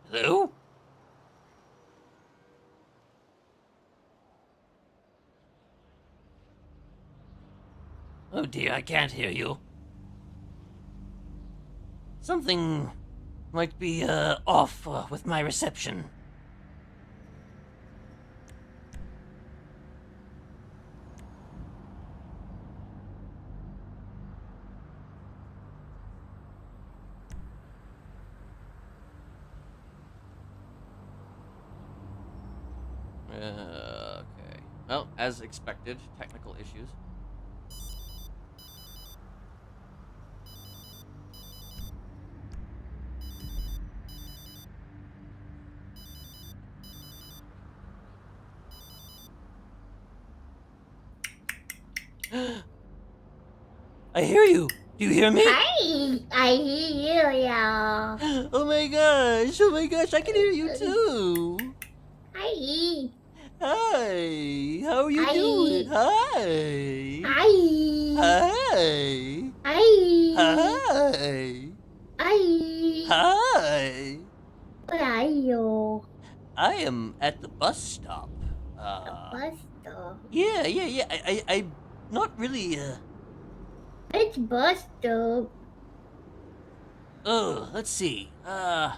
Hello? Oh dear, I can't hear you. Something might be, off with my reception. Okay. Well, as expected, technical issues. I hear you. Do you hear me? Hi, I hear you, y'all. Oh my gosh, I can hear you too. Hi. Hi, how are you Hi. doing? Hi. Hi. Hi. Hi. Hi. Hi. Hi. Where are you? I am at the bus stop. The bus stop. Yeah. I'm not really, It's bus stop. let's see. I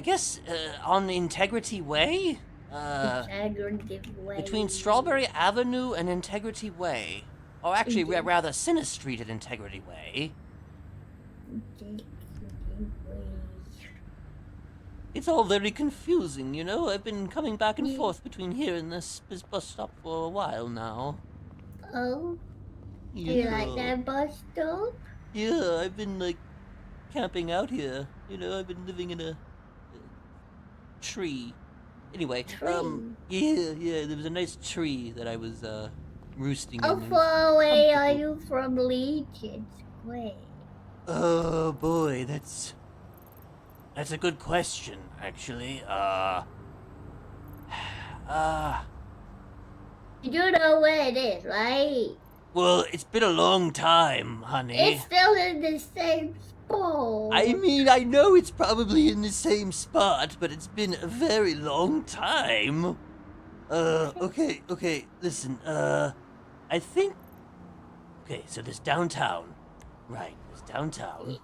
guess, on Integrity Way? Integrative way. Between Strawberry Avenue and Integrity Way. Or actually, rather, Cine Street and Integrity Way. Integrative way. It's all very confusing, you know? I've been coming back and forth between here and this bus stop for a while now. Oh, Yeah. do you like that bus stop? Yeah, I've been, like, camping out here. You know, I've been living in a tree. Anyway, yeah, there was a nice tree that I was, roosting How in. far away are you from Legion Square? Oh boy, that's a good question, actually. You know where it is, right? Well, it's been a long time, honey. It's still in the same spot. I mean, I know it's probably in the same spot, but it's been a very long time. Okay, listen, I think... Okay, so there's downtown. Right, there's downtown.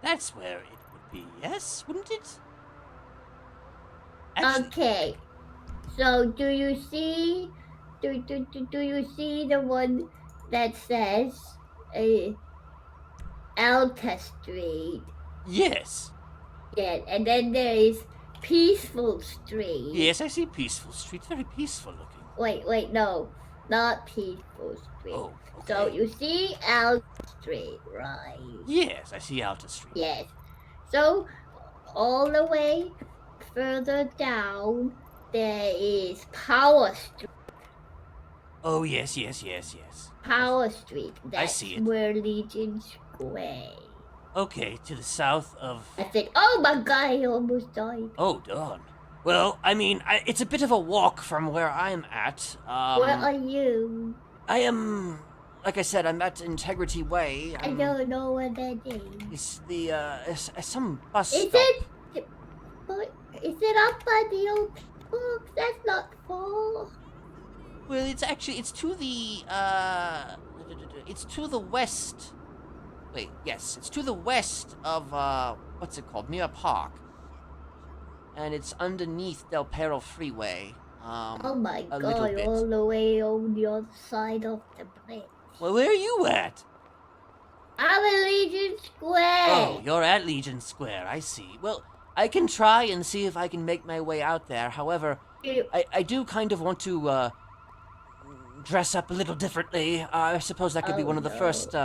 That's where it would be, yes, wouldn't it? Actually, Okay. So do you see do you see the one that says Alta Street? yes. Yeah, and then there is Peaceful Street. Yes, I see Peaceful Street. Very peaceful looking. Wait, no. Not Peaceful Street. Oh, okay. So you see Alta Street, right? Yes, I see Alta Street. Yes. So all the way further down there is Power Street. Oh, yes. Power Street. That's I see it. where Legion Square. Okay, to the south of... I think, oh my god, I almost died. Oh, darn. Well, I mean, it's a bit of a walk from where I'm at. Where are you? I am... Like I said, I'm at Integrity Way. I don't know what that is. It's the, some bus Is stop. Is it up by the old book? That's not far. Well, it's actually, it's to the, it's to the west. Wait, yes, it's to the west of, what's it called? Mira Park. And it's underneath Del Perro Freeway. Oh my a god, little bit. all the way on the other side of the bridge. Well, where are you at? I'm in Legion Square. Oh, you're at Legion Square, I see. Well, I can try and see if I can make my way out there. However, I do kind of want to, dress up a little differently. I suppose that could be one of the first,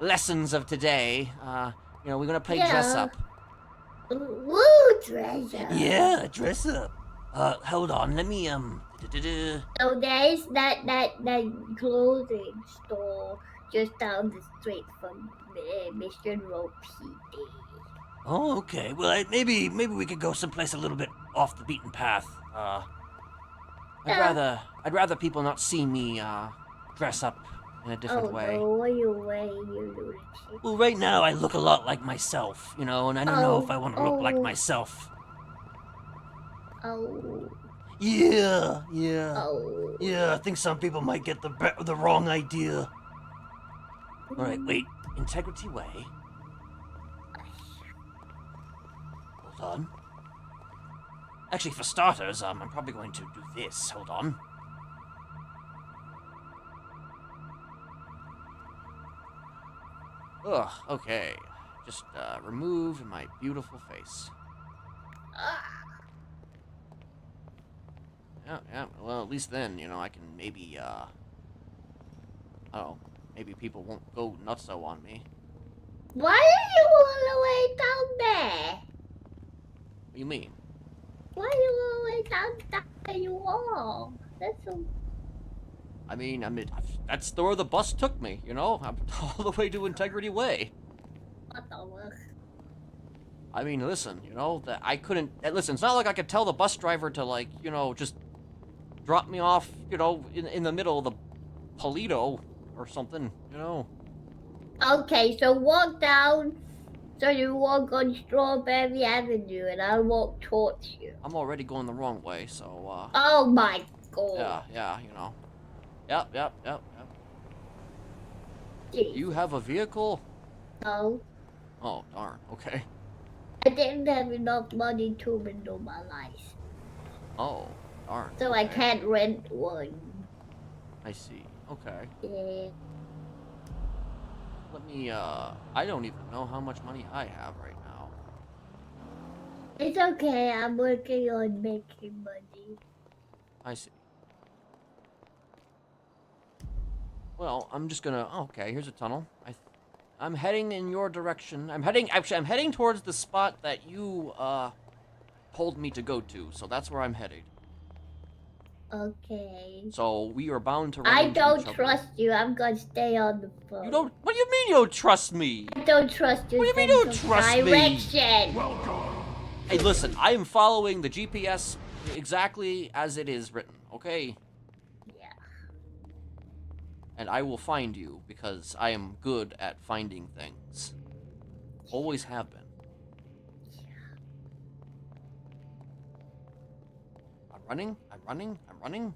lessons of today. You know, we're gonna play dress up. Woo, dress up. Yeah, dress up. Hold on, let me, So there's that clothing store just down the street from Mission Road PD. Oh, okay. Well, maybe we could go someplace a little bit off the beaten path. I'd rather people not see me, dress up in a different way. no, what you way, you lunatic? Well, right now I look a lot like myself, you know, and I don't know if I want to look like oh, myself. oh, Yeah. oh. Yeah, I think some people might get the wrong idea. All right, wait. Integrity Way. Hold on. Actually, for starters, I'm probably going to do this. Hold on. Ugh, okay. Just remove my beautiful face. Yeah, well, at least then, you know, I can maybe, I don't know, maybe people won't go nutso on me. Why are you all the way down there? What do you mean? Why are you all the way down there you are? That's so... I mean, that's where the bus took me, you know? I'm all the way to Integrity Way. What the fuck? I mean, listen, you know, that I couldn't, listen, it's not like I could tell the bus driver to, like, you know, just drop me off, you know, in the middle of the Polito or something, you know? Okay, so walk down. So you walk on Strawberry Avenue and I'll walk towards you. I'm already going the wrong way, so, Oh my god. yeah, you know. Yep. Jeez. You have a vehicle? No. Oh, darn, okay. I didn't have enough money to renew my license. Oh, darn. So okay. I can't rent one. I see, okay. Yeah. Let me, I don't even know how much money I have right now. It's okay, I'm working on making money. I see. Well, I'm just gonna, okay, here's a tunnel. I'm heading in your direction. I'm heading towards the spot that you, told me to go to, so that's where I'm headed. Okay. So we are bound to run I into don't each other. trust you, I'm gonna stay on the phone. You don't, what do you mean you don't trust me? I don't trust you. What do you mean you don't trust me? Direction. Hey, listen, I am following the GPS exactly as it is written, okay? Yeah. And I will find you because I am good at finding things. Always have been. I'm running.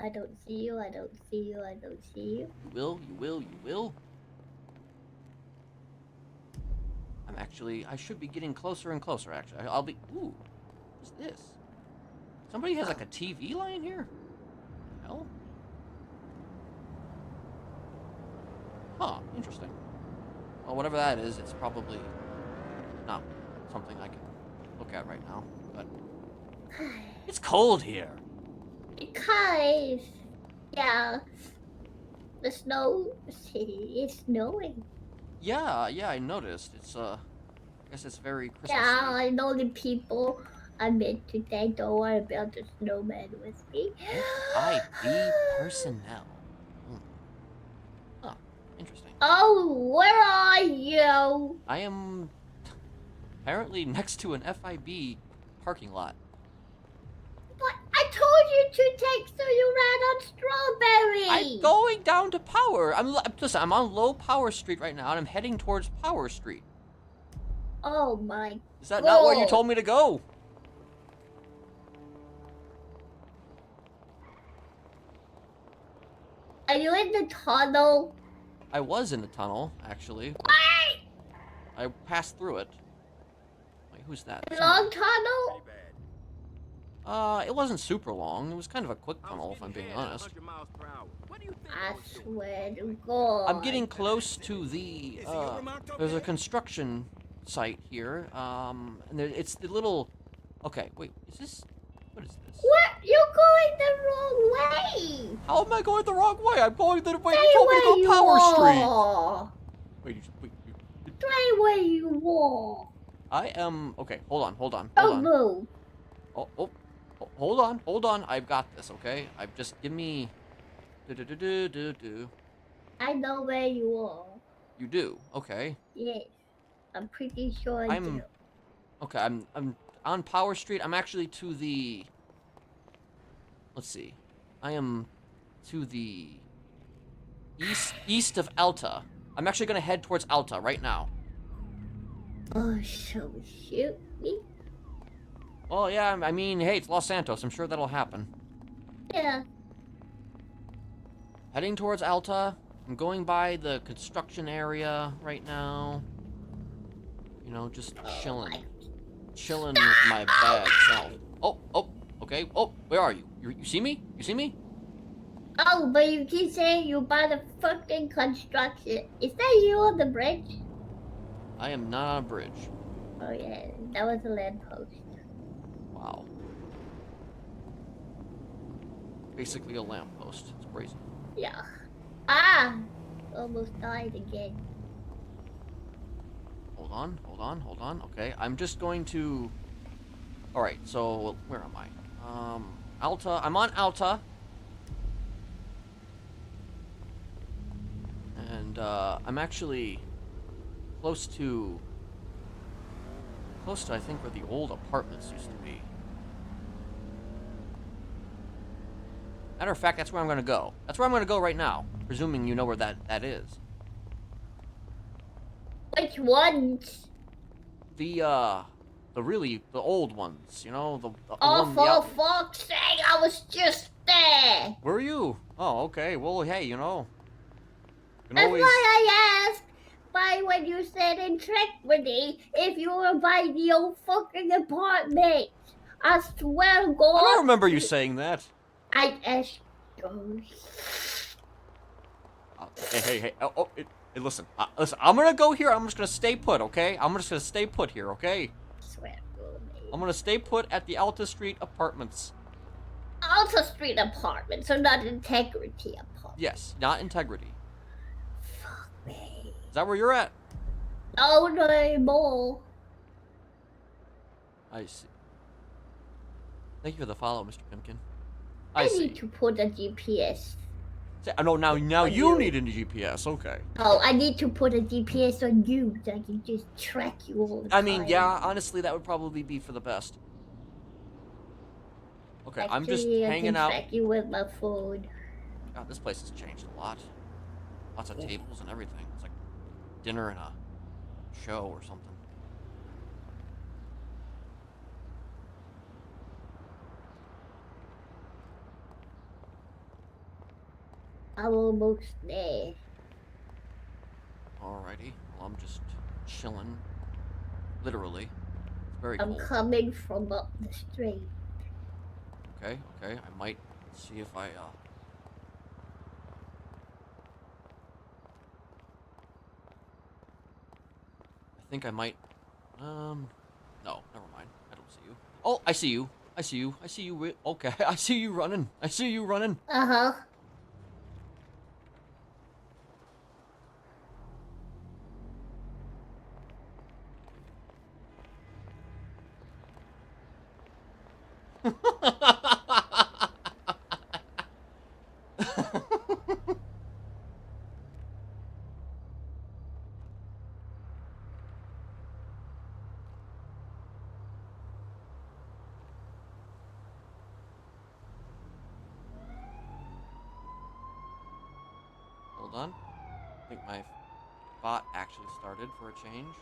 I don't see you, I don't see you, I don't see you. You will. I should be getting closer and closer, actually. I'll be, ooh, what's this? Somebody has like a TV line here? What the hell? Huh, interesting. Well, whatever that is, it's probably not something I can look at right now, but it's cold here. Because, yeah, the snow city is snowing. Yeah, I noticed. It's, I guess it's very Christmassy. Yeah, I know the people I met today. Don't worry about the snowman with me. FIB personnel. Huh, interesting. Oh, where are you? I am apparently next to an FIB parking lot. But I told you to take, so you ran on Strawberry. I'm going down to Power. Listen, I'm on Low Power Street right now, and I'm heading towards Power Street. Oh my god. Is that not where you told me to go? Are you in the tunnel? I was in the tunnel, actually. Wait! I passed through it. Wait, who's that? Long tunnel? It wasn't super long. It was kind of a quick tunnel, if I'm being honest. I swear to God. I'm getting close to the, there's a construction site here, and it's the little, okay, wait, what is this? What? You're going the wrong way! How am I going the wrong way? I'm going the way Stay you told me to where go you Power Street! are. Wait, Stay where you are. I am, okay, hold on. Don't move. Hold on, I've got this, okay? Give me, I know where you are. You do, okay. Yes, I'm pretty sure I do. Okay, I'm on Power Street. I'm actually to the, let's see. I am to the east of Alta. I'm actually gonna head towards Alta right now. Oh, so shoot me. Well, yeah, I mean, hey, it's Los Santos. I'm sure that'll happen. Yeah. Heading towards Alta. I'm going by the construction area right now. You know, just chilling. Chilling with my bad self. Oh, okay. Oh, where are you? You see me? You see me? Oh, but you keep saying you by the fucking construction. Is that you on the bridge? I am not on a bridge. Oh yeah, that was a lamppost. Wow. Basically a lamppost. It's crazy. Yeah. Ah! Almost died again. Hold on. Okay, I'm just going to... Alright, so, where am I? Alta. I'm on Alta. And, I'm actually close to, I think, where the old apartments used to be. Matter of fact, that's where I'm gonna go. That's where I'm gonna go right now, presuming you know where that is. Which ones? The old ones, you know, the Oh, one, for fuck's sake, I was just there! Where are you? Oh, okay, well, hey, you know. You can That's always... why I asked by when you said integrity if you were by the old fucking apartment. I swear to God. I don't remember you saying that. I asked those. Hey, hey, listen, I'm gonna go here, I'm just gonna stay put, okay? I'm just gonna stay put here, okay? I swear to God. I'm gonna stay put at the Alta Street apartments. Alta Street apartment, so not integrity apartment. Yes, not integrity. Fuck me. Is that where you're at? No, no anymore. I see. Thank you for the follow, Mr. Pimkin. I see. need to put a GPS. No, now you need a GPS, okay. Oh, I need to put a GPS on you so I can just track you all the time. I mean, yeah, honestly, that would probably be for the best. Okay, actually, I'm just hanging out. I can track you with my phone. God, this place has changed a lot. Lots of tables and everything. It's like dinner and a show or something. I'm almost there. Alrighty. Well, I'm just chilling. Literally. It's very I'm cold. coming from up the street. Okay. I might see if I think I might no, never mind. I don't see you. Oh, I see you. Okay, I see you running. Uh-huh. Hold on. I think my bot actually started for a change.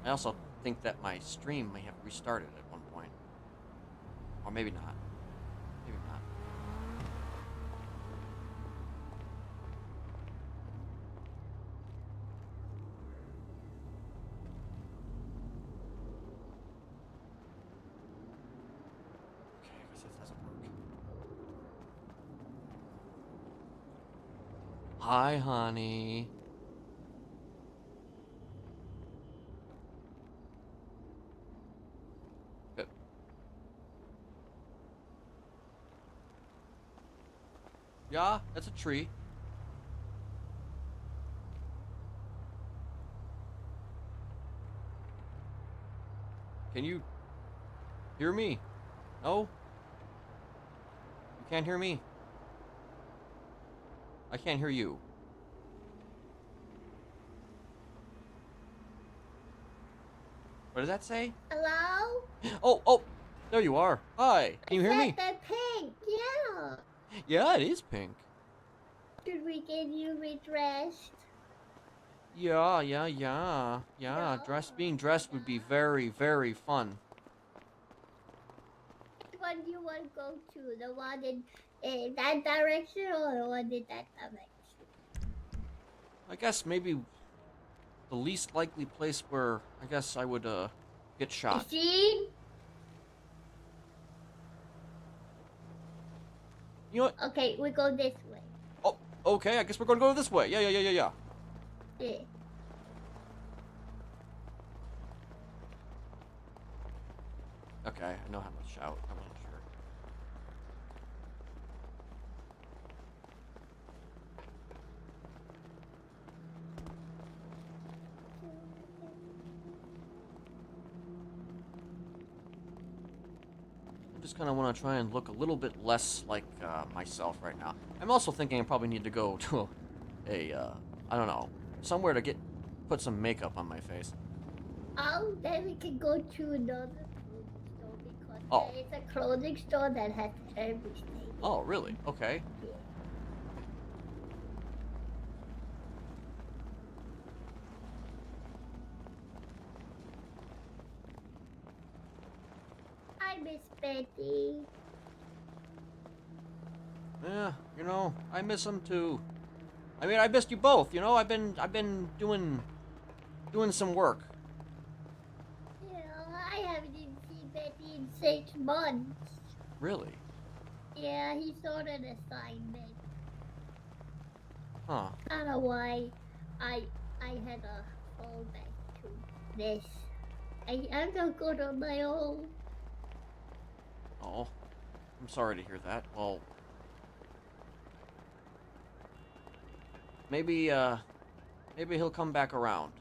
I also think that my stream may have restarted at one point. Or maybe not. Maybe not. Okay, I guess this doesn't work. Hi, honey. Good. Yeah, that's a tree. Can you hear me? No? You can't hear me. I can't hear you. What did that say? Hello? Oh! There you are. Hi. Can you hear me? Is that the pink? Yeah. Yeah, it is pink. Should we get you redressed? Yeah. No. Being dressed would be very, very fun. Which one do you want to go to? The one in that direction or the one in that direction? I guess maybe the least likely place where I guess I would get shot. See? You know what? Okay, we go this way. Oh, okay. I guess we're gonna go this way. Yeah. Yeah. Okay, I know how to shout. I wasn't sure. I just kind of want to try and look a little bit less like myself right now. I'm also thinking I probably need to go to I don't know, somewhere to put some makeup on my face. Oh, then we can go to another clothing store because Oh. there is a clothing store that has everything. Oh, really? Okay. Yeah. Hi, Miss Betty. Yeah, you know, I miss them too. I mean, I missed you both. You know, I've been doing some work. Yeah, I haven't even seen Betty in 6 months. Really? Yeah, he on an assignment. Huh. I don't know why I had a fallback to this. I'm not good on my own. Oh, I'm sorry to hear that. Well, maybe he'll come back around.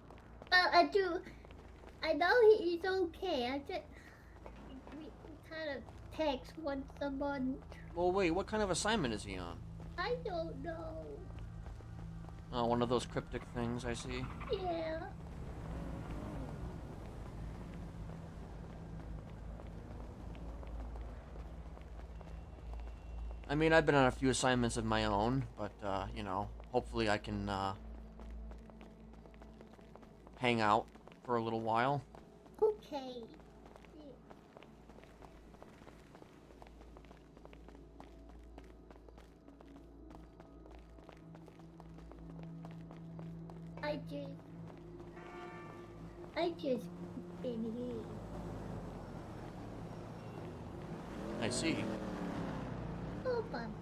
Well, I know he's okay. We kind of text once a month. Well, wait, what kind of assignment is he on? I don't know. Oh, one of those cryptic things, I see. Yeah. I mean, I've been on a few assignments of my own, but, you know, hopefully I can, hang out for a little while. Okay. I just been here. I see. Oh, Bump.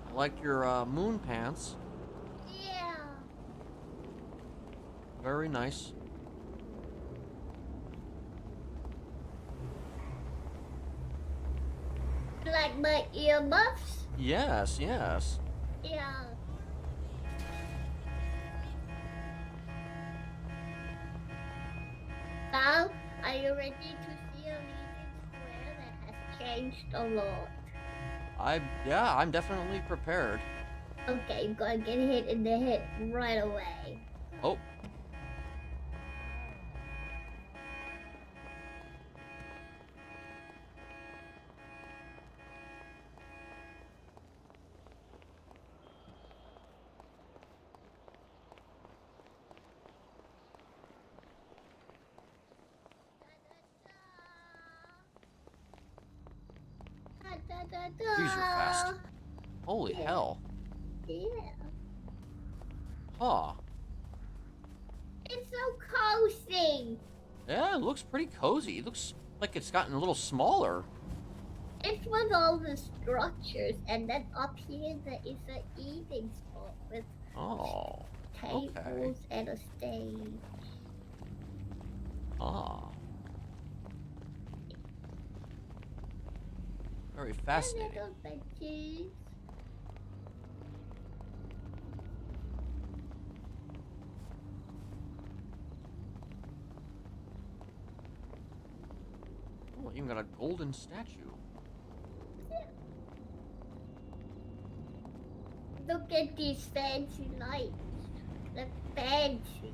I like your, moon pants. Yeah. Very nice. Like my earmuffs? Yes. Yeah. Now, are you ready to see a Regent Square that has changed a lot? I'm definitely prepared. Okay, you're gonna get hit in the head right away. Oh. Geez, you're fast. Holy hell. Yeah. Huh. It's so cozy. Yeah, it looks pretty cozy. It looks like it's gotten a little smaller. It's with all the structures, and then up here there is an eating spot with tables and a stage. Ah. Very fascinating. Little benches. Oh, even got a golden statue. Look at these fancy lights. They're fancy.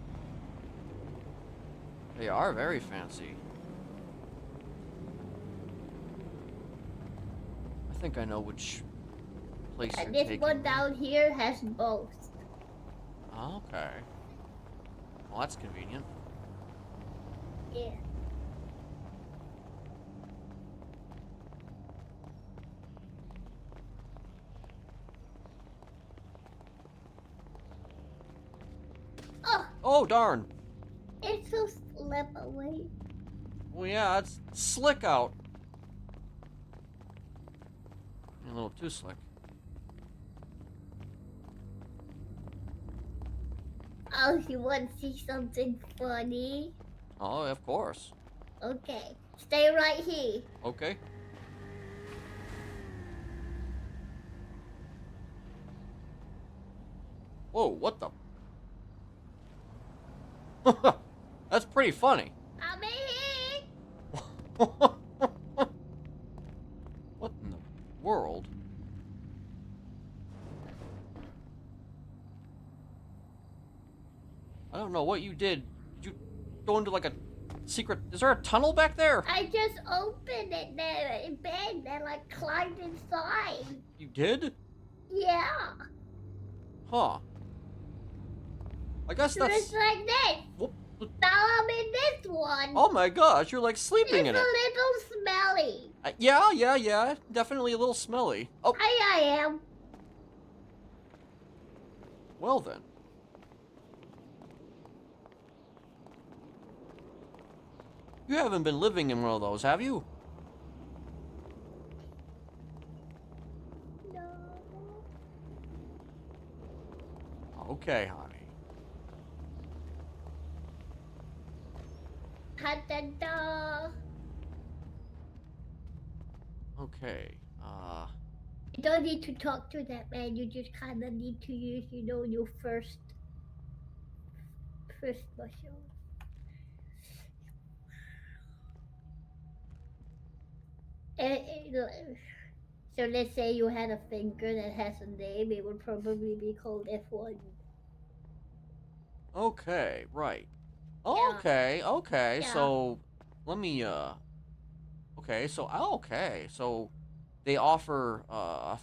They are very fancy. I think I know which place And you're this taking one me. down here has both. Okay. Well, that's convenient. Yeah. Oh, Oh, darn. it's so slip away. Well, yeah, it's slick out. A little too slick. Oh, you want to see something funny? Oh, of course. Okay, stay right here. Okay. Whoa, what the? That's pretty funny. I'm in here. What in the world? I don't know what you did. Did you go into like a secret? Is there a tunnel back there? I just opened it there in bed and I climbed inside. You did? Yeah. Huh. I guess Just that's... like this. Whoop. Now I'm in this one. Oh my gosh, you're like sleeping It's in a it. little smelly. Yeah. Definitely a little smelly. Oh, I am. well then. You haven't been living in one of those, have you? No. Okay, honey. Ta-da-da. Okay, You don't need to talk to that man. You just kind of need to use, your first muscle. So let's say you had a finger that has a name, it would probably be called F1. okay, right. Yeah. Okay, Yeah. so, let me, okay, so they offer, a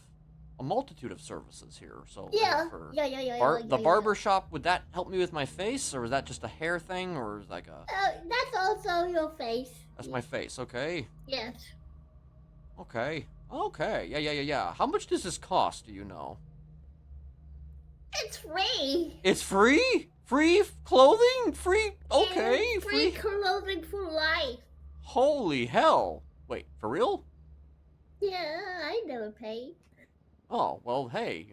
multitude of services here, so they Yeah. offer Yeah. the barber shop, would that help me with my face, or is that just a hair thing, or is like a... That's also your face. That's my face, okay. Yes. Okay. Yeah. How much does this cost, do you know? It's free. It's free? Free clothing? Free... Okay, And free clothing for life. Holy hell. Wait, for real? Yeah, I never paid. Oh, well, hey,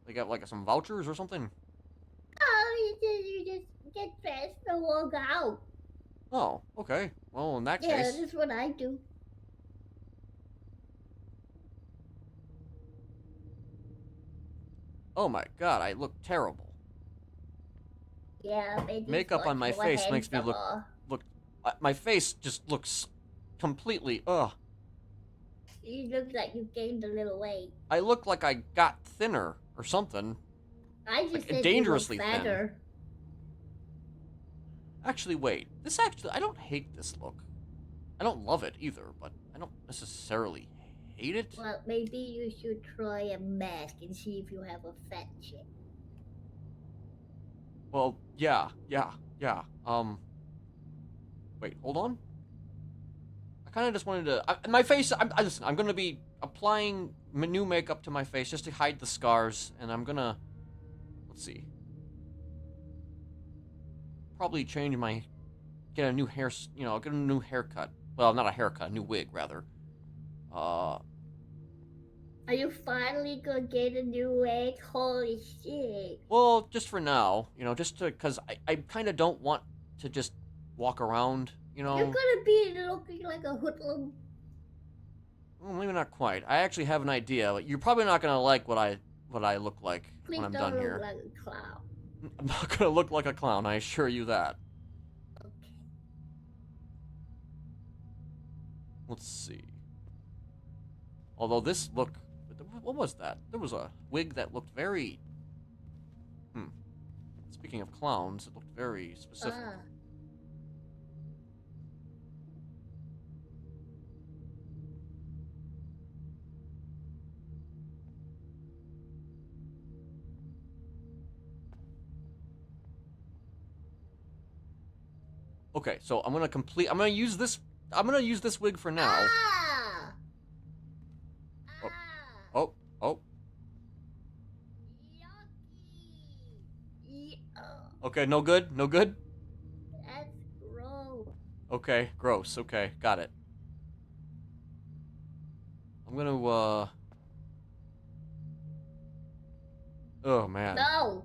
they got like some vouchers or something? Oh, you just get dressed and walk out. Oh, okay. Well, in that Yeah, case... that's what I do. Oh my god, I look terrible. Yeah, maybe Makeup on my face makes me look... my face just looks completely... Ugh. You look like you gained a little weight. I look like I got thinner or something. I just Like, said dangerously you were thin. fatter. Actually, wait. I don't hate this look. I don't love it either, but I don't necessarily hate it. Well, maybe you should try a mask and see if you have a fat chick. Well, yeah. Wait, hold on. I kind of just wanted to... my face, listen, I'm going to be applying new makeup to my face just to hide the scars, and I'm going to... Let's see. Probably change my... Get a new hair... get a new haircut. Well, not a haircut, a new wig, rather. Are you finally gonna get a new wig? Holy shit. Well, just for now, just to... Because I kind of don't want to just walk around, You're gonna be looking like a hoodlum. Well, maybe not quite. I actually have an idea, but you're probably not gonna like what I look like Please when I'm don't done look here. like a clown. I'm not gonna look like a clown, I assure you that. Okay. Let's see. Although this look What was that? There was a wig that looked very... Speaking of clowns, it looked very specific. Okay, so I'm gonna use this wig for now. Ah! Oh. Ah! Oh, oh. Yucky! Okay, no good, no good. That's gross. Okay, gross. Okay, got it. I'm gonna, oh, man. No!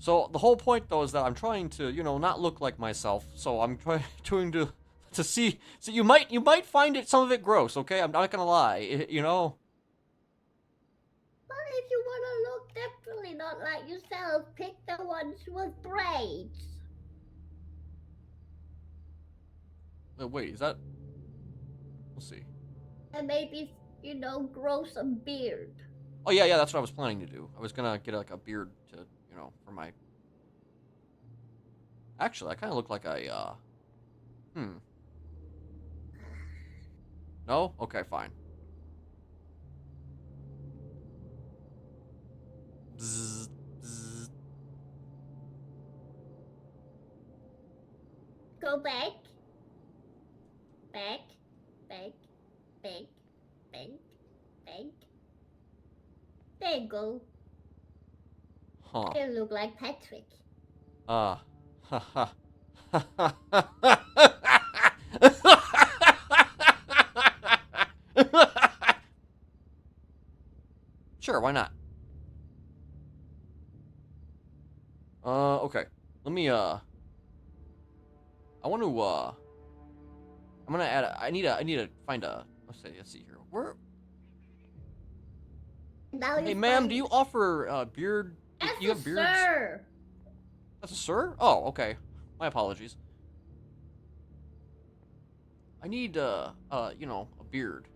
So, the whole point, though, is that I'm trying to, not look like myself. So, I'm trying to see. So, you might find some of it gross, okay? I'm not gonna lie, But if you want to look differently, not like yourself, pick the ones with braids. Wait, is that... We'll see. And maybe, grow some beard. Oh, yeah, that's what I was planning to do. I was gonna get, like, a beard to, for my... Actually, I kind of look like a, No? Okay, fine. Bzz, bzz. Go back. Back. Back. Back. Back. Back. There you go. Huh. You look like Patrick. Ha ha. Sure, why not? Okay. Let me, I want to, I'm gonna add I need to find a, let's see here. Where? Now Hey, ma'am, do you offer, beard? That's You have beards? sir. That's a sir? Oh, okay. My apologies. I need, a beard.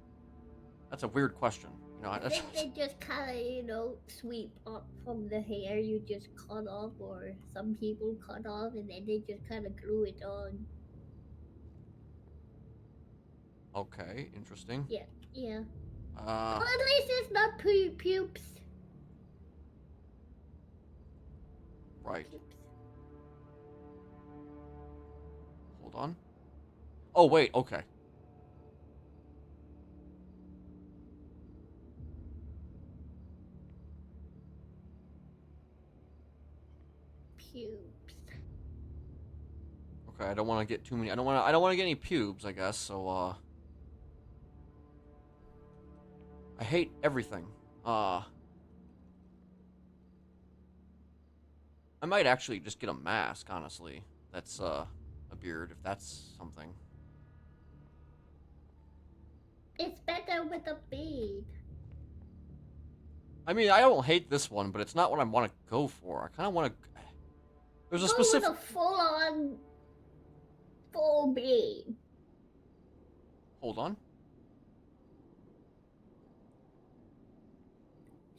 That's a weird question. I think they just kind of, sweep up from the hair you just cut off, or some people cut off, and then they just kind of glue it on. Okay, interesting. Yeah. Uh, Well, at least it's not pubes. right. Pubes. Hold on. Oh, wait, okay. Pubes. Okay, I don't want to get too many. I don't want to get any pubes, I guess. So, I hate everything. I might actually just get a mask, honestly. That's, a beard, if that's something. It's better with a bead. I mean, I don't hate this one, but it's not what I want to go for. I kind of want to... There's a specific... Go with a full-on, full bead. Hold on.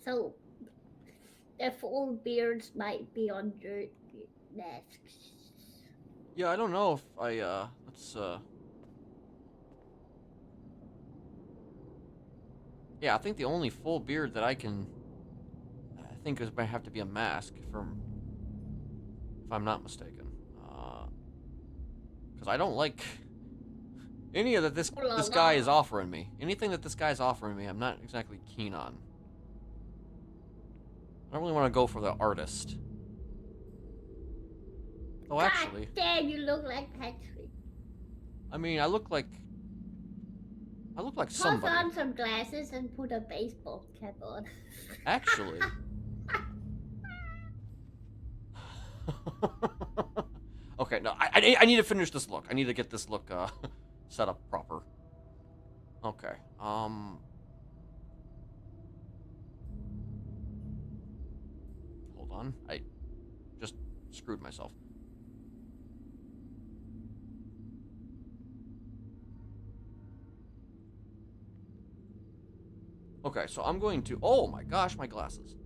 So, the full beards might be under masks. Yeah, I don't know if I, let's, Yeah, I think the only full beard that I think is might have to be a mask, if I'm not mistaken. Because I don't like any of that this guy is offering me. Anything that this guy's offering me, I'm not exactly keen on. I don't really want to go for the artist. Oh, actually. God damn, you look like Patrick. I mean, I look like somebody. Put on some glasses and put a baseball cap on. Actually. Okay, no, I need to finish this look. I need to get this look set up proper. Okay. Hold on. I just screwed myself. Okay, so I'm going to... Oh my gosh, my glasses.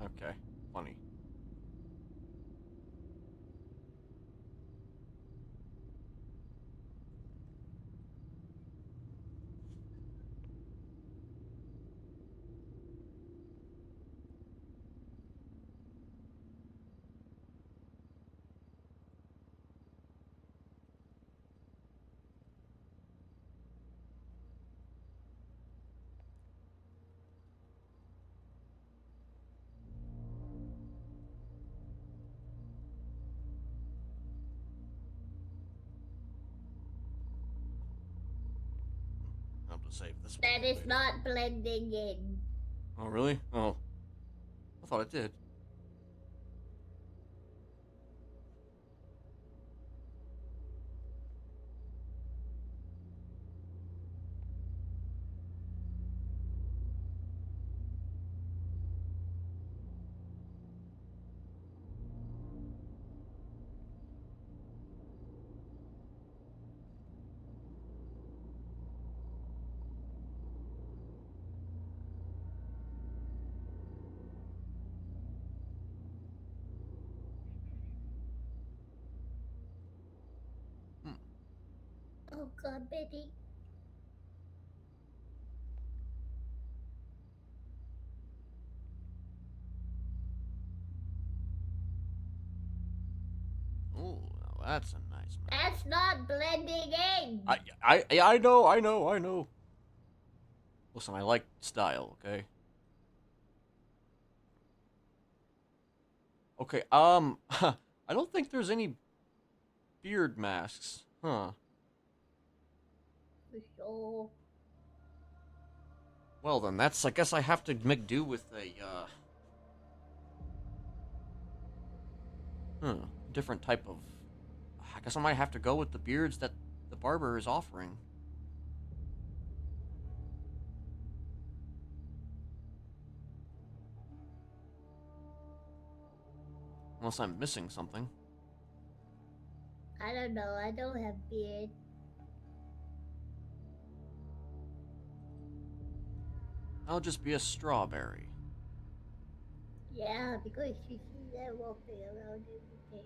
Okay, funny. I'll have to save this one. That is not blending in. Oh, really? Oh. I thought it did. Hmm. Oh god, Betty. Ooh, now that's a nice man. That's not blending in. I know. Listen, I like style, okay? Okay, I don't think there's any beard masks. Huh. For sure. Well then, that's, I guess I have to make do with a, different type of... I guess I might have to go with the beards that the barber is offering. Unless I'm missing something. I don't know. I don't have beard. I'll just be a strawberry. Yeah, because you see that walking around every day.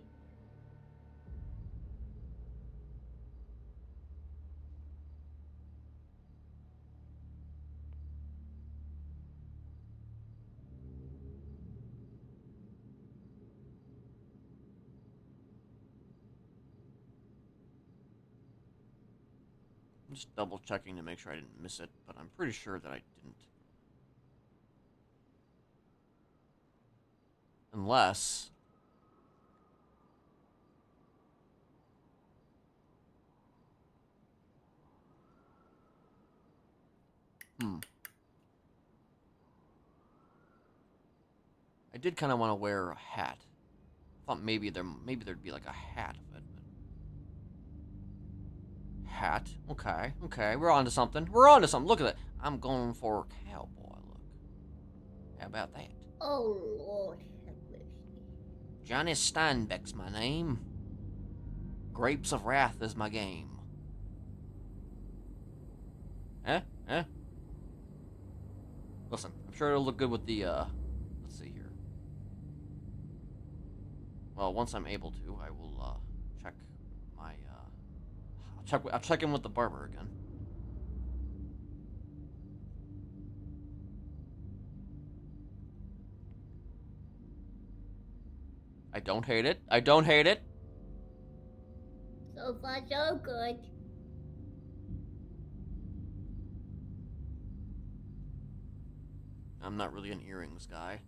I'm just double checking to make sure I didn't miss it, but I'm pretty sure that I didn't. Unless... I did kind of want to wear a hat. I thought maybe there'd be like a hat of it. But... Hat? Okay. We're on to something. Look at that. I'm going for a cowboy look. How about that? Oh Lord have mercy. Johnny Steinbeck's my name. Grapes of Wrath is my game. Eh? Listen, I'm sure it'll look good with the, let's see here. Well, once I'm able to, I will, check my, I'll check in with the barber again. I don't hate it. So far, so good. I'm not really an earrings guy.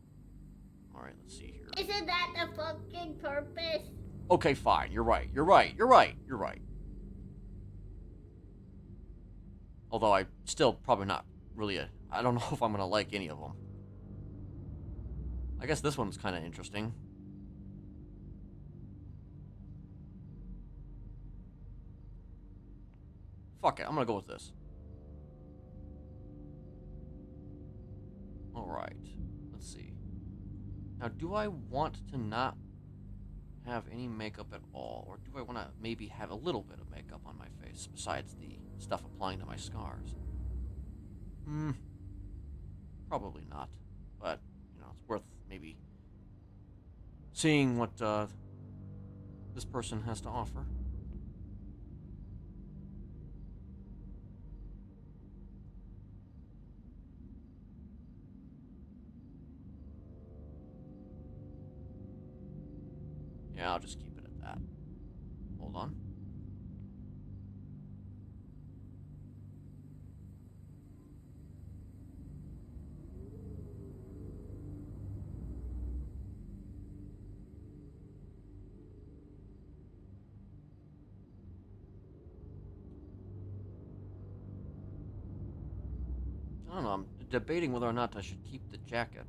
Alright, let's see here. Isn't that the fucking purpose? Okay, fine. You're right. Although I still probably not really I don't know if I'm gonna like any of them. I guess this one's kind of interesting. Fuck it, I'm gonna go with this. Now, do I want to not have any makeup at all? Or do I want to maybe have a little bit of makeup on my face besides the stuff applying to my scars? Hmm, probably not. But, it's worth maybe seeing what this person has to offer. Yeah, I'll just keep it at that. Hold on. I don't know, I'm debating whether or not I should keep the jacket.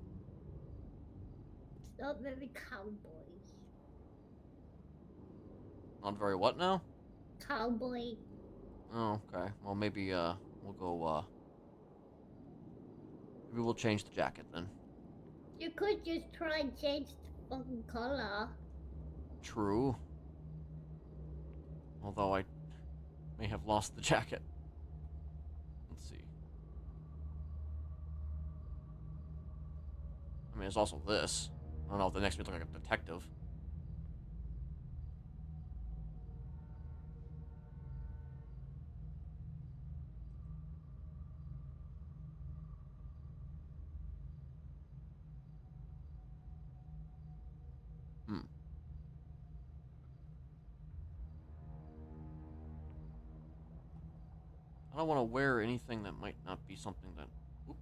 It's not very cowboy. Not very what now? Cowboy. Oh, okay. Well, maybe, we'll go, maybe we'll change the jacket then. You could just try and change the fucking color. True. Although I may have lost the jacket. Let's see. I mean, there's also this. I don't know if the next one looks like a detective. Hmm. I don't want to wear anything that might not be something that... Oop,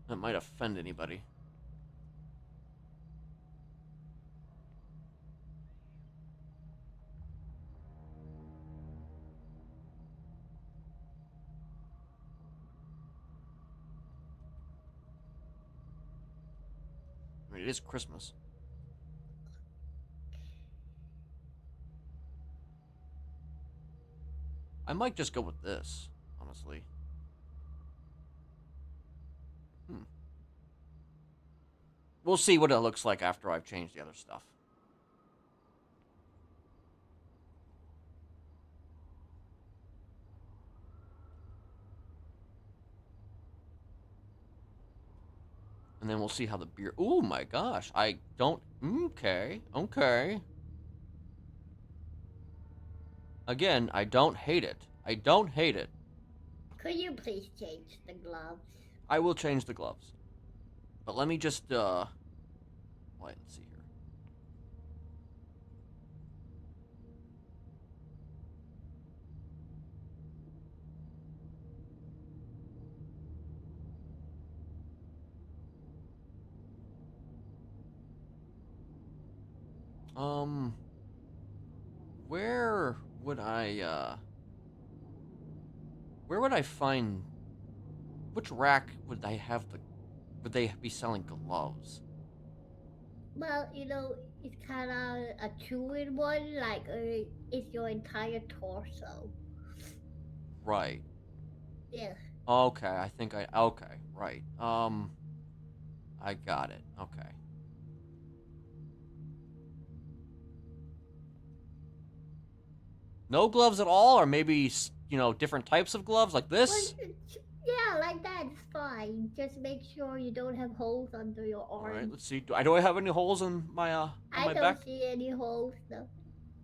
that might offend anybody. I mean, it is Christmas. I might just go with this, honestly. Hmm. We'll see what it looks like after I've changed the other stuff. And then we'll see how the beard... Oh my gosh. I don't... Okay. Okay. Again, I don't hate it. I don't hate it. Could you please change the gloves? I will change the gloves. But let me just, wait, let's see here. Where would where would I find, which rack would I have would they be selling gloves? Well, it's kind of a two-in-one. Like, it's your entire torso. Right. Yeah. Okay, I think okay, right. I got it. Okay. No gloves at all, or maybe, different types of gloves like Well, this? yeah, like that is fine. Just make sure you don't have holes under your All right, arms. let's see. Do I have any holes in my, on I my don't back? see any holes though.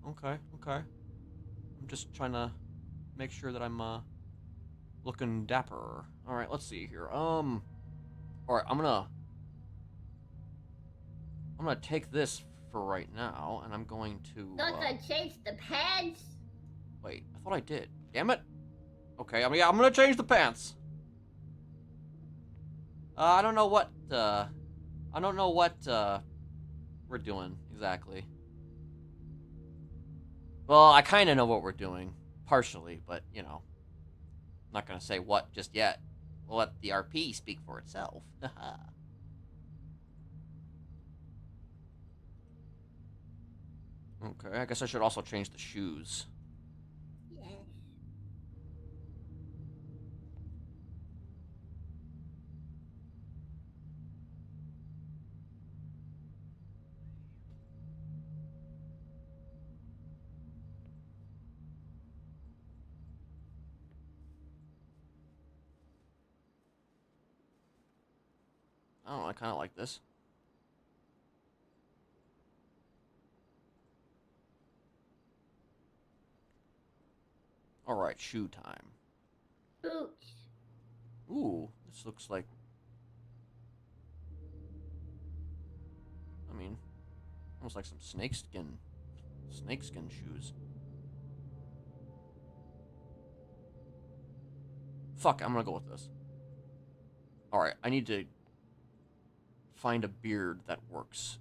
Okay, okay. I'm just trying to make sure that I'm, looking dapper. All right, let's see here. All right, I'm gonna take this for right now, and I'm going to, Not gonna change the pants. wait, I thought I did. Damn it. Okay, I mean, yeah, I'm gonna change the pants. I don't know what, we're doing, exactly. Well, I kinda know what we're doing, partially, but, I'm not gonna say what just yet. We'll let the RP speak for itself. Okay, I guess I should also change the shoes. Yes. I don't know, I kind of like this. Alright, shoe time. Boots. Ooh, this looks like... I mean, almost like some snakeskin shoes. Fuck, I'm gonna go with this. Alright, I need to find a beard that works.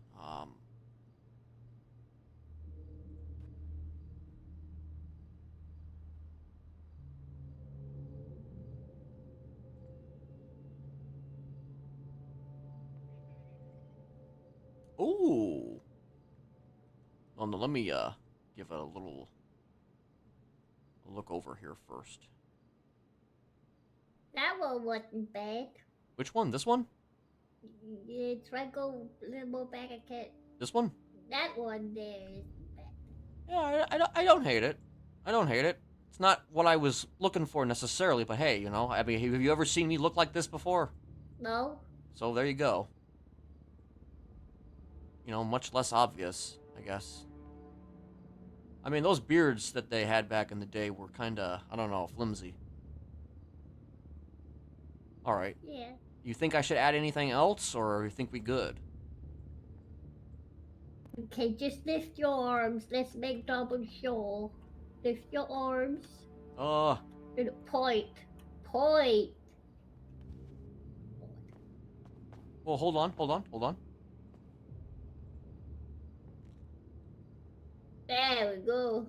Ooh! Well, no, let me, give it a little look over here first. That one wasn't bad. Which one? This one? Yeah, try go a little more back. I can't. This one? That one there is bad. Yeah, I don't hate it. I don't hate it. It's not what I was looking for necessarily, but hey, you know, I mean, have you ever seen me look like this before? No. So there you go. You know, much less obvious, I guess. I mean, those beards that they had back in the day were kinda, I don't know, flimsy. Alright. Yeah. You think I should add anything else, or you think we good? Okay, just lift your arms. Let's make double sure. Lift your arms. And point. Point. Well, hold on. There we go.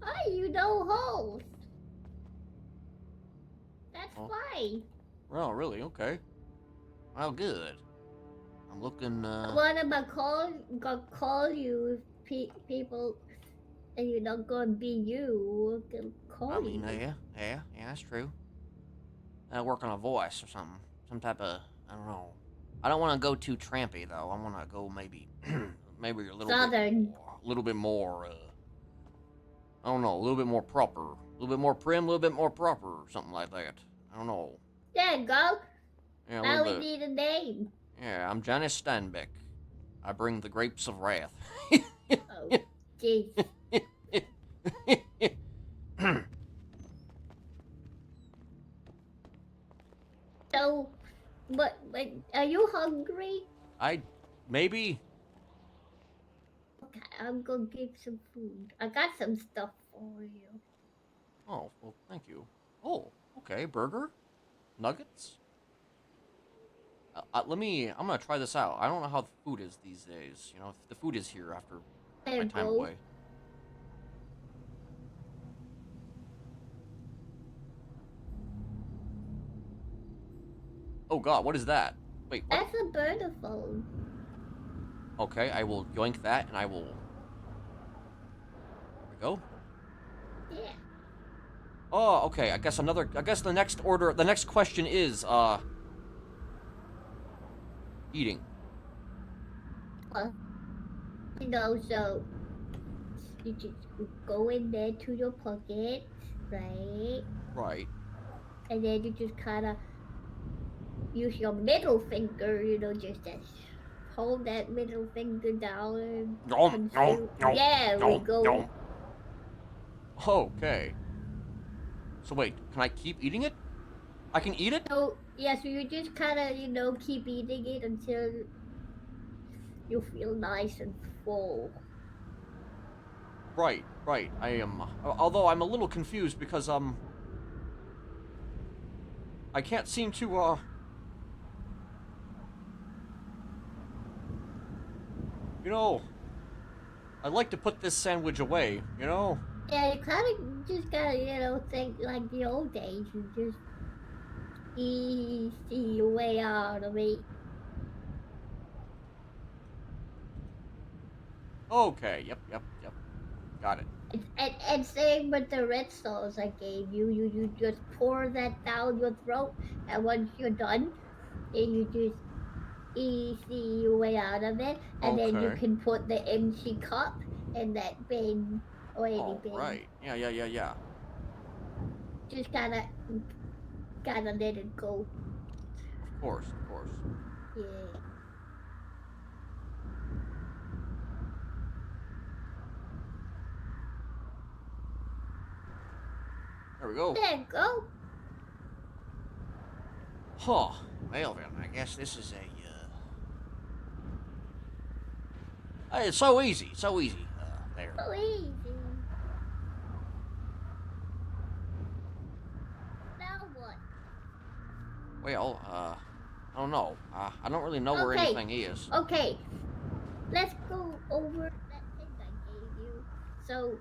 Oh, you know holes. That's fine. Oh, really? Okay. Well, good. I'm looking, What am I call you if people and you're not gonna be you? I'm gonna call I mean, you. yeah, that's true. I work on a voice or something. Some type of, I don't know. I don't want to go too trampy, though. I want to go maybe, maybe a little Southern. bit more, I don't know, a little bit more proper. A little bit more prim, a little bit more proper, something like that. I don't know. There you go. Yeah, Now we need a name. Yeah, I'm Janice Steinbeck. I bring the grapes of wrath. Oh, jeez. So, but are you hungry? Maybe. Okay, I'm gonna give some food. I got some stuff for you. Oh, well, thank you. Oh, okay, burger? Nuggets? I'm gonna try this out. I don't know how the food is these days. You know, if the food is here after There my you time go. away. Oh god, what is that? Wait, what? That's a bird phone. Okay, I will yoink that and I will... There we go. Yeah. Oh, okay, I guess the next question is, eating. You know, so you just go in there to your pocket, right? Right. And then you just kind of use your middle finger, you know, just to hold that middle finger down and yeah, we go. Okay. So wait, can I keep eating it? I can eat it? So yeah, so you just kind of, you know, keep eating it until you feel nice and full. Right. I am. Although I'm a little confused because I can't seem to you know, I'd like to put this sandwich away. You know. Yeah, you kind of just gotta, you know, think like the old days. You just easy your way out of it. Okay. Yep. Got it. And same with the red sauce I gave you. You just pour that down your throat, and once you're done, then you just easy your way out of it, and then you can put the empty cup in that bin or any bin. Right. Yeah. Just gotta let it go. Of Of course, of course. Yeah. There we go. There you go. Huh. Well then, I guess this is a. It's so easy, so easy. There. So easy. Now what? Well, I don't know. I don't really know where Okay. anything is. Okay. Let's go over that thing I gave you. So,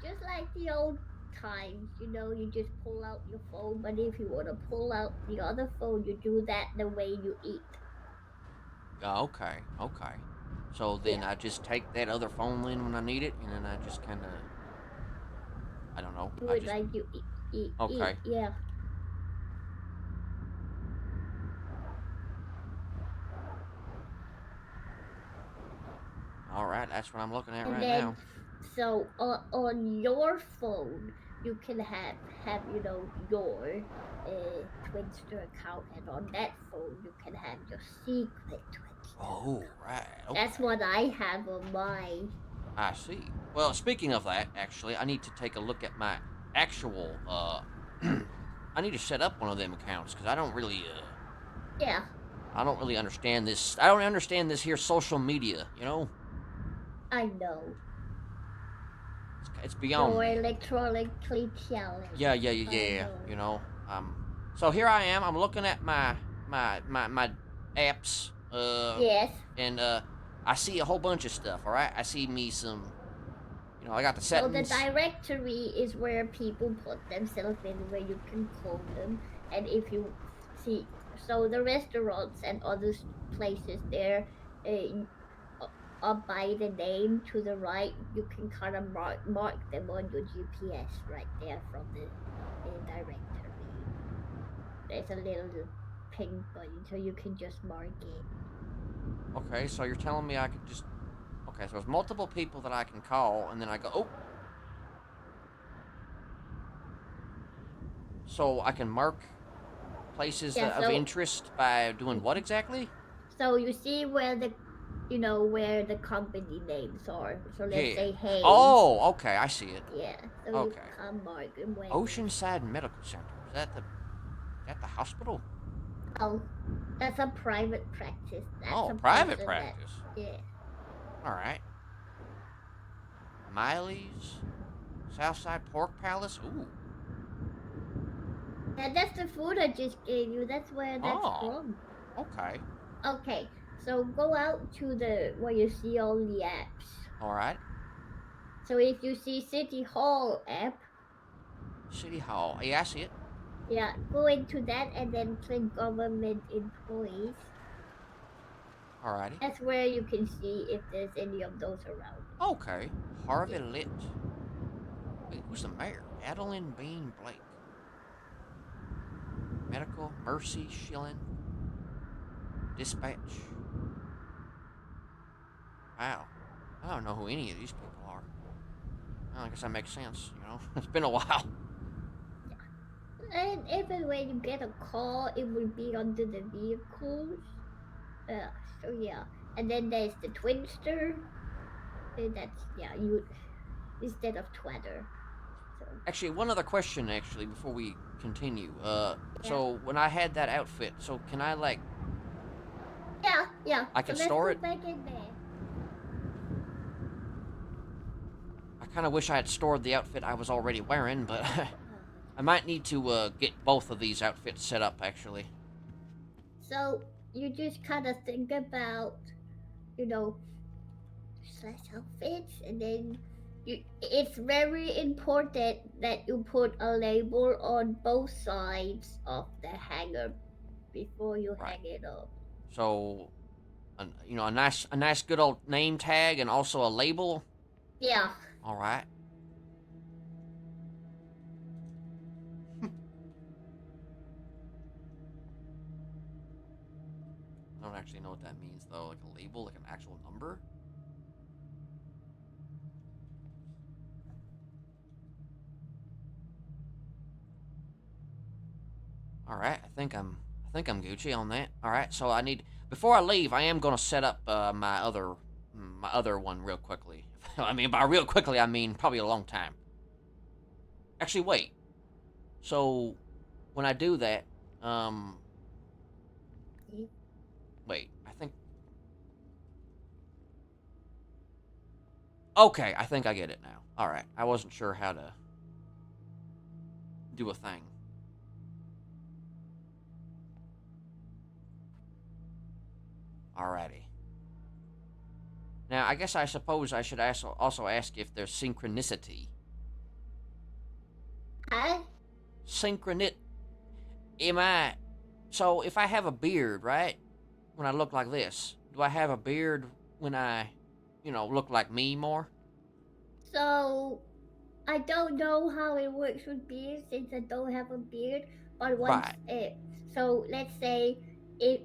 just like the old times, you just pull out your phone, but if you want to pull out the other phone, you do that the way you eat. Okay, okay. So then Yeah. I just take that other phone in when I need it, and then I just kind of, I don't know. Do I it just, like you eat. okay. Yeah. All right, that's what I'm looking at And right then, now. so on your phone, you can have your Twinster account, and on that phone, you can have your secret Twinster. Oh, right. That's Okay. what I have on mine. I see. Well, speaking of that, actually, I need to take a look at my actual. I need to set up one of them accounts because Yeah, I don't really understand this. I don't understand this here social media. You know, I know. it's beyond Your me. electronically challenged. Yeah, yeah, yeah, I yeah. know. You know, so here I am. I'm looking at my apps. Yes. And I see a whole bunch of stuff. All right, I see me some. I got the So the settings. directory is where people put themselves in, where you can call them. And if you see, so the restaurants and other places there, up by the name to the right, you can kind of mark them on your GPS right there from the directory. There's a little pink button, so you can just mark it. Okay, so you're telling me I could just. Okay, so there's multiple people that I can call, and then I go. Oh. So I can mark places Yeah. of interest by doing what exactly? So you see where where the company names are. So let's Yeah. say Hayes. Oh, okay, I see it. Yeah. So you Okay. can mark them when. Oceanside Medical Center. Is that the hospital? Oh, that's a private practice. That's Oh, a private person that. practice. Yeah. All right. Smiley's, Southside Pork Palace. Ooh. And that's the food I just gave you. That's where that's Oh. from. Okay. Okay. So go out to the where you see all the apps. All right. So if you see City Hall app, City Hall. Yeah, I see it. yeah, go into that and then click government employees. Alrighty. That's where you can see if there's any of those around. Okay. Harvey Yeah. Litt. Wait, who's the mayor? Adeline Bean Blake. Medical. Mercy Schilling. Dispatch. Wow. I don't know who any of these people are. Well, I guess that makes sense, It's been a while. And even when you get a call, it will be under the vehicles. So yeah, and then there's the Twinster. That's you instead of Twitter. So Actually, one other question, actually, before we continue. yeah, So when I had that outfit, so can I, yeah. I So can let's store go it? back in there. I kind of wish I had stored the outfit I was already wearing, but Oh, I might need to get both of these outfits set up, actually. so you just kind of think about you know slash outfits, and then it's very important that you put a label on both sides of the hanger before you Right. hang it up. So, a nice good old name tag and also a label. Yeah. All right. I don't actually know what that means though. Like a label, like an actual number. All right. I think think I'm Gucci on that. All right, so I need before I leave, I am gonna set up my other one real quickly. I mean, by real quickly, I mean probably a long time. Actually, wait. So when I do that, um, wait, I think. Okay, I think I get it now. All right, I wasn't sure how to do a thing. Alrighty. Now, I guess I suppose I should also ask if there's synchronicity. Huh? Synchronit. Am I. So, if I have a beard, right? When I look like this, do I have a beard when I, look like me more? So I don't know how it works with beards since I don't have a beard. But once Right. it, so let's say if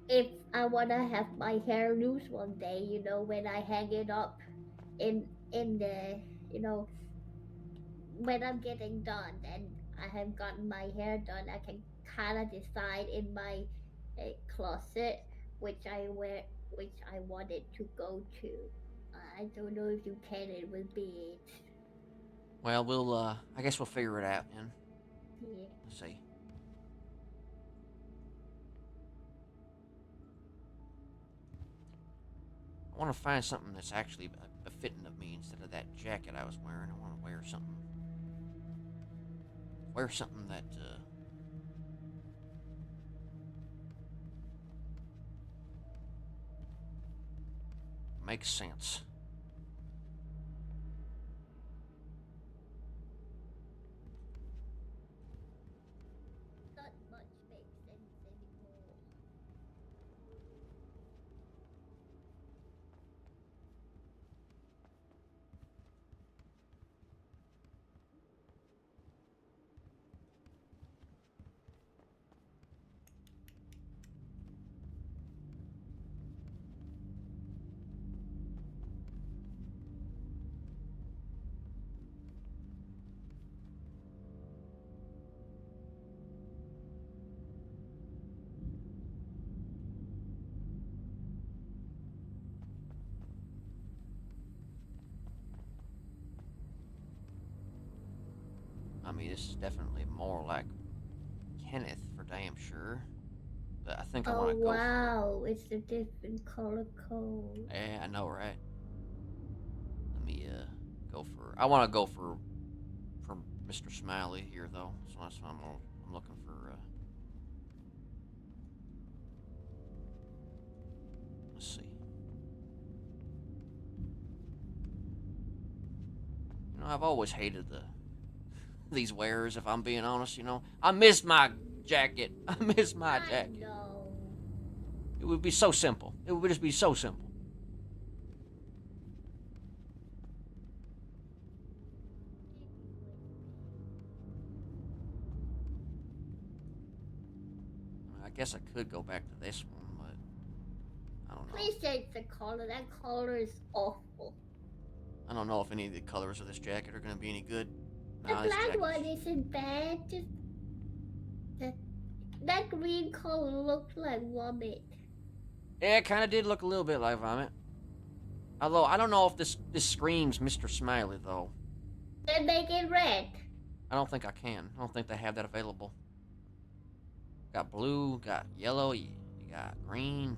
if I wanna have my hair loose one day, when I hang it up in the, you know, when I'm getting done and I have gotten my hair done, I can kind of decide in my closet which I want it to go to. I don't know if you can it with beads. Well, I guess we'll figure it out then. Yeah. Let's see. I want to find something that's actually befitting of me instead of that jacket I was wearing. I want to wear something. Wear something that, makes sense. Not much makes sense anymore. I mean, this is definitely more like Kenneth for damn sure. But I think I Oh want to go for. wow, it's a different color code. Yeah, I know, right? Let me go for. I want to go for Mr. Smiley here though, so that's what I'm looking for. Let's see. I've always hated these wearers. If I'm being honest, I miss my jacket. I miss my I jacket. know. It would be so simple. It would just be so simple. I guess I could go back to this one, but I don't know. Please change the color. That color is awful. I don't know if any of the colors of this jacket are going to be any good. The Nah, this black jacket's. one isn't bad. Just that that green color looks like vomit. Yeah, it kind of did look a little bit like vomit. Although I don't know if this screams Mr. Smiley though. Then make it red. I don't think I can. I don't think they have that available. Got blue, got yellow, you got green.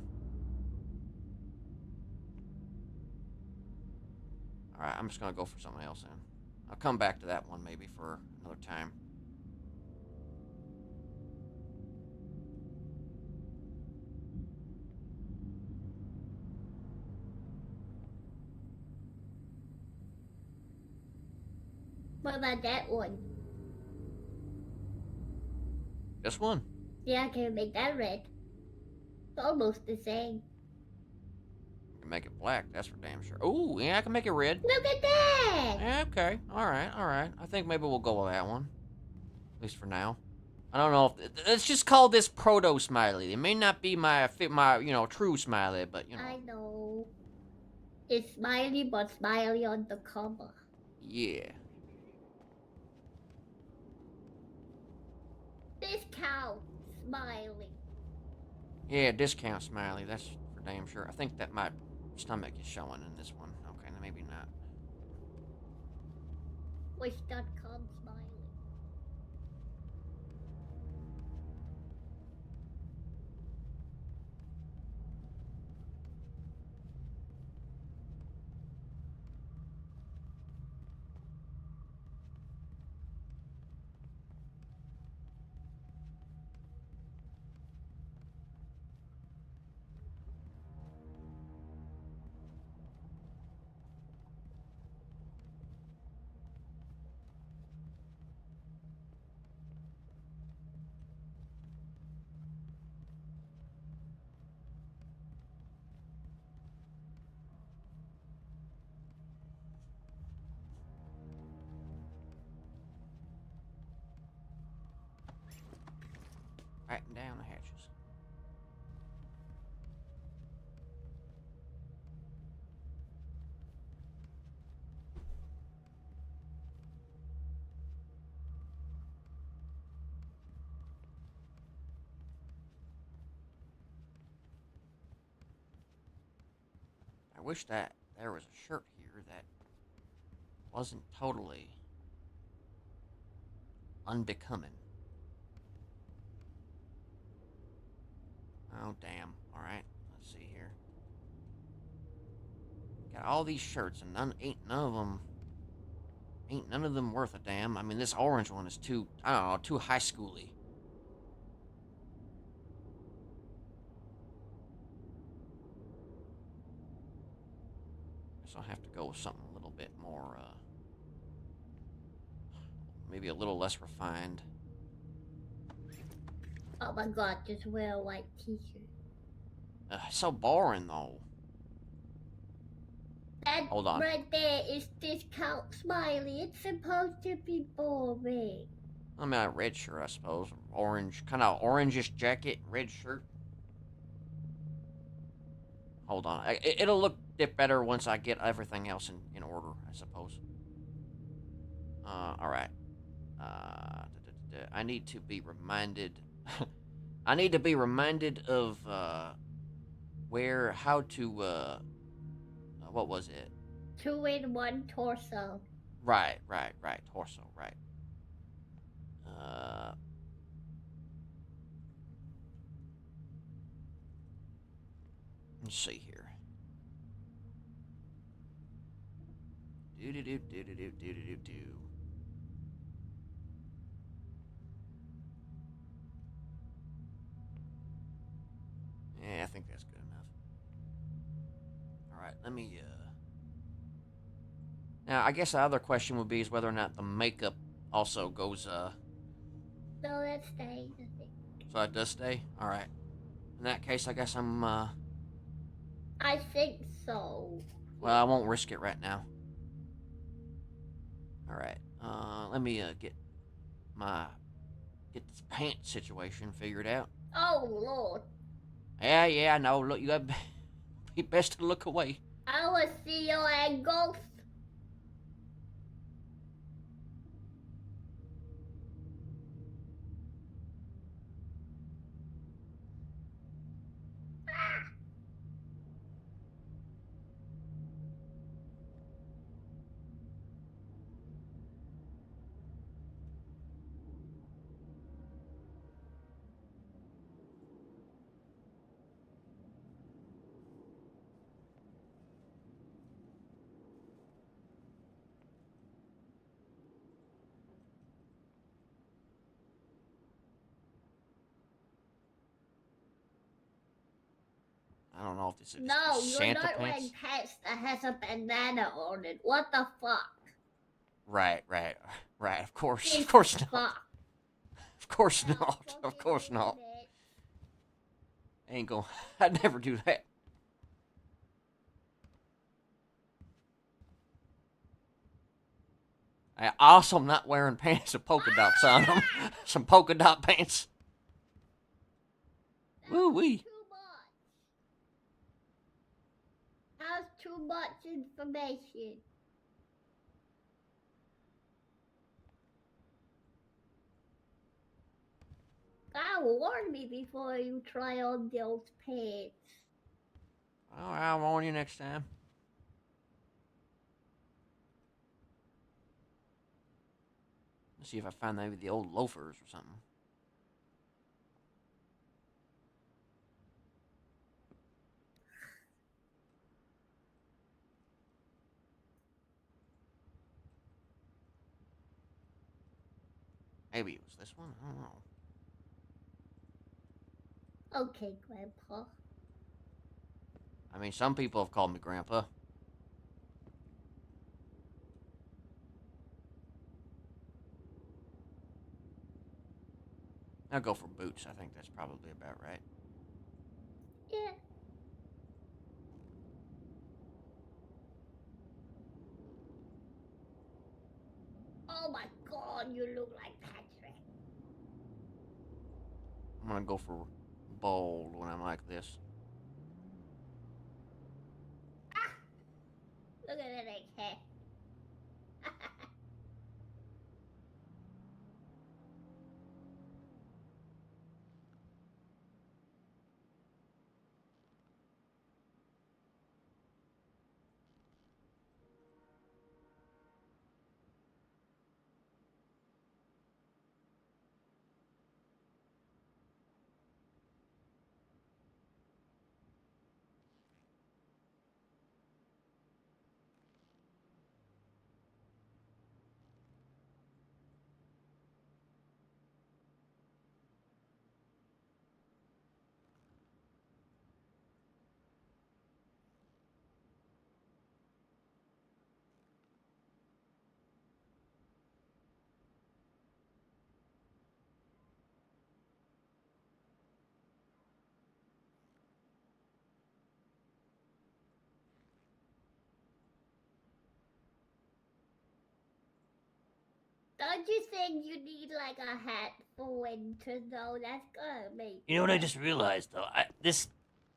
All right, I'm just gonna go for something else then. I'll come back to that one maybe for another time. What about that one? This one. Yeah, I can make that red. It's almost the same. I can make it black. That's for damn sure. Ooh, yeah, I can make it red. Look at that! Yeah, okay. All right, all right. I think maybe we'll go with that one. At least for now. I don't know if let's just call this proto Smiley. It may not be my true Smiley, but I know. It's Smiley, but Smiley on the cover. Yeah. Discount Smiley. Yeah, discount Smiley. That's for damn sure. I think that my stomach is showing in this one. Okay, maybe not. Wish.com Smiley. Batten down the hatches. I wish that there was a shirt here that wasn't totally unbecoming. Oh, damn. Alright, let's see here. Got all these shirts, and ain't none of them worth a damn. I mean, this orange one is too, I don't know, too high schooly. Guess I'll have to go with something a little bit more, maybe a little less refined. Oh my god, just wear a white t-shirt. So boring, though. That Hold on. right there is discount Smiley. It's supposed to be boring. I mean, a red shirt, I suppose. Orange, kind of orangish jacket, red shirt. Hold on. It'll look a bit better once I get everything else in order, I suppose. Alright. I need to be reminded. I need to be reminded of, how to, what was it? 2-in-1 torso. Right. Torso, right. Let's see here. Do. Yeah, I think that's good enough. Alright, let me, Now, I guess the other question would be is whether or not the makeup also goes, No, that stays, I think. So it does stay? Alright. In that case, I guess I'm, I think so. Well, I won't risk it right now. Alright. Let me, get this pants situation figured out. Oh, Lord. Yeah, I know. Look, you gotta be best to look away. I will see your ankles. I don't know if this is No, you're Santa not pants. wearing pants that has a bandana on it. What the fuck? Right. Of course not. Fuck. Of course not. Of course not. Ain't gonna. I'd never do that. I also am not wearing pants with polka dots on them. Some polka dot pants. Woo wee. Too much. That's too much information. gotta warn me before you try on those pants. All right, I'll warn you next time. Let's see if I find maybe the old loafers or something. Maybe it was this one. I don't know. Okay, Grandpa. I mean, some people have called me Grandpa. I'll go for boots. I think that's probably about right. Yeah. Oh my God, you look like Patrick. I'm gonna go for bold when I'm like this. Ah, look at that hair. Don't you think you need like a hat for winter though? That's gonna make You know what I just realized though?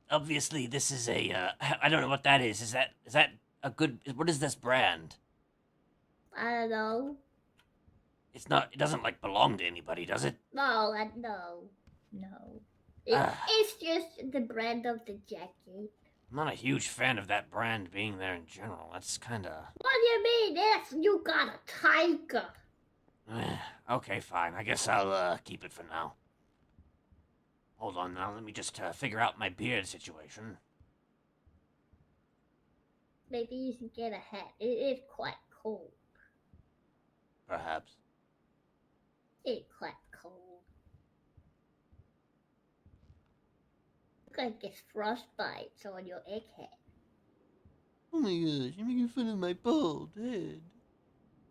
Obviously this is a I don't know what that is. Is that a good? What is this brand? I don't know. It's not. It doesn't like belong to anybody, does it? No, no, no. Uh, It's just the brand of the jacket. I'm not a huge fan of that brand being there in general. That's kind of. What do you mean? That's you got a tiger. Okay, fine. I guess I'll keep it for now. Hold on now. Let me just figure out my beard situation. Maybe you should get a hat. It is quite cold. Perhaps. It's quite cold. Look like it's frostbites on your egghead. Oh my gosh! You're making fun of my bald head.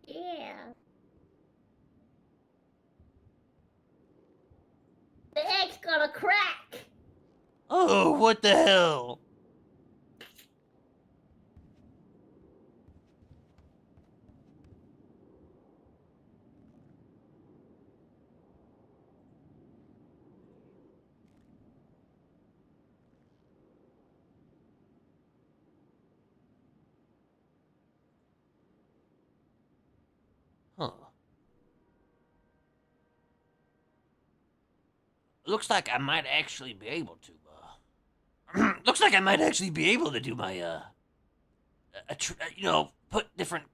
Yeah. The egg's gonna crack. Oh, what the hell? Huh. Looks like I might actually be able to. Looks like I might actually be able to do my put different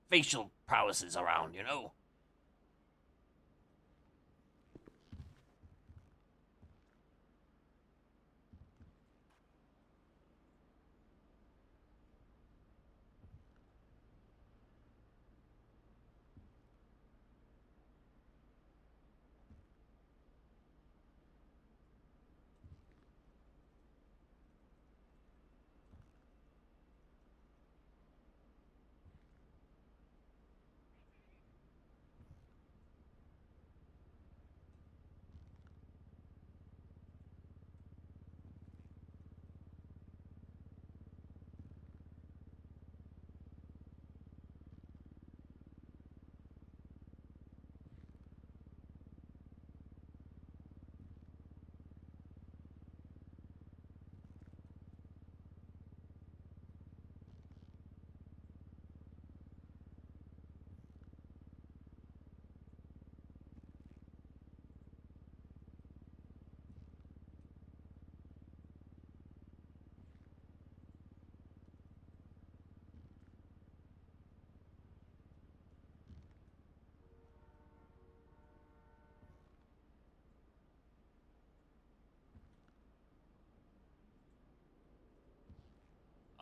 facial prowesses around. You know.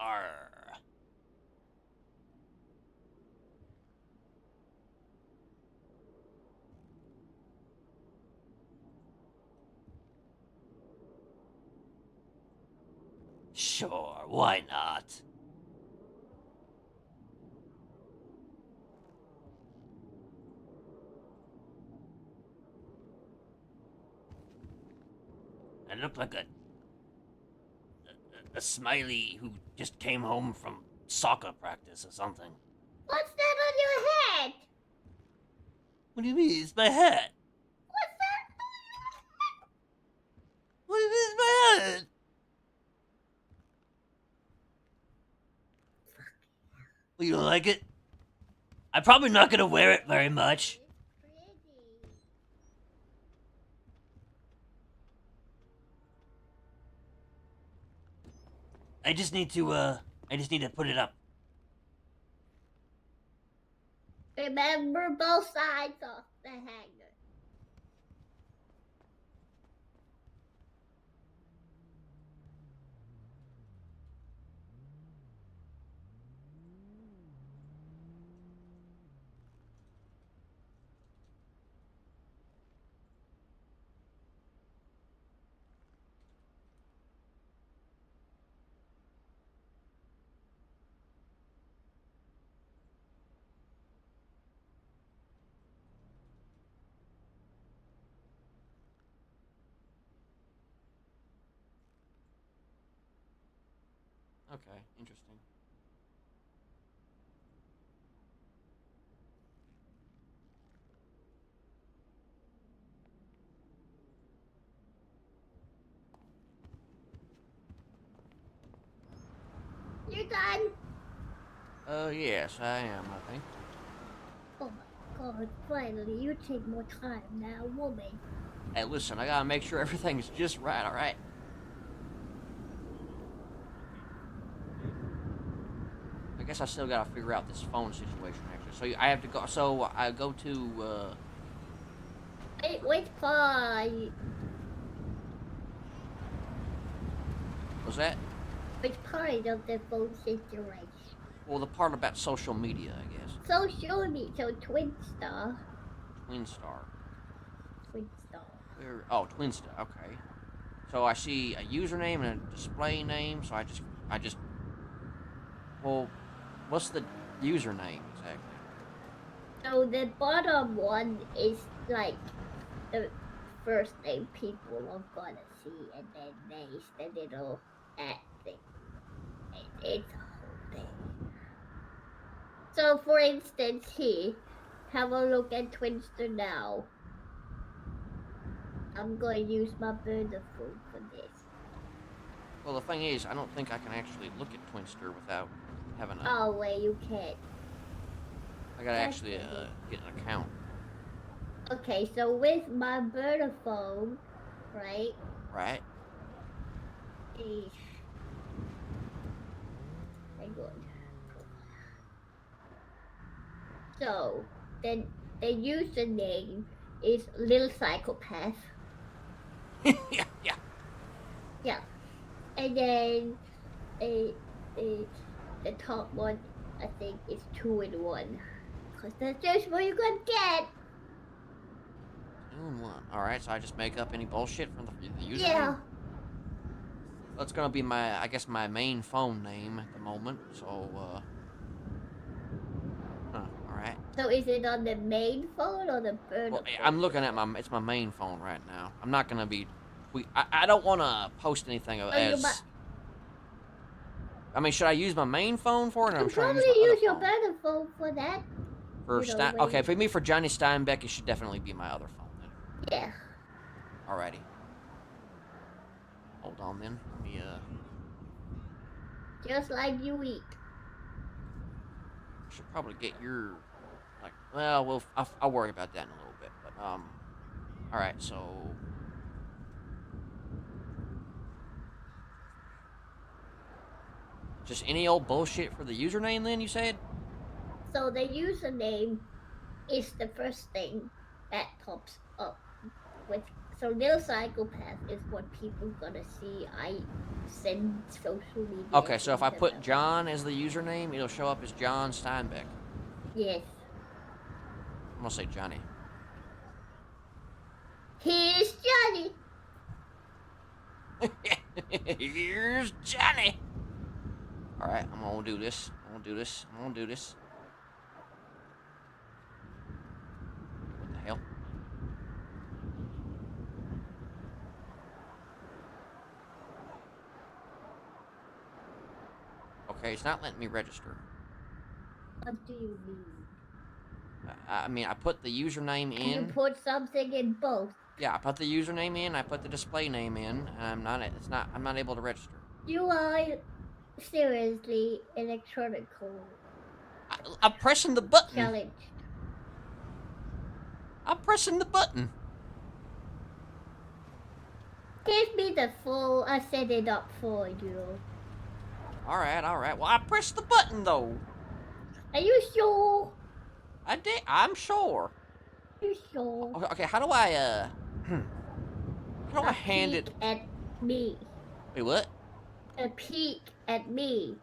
Arr. Sure, why not? I look like a Smiley who just came home from soccer practice or something. What's that on your head? What do you mean? It's my hat. What's that? What do you mean it's my hat? Well, you don't like it? I'm probably not gonna wear it very much. It's pretty. I just need to put it up. Remember both sides of the hanger. Okay, interesting. You done? Yes, I am, I think. Oh my god, finally, you take more time now, woman. Hey, listen, I gotta make sure everything's just right, alright? I guess I still gotta figure out this phone situation, actually. So I have to go, so I go to, Wait for what's that? which part of the phone situation? Well, the part about social media, I guess. Social media, so Twin Star. Twin Star. Twin Star. Where, oh, Twin Star, okay. So I see a username and a display name, so I just, well, what's the username exactly? So the bottom one is like the first name people are gonna see, and then there's the little at thing. It's a whole thing. So for instance here, have a look at Twinster now. I'm going to use my burner phone for this. Well, the thing is, I don't think I can actually look at Twinster without having a... Oh, wait, you can't. I gotta actually get an account. Okay, so with my burner phone, right? Right? Hang on. So, then the username is Little Psychopath. yeah. Yeah. And then the top one, I think, is 2-in-1. Because that's just what you're gonna get. 2-in-1. Alright, so I just make up any bullshit from the username? Yeah. That's gonna be my, I guess, my main phone name at the moment, so, alright. So is it on the main phone or the burner Well, phone? I'm looking at it's my main phone right now. I'm not gonna be, I don't wanna post anything as... I mean, should I use my main phone for it, or You should I probably use my use other your phone? burner phone for that. For okay, for me, for Johnny Steinbeck, it should definitely be my other phone then. Yeah. Alrighty. Hold on then. Let me, Just like you eat. should probably get your, like, well, I'll worry about that in a little bit, but, alright, so... Just any old bullshit for the username then, you said? So the username is the first thing that pops up with So little psychopath is what people gonna see. I send social media Okay, so if things I put about. John as the username, it'll show up as John Steinbeck. Yes. I'm gonna say Johnny. Here's Johnny. Here's Johnny. All right, I'm gonna do this. I'm gonna do this. I'm gonna do this. What the hell? Okay, it's not letting me register. What do you mean? I mean, I put the username in. You put something in both. Yeah, I put the username in. I put the display name in. And I'm not. It's not. I'm not able to register. You are seriously electronical I'm pressing the button. challenge. I'm pressing the button. Give me the full. I set it up for you. All right, all right. Well, I pressed the button though. Are you sure? I did. I'm sure. You sure? Okay. How do I How do I hand it? At me. Wait, what? A peek at me.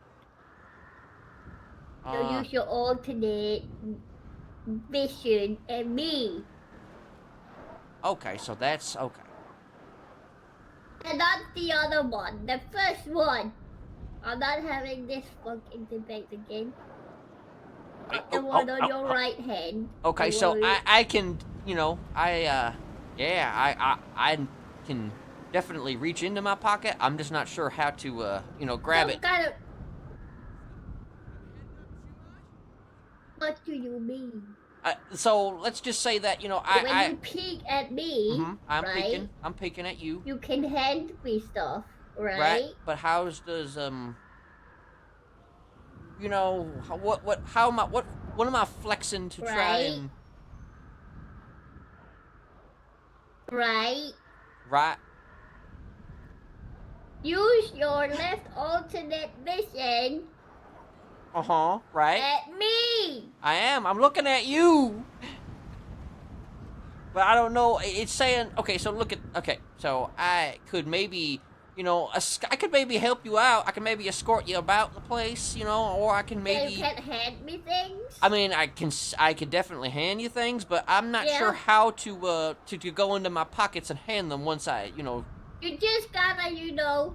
So use your alternate vision at me. Okay, so that's okay. And not the other one. The first one. I'm not having this fucking debate again. The one on your right hand. Okay, so I can, you know, I can definitely reach into my pocket. I'm just not sure how to, you know, grab it. What do you mean? So let's just say that, you know, when you peek at me, I'm peeking at you. You can hand me stuff, right? Right, but how does you know, what am I flexing to try and right? Use your left alternate vision. Right. At me. I am. I'm looking at you. But I don't know. It's saying, okay, so look at, okay, so I could maybe, you know, I could maybe help you out. I can maybe escort you about the place, you know, or I can maybe. You can't hand me things? I mean, I could definitely hand you things, but I'm not sure how to go into my pockets and hand them once I, you know. You just gotta, you know,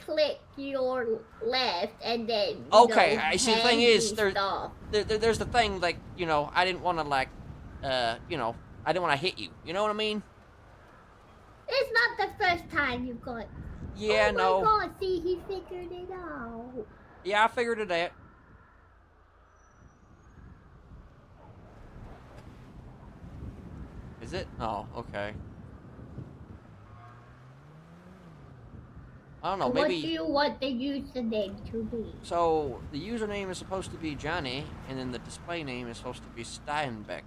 click your left and then, okay, I see. The thing is, there's the thing, like, you know, I didn't want to, like, you know, I didn't want to hit you. You know what I mean? It's not the first time you got. Yeah, no. Oh my God! See, he figured it out. Yeah, I figured it out. Is it? Oh, okay. I don't know, maybe. What do you want the username to be? So, the username is supposed to be Johnny, and then the display name is supposed to be Steinbeck.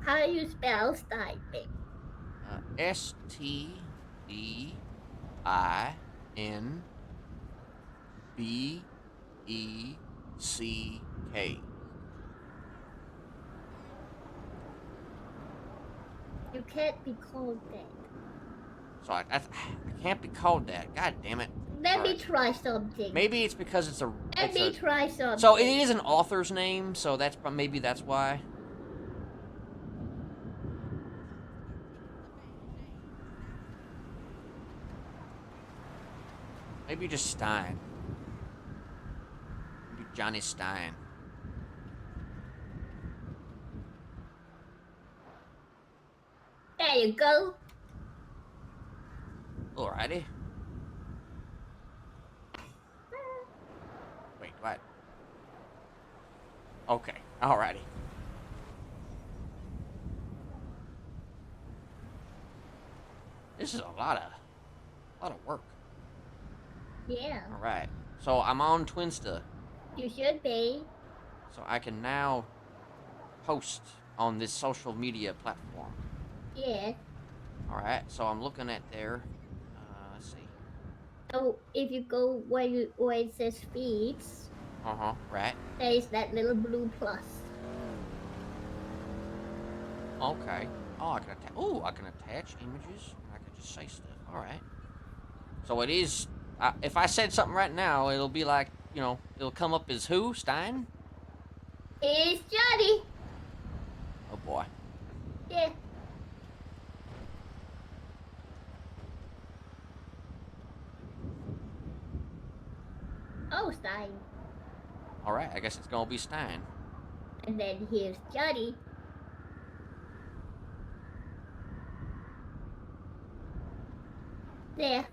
How do you spell Steinbeck? STEINBECK. You can't be called that. So I can't be called that. God damn it. Let me try something. Maybe it's because it's a. Let me try something. So it is an author's name, so maybe that's why. Maybe just Stein. Maybe Johnny Stein. There you go. Alrighty. Wait, what? Okay, alrighty. This is a lot of work. Yeah. Alright. So I'm on Twinsta. You should be. So I can now post on this social media platform. Yeah. Alright, so I'm looking at their, let's see. So if you go where it says feeds, Right. there is that little blue plus. Okay. Oh, I can attach. Oh, I can attach images. And I can just say stuff. All right. So it is. If I said something right now, it'll be like, it'll come up as who? Stein? It's Johnny. Oh boy. Yeah. Oh, Stein. All right. I guess it's gonna be Stein. And then here's Johnny. There.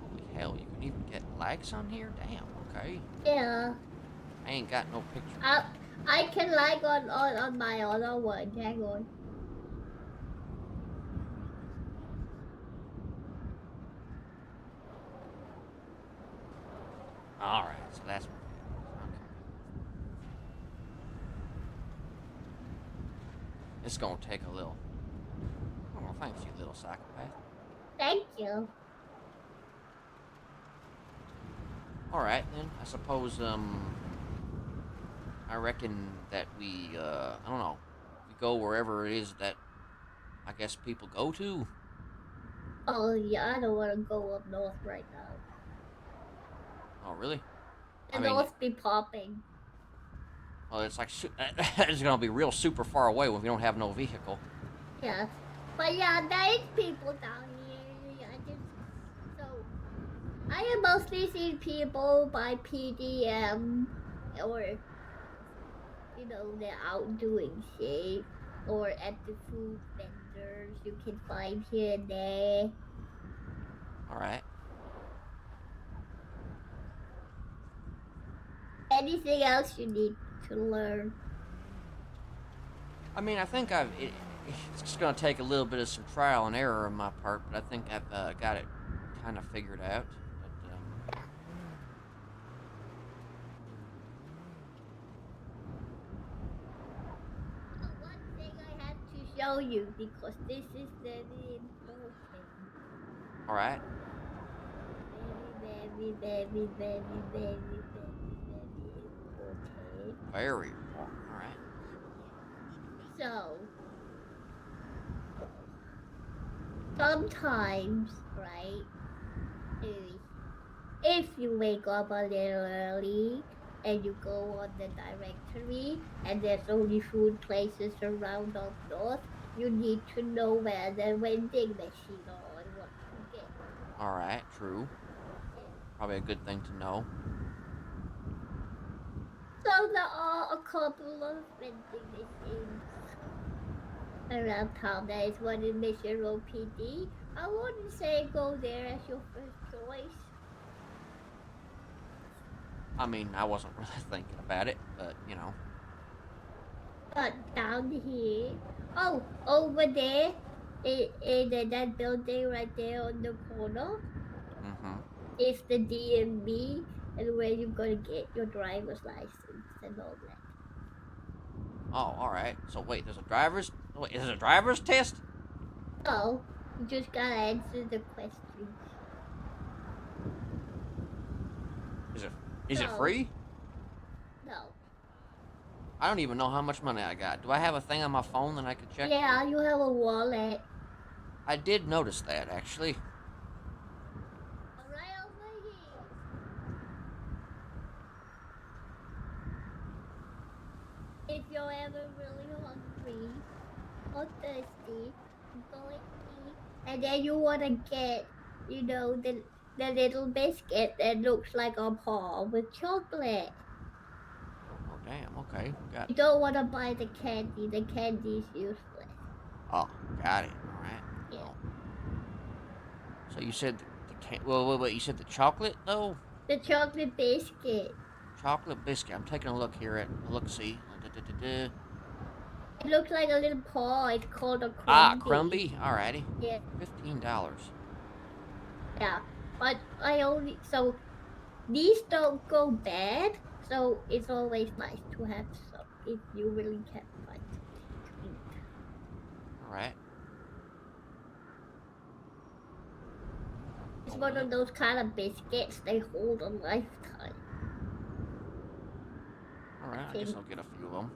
Holy hell! You can even get likes on here. Damn. Okay. Yeah. I ain't got no picture. I can like on my other one. Hang on. All right. So that's. Okay. It's gonna take a little. Oh, thanks, you little psychopath. Thank you. All right then. I suppose I reckon that we I don't know. We go wherever it is that I guess people go to. Oh yeah, I don't want to go up north right now. Oh really? The I mean, north be popping. well, it's like it's gonna be real super far away when we don't have no vehicle. Yes. But yeah, there is people down here. So I have mostly seen people by PDM or they're out doing shit or at the food vendors you can find here and there. All right. Anything else you need to learn? I mean, I think it's just gonna take a little bit of some trial and error on my part, but I think I've got it kind of figured out. But, One thing I have to show you because this is very important. all right. Very, very, very, very, very, very important. Very important. All right. So, sometimes, right, if you wake up a little early and you go on the directory and there's only food places around up north, you need to know where the vending machine are and what to get. All right. True. Probably a good thing to know. So there are a couple of vending machines around town. There is one in Mission Road PD. I wouldn't say go there as your first choice. I mean, I wasn't really thinking about it, but But down here, oh, over there, in that building right there on the corner, is the DMV and where you're gonna get your driver's license and all that. Oh, all right. So wait, is it a driver's test? No, you just gotta answer the questions. Is it free? No. I don't even know how much money I got. Do I have a thing on my phone that I could check? Yeah, you have a wallet. I did notice that actually. Right over here. If you're ever really hungry or thirsty, go and eat. And then you wanna get, the little biscuit that looks like a paw with chocolate. Oh damn. Okay. Got You it. don't wanna buy the candy. The candy's useless. Oh, got it. All right. Yeah. Well, so you said wait. You said the chocolate though? The chocolate biscuit. Chocolate biscuit. I'm taking a look here at see. It looks like a little paw. It's called a Crumbie. Ah, Crumbie. Alrighty. Yeah. $15. Yeah, but these don't go bad, so it's always nice to have some if you really can't find something to eat. Alright. It's one of those kind of biscuits they hold a lifetime. Alright, I guess I'll get a few of them.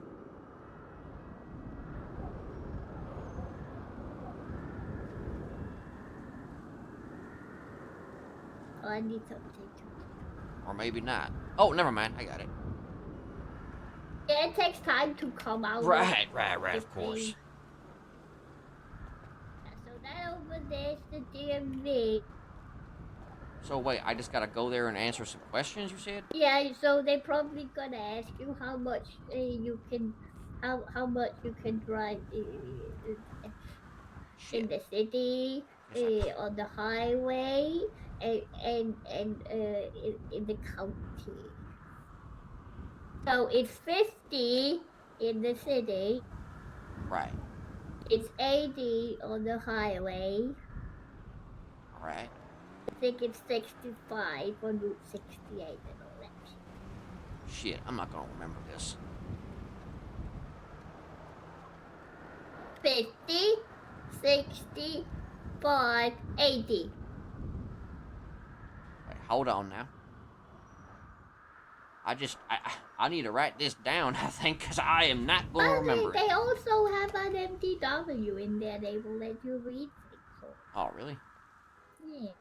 Oh, I need something too. Or maybe not. Oh, never mind. I got it. Yeah, it takes time to come out. Right, of course. So that over there's the DMV. So wait, I just gotta go there and answer some questions, you said? Yeah, so they probably gonna ask you how much you can, how much you can drive in the city, on the highway, and in the county. So it's 50 in the city. Right. It's 80 on the highway. Right. I think it's 65 on Route 68 and all that. Shit, I'm not gonna remember this. 50, 65, 80. Wait, hold on now. I need to write this down, I think, because I am not going to remember They it. also have an MTW in there. They will let you read things. Oh, really? Yeah.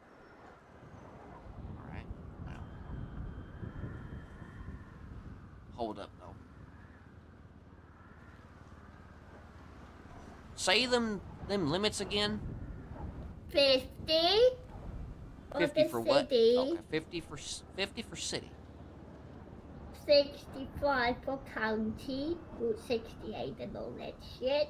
Alright. Well. Hold up, though. Say them limits again. 50. 50 for what? City. Okay, 50 for city. 65 for county, Route 68 and all that shit.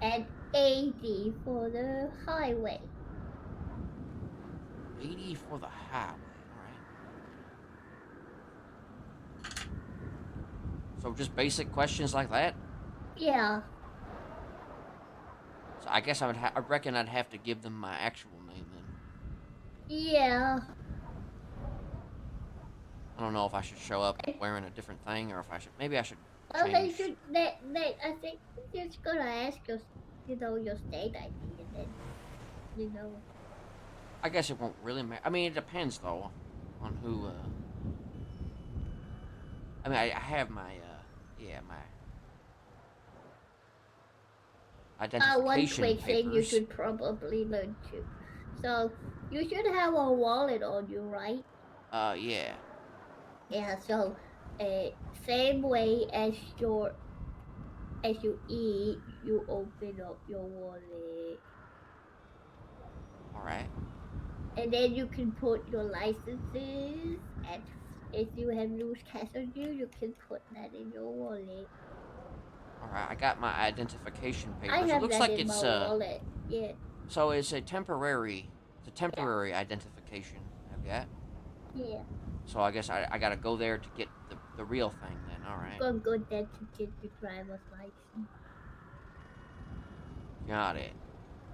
And 80 for the highway. 80 for the highway, alright. So just basic questions like that? Yeah. So I guess I reckon I'd have to give them my actual name then. Yeah. I don't know if I should show up wearing a different thing or if I should. Maybe I should Well, change. I think they're just gonna ask your state ID and then, I guess it won't really matter. I mean, it depends though on who. I mean, I have my my identification one quick thing you papers. should probably learn too. So you should have a wallet on you, right? Yeah. Yeah. So, same way as you eat, you open up your wallet. All right. And then you can put your licenses, and if you have loose cash on you, you can put that in your wallet. All right. I got my identification papers. I have it looks that like in it's my wallet. Yeah. So it's a temporary. It's a temporary identification. I've got. Yeah. So I guess I gotta go there to get the real thing then. All right. Go there to get your driver's license. Got it.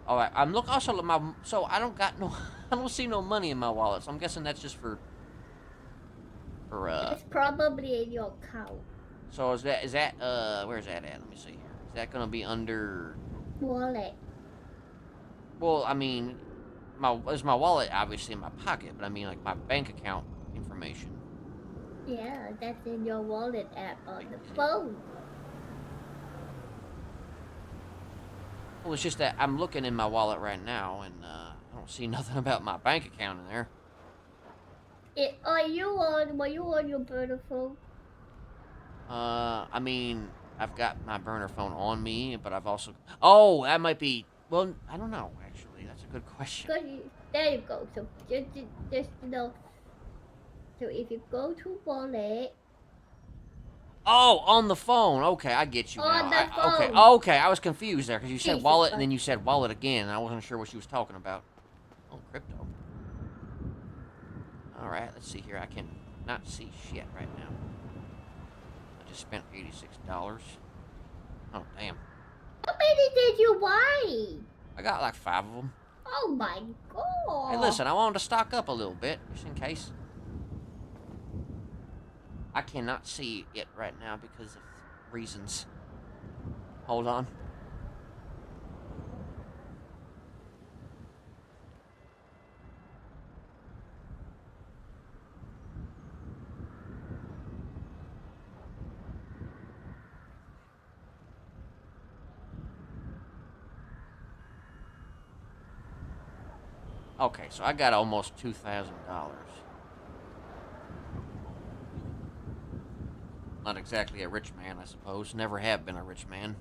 All right. I'm look also my so I don't got no I don't see no money in my wallet. So I'm guessing that's just for It's probably in your account. So is that where's that at? Let me see here. Is that gonna be under Wallet. Well, I mean, there's my wallet obviously in my pocket, but I mean like my bank account information. Yeah, that's in your wallet app on the phone. Well, it's just that I'm looking in my wallet right now, and I don't see nothing about my bank account in there. Were you on your burner phone? I mean, I've got my burner phone on me, but I've also... Oh, that might be... Well, I don't know, actually. That's a good question. There you go. So, just so if you go to wallet... Oh, on the phone. Okay, I get you on now. the phone. Okay, I was confused there, because you said wallet, and then you said wallet again, and I wasn't sure what she was talking about. Oh, crypto. Alright, let's see here. I can not see shit right now. I just spent $86. Oh, damn. How many did you buy? I got like 5 of them. Oh my god. Hey, listen, I wanted to stock up a little bit, just in case. I cannot see it right now because of reasons. Hold on. Okay, so I got almost $2,000. Not exactly a rich man, I suppose. Never have been a rich man.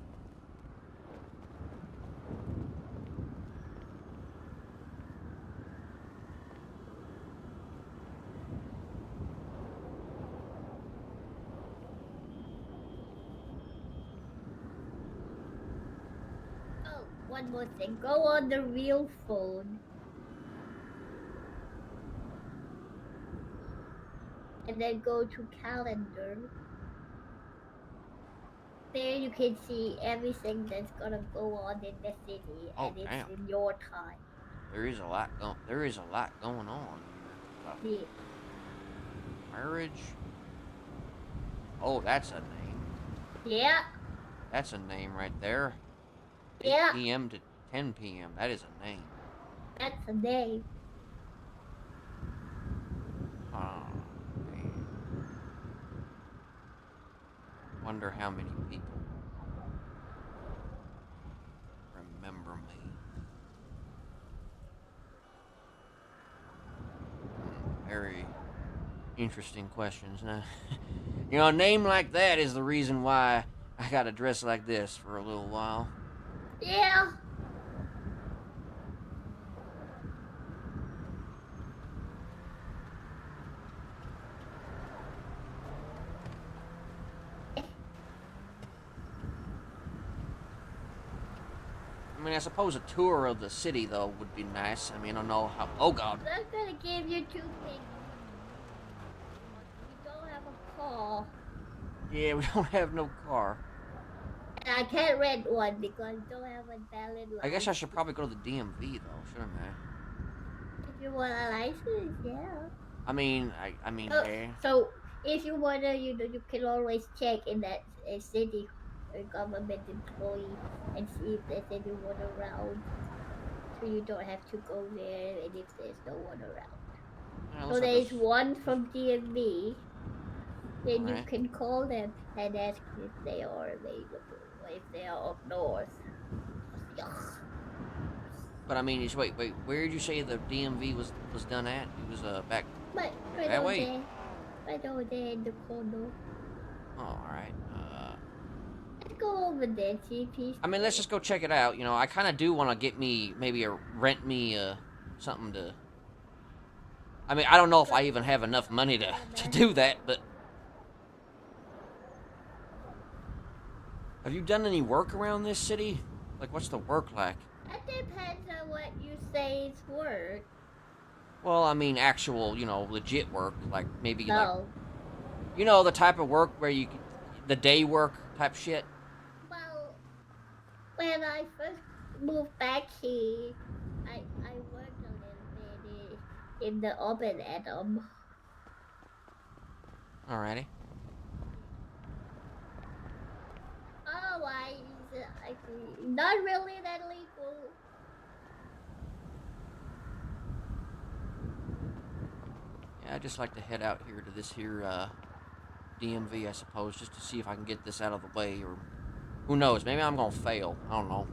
Oh, one more thing. Go on the real phone. And then go to calendar. There you can see everything that's gonna go on in the city, Oh, and it's damn. in your time. There is a lot going on here. Yeah. Marriage. Oh, that's a name. Yeah. That's a name right there. 8 Yeah. p.m. to 10 p.m. That is a name. That's a name. Oh, man. Wonder how many people remember me. Very interesting questions. Now, you know, a name like that is the reason why I gotta dress like this for a little while. Yeah. I mean, I suppose a tour of the city, though, would be nice. I mean, I don't know how... Oh, God. I'm gonna give you 2 things. We don't have a car. Yeah, we don't have no car. And I can't rent one because I don't have a valid license. I guess I should probably go to the DMV, though, shouldn't I? If you want a license, yeah. I mean, yeah. So if you wanna, you can always check in that city government employee and see if there's anyone around, so you don't have to go there. And if there's no one around, Yeah, so there's one from DMV. Then you Right. can call them and ask if they are available, or if they are up north. But I mean, wait, where did you say the DMV was done at? It was back But right that over way. there, right over there in the corner. Oh, all right. Let's go over there, see if he's. I mean, let's just go check it out. You know, I kind of do want to get me rent me something to. I mean, I don't know if I even have enough money to do that, but. Have you done any work around this city? Like, what's the work like? That depends on what you say is work. Well, I mean, actual, you know, legit work. Like, maybe, like. No. You know, the type of work where you. The day work type shit? Well, when I first moved back here, I worked a little bit in the oven atom. Alrighty. Otherwise, not really that legal. Yeah, I'd just like to head out here to this here DMV, I suppose, just to see if I can get this out of the way, or who knows, maybe I'm gonna fail. I don't know.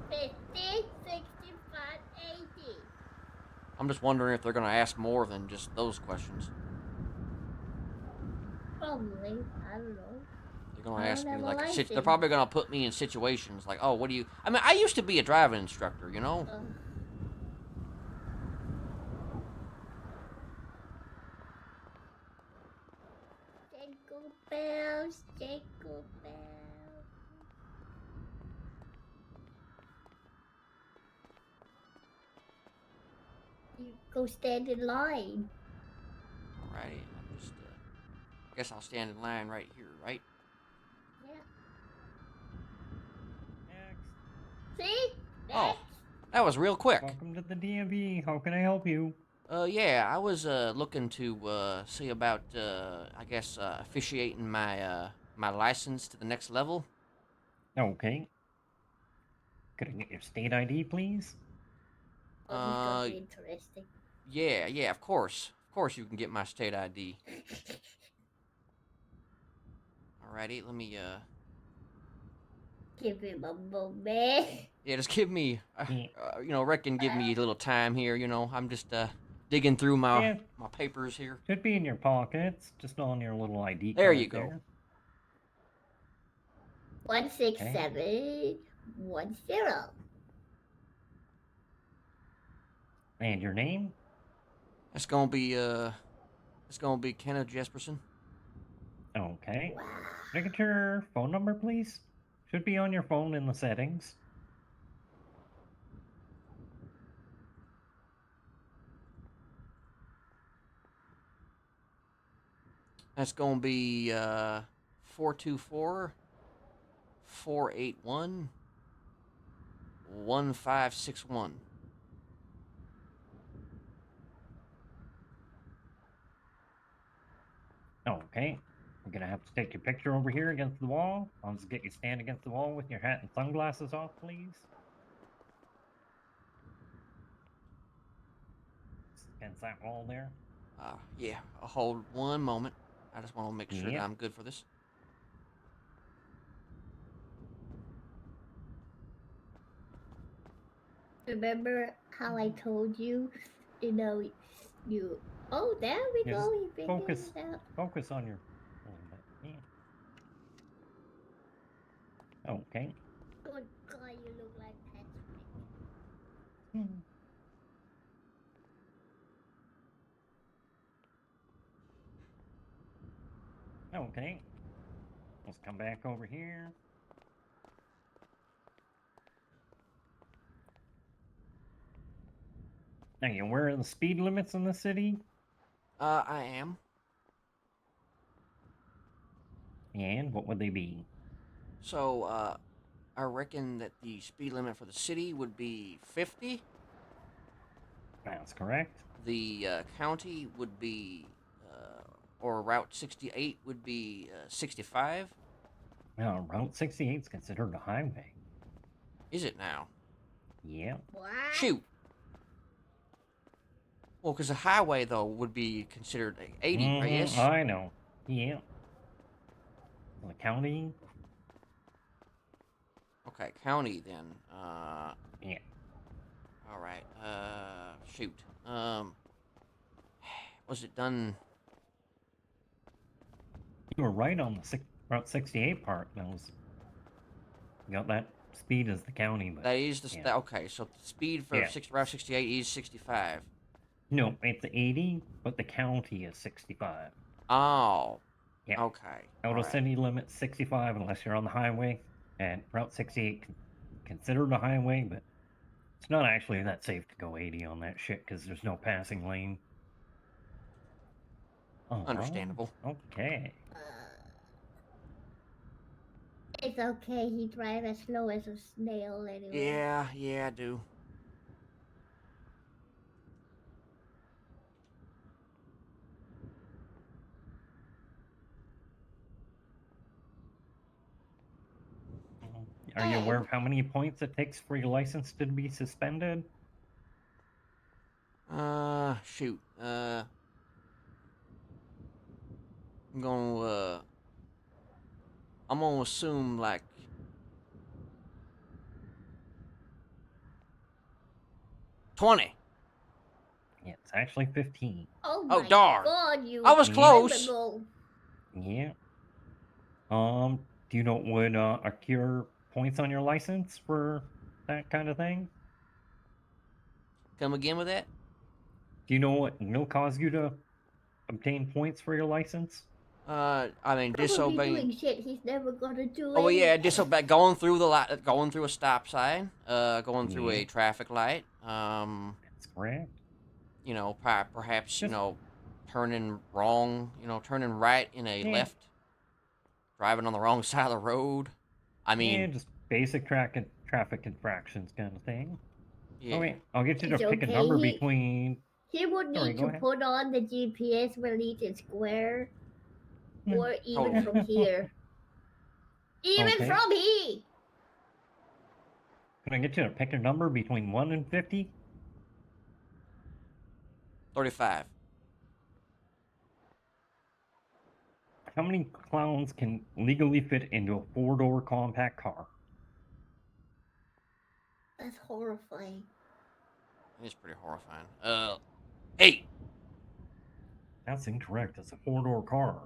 50, 65, 80. I'm just wondering if they're gonna ask more than just those questions. Probably. I don't know. They're gonna I ask don't me have a like they're license. probably gonna put me in situations like, oh, what do you? I mean, I used to be a driving instructor, you know. Jingle bells, jingle bells. You go stand in line. Alrighty, I'm just. I guess I'll stand in line right here, right? Yeah. Next. See? Oh, Next. that was real quick. Welcome to the DMV. How can I help you? Yeah, I was looking to see about I guess officiating my my license to the next level. Okay. Could I get your state ID, please? Oh, this is gonna be interesting. Yeah, of course. Of course you can get my state ID. Alrighty, let me, Give him a moment. Yeah, just give me, Yeah. reckon give me a little time here, I'm just, digging through my, Yeah. my papers here. Should be in your pockets, just on your little ID There card you go. there. 16710. And your name? It's gonna be Kenneth Jesperson. Okay. Wow. Can I get your phone number, please? Should be on your phone in the settings. That's gonna be, 424-481-1561. Okay. I'm gonna have to take your picture over here against the wall. I'll just get you stand against the wall with your hat and sunglasses off, please. Against that wall there. Yeah, I'll hold one moment. I just want to make sure that Yep. I'm good for this. Remember how I told you, you. Oh, there we Yeah, go. He figured focus. it out. Focus on your. A little bit. Yeah. Okay. Good God, you look like Patrick. Okay. Let's come back over here. Now, you aware of the speed limits in the city? I am. And what would they be? So, I reckon that the speed limit for the city would be 50. That's correct. The county would be, or Route 68 would be 65. Now, Route 68 is considered a highway. Is it now? Yeah. What? Shoot. Well, because a highway, though, would be considered 80, right? Yes? I know. Yeah. The county? Okay, county then. Yeah. All right. Shoot. Was it done? You were right on the Route 68 part. That was. You got that speed as the county, but. That is the yeah. okay. So the speed for Yeah. Route 68 is 65. No, it's 80, but the county is 65. Oh. Yeah. Okay. Out of Alright. city limit 65 unless you're on the highway, and Route 68 considered a highway, but it's not actually that safe to go 80 on that shit because there's no passing lane. Oh, Understandable. Okay. It's okay. He drives as slow as a snail anyway. Yeah, I do. Are you aware of how many points it takes for your license to be suspended? Shoot. I'm gonna assume like 20. Yeah, it's actually 15. Oh Oh, my darn. God, you. I was close. criminal. Yeah. Do you know what would accrue points on your license for that kind of thing? Come again with that? Do you know what will cause you to obtain points for your license? I mean, Probably disobeying. doing shit he's never gonna do. Oh well, yeah, anyway. disobey. Going through the light, going through a stop sign, going through Yeah. a traffic light. That's correct. Perhaps Just- turning wrong. Turning right in a Yeah. left. Driving on the wrong side of the road. I mean, Yeah, just basic traffic infractions kind of thing. yeah. Oh wait, I'll get you to It's pick a okay, number he- between. He would Sorry, need go to ahead. put on the GPS when he's in square, Hmm. or even Oh. from here. Even Okay. from here. Can I get you to pick a number between 1 and 50? 35. How many clowns can legally fit into a 4-door compact car? That's horrifying. It's pretty horrifying. 8. That's incorrect. It's a 4-door car.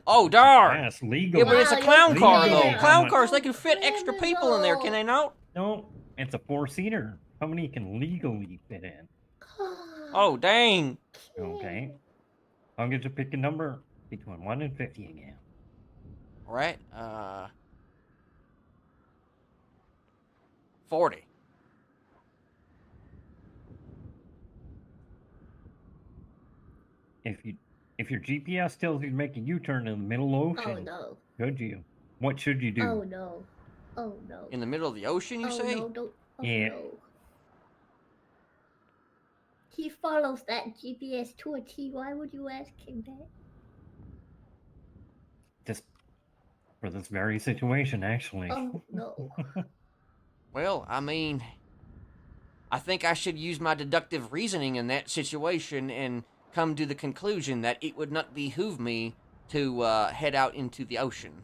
Oh, darn! Yes, Yeah, legally. but it's a Wow, clown you're car, Legally, though. clever. how Clown much- cars, they can fit extra people in there, can they not? No, it's a 4-seater. How many can legally fit in? Oh, dang. Okay. I'll get you to pick a number between 1 and 50 again. All right. 40. If your GPS tells you to make a U-turn in the middle of the Oh ocean, no. should you? What should you do? Oh no. Oh no. In the middle of the ocean, you oh say? no, don't. Oh Yeah. no. He follows that GPS to a T. Why would you ask him that? Just for this very situation, actually. Oh no. Well, I mean, I think I should use my deductive reasoning in that situation and come to the conclusion that it would not behoove me to head out into the ocean.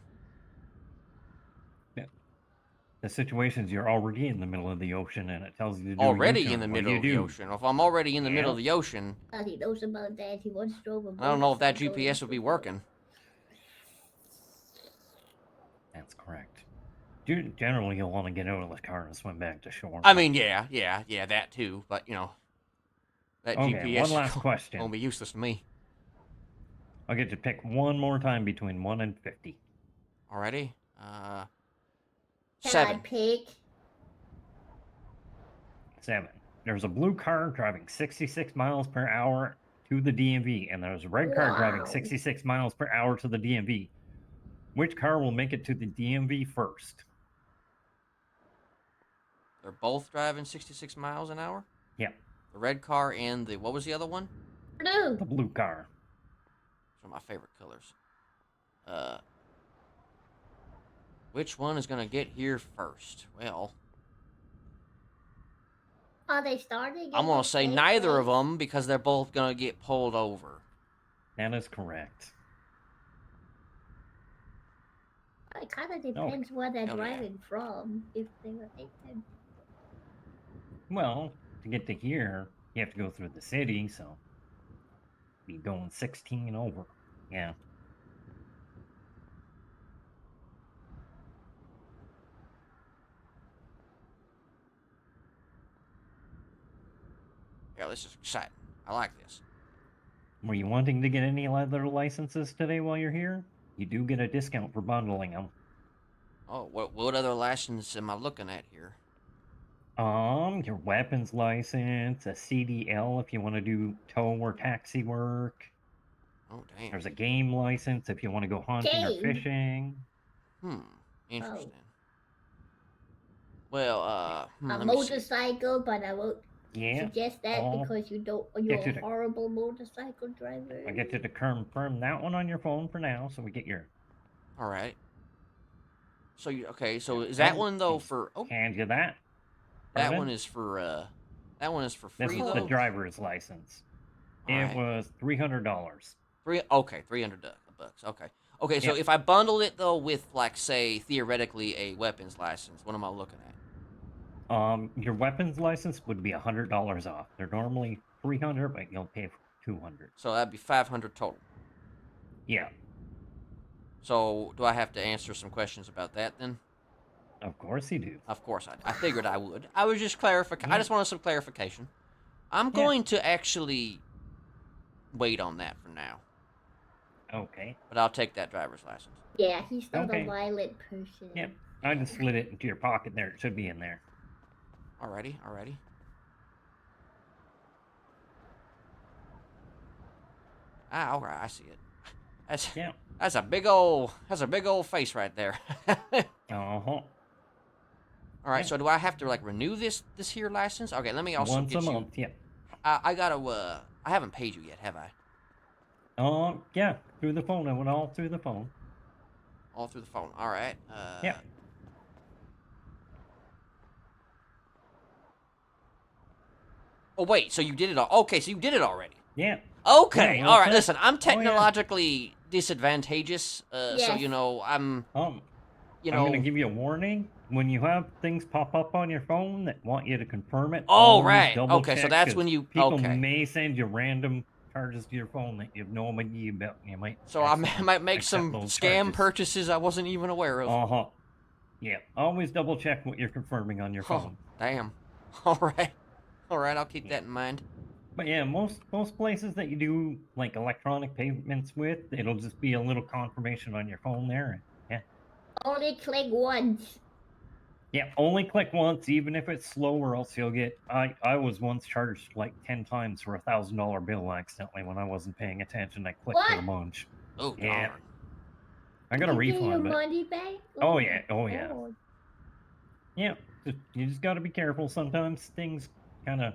The situation's you're already in the middle of the ocean, and it tells you to do a Already U-turn. in the What middle do of the you do? ocean. If I'm already in the middle Yeah. of the ocean, All he knows about that, he once drove a I don't know if that motorcycle GPS would be into- working. That's correct. Generally, you'll want to get out of the car and swim back to shore. I mean, yeah, that too. But, you know, that Okay, GPS one last question. won't be useless to me. I'll get you to pick one more time between 1 and 50. Alrighty. Can I 7. pick? 7. There's a blue car driving 66 miles per hour to the DMV, and there's a red car driving Wow. 66 miles per hour to the DMV. Which car will make it to the DMV first? They're both driving 66 miles an hour? Yep, The red car and the, what was the other one? Blue. the blue car. It's one of my favorite colors. Which one is going to get here first? Well, Are they starting? I'm going to say neither of them because they're both going to get pulled over. That is correct. It kind of depends where they're Hell yeah. driving from. If they were taken. Well, to get to here, you have to go through the city, so be going 16 over. Yeah. Yeah, this is exciting. I like this. Were you wanting to get any other licenses today while you're here? You do get a discount for bundling them. Oh, what other license am I looking at here? Your weapons license, a CDL if you want to do tow or taxi work. Oh, damn. There's a game license if you want to go hunting or Game? fishing. Interesting. Well, A let me see. motorcycle, but I won't Yeah, suggest that Oh. because you're Get you a to- horrible motorcycle driver. I get you to confirm that one on your phone for now, so we get your All right. So so is that one though for? Oh, hand you that. that Pardon? one is for. That one is for This free is though. the driver's license. All It right. was $300. Okay, $300 bucks. Okay. Okay, so Yeah. if I bundled it though with like say theoretically a weapons license, what am I looking at? Your weapons license would be $100 off. They're normally $300, but you'll pay for $200. So that'd be 500 total. Yeah, So do I have to answer some questions about that then? of course you do. Of course I figured I would. I was just I just wanted some clarification. I'm Yeah. going to actually wait on that for now, Okay. but I'll take that driver's license. Yeah, he's not Okay. a violent person. Yep. I just slid it into your pocket there. It should be in there. Alrighty. Ah, all right, I see it. That's Yeah. that's a big old face right there. Uh-huh. All right, Yeah. so do I have to like renew this here license? Okay, let me also Once get a you. month, yeah. I gotta. I haven't paid you yet, have I? Yeah, through the phone. I went all through the phone. All through the phone. All right. Yeah. Oh, wait. So you did it all. Okay, so you did it already. Yeah. Okay. Yeah, All well, right. Listen, I'm oh, yeah. technologically disadvantageous. So, Yes. you know, I'm, you I'm gonna know. give you a warning. When you have things pop up on your phone that want you to confirm it, Oh, always right. double Okay, so check, that's 'cause when you. people Okay. may send you random charges to your phone that you have no idea about. You might So I accidentally might make accept some those scam charges. purchases I wasn't even aware of. Uh-huh. Yeah. Always double check what you're confirming on your Oh, phone. damn. All right. All right, I'll keep Yeah. that in mind. But yeah, most places that you do like electronic payments with, it'll just be a little confirmation on your phone there. Yeah. Only click once. Yeah, only click once, even if it's slow, or else you'll get. I was once charged like 10 times for $1,000 bill accidentally when I wasn't paying attention. I clicked it What? a bunch. Oh, Yeah, darn. I got Did a you get your refund, but money back? oh yeah, oh yeah, God. yeah. You just got to be careful. Sometimes things kind of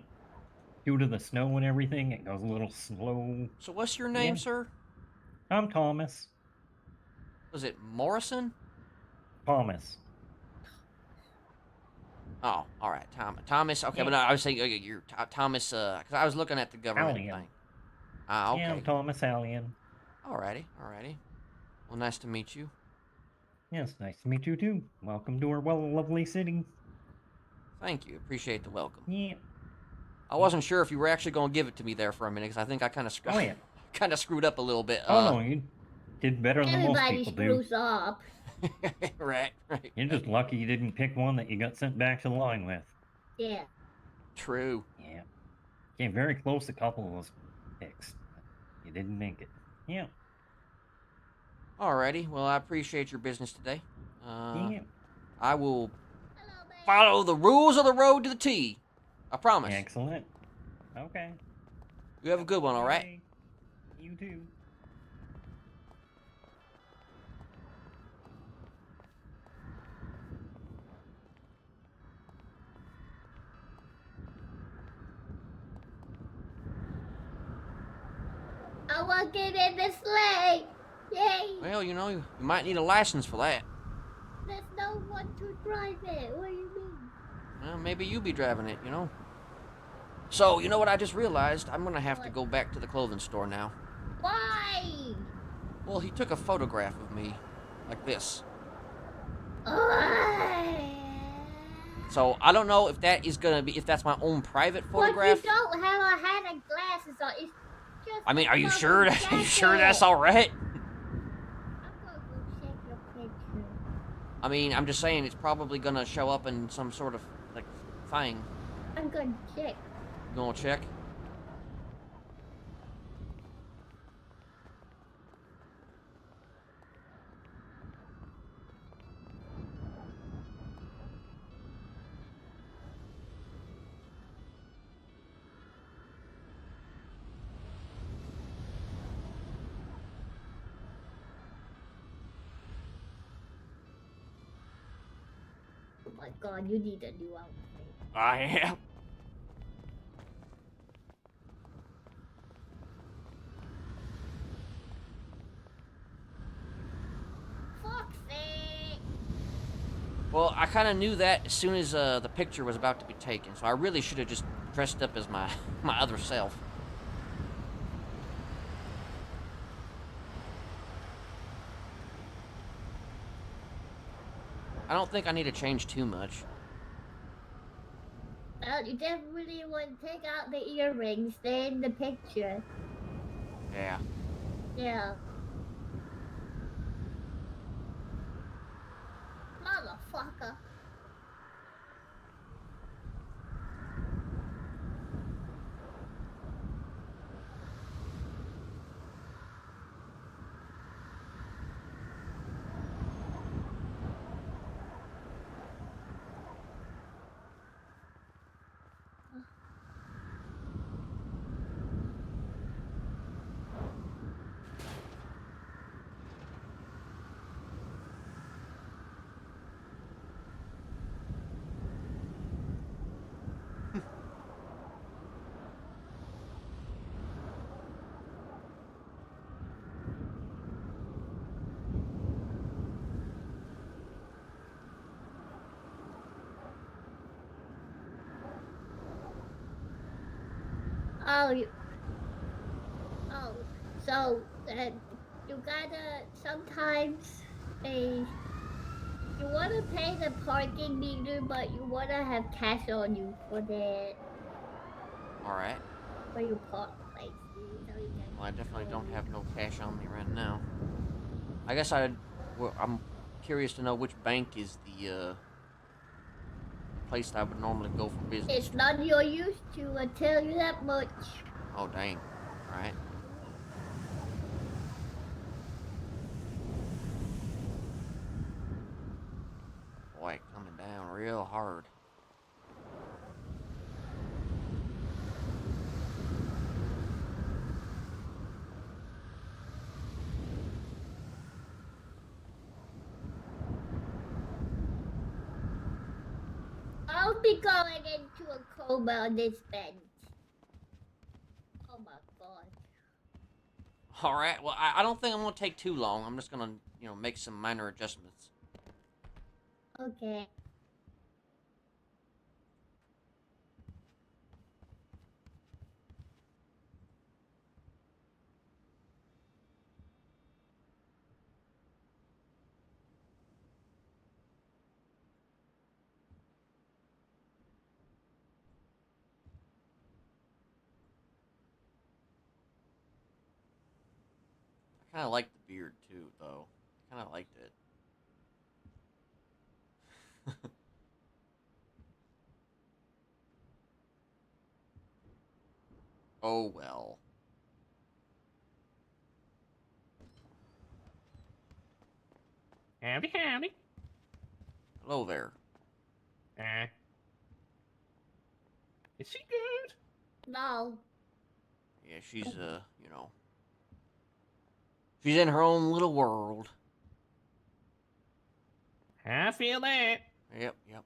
due to the snow and everything, it goes a little slow. So what's your Yeah, name, sir? I'm Thomas. Was it Morrison? Thomas. Oh, all right, Thomas. Okay, but Yeah, no, I was saying you're Thomas. Because I was looking at the government Allian. thing. Ah, Yeah, I'm okay. Thomas Allian. Alrighty, alrighty. Well, nice to meet you. Yes, nice to meet you too. Welcome to our lovely city. Thank you. Appreciate the welcome. Yeah. I wasn't sure if you were actually going to give it to me there for a minute because I think I kind of Oh yeah. kind of screwed up a little bit. Oh no, you did better than most Everybody people do. screws up. right. You're just lucky you didn't pick one that you got sent back to the line with. Yeah. True. Yeah. Came very close to a couple of those picks. But you didn't make it. Yeah. Alrighty. Well, I appreciate your business today. Yeah. I will Hello, babe. follow the rules of the road to the T. I promise. Excellent. Okay. You have a good one, alright? Day. You too. I want to get in the sleigh. Yay. Well, you know, you might need a license for that. There's no one to drive it. What do you mean? Well, maybe you be driving it, you know? So, you know what I just realized? I'm gonna have to What? go back to the clothing store now. Why? Well, he took a photograph of me. Like this. So, I don't know if that is gonna be, if that's my own private photograph. But you don't have a hat and glasses on. It's just I mean, are you a sure? jacket. Are you sure that's alright? I'm gonna go check your picture. I mean, I'm just saying it's probably gonna show up in some sort of, like, thing. I'm gonna check. You gonna check? Oh my god, you need a new outfit. I am. Foxy! Well, I kind of knew that as soon as the picture was about to be taken, so I really should have just dressed up as my my other self. I don't think I need to change too much. Well, you definitely want to take out the earrings, stay in the picture. Yeah. Yeah. Motherfucker. Oh, oh, so you gotta sometimes a you wanna pay the parking meter, but you wanna have cash on you for the All right. for your park places, so you can Well, I definitely control don't it. have no cash on me right now. I'm curious to know which bank is the place that I would normally go for business. It's none you're used to, I tell you that much. Oh, dang. All right. Boy, coming down real hard. I'll be going into a coma on this bench. Oh my god. All right. Well, I don't think I'm gonna take too long. I'm just gonna, make some minor adjustments. Okay. I kind of like the beard too, though. I kind of liked it. Oh well. Howdy, howdy. Hello there. Uh, is she good? No. Yeah, she's in her own little world. I feel that. Yep, yep.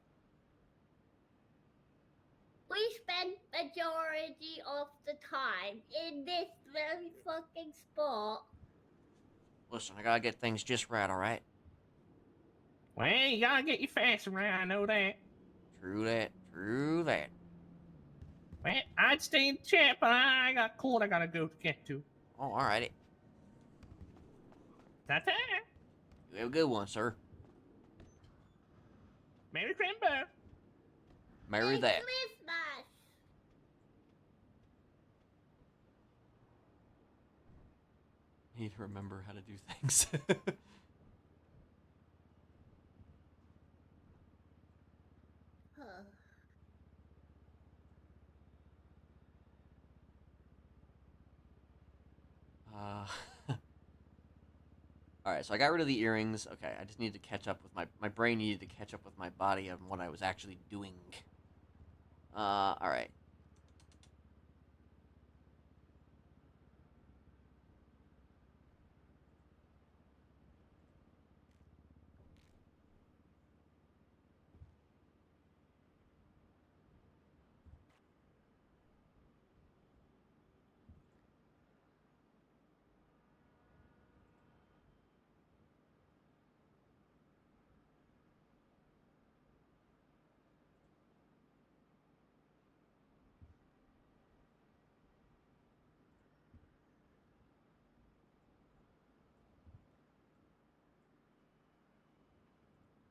We spend majority of the time in this very fucking spot. Listen, I gotta get things just right, all right? Well, you gotta get your facts right, I know that. True that. True that. Well, I'd stay in the chat, but I got court I gotta go to get to. Oh, all righty. Ta-ta! You have a good one, sir. Merry Crimbo! Marry It's that. Christmas. Need to remember how to do things. Huh. uh, all right, so I got rid of the earrings. Okay, I just needed to catch up with my brain needed to catch up with my body on what I was actually doing. All right.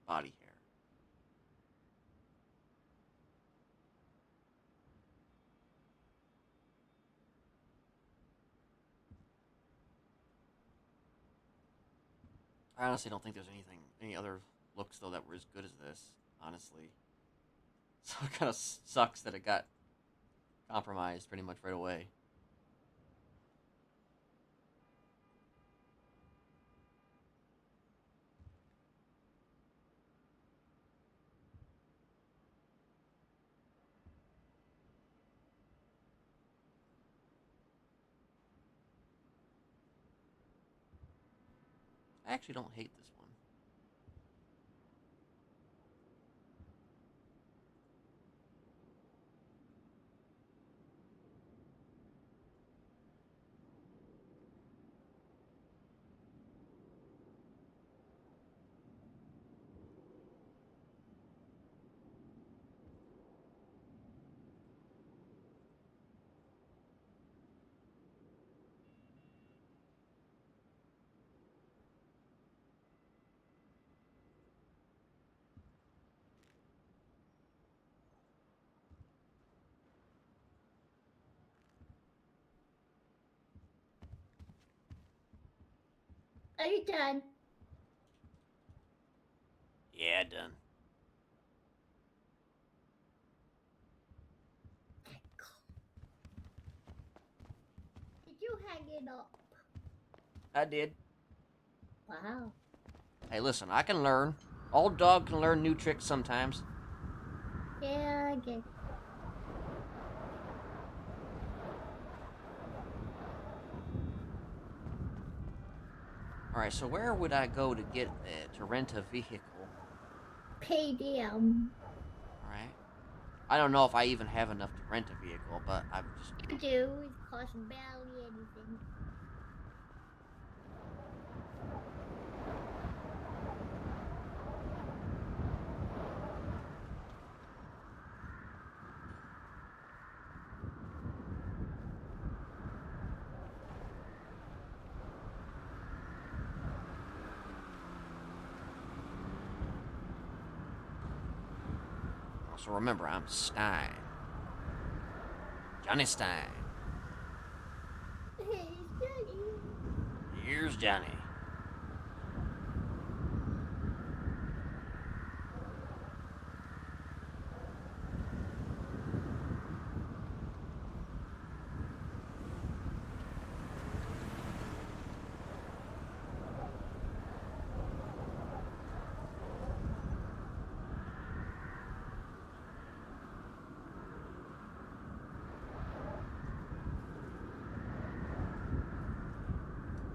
Body hair. I honestly don't think there's any other looks though that were as good as this. Honestly, so it kind of sucks that it got compromised pretty much right away. I actually don't hate this one. Are you done? Yeah, done. Did you hang it up? I did. Wow. Hey, listen, I can learn. Old dog can learn new tricks sometimes. Yeah, I guess. Alright, so where would I go to get to rent a vehicle? PDM. Alright. I don't know if I even have enough to rent a vehicle, but I'm just... You do. It costs barely anything. So remember, I'm Stein. Johnny Stein. Hey, Johnny. Here's Johnny.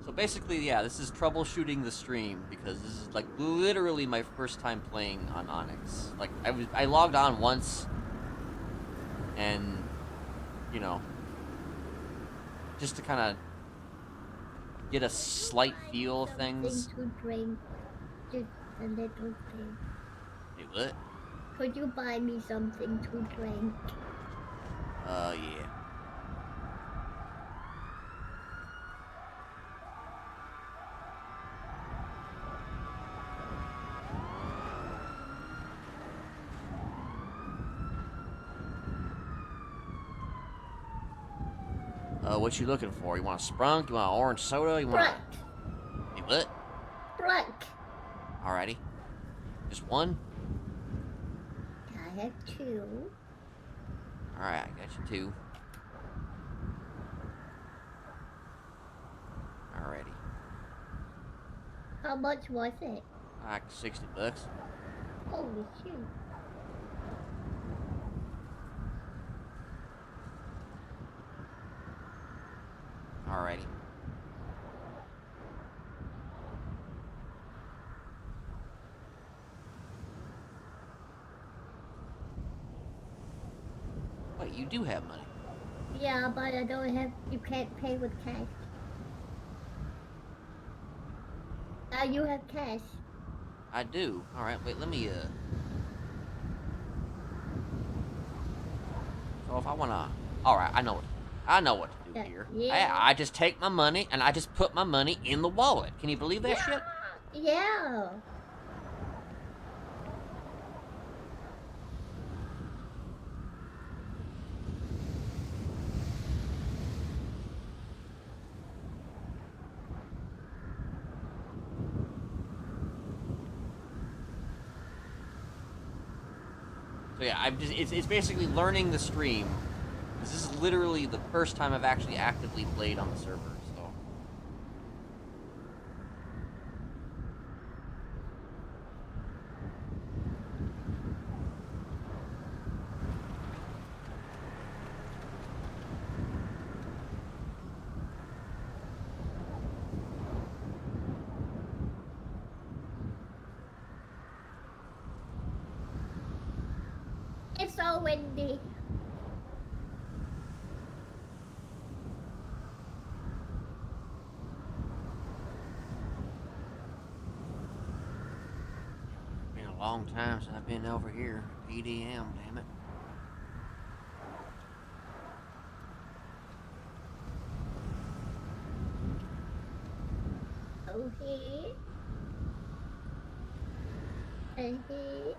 So basically, yeah, this is troubleshooting the stream because this is like literally my first time playing on Onyx. Like I logged on once, and you know, just to kind of get a slight feel of things. Something to drink. Just a little thing. Hey, what? Could you buy me something to drink? Yeah. What you looking for? You want a Sprunk? You want an orange soda? You want Sprunk. Hey, what? Sprunk. Alrighty. Just one? I have two. Alright, I got you two. Alrighty. How much was it? Like $60. Holy shit. Alrighty. Wait, you do have money. Yeah, but I don't have. You can't pay with cash. You have cash. I do. Alright, wait, let me, So if I wanna... Alright, I know what to do here. Yeah. I just take my money, and I just put my money in the wallet. Can you believe that shit? Yeah. So yeah, it's basically learning the stream. This is literally the first time I've actually actively played on the server, so... It's so windy. Been a long time since I've been over here. PDM, damn it. Okay. Okay.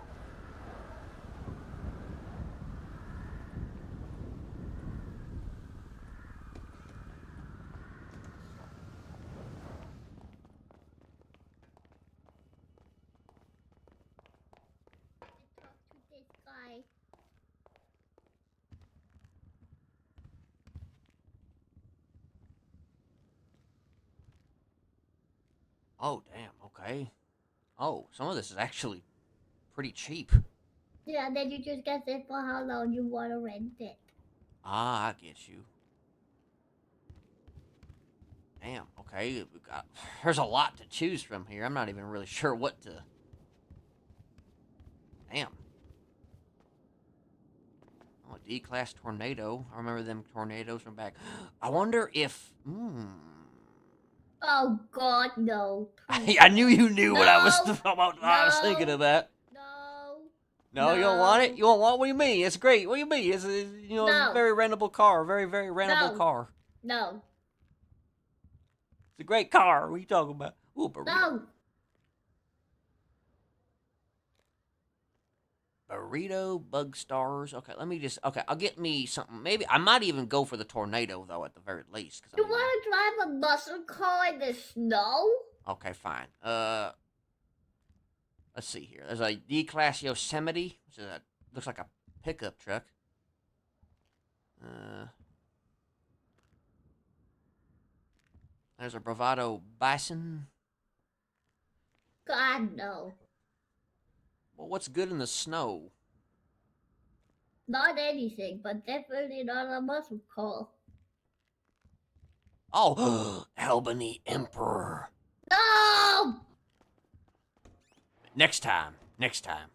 Oh, damn. Okay. Oh, some of this is actually pretty cheap. Yeah, then you just get it for how long you want to rent it. Ah, I get you. Damn. Okay. There's a lot to choose from here. I'm not even really sure what to. Damn. Oh, a D-class tornado. I remember them tornadoes from back. I wonder if. Oh God, no! Please I knew no. you knew what I was No, about. I was thinking of no, that. no, No, you don't want it. no, You don't want. What do you mean? It's great. What do you mean? It's it's a no, very rentable car. Very very rentable no, car. no, It's a great car. What are you talking about? Ooh, burrito. no. Burrito, bug stars. Okay, let me just. Okay, I'll get me something. Maybe I might even go for the tornado though, at the very least. Cause I You mean, want to drive a muscle car in the snow? okay, fine. Let's see here. There's a D-class Yosemite, which is looks like a pickup truck. There's a Bravado Bison. God, no. Well, what's good in the snow? Not anything, but definitely not a muscle car. Oh, Albany Emperor. No! Next time. Next time.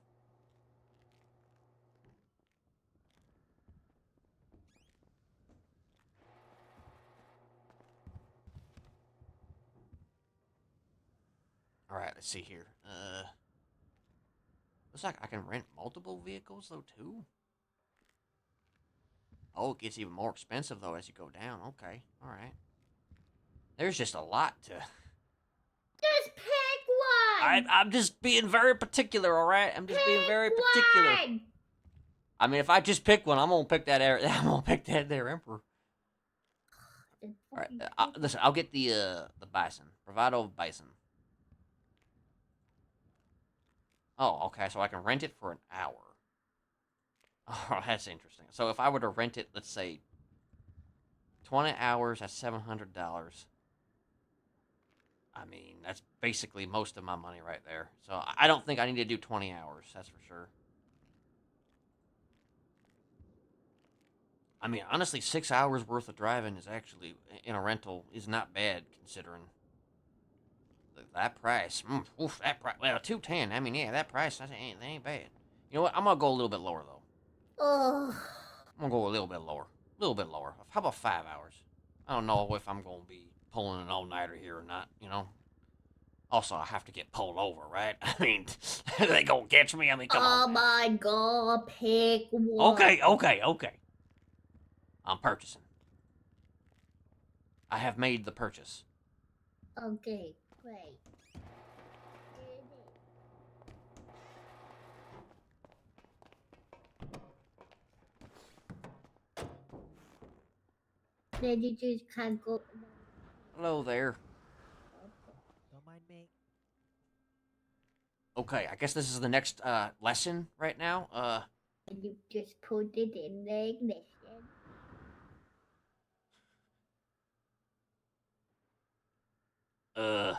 All right, let's see here. Looks like I can rent multiple vehicles though too. Oh, it gets even more expensive though as you go down. Okay, all right. There's just a lot to. Just pick one! I'm just being very particular. All right, I'm just being very particular. One! I mean, if I just pick one, I'm gonna pick that. I'm gonna pick that there Emperor. All right, listen. I'll get the bison. Bravado bison. Oh, okay. So I can rent it for an hour. Oh, that's interesting. So if I were to rent it, let's say 20 hours at $700. I mean, that's basically most of my money right there. So I don't think I need to do 20 hours. That's for sure. I mean, honestly, 6 hours worth of driving is actually in a rental is not bad considering that price. Oof, that price. Well, 210. I mean, yeah, that price that ain't bad. You know what? I'm gonna go a little bit lower though. Oh. I'm gonna go a little bit lower. A little bit lower. How about 5 hours? I don't know if I'm gonna be pulling an all-nighter here or not. You know. Also, I have to get pulled over, right? I mean, they gonna catch me? I mean, come on. Oh my God, pick one. Okay. I'm purchasing. I have made the purchase. Okay, great. Then you just can't go. Hello there. Don't mind me. Okay, I guess this is the next lesson right now. And you just put it in the ignition. Uh.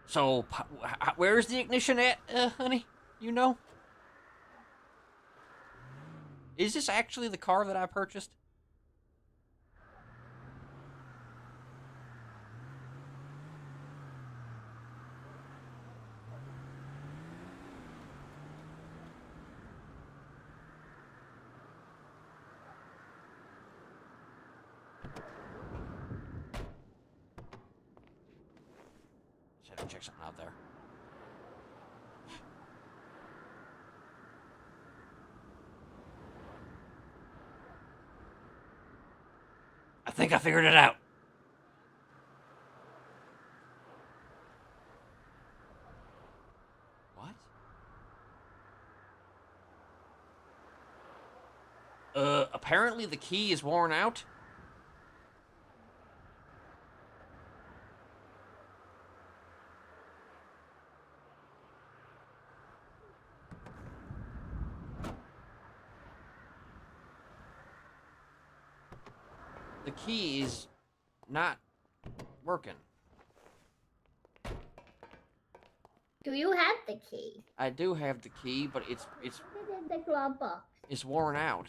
So, where's the ignition at, honey? You know? Is this actually the car that I purchased? Just had to check something out there. I think I figured it out. What? Apparently the key is worn out. the key is not working. Do you have the key? I do have the key, but it's Put it in the glove box. it's worn out.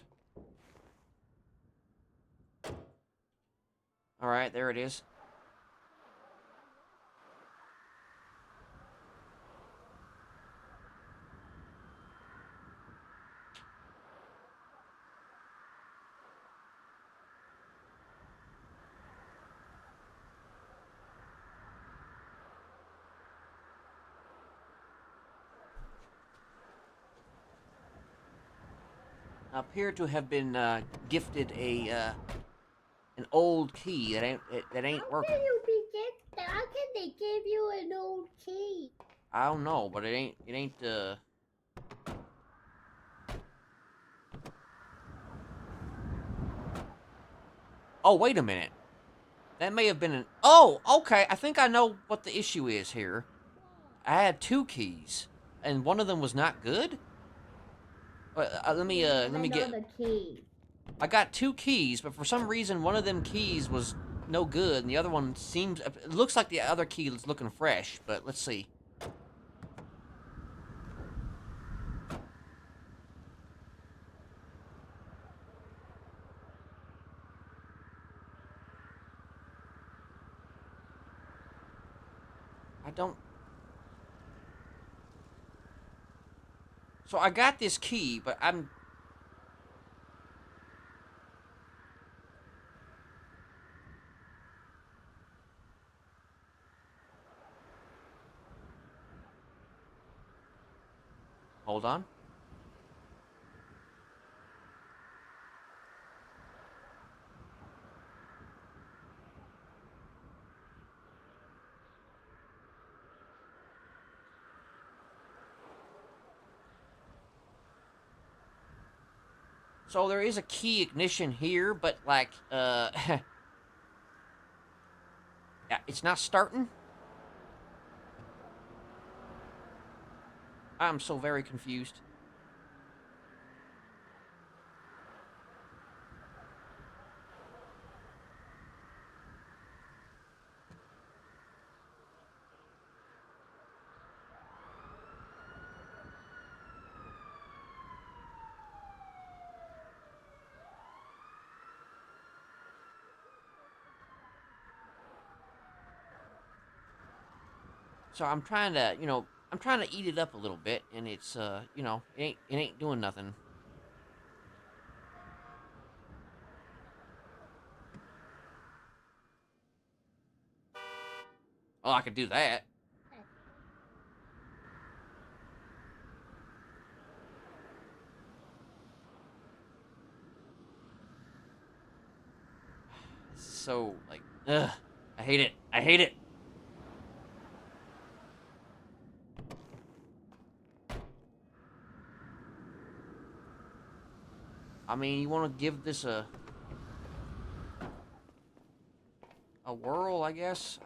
All right, there it is. I appear to have been gifted an old key that ain't working. How can they give you an old key? I don't know, but it ain't Oh, wait a minute. That may have been an Oh, okay. I think I know what the issue is here. I had 2 keys and one of them was not good? Let me get the key. I got 2 keys, but for some reason one of them keys was no good and the other one seems it looks like the other key is looking fresh, but let's see. I don't So I got this key, but I'm Hold on. So there is a key ignition here, but like, yeah, it's not starting. I'm so very confused. So I'm trying to, I'm trying to eat it up a little bit, and it's, it ain't doing nothing. Oh, I could do that. So, like, ugh, I hate it. I hate it. I mean, you want to give this a whirl, I guess.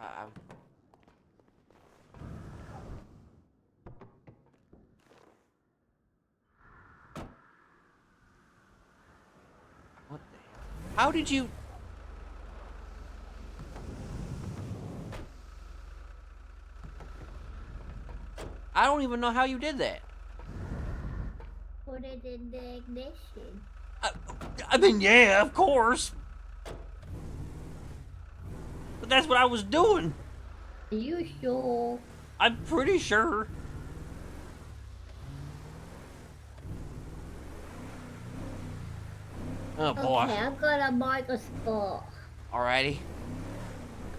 What the hell? How did you? I don't even know how you did that. Put it in the ignition. I mean, yeah, of course. But that's what I was doing. Are you sure? I'm pretty sure. Oh, boy. Okay, I'm gonna mark a spot. Alrighty.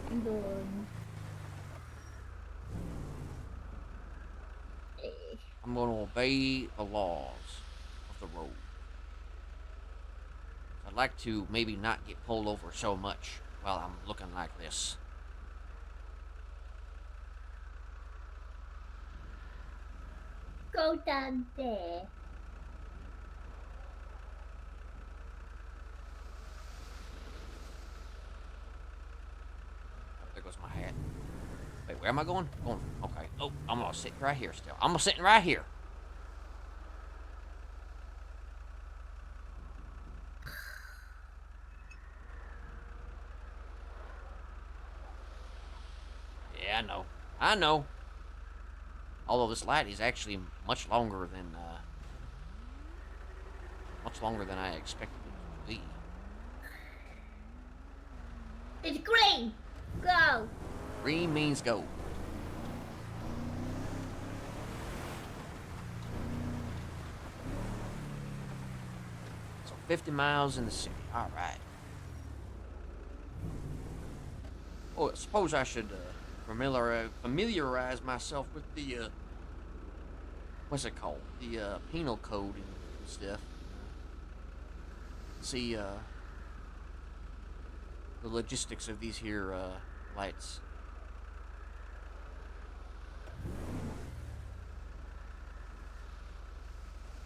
Done. I'm going to obey the laws of the road. I'd like to maybe not get pulled over so much while I'm looking like this. Go down there. There goes my hat. Wait, where am I going? Okay. Oh, I'm gonna sit right here still. I'm sitting right here. Yeah, I know. I know. Although this light is actually much longer than I expected it to be. It's green! Go! Green means go. So 50 miles in the city. All right. Oh, I suppose I should familiarize myself with the what's it called? The penal code and stuff. See the logistics of these here lights.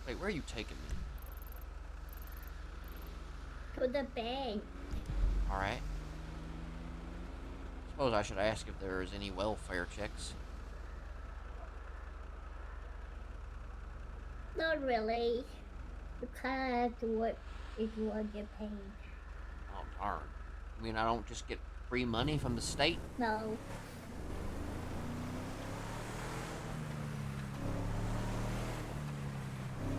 Wait, where are you taking me? To the bank. All right. Suppose I should ask if there is any welfare checks. Not really. You kind of have to work if you want to get paid. Oh darn! I mean, I don't just get free money from the state. No.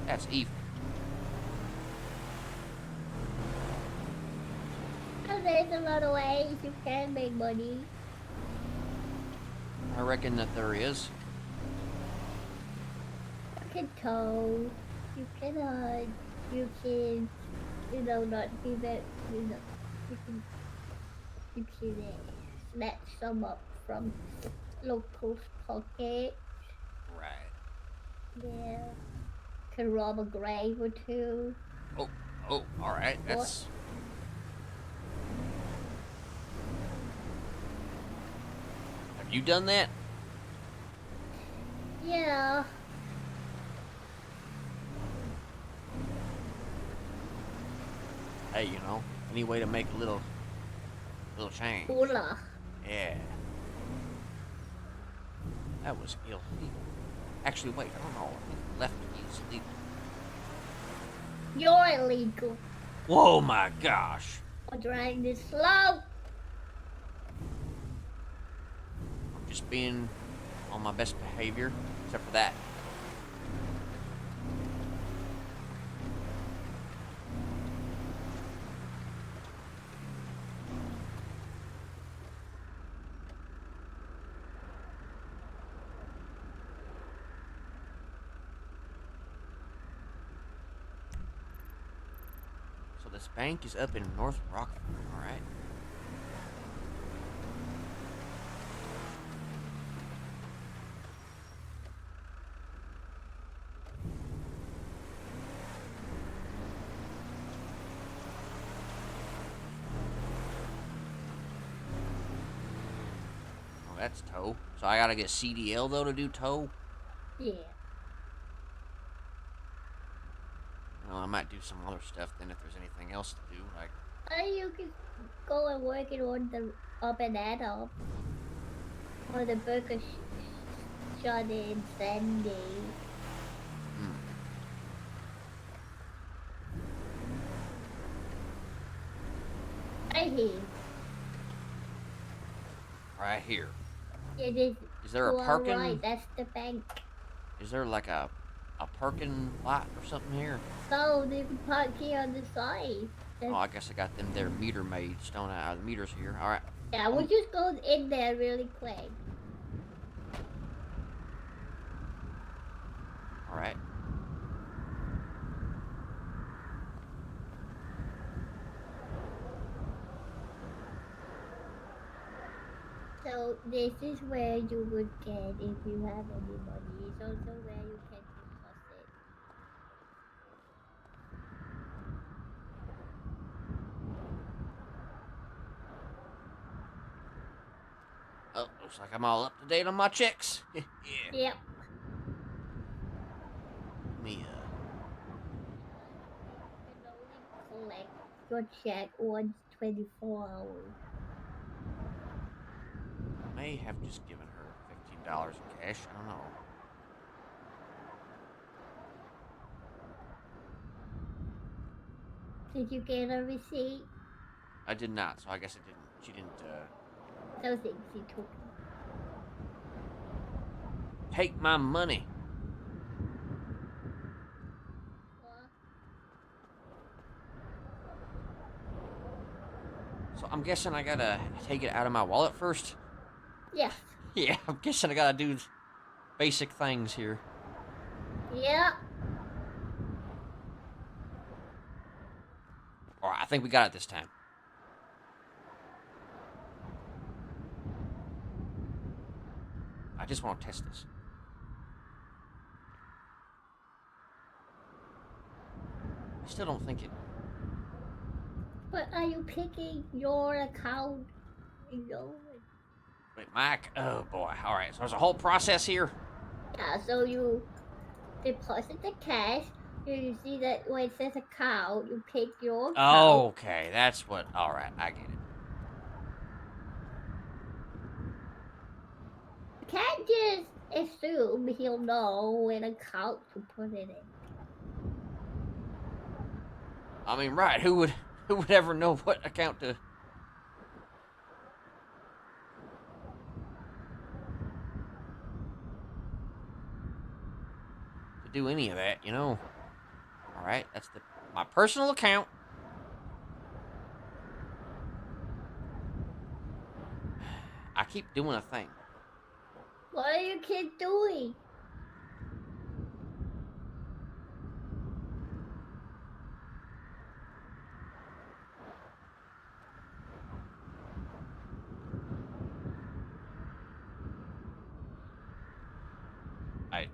That's evil. And there's a lot of ways you can make money. I reckon that there is. You can tow. You can you can, not be that, you can snatch some up from locals' pocket. Right. Yeah. Can rob a grave or two. Oh, all right. That's. Have you done that? Yeah. Hey, any way to make a little change. Hula. Yeah. That was illegal. Actually, wait, I don't know. I think left is legal. You're illegal. Whoa, my gosh. I'm driving this slow. I'm just being on my best behavior, except for that. So this bank is up in North Rockford, alright? Oh, that's tow. So I gotta get CDL though to do tow? Yeah. Well, I might do some other stuff then if there's anything else to do, like. Or you can go and work it on the up and up. Or the burger shot in Sunday. Right here. Right here. It is. Is there a you are parking? right, that's the bank. Is there like a parking lot or something here? So they can park here on the side. Oh, I guess I got them there meter maids, don't I? The meters here. All right. Yeah, we'll just go in there really quick. All right. So this is where you would get if you have any money. It's also where you can deposit. Oh, looks like I'm all up to date on my checks. Yeah. Yep. Let me You can only collect your check once 24 hours. may have just given her $15 in cash. I don't know. Did you get a receipt? I did not, so I guess it didn't. She didn't. Those things you took. take my money. So I'm guessing I gotta take it out of my wallet first? Yeah. Yeah, I'm guessing I gotta do basic things here. Yeah. Alright, I think we got it this time. I just want to test this. I still don't think it... But are you picking your account? You know? Wait, Mike? Oh, boy. Alright, so there's a whole process here? Yeah, so you deposit the cash. You see that when it says account, you pick your account. Okay, that's what... Alright, I get it. You can't just assume he'll know what account to put it in. I mean, right, who would ever know what account to... do any of that, you know? Alright, that's my personal account. I keep doing a thing. What are you kids doing? I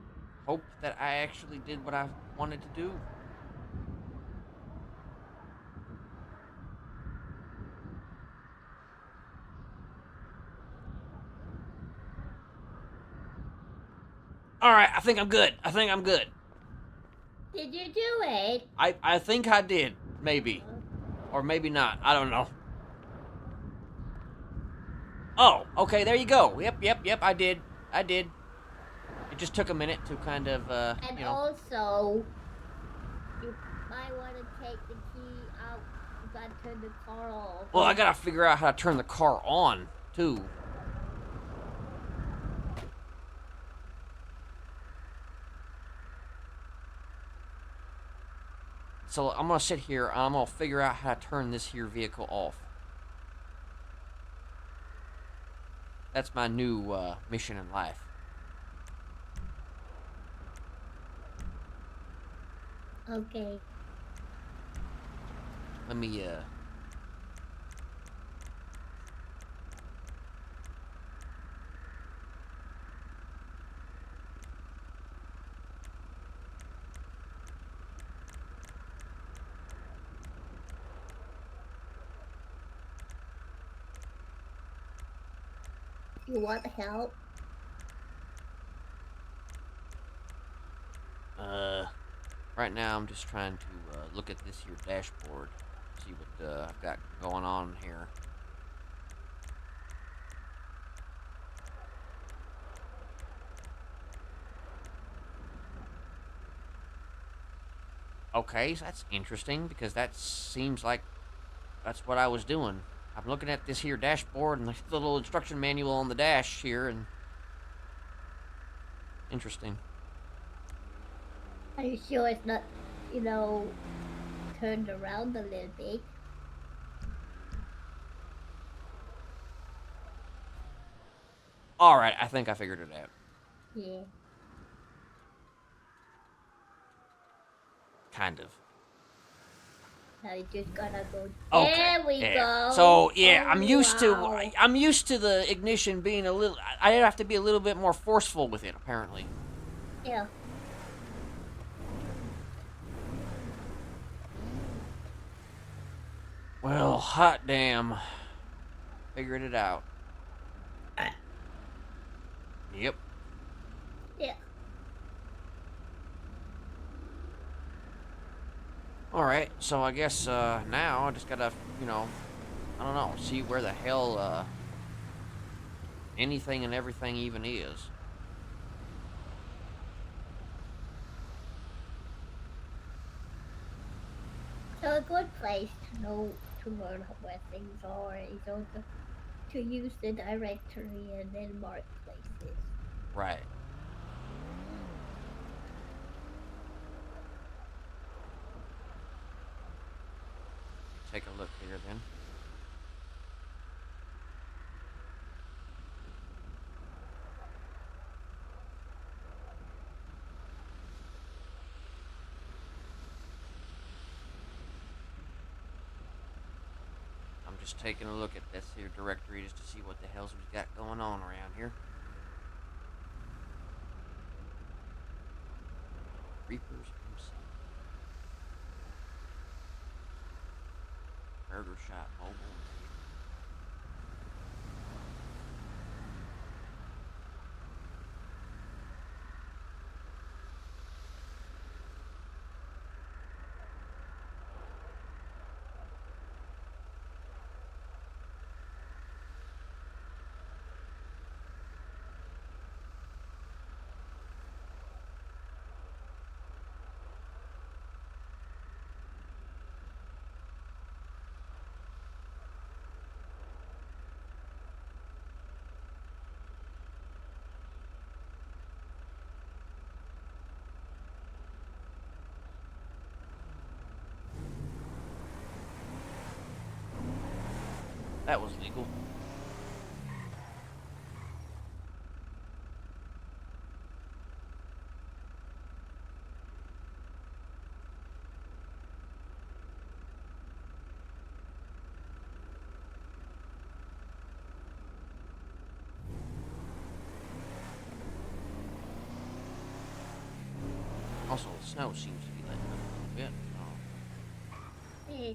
hope that I actually did what I wanted to do. Alright, I think I'm good. Did you do it? I think I did, maybe. Or maybe not. I don't know. Oh, okay, there you go. Yep, I did. It just took a minute to kind of, And you know. also, you might want to take the key out. You gotta turn the car off. Well, I gotta figure out how to turn the car on, too. So I'm gonna sit here, I'm gonna figure out how to turn this here vehicle off. That's my new mission in life. Okay. Let me You want help? right now I'm just trying to look at this here dashboard, see what I've got going on here. Okay, so that's interesting because that seems like that's what I was doing. I'm looking at this here dashboard and the little instruction manual on the dash here, and interesting. Are you sure it's not, you know, turned around a little bit? Alright, I think I figured it out. Yeah. Kind of. Now you just gotta go. Okay. There we go. So yeah, Oh, I'm used wow. to the ignition being a little. I have to be a little bit more forceful with it, apparently. Yeah. Well, hot damn. Figured it out. Yep. Yeah. Alright, so I guess now I just gotta, you know, I don't know, see where the hell anything and everything even is. So a good place to know to learn where things are is also to use the directory and then mark places. Right. take a look here then. I'm just taking a look at this here directory just to see what the hells we got going on around here. Reapers MC. Burger Shop Mobile. That was legal. Also, the snow seems to be letting up a little bit. Eh.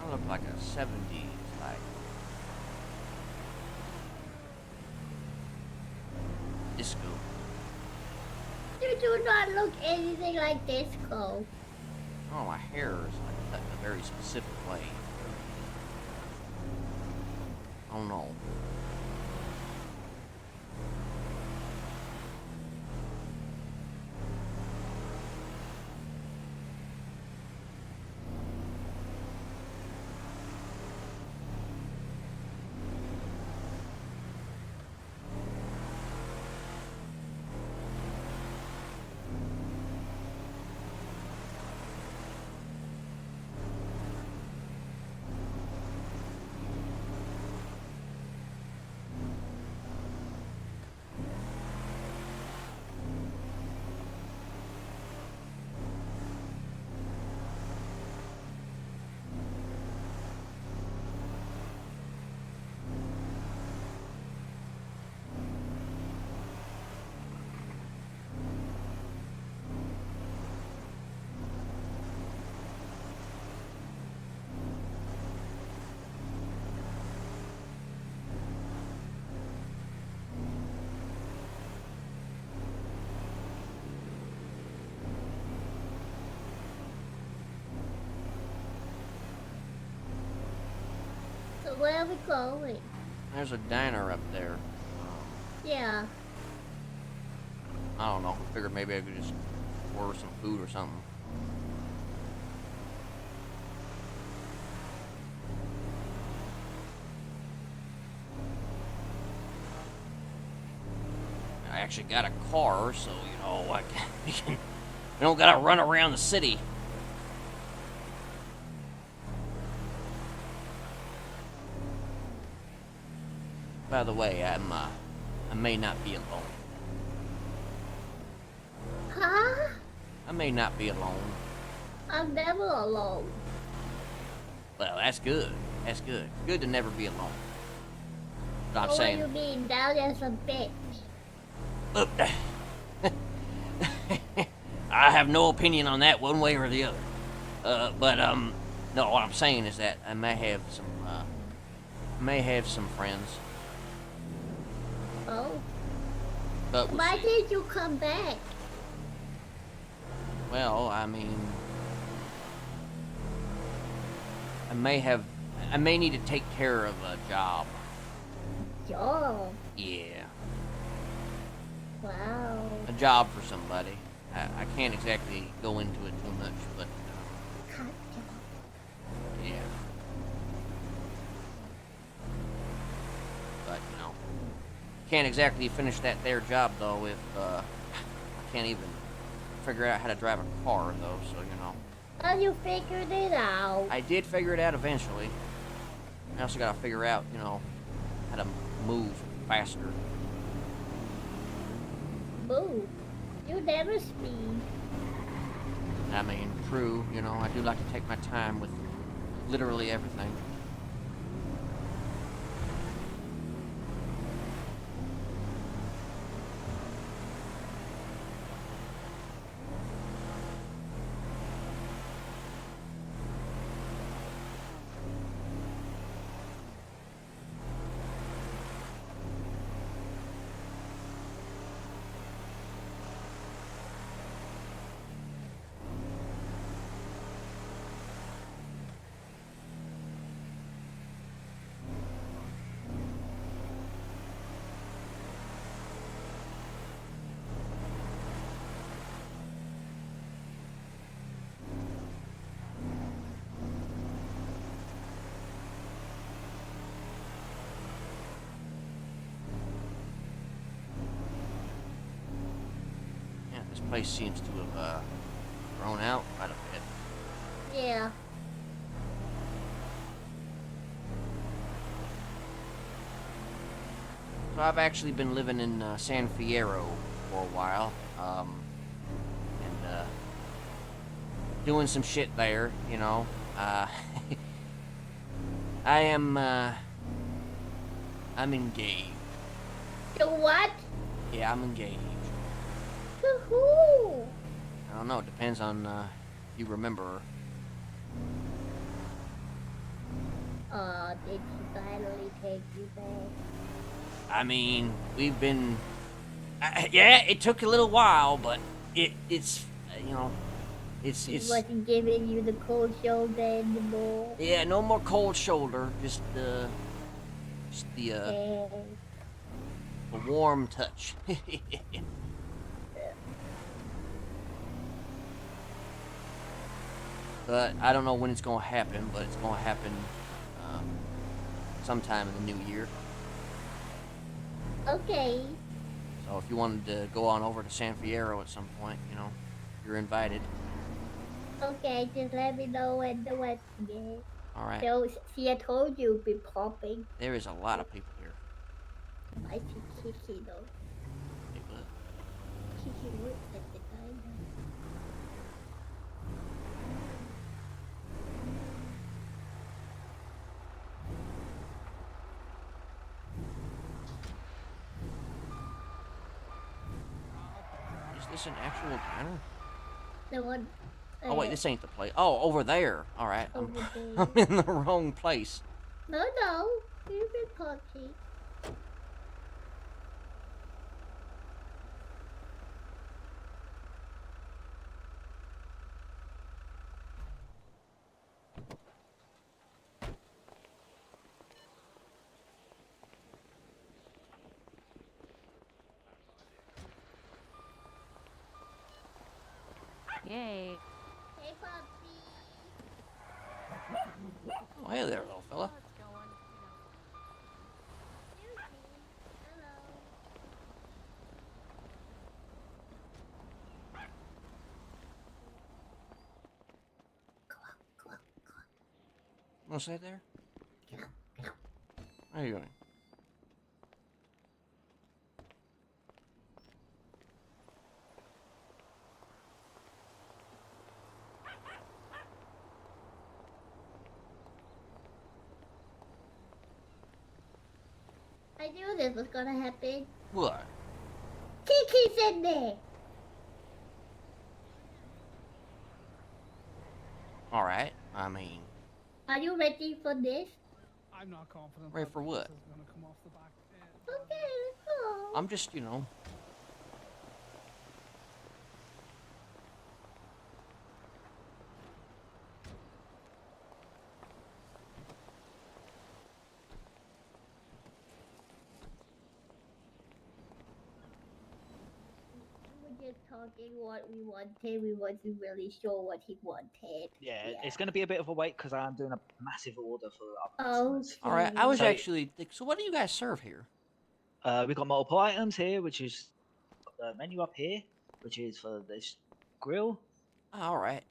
I look like a 70s, like disco. You do not look anything like disco. Oh, my hair is like cut in a very specific way. Oh no. Where are we going? There's a diner up there. Yeah. I don't know. I figured maybe I could just order some food or something. I actually got a car, so you know we don't gotta run around the city. By the way, I may not be alone. Huh? I may not be alone. I'm never alone. Well, that's good. That's good. Good to never be alone. But I'm What saying. do you mean? Down as a bitch. Look, I have no opinion on that one way or the other. No, what I'm saying is that I may have some friends. Oh. But we'll Why see. did you come back? Well, I mean, I may need to take care of a job. Job. Yeah, Wow. a job for somebody. I can't exactly go into it too much, but Cut job. yeah. But you know, can't exactly finish that there job though if I can't even figure out how to drive a car though. So you know, Oh, you figured it out. I did figure it out eventually. I also got to figure out, you know, how to move faster. Boo. You never speed. I mean, true, you know, I do like to take my time with literally everything. Yeah, this place seems to have grown out quite a bit. Yeah. So I've actually been living in San Fierro for a while, and doing some shit there, you know. I'm engaged. To what? Yeah, I'm engaged. To who? I don't know, it depends on if you remember. Did she finally take you back? I mean, we've been... yeah, it took a little while, but it's, you know, it's... She wasn't giving you the cold shoulder anymore. Yeah, no more cold shoulder, just the Yeah. warm touch. But I don't know when it's gonna happen, but it's gonna happen sometime in the new year. Okay. So if you wanted to go on over to San Fierro at some point, you know, you're invited. Okay, just let me know when the wedding is. All right. So, see, I told you be popping. There is a lot of people here. I see Kiki though. Hey, look. Kiki works at the diner. Is this an actual diner? The one. Oh wait, this ain't the place. Oh, over there. All right, Over there. I'm in the wrong place. No, you've been popping. Yay. Hey, puppy. Oh, hey there, little fella. Well, it's going, Susie. Hello. Go on, go on, go on. What's that there? Get up, get up. How you doing? I knew this was gonna happen. What? Kiki's in there. Alright, I mean, Are you ready for this? I'm not confident. Ready that for what? This is going to come off the back. Okay, let's go. I'm just, you know. We were just talking what we wanted. We wasn't really sure what he wanted. Yeah, it's going to be a bit of a wait because I am doing a massive order for other customers. Alright, I was So- actually. So, what do you guys serve here? We've got multiple items here, which is the menu up here, which is for this grill. Alright.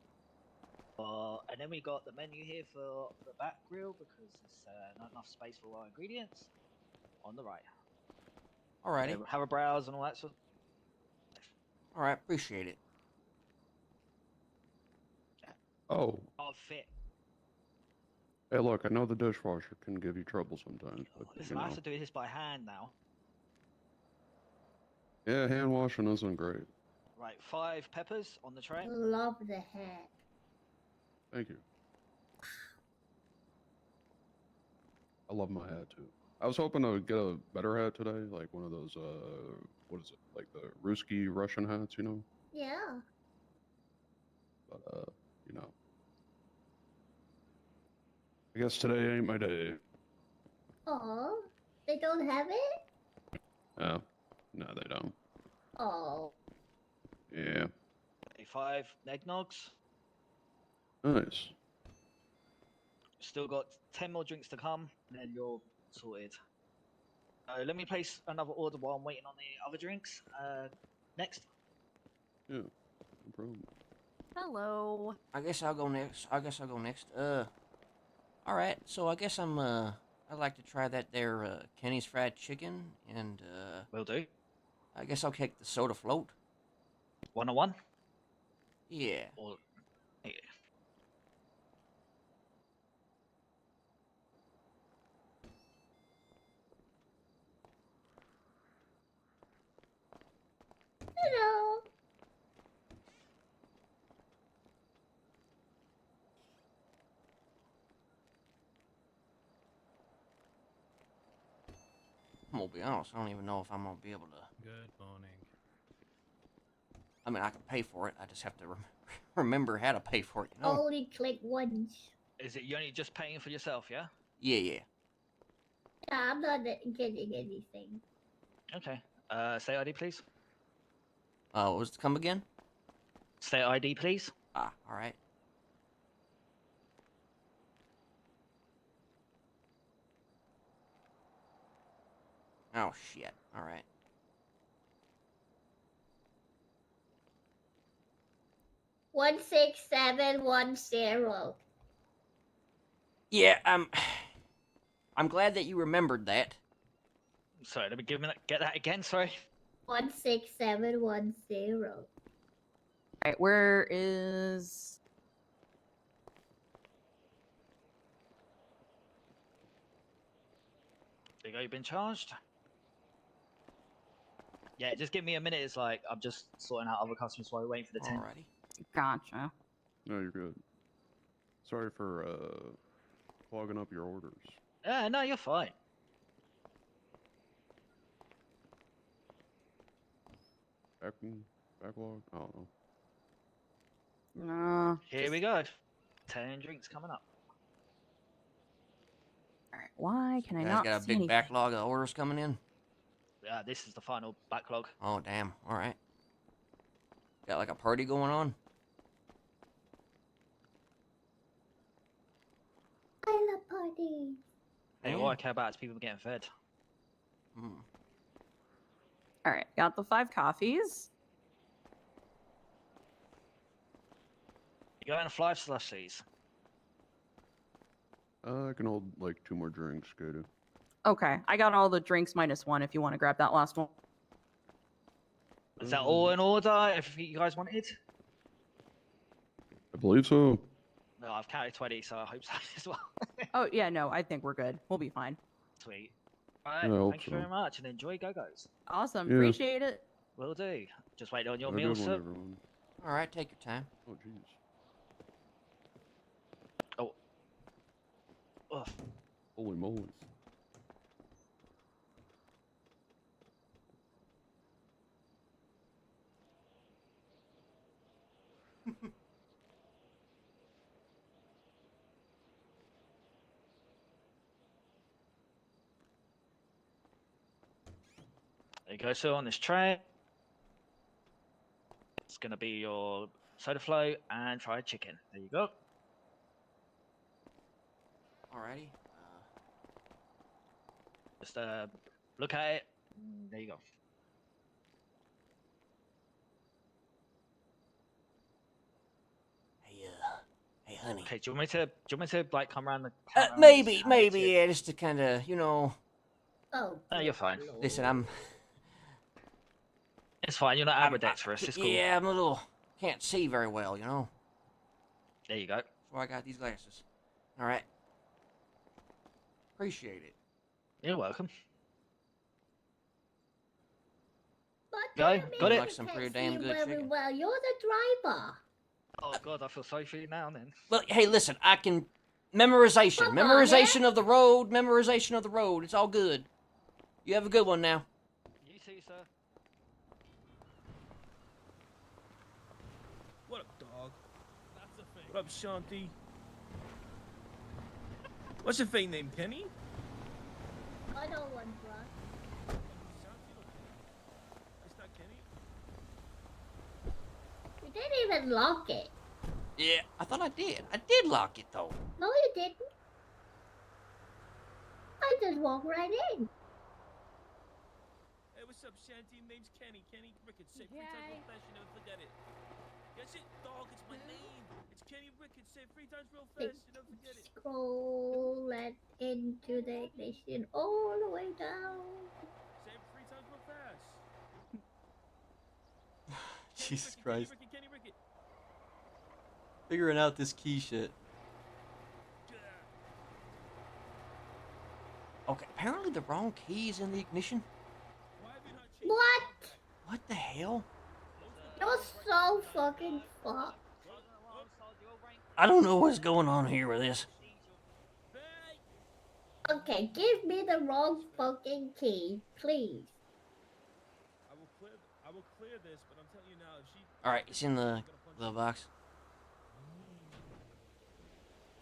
And then we got the menu here for the back grill because there's not enough space for our ingredients on the right. Alrighty. Have a browse and all that sort. Alright, appreciate it. Oh, Of fit. hey, look, I know the dishwasher can give you trouble sometimes, but Listen, you I know, have to do this by hand now. yeah, hand washing isn't great. Right, 5 peppers on the tray. Love the hat. Thank you. I love my hat too. I was hoping to get a better hat today, like one of those, what is it, like the Ruski Russian hats, you know? Yeah. But, you know. I guess today ain't my day. Oh, they don't have it? Yeah. No, they don't. Oh. Yeah. 5 eggnogs. Nice. Still got 10 more drinks to come, and then you're sorted. Let me place another order while I'm waiting on the other drinks. Next. Yeah. No problem. Hello. I guess I'll go next. Alright, so I guess I'd like to try that there, Kenny's fried chicken, and, Will do. I guess I'll take the soda float. 101? Yeah. Or, yeah. Hello. I'm gonna be honest, I don't even know if I'm gonna be able to. Good morning. I mean, I can pay for it. I just have to remember how to pay for it, you know? Only click once. Is it you only just paying for yourself, yeah? Yeah, yeah. Yeah, I'm not getting anything. Okay. State ID, please. What was to come again? State ID, please. Ah, alright. Oh, shit. Alright. One 16710. Yeah, I'm glad that you remembered that. Sorry, let me get that again. Sorry. 16710. Alright, where is... There you go. You've been charged. Yeah, just give me a minute. It's like I'm just sorting out other customers while we're waiting for the 10. Alrighty. Gotcha. No, you're good. Sorry for, clogging up your orders. Yeah, no, you're fine. Backlog? I don't know. No. Here we go. 10 drinks coming up. Alright, why can I You guys not got a see big anything? backlog of orders coming in? Yeah, this is the final backlog. Oh, damn. Alright. Got like a party going on? party. Hey, all I care about is people getting fed. Hmm. All right, got the 5 coffees. You going to 5 slushies? I can hold like 2 more drinks, Gator. Okay, I got all the drinks -1 if you want to grab that last one. Is that all in order? Everything you guys wanted? I believe so. No, I've counted 20, so I hope so as well. Oh, yeah, no, I think we're good. We'll be fine. Sweet. Alright, Yeah, I hope thank you so. very much, and enjoy Go-Go's. Awesome. Yeah. Appreciate it. Will do. Just waiting on your Have a meal, good one, sir. everyone. All right, take your time. Oh, jeez. Ugh. Holy moly. There you go, sir, on this tray. It's going to be your soda float and fried chicken. There you go. Alrighty. Just look at it. There you go. Hey, honey. Okay, do you want me to like come around the counter and just Maybe, hand it to you? yeah, just to kind of, you know. Oh, No, you're fine. good Listen, lord. It's fine. You're not I'm ambidextrous. It's cool. Yeah, I'm a little can't see very well, you know. There you go. So I got these glasses. All right. Appreciate it. You're welcome. But Go, damn got it, it. I Like some can't pretty see damn you good very chicken. well. You're the driver. Oh god, I feel sorry for you now. Then. Well, hey, listen, I can memorization, Come on, memorization of the road, memorization of the road. It's all good. You have a good one now. You too, sir. What up, dog? What up, Shanti? What's your fake name, Kenny? I don't want drugs. It's not Kenny. You didn't even lock it. Yeah, I thought I did. I did lock it though. No, you didn't. I just walked right in. Hey, what's up, Shanti? Name's Kenny. Kenny Ricketts. Say 3 times real fast, you never forget it. That's it, dog. It's my name. It's Kenny Ricketts. Say it 3 times real fast, you never forget it. Scroll that into the ignition all the way down. Say it 3 times real fast. Jesus Kenny Christ. Rickett, Kenny Rickett. Figuring out this key shit. Okay, apparently the wrong key is in the ignition. Why have you not changed? What? What the hell? You're so fucking fucked. I don't know what's going on here with this. Hey! Okay, give me the wrong fucking key, please. I will clear this, but I'm telling you now, if she. All right, it's in the glove box.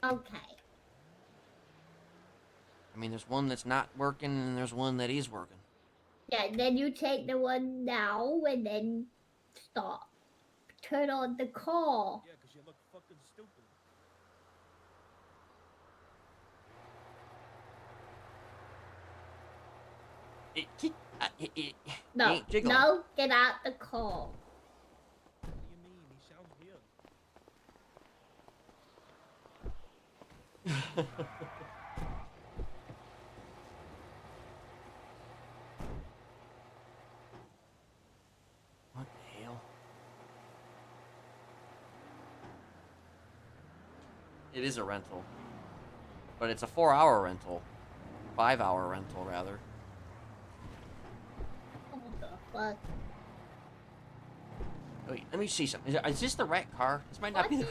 Okay. I mean, there's one that's not working, and there's one that is working. Yeah, then you take the one now and then stop. Turn on the car. Yeah, because you look fucking stupid. It No, ain't jiggling. no, get out the car. What do you mean? He sounds weird. What the hell? It is a rental. But it's a 4-hour rental. 5-hour rental, rather. What the fuck? Wait, let me see something. Is this the right car? This might not be the...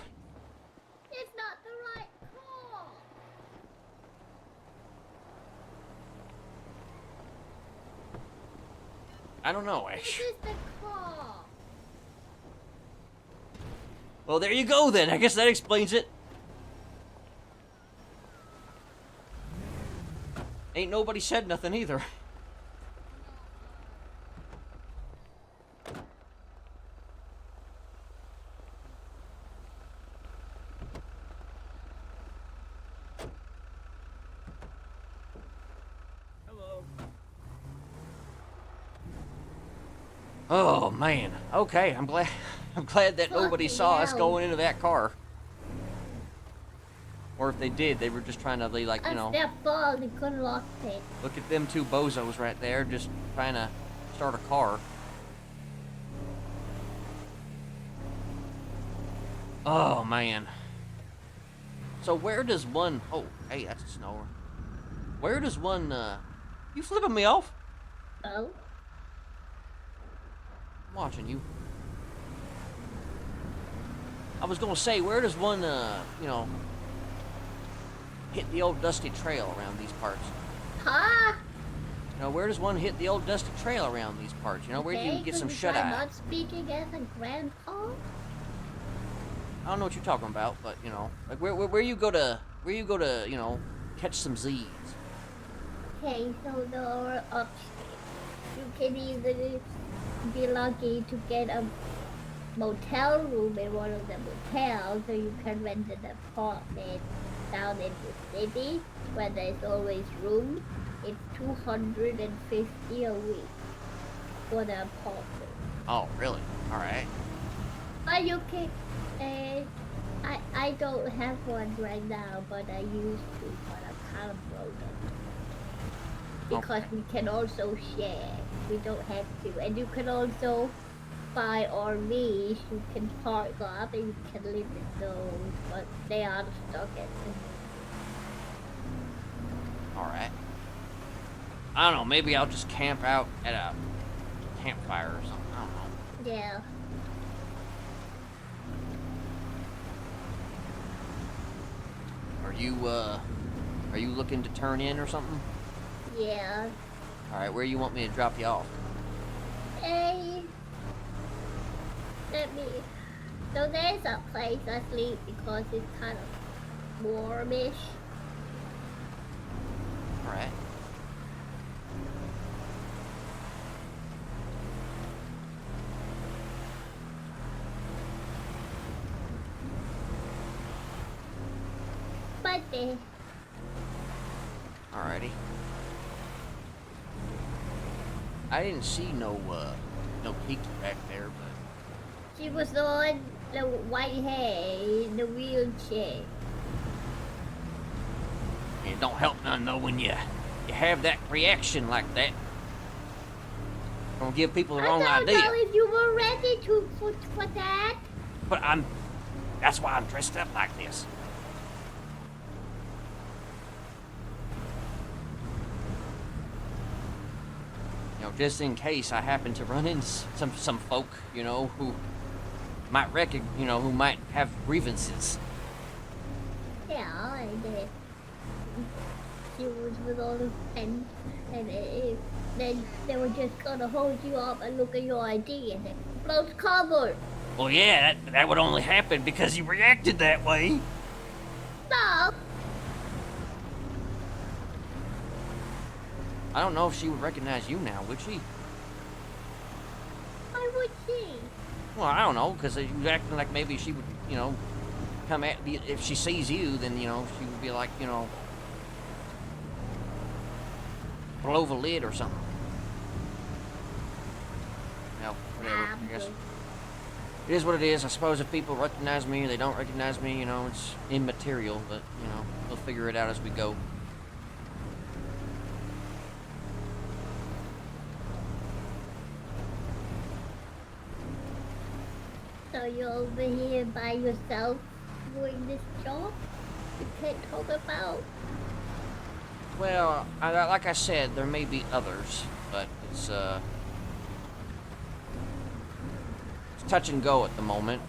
It's not the right car. I don't know, This Ash. is the car. Well, there you go, then. I guess that explains it. Ain't nobody said nothing either. Oh man. Okay, I'm glad. I'm glad that nobody Fucking saw us hell. going into that car. Or if they did, they were just trying to be like, you I know, stepped on the good luck pit. look at them two bozos right there, just trying to start a car. Oh man. So where does one? Oh, hey, that's a snower. Where does one? You flipping me off? Oh, I'm watching you. I was gonna say, where does one, you know, hit the old dusty trail around these parts? huh? You know, where does one hit the old dusty trail around these parts? You know, where do you Okay, get some could you shut try eye? not speaking as a grandpa? I don't know what you're talking about, but you know, like where you go to, you know, catch some Z's. Okay, so the upstairs. You can either be lucky to get a motel room in one of the motels, or you can rent an apartment down in the city where there's always room. It's $250 a week for the apartment. Oh, really? All right. But you can, I don't have one right now, but I used to, but I can't broke it. Because we can also share. We don't have to. And you can also buy RVs. You can park up and you can live in those, but they are stuck at the All right. I don't know. Maybe I'll just camp out at a campfire or something. I don't know. Yeah. Are you looking to turn in or something? Yeah. All right. Where you want me to drop you off? Hey. Let me. So there's a place I sleep because it's kind of warmish. All right. But Alrighty. I didn't see no Kiki back there, but she was on the white hair in the wheelchair. it don't help none though when you have that reaction like that. Don't give people the wrong I don't idea. know if you were ready for that. But that's why I'm dressed up like this. You know, just in case I happen to run into some folk, you know, who might who might have grievances. Yeah, and she was with all the friends, and then they were just gonna hold you up and look at your ID, and then close covered. Well, yeah, that would only happen because you reacted that way. No. I don't know if she would recognize you now, would she? Why would she? Well, I don't know, because you acting like maybe she would, you know, come at me. If she sees you, then, you know, she would be like, you know, blow the lid or something. No, whatever, I guess. It is what it is. I suppose if people recognize me or they don't recognize me, you know, it's immaterial, but, you know, we'll figure it out as we go. So you're over here by yourself doing this job? You can't talk about? Well, like I said, there may be others, but it's touch and go at the moment.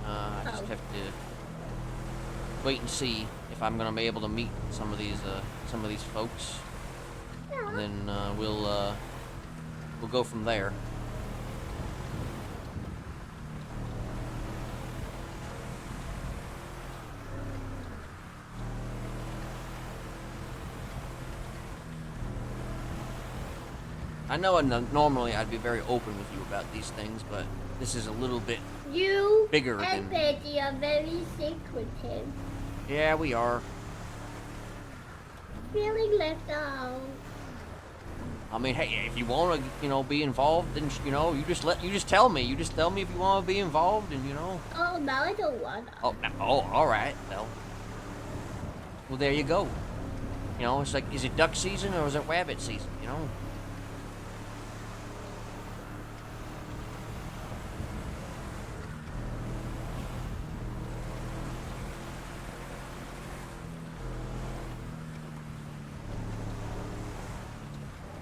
I just have to wait and see if I'm gonna be able to meet some of these folks, Yeah. and then we'll go from there. I know normally I'd be very open with you about these things, but this is a little bit You bigger and than... Betty are very secretive. Yeah, we are. Feeling left out. I mean, hey, if you want to, be involved, then you just tell me. You just tell me if you want to be involved, and Oh, no, I don't want to. Oh, no, all right. Well, there you go. It's like, is it duck season or is it rabbit season?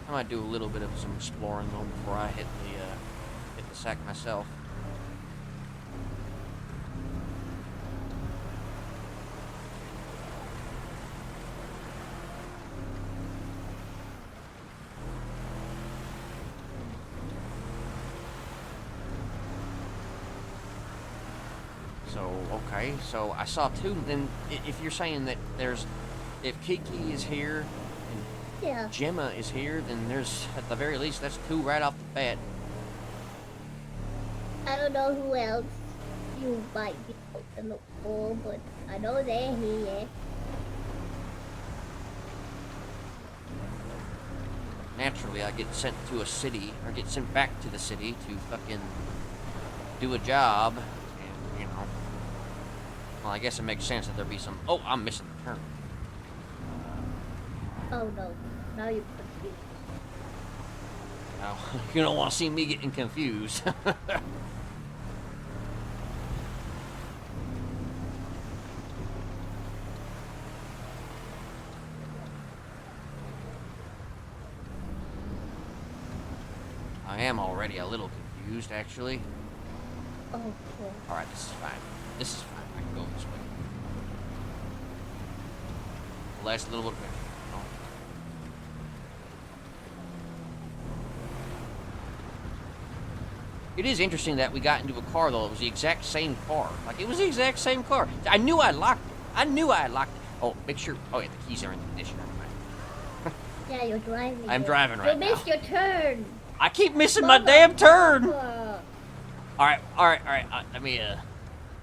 I might do a little bit of some exploring though before I hit the sack myself. So, okay, so I saw two, then if you're saying that if Kiki is here and Yeah. Gemma is here, then there's, at the very least, that's two right off the bat. I don't know who else you might be able to look for, but I know they're here. Naturally, I get sent to a city, or get sent back to the city to fucking do a job, and, well, I guess it makes sense that there'd be some, oh, I'm missing the turn. Oh no, now you're confused. Now, you don't want to see me getting confused. I am already a little confused, actually. Oh, cool. Alright, this is fine. This is fine. I can go this way. The last little bit. Oh. It is interesting that we got into a car, though. It was the exact same car. Like, it was the exact same car. I knew I locked it. Oh, make sure. Oh, yeah, the keys are in the ignition. Never mind. Yeah, you're driving. I'm driving right now. You missed your turn. I keep missing my damn turn. Motherfucker. All right. Let me.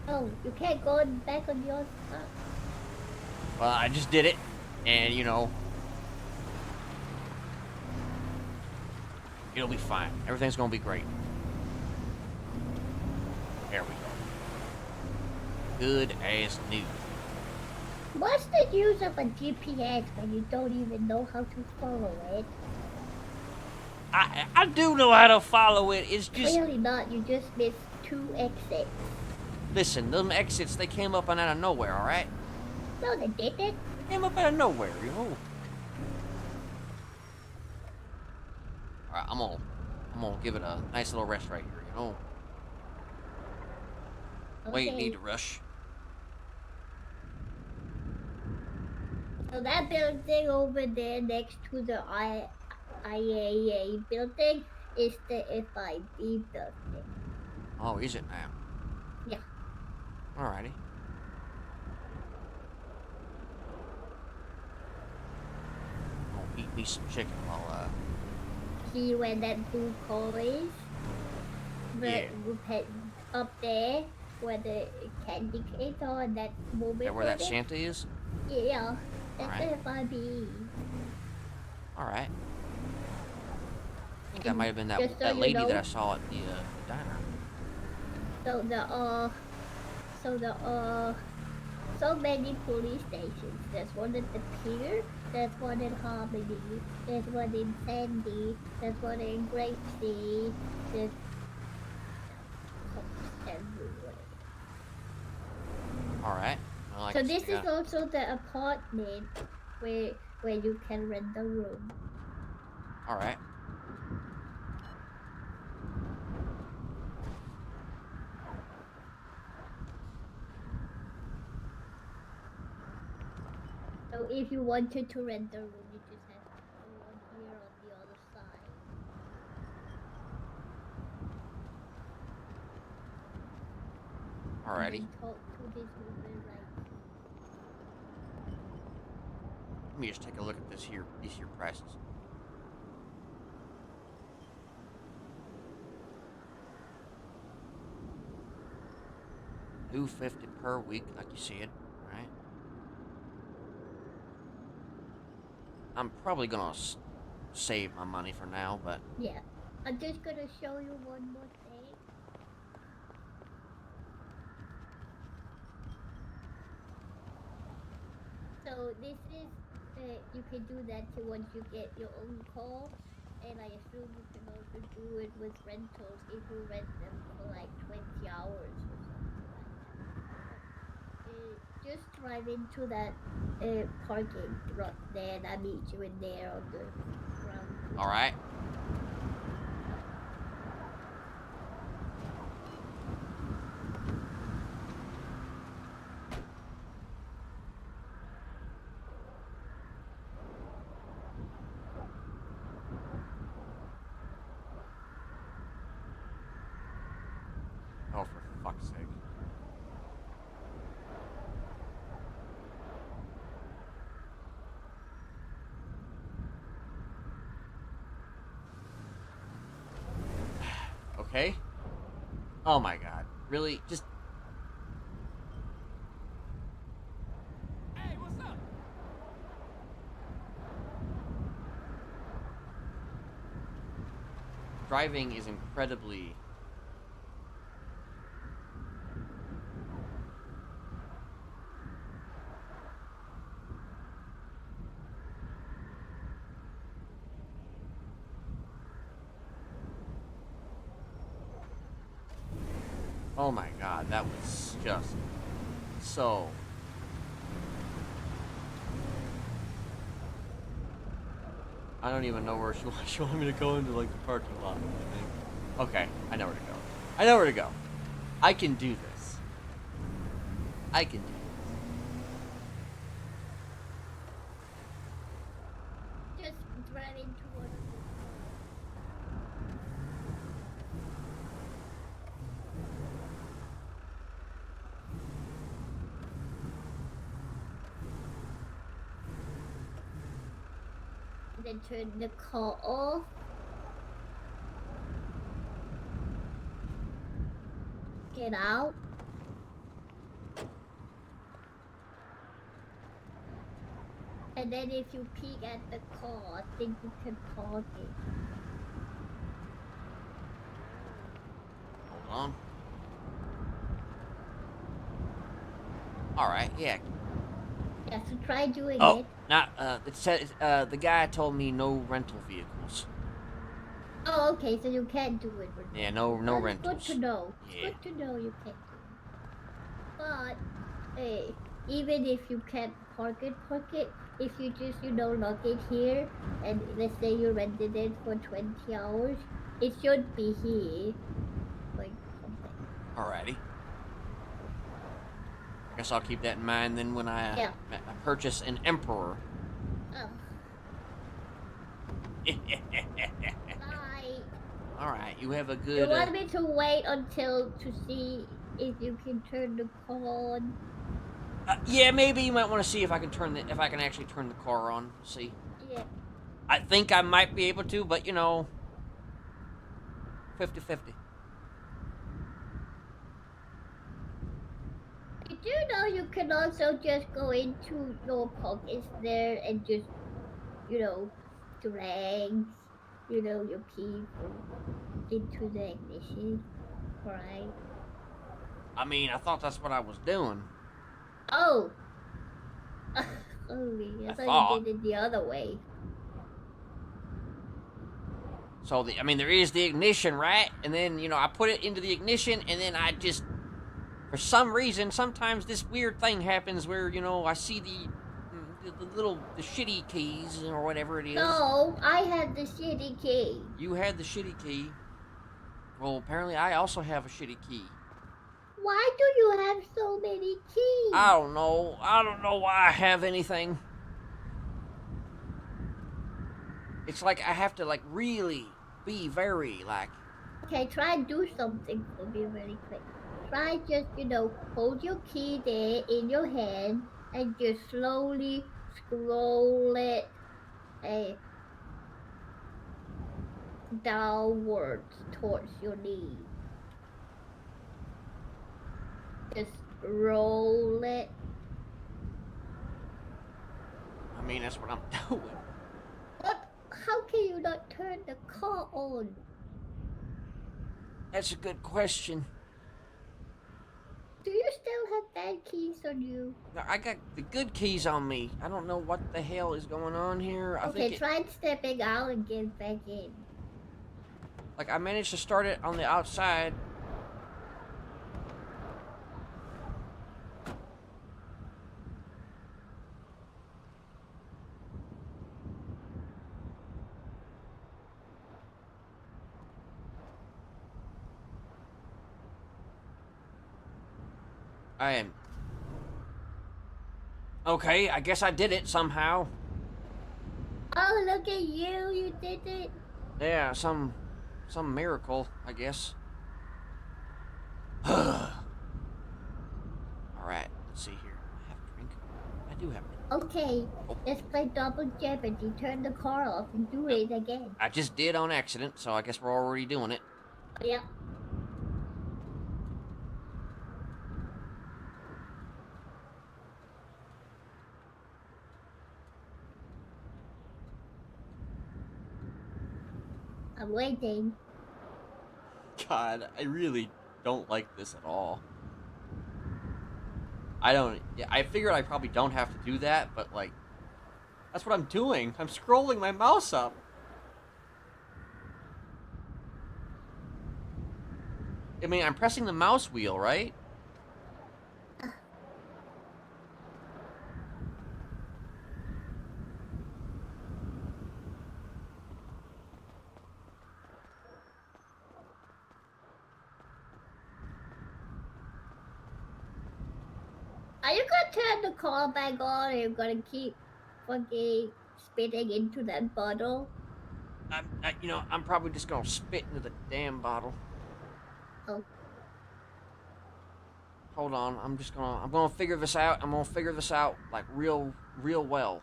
Oh, you can't go back on your stuff. Well, I just did it, and it'll be fine. Everything's gonna be great. There we go. Good as new. What's the use of a GPS when you don't even know how to follow it? I do know how to follow it. It's just Clearly not. You just missed 2 exits. listen. Them exits, they came up and out of nowhere. All right. No, they didn't. They came up out of nowhere. All right. I'm gonna give it a nice little rest right here. We ain't need to rush. So that building over there next to the IAA building is the FIB building. Oh, is it now? Yeah. Alrighty. I'm gonna eat me some chicken while See where that blue car is? Yeah. Up there where the candy canes are and that movie. where that Santa is? Yeah, that's Alright. the FIB. Alright. I think that might have been that Just so you lady that know- I saw at the diner. So many police stations. There's one at the pier, there's one in Harmony, there's one in Sandy, there's one in Gracie, there's everywhere. Alright. Well, I So guess this we is got- also the apartment where you can rent a room. Alright. So if you wanted to rent a room, you just have to go on here on the other side. Alrighty. And talk to this woman right here. Let me just take a look at these here prices. $250 per week, like you said, right? I'm probably gonna save my money for now, but Yeah. I'm just gonna show you one more thing. So this is, you can do that too once you get your own car, and I assume you can also do it with rentals if you rent them for like 20 hours or something like that. Just drive into that parking lot there, and I'll meet you in there on the ground. all right. Oh, for fuck's sake. Okay. Oh my god. Really? Just. Hey, what's up? Driving is incredibly. Oh my god, that was just so. I don't even know where she wanted me to go into, like, the parking lot, I think. Okay, I know where to go. I know where to go. I can do this. I can do this. Just drive into one of the then turn the car off. Get out. And then if you peek at the car, I think you can park it. Hold on. Alright, yeah. Yeah, so try doing Oh, it. not, it says, the guy told me no rental vehicles. Oh, okay, so you can't do it. With Yeah, no That's rentals. good to know. Yeah. Good to know you can't do it. But, hey, even if you can't park it, if you just, lock it here, and let's say you rented it for 20 hours, it should be here. Like, something. Alrighty. I guess I'll keep that in mind then when I, Yeah. I purchase an Emperor. Oh, bye. Alright, you have a You good. want me to wait until to see if you can turn the car on? Yeah, maybe you might want to see if I can actually turn the car on. See. Yeah. I think I might be able to, but 50-50. Did you know you can also just go into your pockets there and just, drag, your key into the ignition, right? I mean, I thought that's what I was doing. Oh! Holy, I thought you did it the other way. So, there is the ignition, right? And then, I put it into the ignition, and then I just, for some reason, sometimes this weird thing happens where, I see the shitty keys or whatever it is. No, I had the shitty key. You had the shitty key. Well, apparently I also have a shitty key. Why do you have so many keys? I don't know. I don't know why I have anything. It's like I have to, really be very, Okay, try and do something for me really quick. Try just, hold your key there in your hand and just slowly scroll it downwards towards your knee. Just roll it. I mean, that's what I'm doing. What? how can you not turn the car on? That's a good question. Do you still have bad keys on you? Now, I got the good keys on me. I don't know what the hell is going on here. I Okay, think try stepping out and get back in. like I managed to start it on the outside. I am. Okay, I guess I did it somehow. Oh, look at you! You did it. Yeah, some miracle, I guess. All right, let's see here. I have a drink. I do have a drink. Okay, Oh. let's play double jeopardy. Turn the car off and do it again. I just did on accident, so I guess we're already doing it. Yep. I'm waiting. God, I really don't like this at all. I figured I probably don't have to do that, but like, that's what I'm doing. I'm scrolling my mouse up. I mean, I'm pressing the mouse wheel, right? Are you gonna turn the car back on, or you gonna keep fucking spitting into that bottle? I'm probably just gonna spit into the damn bottle. Oh. Hold on, I'm gonna figure this out. I'm gonna figure this out like real well,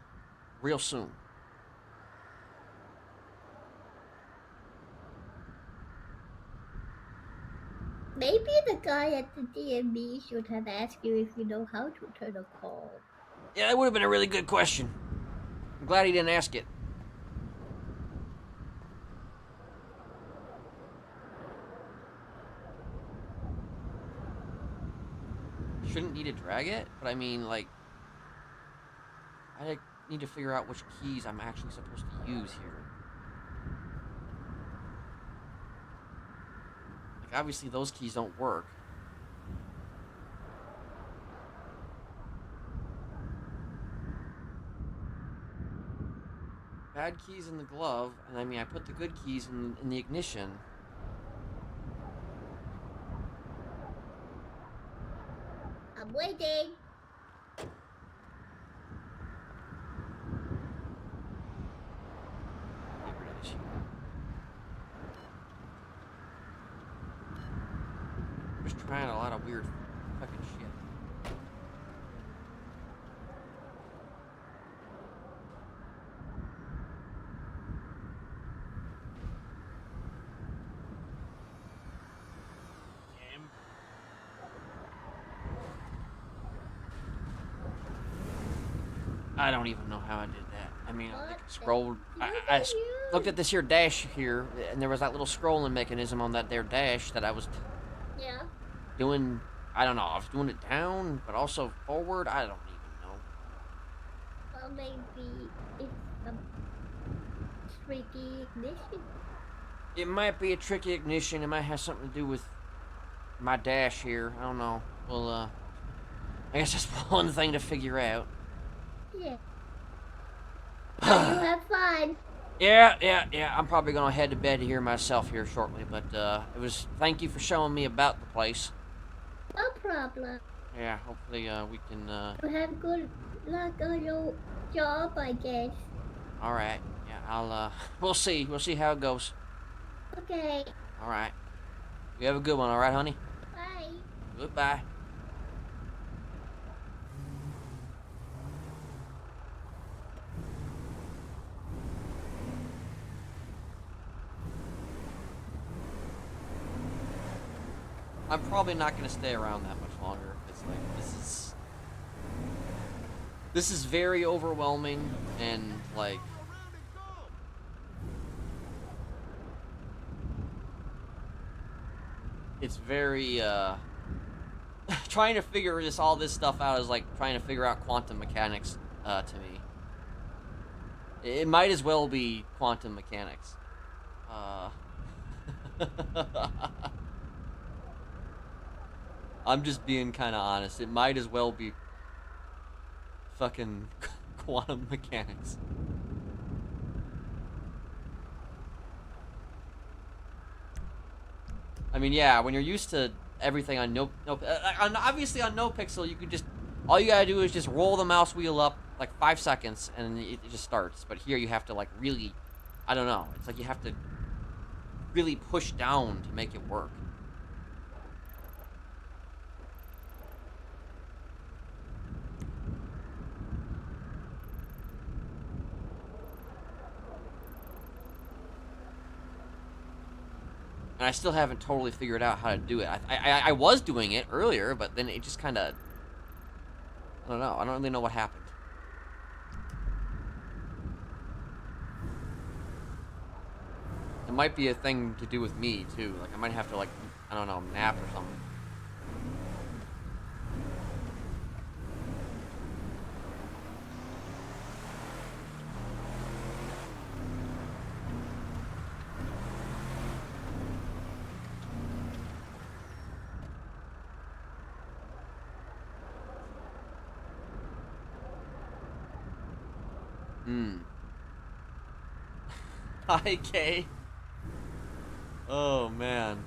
real soon. Maybe the guy at the DMV should have asked you if you know how to turn a car. Yeah, that would have been a really good question. I'm glad he didn't ask it. Shouldn't need to drag it, but I mean, like, I need to figure out which keys I'm actually supposed to use here. Like, obviously those keys don't work. Bad keys in the glove, and I mean, I put the good keys in the ignition. I'm waiting. Get rid of this shit. I'm just trying a lot of weird fucking shit. I don't even know how I did that. I mean, I scrolled. I looked at this here dash here, and there was that little scrolling mechanism on that there dash that I was Yeah. doing. I don't know. I was doing it down, but also forward. I don't even know. Well, maybe it's a tricky ignition. It might be a tricky ignition. It might have something to do with my dash here. I don't know. Well, I guess that's one thing to figure out. Yeah. Well, you have fun. Yeah. I'm probably gonna head to bed here myself here shortly. But it was. Thank you for showing me about the place. No problem. Yeah. Hopefully we can. You have good luck on your job, I guess. All right. Yeah. I'll. We'll see. We'll see how it goes. Okay. All right. You have a good one. All right, honey. Bye. Goodbye. I'm probably not going to stay around that much longer. It's like this is very overwhelming, and like it's very trying to figure all this stuff out is like trying to figure out quantum mechanics to me. It might as well be quantum mechanics. I'm just being kind of honest. It might as well be fucking quantum mechanics. I mean, yeah, when you're used to everything on obviously on NoPixel, you can just all you gotta do is just roll the mouse wheel up like 5 seconds and it just starts. But here you have to like really, I don't know. It's like you have to really push down to make it work. And I still haven't totally figured out how to do it. I was doing it earlier, but then it just kind of... I don't know. I don't really know what happened. It might be a thing to do with me, too. Like, I might have to, like, I don't know, nap or something. Hi, Kay. Oh, man.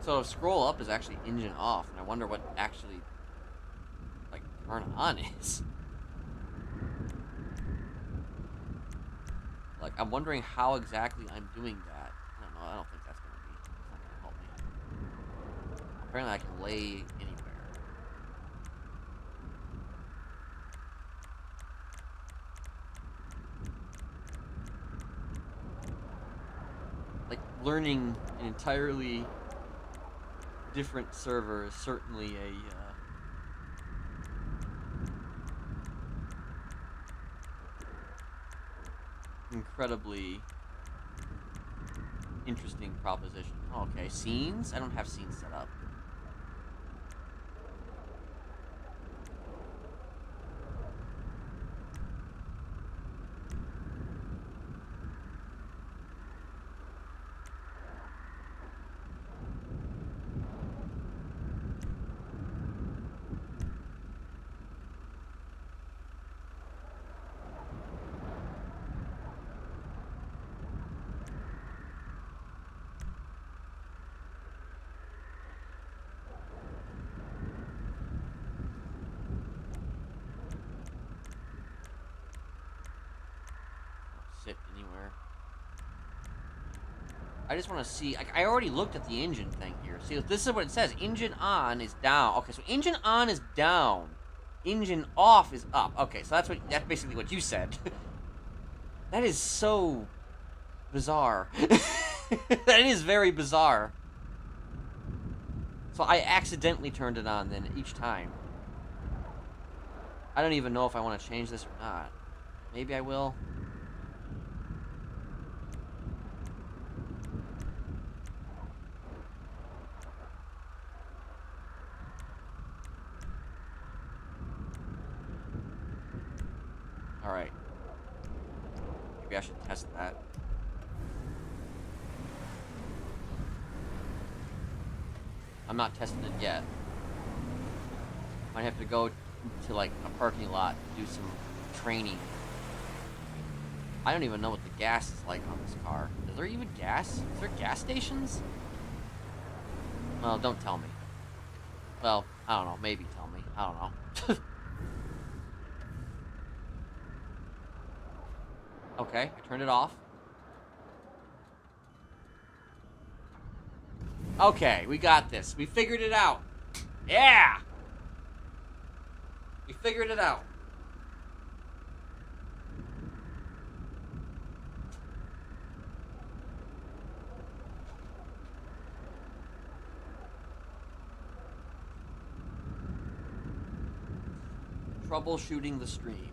So scroll up is actually engine off, and I wonder what actually, like, turn on is. Like, I'm wondering how exactly I'm doing that. I don't know. I don't think that's gonna be. It's not gonna help me. Apparently, I can lay anywhere. Like, learning an entirely different server is certainly a incredibly interesting proposition. Oh, okay, scenes? I don't have scenes set up. Sit anywhere. I just want to see. I already looked at the engine thing here. See, this is what it says. Engine on is down. Okay, so engine on is down. Engine off is up. Okay, so that's basically what you said. That is so bizarre. That is very bizarre. So I accidentally turned it on then each time. I don't even know if I want to change this or not. Maybe I will. Alright. Maybe I should test that. I'm not testing it yet. Might have to go to like a parking lot to do some training. I don't even know what the gas is like on this car. Is there even gas? Is there gas stations? Well, don't tell me. Well, I don't know. Maybe tell me. I don't know. Okay, I turned it off. Okay, we got this. We figured it out. Yeah! We figured it out. troubleshooting the stream.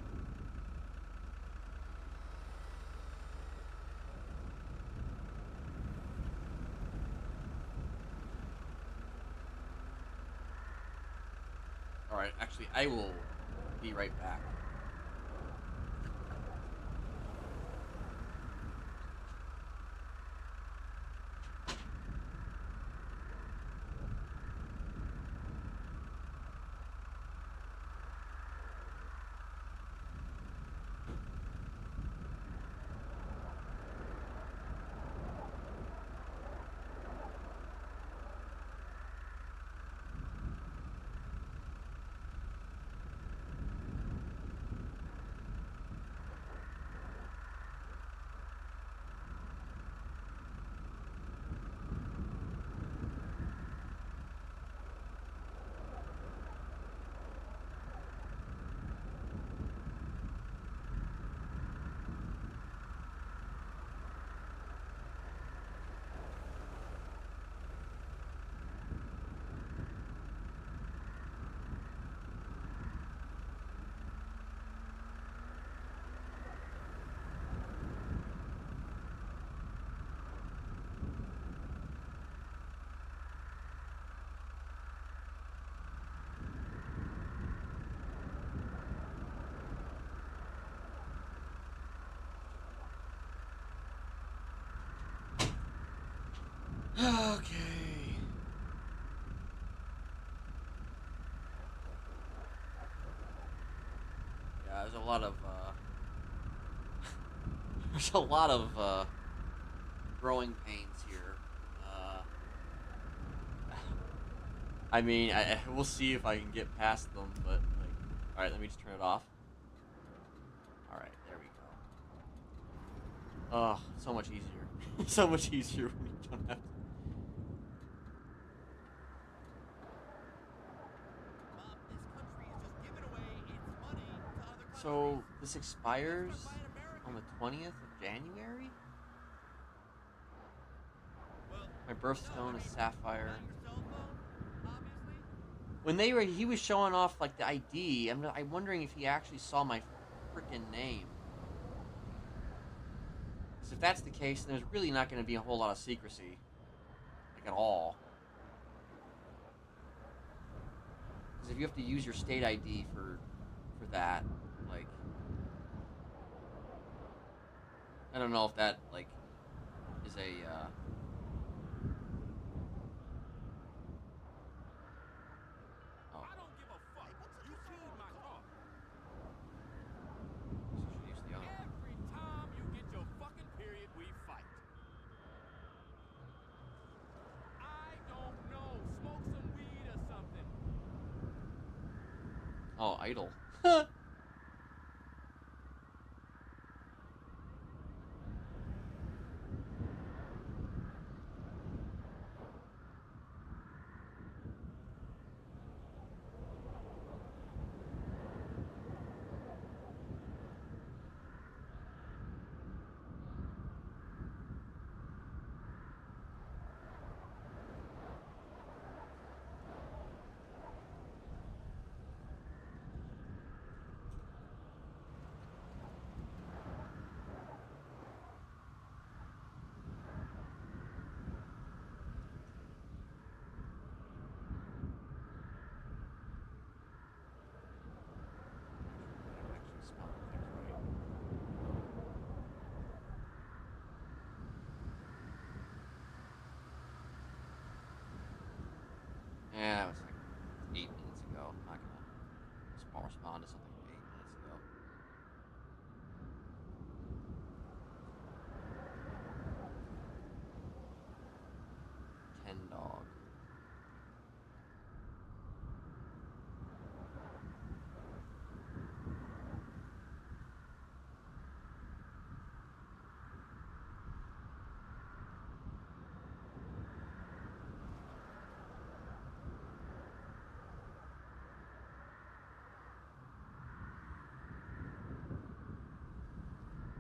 Alright, actually, I will be right back. Okay. Yeah, there's a lot of there's a lot of growing pains here. I mean, we'll see if I can get past them, but like, all right, let me just turn it off. All right, there we go. Oh, so much easier. So much easier when you don't have to. So this expires on the 20th of January? My birthstone is Sapphire. When he was showing off like the ID, I'm wondering if he actually saw my freaking name. Because if that's the case, then there's really not going to be a whole lot of secrecy, like at all. Because if you have to use your state ID for that, like, I don't know if that like is a oh. I don't give a fuck. You killed my car. You should use the other one. Every time you get your fucking period, we fight. I don't know. Smoke some weed or something. Oh, idle. Yeah, that was like 8 minutes ago. I'm not gonna respond to something from 8 minutes ago. $10.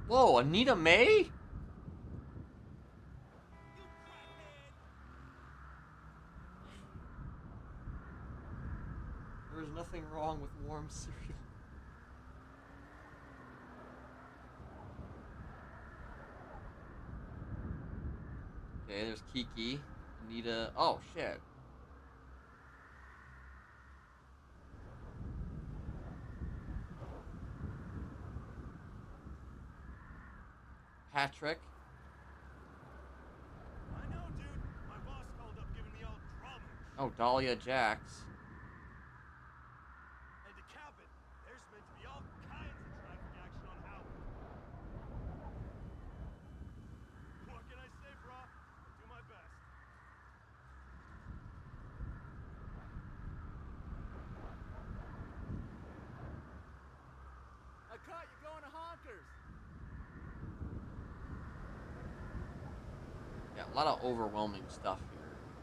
Whoa, Anita May? There's nothing wrong with warm cereal. Kiki. Anita. Oh, shit. Patrick. I know, dude. My boss called up giving me all drama. Oh, Dahlia Jax. And to cap it, there's meant to be all kinds of traffic action on Howard. What can I say, brah? I'll do my best. I caught you going to Honkers. Yeah, a lot of overwhelming stuff here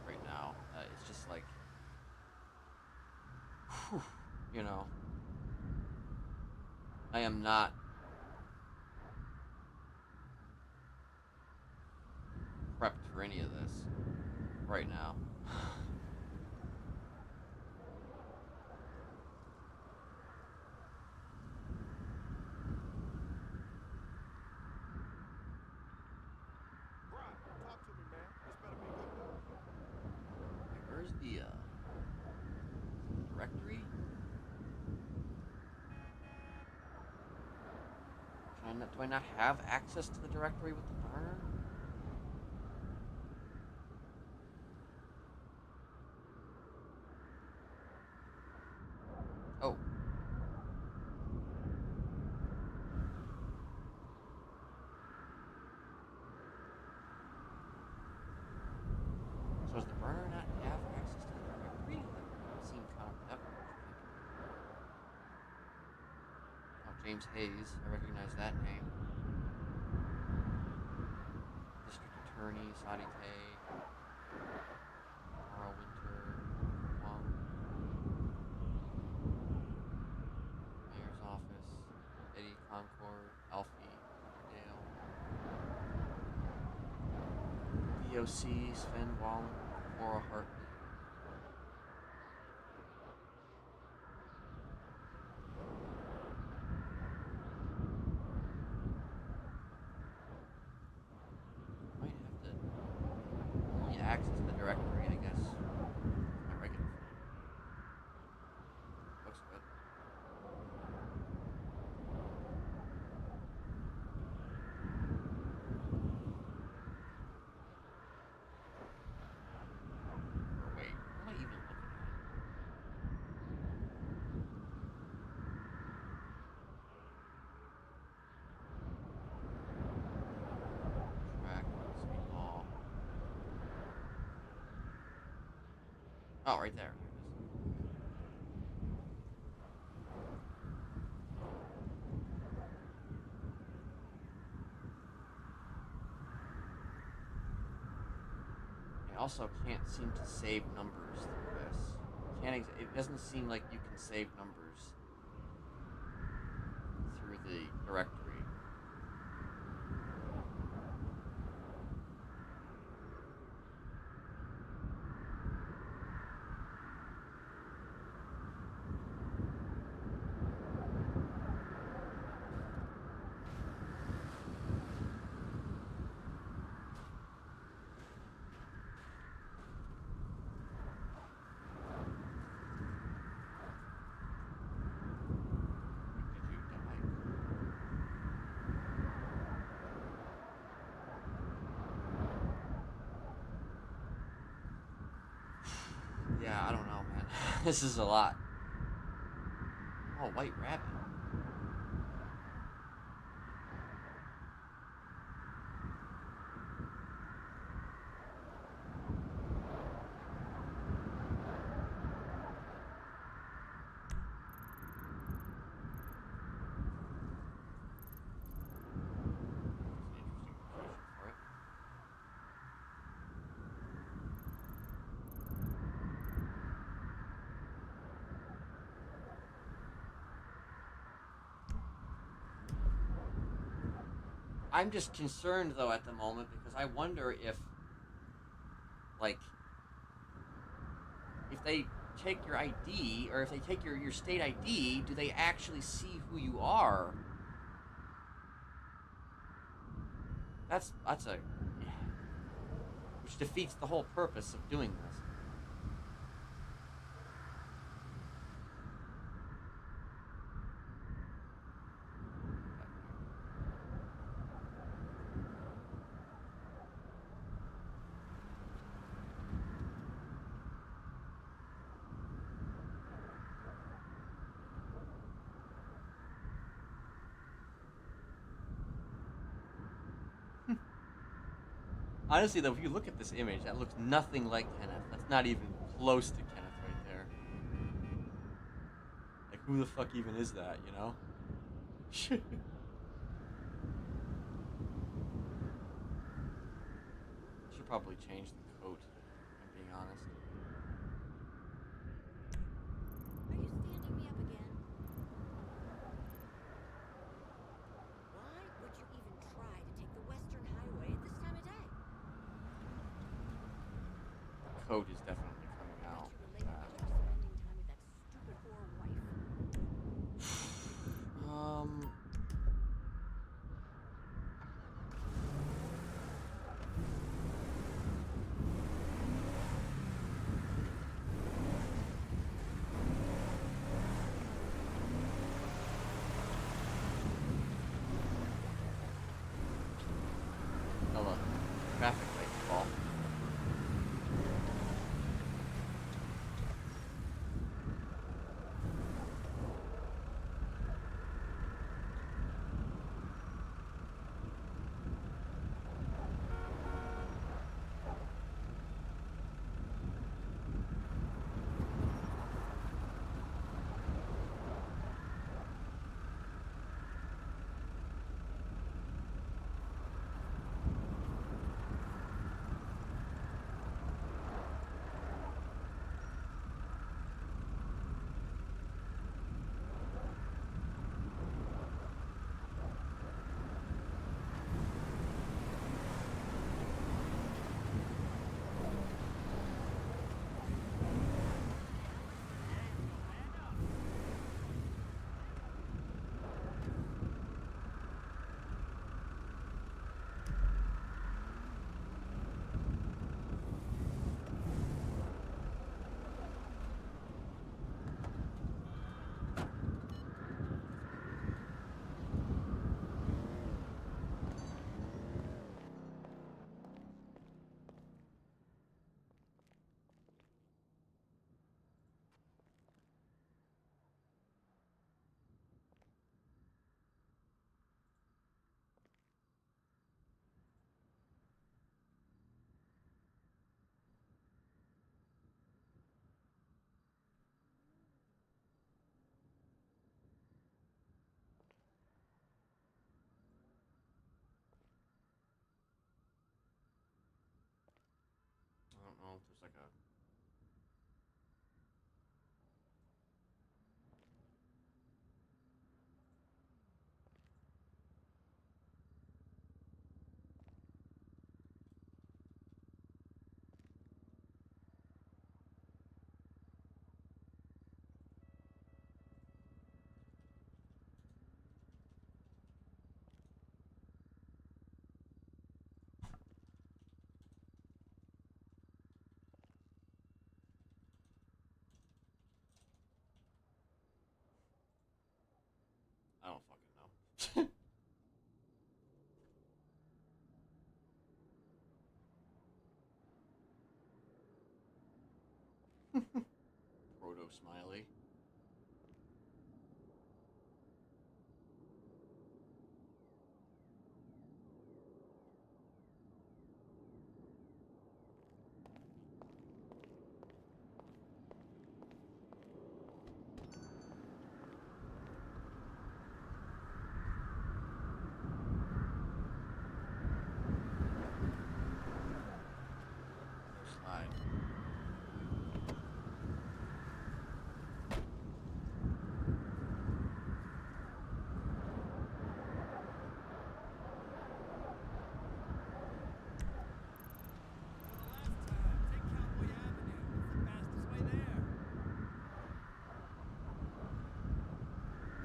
right now. It's just like, whew, you know, I am not prepped for any of this right now. Brah, talk to me, man. This better be good news. Where's the directory? Do I not have access to the directory with the burner? Oh. So does the burner not have access to the directory? That seemed counterproductive. Oh, James Hayes. I recognize that name. District Attorney, Sadi Tay. Carl Winter. Wong. Mayor's Office. Eddie Concord. Alfie. Dale. DOC. Sven Wallen. Laura Hartley. Might have to only access the directory, I guess. My regular phone. Looks good. Or wait, what am I even looking at? Track, speed ball. Oh, right there. Here it is. I also can't seem to save numbers through this. It doesn't seem like you can save numbers through the directory. Did you die? Yeah, I don't know, man. This is a lot. Oh, White Rabbit. That's an interesting location for it. I'm just concerned though at the moment because I wonder if, like, if they take your ID or if they take your state ID, do they actually see who you are? That's a, which defeats the whole purpose of doing this. Honestly, though, if you look at this image, that looks nothing like Kenneth. That's not even close to Kenneth right there. Like, who the fuck even is that, you know? Should probably change the coat, if I'm being honest. Are you standing me up again? Why would you even try to take the Western Highway at this time of day? The coat is definitely coming out. Did you relate to spending time with that stupid whore wife? Oh, look. Traffic lights fall. I don't know if there's like a... I don't fucking know. Proto Smiley. Slide.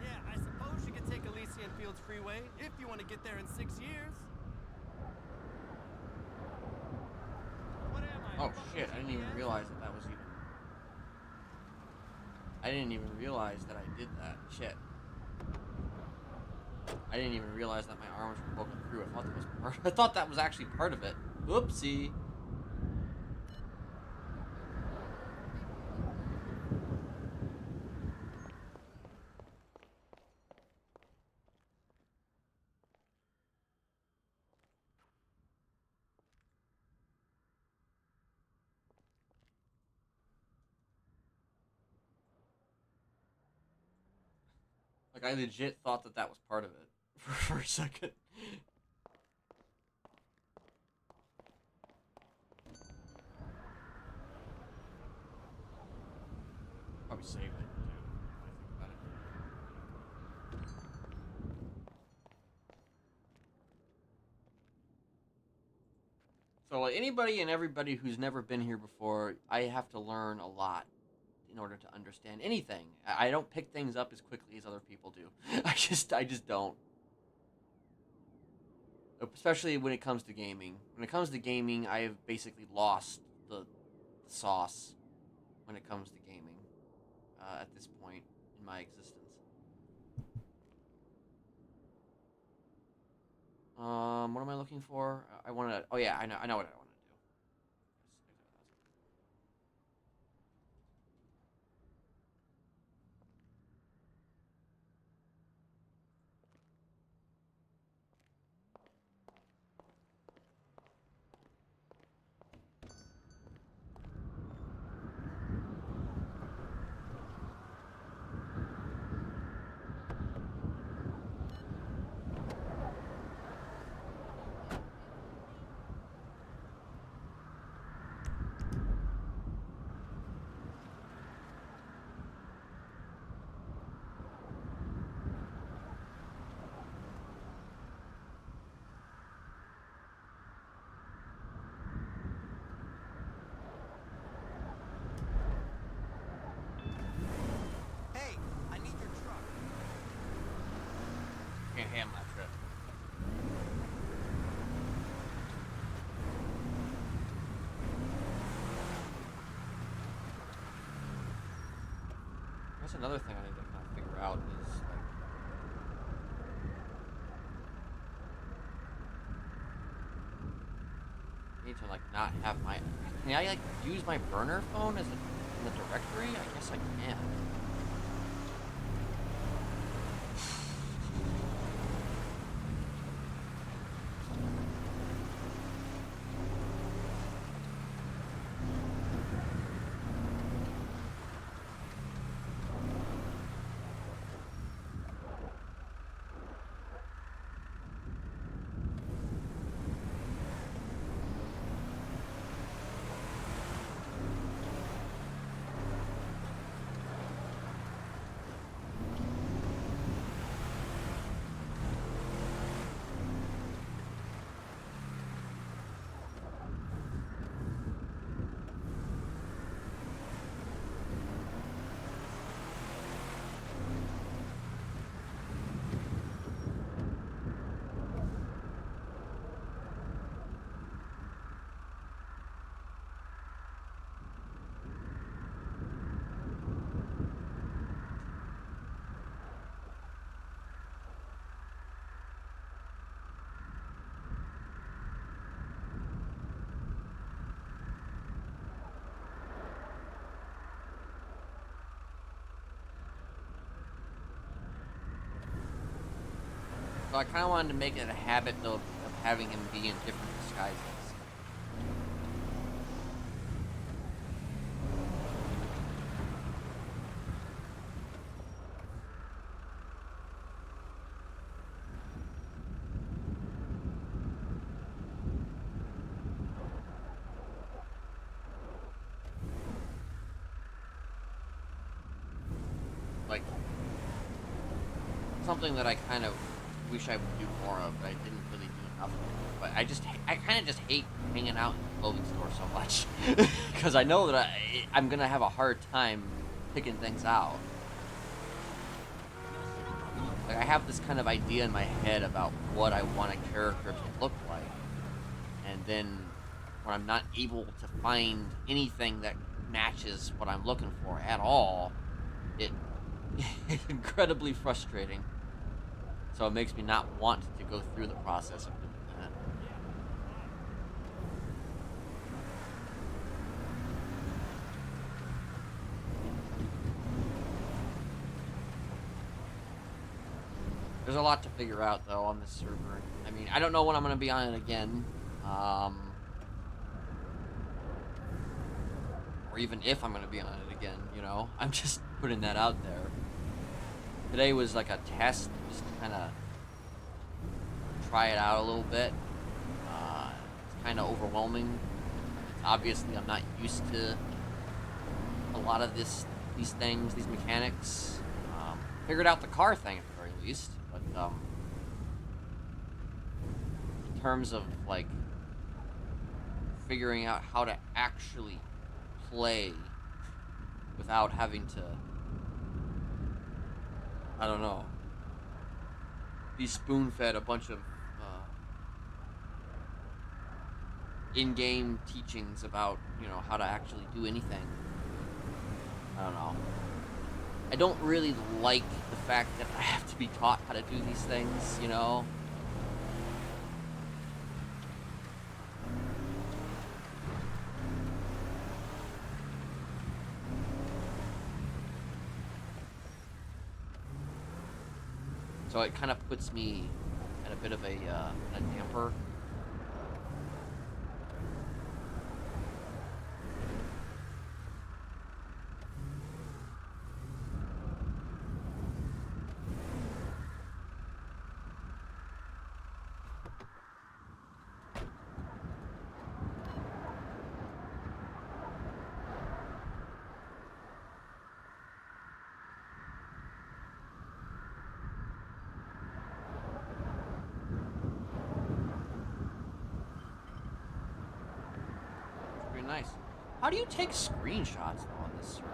Yeah, I suppose you could take Elysian Fields Freeway if you want to get there in 6 years. Oh shit! I didn't even realize that was even. I didn't even realize that I did that. Shit. I didn't even realize that my arms were poking through. I thought that was part. I thought that was actually part of it. Whoopsie. Like, I legit thought that that was part of it for a second. Probably saved it, too, when I think about it. So, anybody and everybody who's never been here before, I have to learn a lot in order to understand anything. I don't pick things up as quickly as other people do. I just don't. Especially when it comes to gaming. When it comes to gaming, I have basically lost the sauce when it comes to gaming at this point in my existence. What am I looking for? I want to. Oh yeah, I know what I want to do. Hey, I need your truck. Can't handle that trip. That's another thing I need to kind of figure out is like. I need to like not have my. Can I like use my burner phone as in the directory? I guess I can. So I kind of wanted to make it a habit, though, of having him be in different disguises. Like, something that I kind of wish I would do more of, but I didn't really do enough of. But I kind of just hate hanging out in the clothing store so much. Because I know that I'm going to have a hard time picking things out. Like, I have this kind of idea in my head about what I want a character to look like. And then when I'm not able to find anything that matches what I'm looking for at all, it's incredibly frustrating. So it makes me not want to go through the process of doing that. There's a lot to figure out, though, on this server. I mean, I don't know when I'm going to be on it again. Or even if I'm going to be on it again, you know? I'm just putting that out there. Today was like a test, just to kind of try it out a little bit. It's kind of overwhelming. Obviously, I'm not used to a lot of these things, these mechanics. Figured out the car thing at the very least, but in terms of like figuring out how to actually play without having to, I don't know, be spoon-fed a bunch of in-game teachings about, you know, how to actually do anything. I don't know. I don't really like the fact that I have to be taught how to do these things, you know? So it kind of puts me at a bit of a damper. Nice. How do you take screenshots though on this server?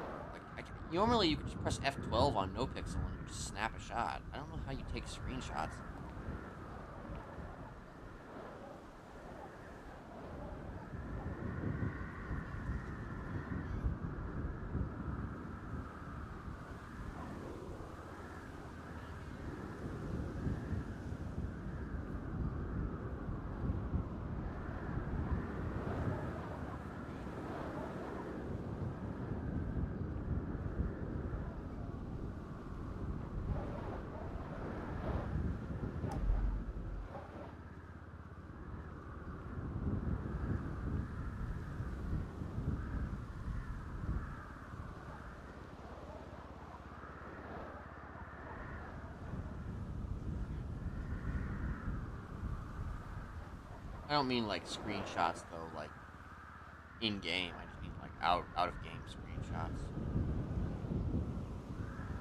Like, normally you could just press F12 on NoPixel and you just snap a shot. I don't know how you take screenshots. I don't mean like screenshots though, like in game. I just mean like out of game screenshots.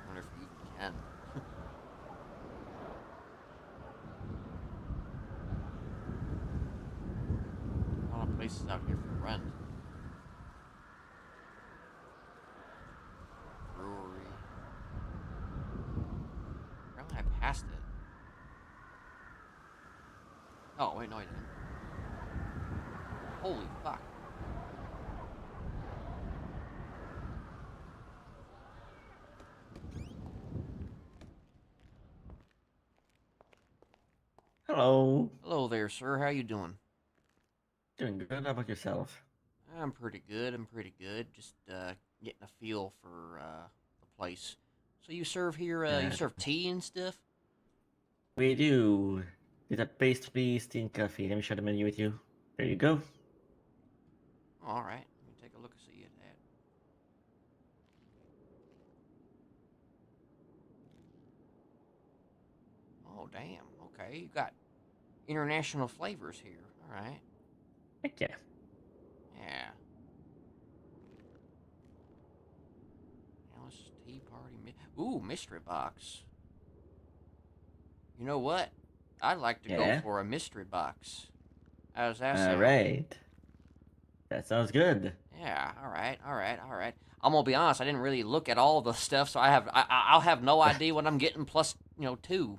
I wonder if you even can. A lot of places out here for rent. Brewery. Apparently I passed it. Oh wait, no I didn't. Holy fuck. Hello. Hello there, sir. How you doing? Doing good. How about yourself? I'm pretty good. Just getting a feel for the place. So you serve here, you serve tea and stuff? We do. Pizza pastry, steamed coffee. Let me share the menu with you. There you go. All right. Let me take a look and see at that. Oh, damn. Okay, you got international flavors here. All right. Heck yeah. Yeah. Alice Tea Party. Ooh, mystery box. You know what? I'd like to go for a mystery box. How does that sound? All right. That sounds good. Yeah. All right. I'm gonna be honest. I didn't really look at all the stuff, so I'll have no idea what I'm getting. Plus, 2.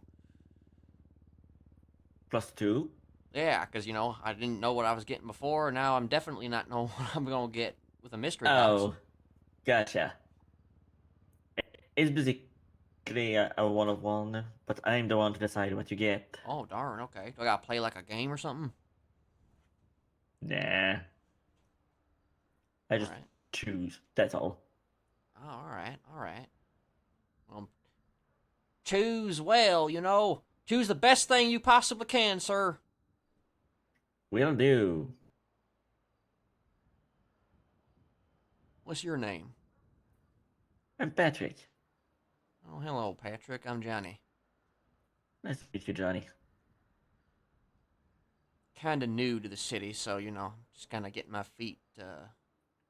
+2. Yeah, because, you know, I didn't know what I was getting before, and now I'm definitely not knowing what I'm going to get with a mystery box. Oh, gotcha. It's basically a one-of-one, but I'm the one to decide what you get. Oh, darn, okay. Do I got to play like a game or something? Nah. I just Alright. choose, that's all. Oh, alright, alright. Well, choose well, you know. Choose the best thing you possibly can, sir. Will do. What's your name? I'm Patrick. Oh, hello, Patrick. I'm Johnny. Nice to meet you, Johnny. Kinda new to the city, so, you know, just kinda getting my feet,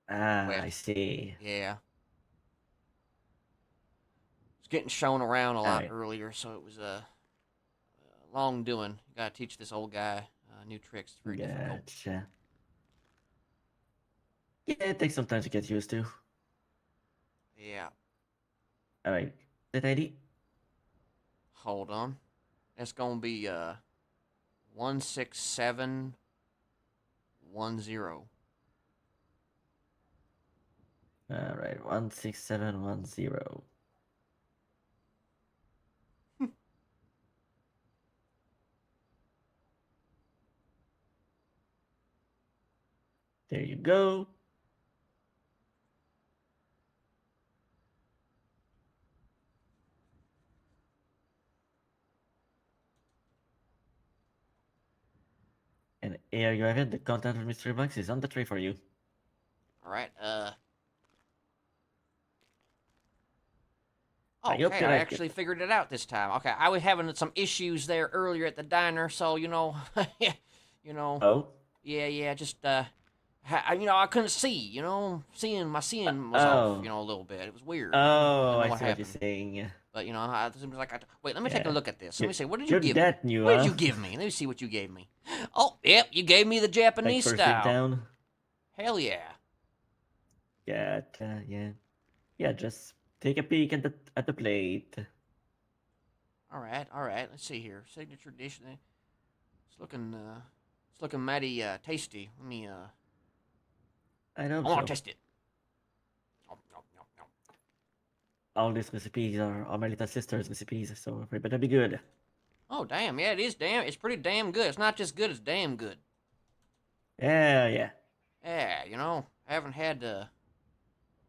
Ah, wet. I see. Yeah. Was getting shown around a lot Alright. earlier, so it was long doing. You gotta teach this old guy new tricks. It's very difficult. Gotcha. Yeah, it takes some time to get used to. Yeah. Alright. That ID? Hold on. It's gonna be 16710. Alright, 16710. There you go. And here you have it. The content of mystery box is on the tray for you. Alright, I hope okay, you I like actually it. figured it out this time. Okay, I was having some issues there earlier at the diner, so, you know, you know, Oh? yeah, just, you know, I couldn't see, you know, seeing was off, you know, a little bit. It was weird. I Oh, don't know I what see what you're happened. saying. But, you know, it seems like wait, let me take a Yeah. look at this. Let me see, what did you You're give me? that new, What did huh? you give me? Let me see what you gave me. Oh, yep, you gave me the Like Japanese first thing style. down? Hell yeah. Gotcha, yeah. Yeah, just take a peek at the plate. All right. Let's see here. Signature dish. It's looking mighty tasty. Let me I I hope want so. to test it. Nom, nom, nom, nom. All these recipes are my little sister's recipes, so they better be good. Oh damn, yeah, it is damn. It's pretty damn good. It's not just good. It's damn good. Yeah. Yeah, you know, I haven't had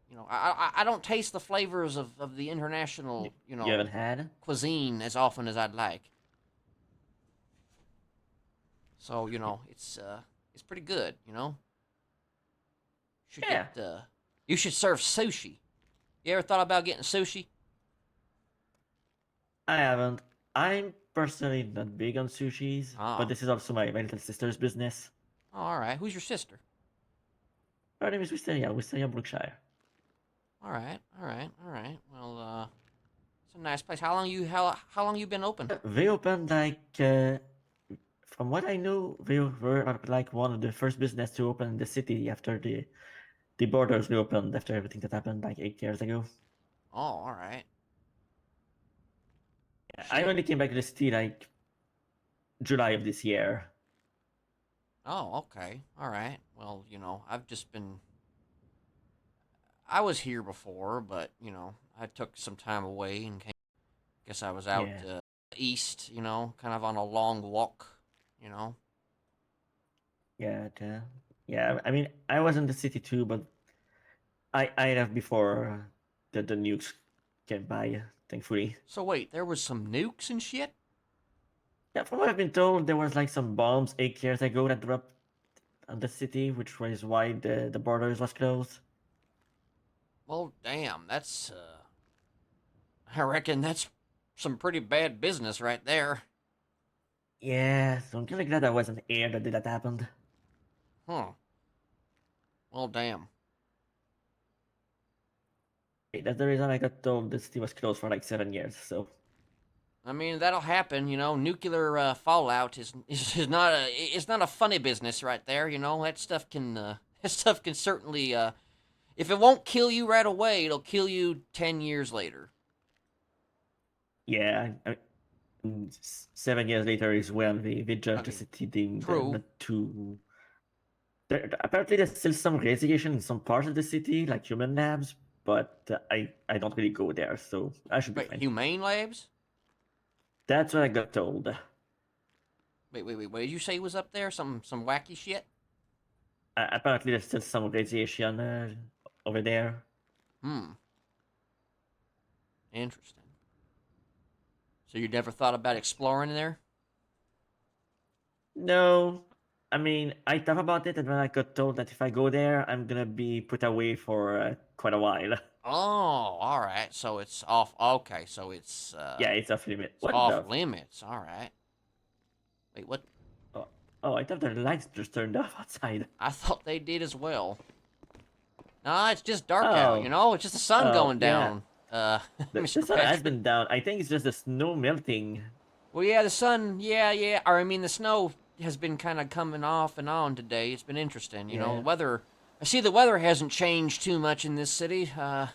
you know, I don't taste the flavors of the international, you You haven't know, had? cuisine as often as I'd like. So, you know, it's pretty good, you know. Should Yeah. get you should serve sushi. You ever thought about getting sushi? I haven't. I'm personally not big on sushis, Ah. but this is also my little sister's business. Oh, all right. Who's your sister? Her name is Wisteria Brookshire. All right. Well, it's a nice place. How long you been open? They opened like, from what I know, they were like one of the first business to open in the city after the borders reopened after everything that happened like 8 years ago. Oh, all right. I only came back to the city like July of this year. Oh, okay. All right. Well, you know, I was here before, but, you know, I took some time away and guess I was out Yeah. east, you know, kind of on a long walk, you know. Yeah, I mean, I was in the city too, but I left before the nukes came by, thankfully. So wait, there was some nukes and shit? Yeah, from what I've been told, there was like some bombs 8 years ago that dropped on the city, which was why the borders was closed. Well, damn, that's I reckon that's some pretty bad business right there. Yeah, so I'm kind of glad I wasn't here that that happened. Huh. Well, damn. That's the reason I got told the city was closed for like 7 years, so... I mean, that'll happen, you know. Nuclear fallout is not a funny business right there, you know. That stuff can certainly if it won't kill you right away, it'll kill you 10 years later. Yeah, 7 years later is when the judge the Okay, city deemed true. not too. Apparently, there's still some radiation in some parts of the city, like human labs, but I don't really go there, so I should be Wait, fine. humane labs? That's what I got told. Wait. What did you say was up there? Some wacky shit? Apparently, there's still some radiation over there. Hmm. Interesting. So you never thought about exploring there? No, I mean, I thought about it, and then I got told that if I go there, I'm gonna be put away for quite a while. Oh, all right. So it's off. Okay, so it's Yeah, it's off limit. it's What off the? limits. All right. Wait, what? Oh, I thought the lights just turned off outside. I thought they did as well. Nah, it's just dark out. You Oh. know, it's just the sun Oh, going yeah. down. The Mr. sun has Patrick. been down. I think it's just the snow melting. Well, yeah, the sun. Yeah. Or I mean, the snow has been kind of coming off and on today. It's been interesting. You know, Yeah. the weather. I see the weather hasn't changed too much in this city. In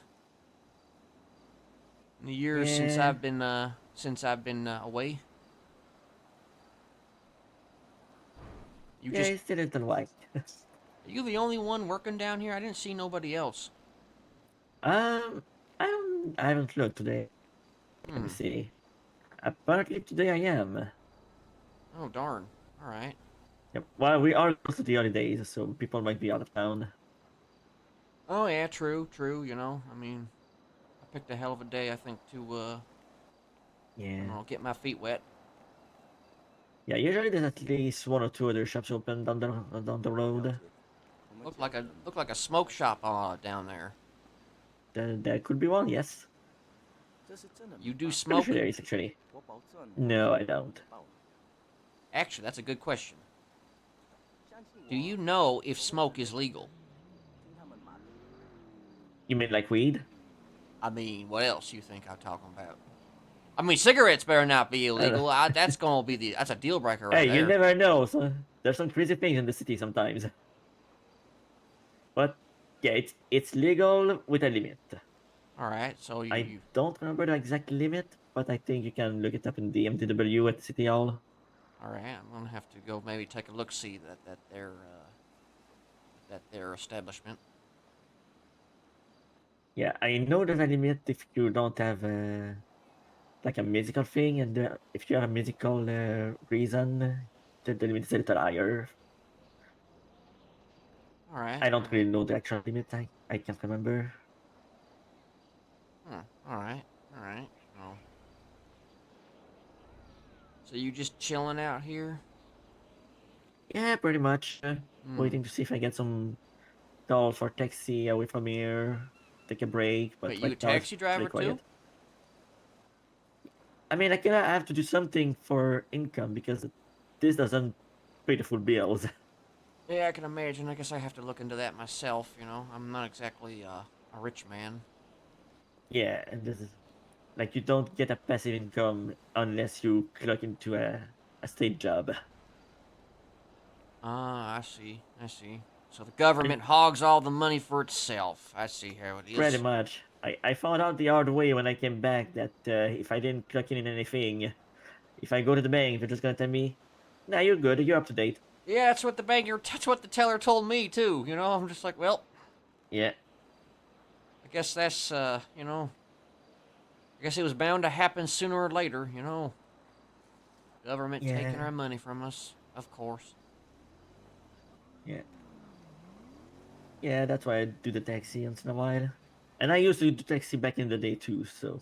the years since Yeah. I've been away. You Yeah, just it's still a little white. Are you the only one working down here? I didn't see nobody else. I haven't looked today. Let me see. Apparently today I am. Oh, darn. All right. Yep. Well, we are close to the holidays, so people might be out of town. Oh, yeah, true. You know, I mean, I picked a hell of a day, I think, to, Yeah. get my feet wet. Yeah, usually there's at least one or two other shops open down the road. Look like a smoke shop down there. There could be one, yes. You do Pretty smoke? sure there is, actually. No, I don't. Actually, that's a good question. Do you know if smoke is legal? You mean like weed? I mean, what else you think I'm talking about? I mean, cigarettes better not be illegal. That's gonna be that's a deal breaker right Hey, there. you never know. So there's some crazy things in the city sometimes. But yeah, it's legal with a limit. All right, so I don't remember the exact limit, but I think you can look it up in the MTW at City Hall. All right, I'm gonna have to go maybe take a look see that their establishment. Yeah, I know there's a limit if you don't have like a musical thing, and if you have a musical reason, the limit is a little higher. All right. I don't really know the actual limit. I can't remember. All right. Oh. So you just chilling out here? Yeah, pretty much. Waiting to see if I get some call for taxi away from here. Take a break. But Wait, you a right now it's taxi driver pretty quiet. too? I mean, I have to do something for income because this doesn't pay the full bills. Yeah, I can imagine. I guess I have to look into that myself. You know, I'm not exactly a rich man. Yeah, and this is like you don't get a passive income unless you clock into a state job. Ah, I see. So the government hogs all the money for itself. I see how it is. Pretty much. I found out the hard way when I came back that if I didn't clock in anything, if I go to the bank, they're just gonna tell me, "Nah, you're good. You're up to date." Yeah, that's what the teller told me too. You know, I'm just like, well, yeah. I guess that's you know, I guess it was bound to happen sooner or later. You know, government taking our money from us, of course. Yeah. Yeah, that's why I do the taxi once in a while. And I used to do taxi back in the day too, so.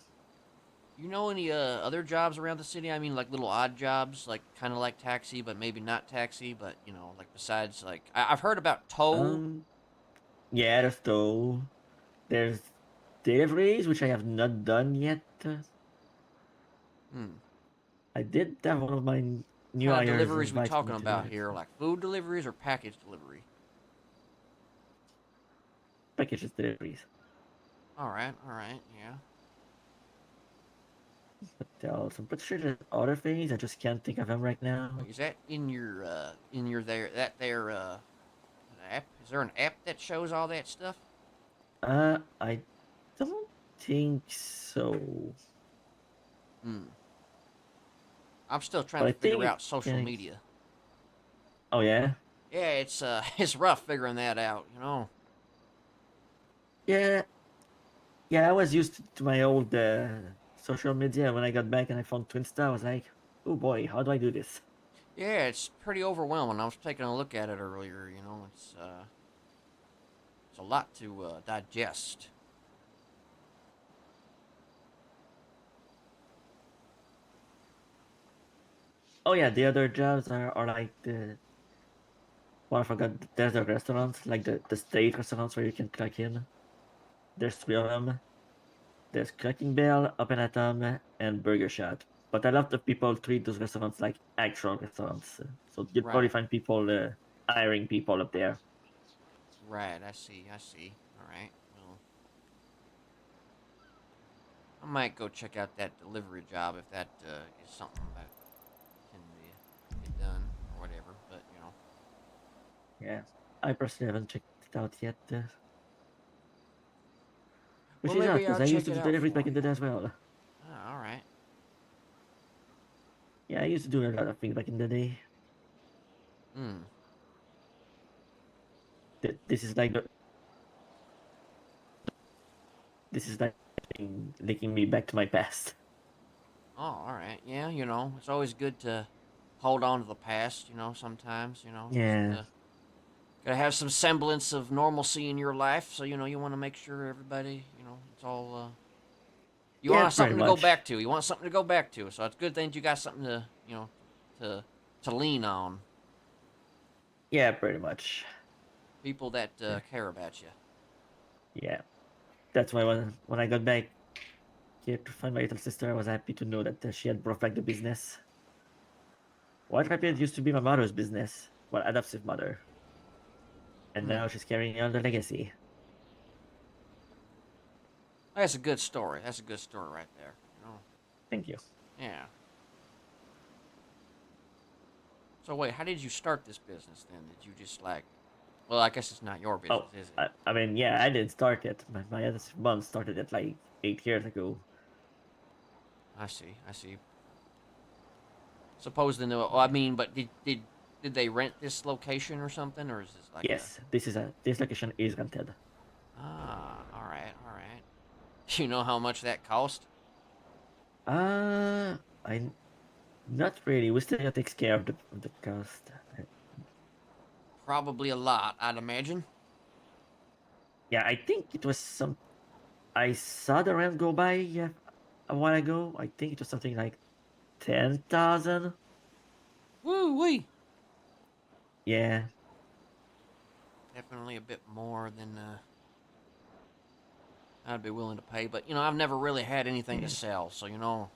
You know any other jobs around the city? I mean, like little odd jobs, like kind of like taxi, but maybe not taxi. But you know, like besides, like I've heard about tow. Yeah, there's tow. There's deliveries, which I have not done yet. I did have one of my new What kind of hires deliveries we invite talking me to about do it. here? Like food deliveries or package delivery? Packages deliveries. All right, yeah. But else, I'm pretty sure there's other things. I just can't think of them right now. Wait, is that in your app? Is there an app that shows all that stuff? I don't think so. I'm still trying But to I figure think out social can- media. Oh yeah. Yeah, it's it's rough figuring that out, you know. Yeah. Yeah, I was used to my old social media. When I got back and I found Twinsta, I was like, oh boy, how do I do this? Yeah, it's pretty overwhelming. I was taking a look at it earlier, you know. It's a lot to digest. Oh yeah, the other jobs are like the well, I forgot. There's the restaurants, like the state restaurants where you can clock in. There's 3 of them. There's Cracking Bell, Open Atom, and Burger Shot. But a lot of people treat those restaurants like actual restaurants. So you'll probably Right. find people hiring people up there. Right, I see. All right. Well, I might go check out that delivery job if that is something that can be done or whatever. But you know, Yeah, I personally haven't checked it out yet. Which well, is odd, maybe because I'll I used check to it do out deliveries for back in the you. day as well. Ah, all right. Yeah, I used to do a lot of things back in the day. Hmm. This is like this is like linking me back to my past. Oh, all right. Yeah, you know, it's always good to hold on to the past. You know, sometimes you know, just Yeah. gotta have some semblance of normalcy in your life. So you know, you want to make sure everybody, you know, it's all. You Yeah, want pretty something to go much. back to. You want something to go back to. So it's good that you got something to, you know, to lean on. Yeah, pretty much. People that care about you. Yeah. That's why when I got back here to find my little sister, I was happy to know that she had brought back the business. White Rapids used to be my mother's business, well, adoptive mother. And now she's carrying on the legacy. That's a good story. That's a good story right there. You know. Thank you. Yeah. So wait, how did you start this business then? Did you just like? Well, I guess it's not your business, Oh, is it? I mean, yeah, I didn't start it. My adoptive mom started it like 8 years ago. I see. I see. Suppose the new. I mean, but did they rent this location or something, or is this like Yes, this location is rented. All right, all right. You know how much that cost? I not really. We still gotta take care of the cost. Probably a lot, I'd imagine. Yeah, I think it was some. I saw the rent go by a while ago. I think it was something like 10,000. Woo wee. Yeah. Definitely a bit more than I'd be willing to pay. But you know, I've never really had anything to sell, so you know.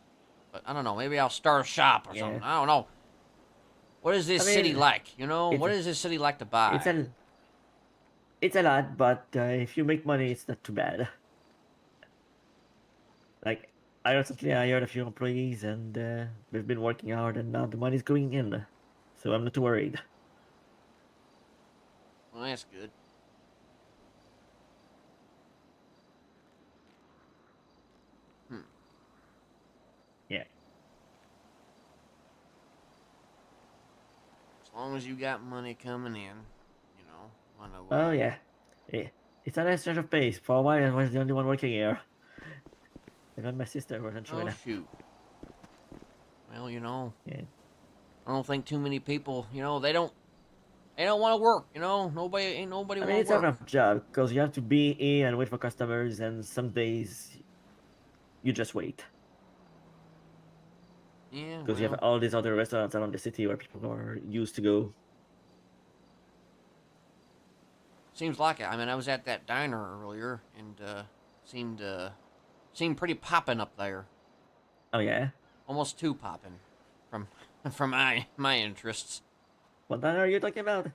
But I don't know. Maybe I'll start a shop or something. I don't know. What is this city like? You know, what is this city like to buy? It's a lot, but if you make money, it's not too bad. Like, I recently hired a few employees, and we've been working hard, and now the money's going in, so I'm not too worried. Well, that's good. Yeah. As long as you got money coming in, you know. Oh yeah. It's a nice change of pace. For a while, I was the only one working here. Even my sister wasn't showing up. Shoot. Well, you know. Yeah. I don't think too many people, you know, they don't want to work, you know. Ain't nobody I want mean, to it's work. a rough job because you have to be in and wait for customers, and some days you just wait. Yeah. Because you have all these other restaurants around the city where people are used to go. Seems like it. I mean, I was at that diner earlier and seemed pretty poppin' up there. Oh yeah. Almost too poppin', from my interests. What diner are you talking about?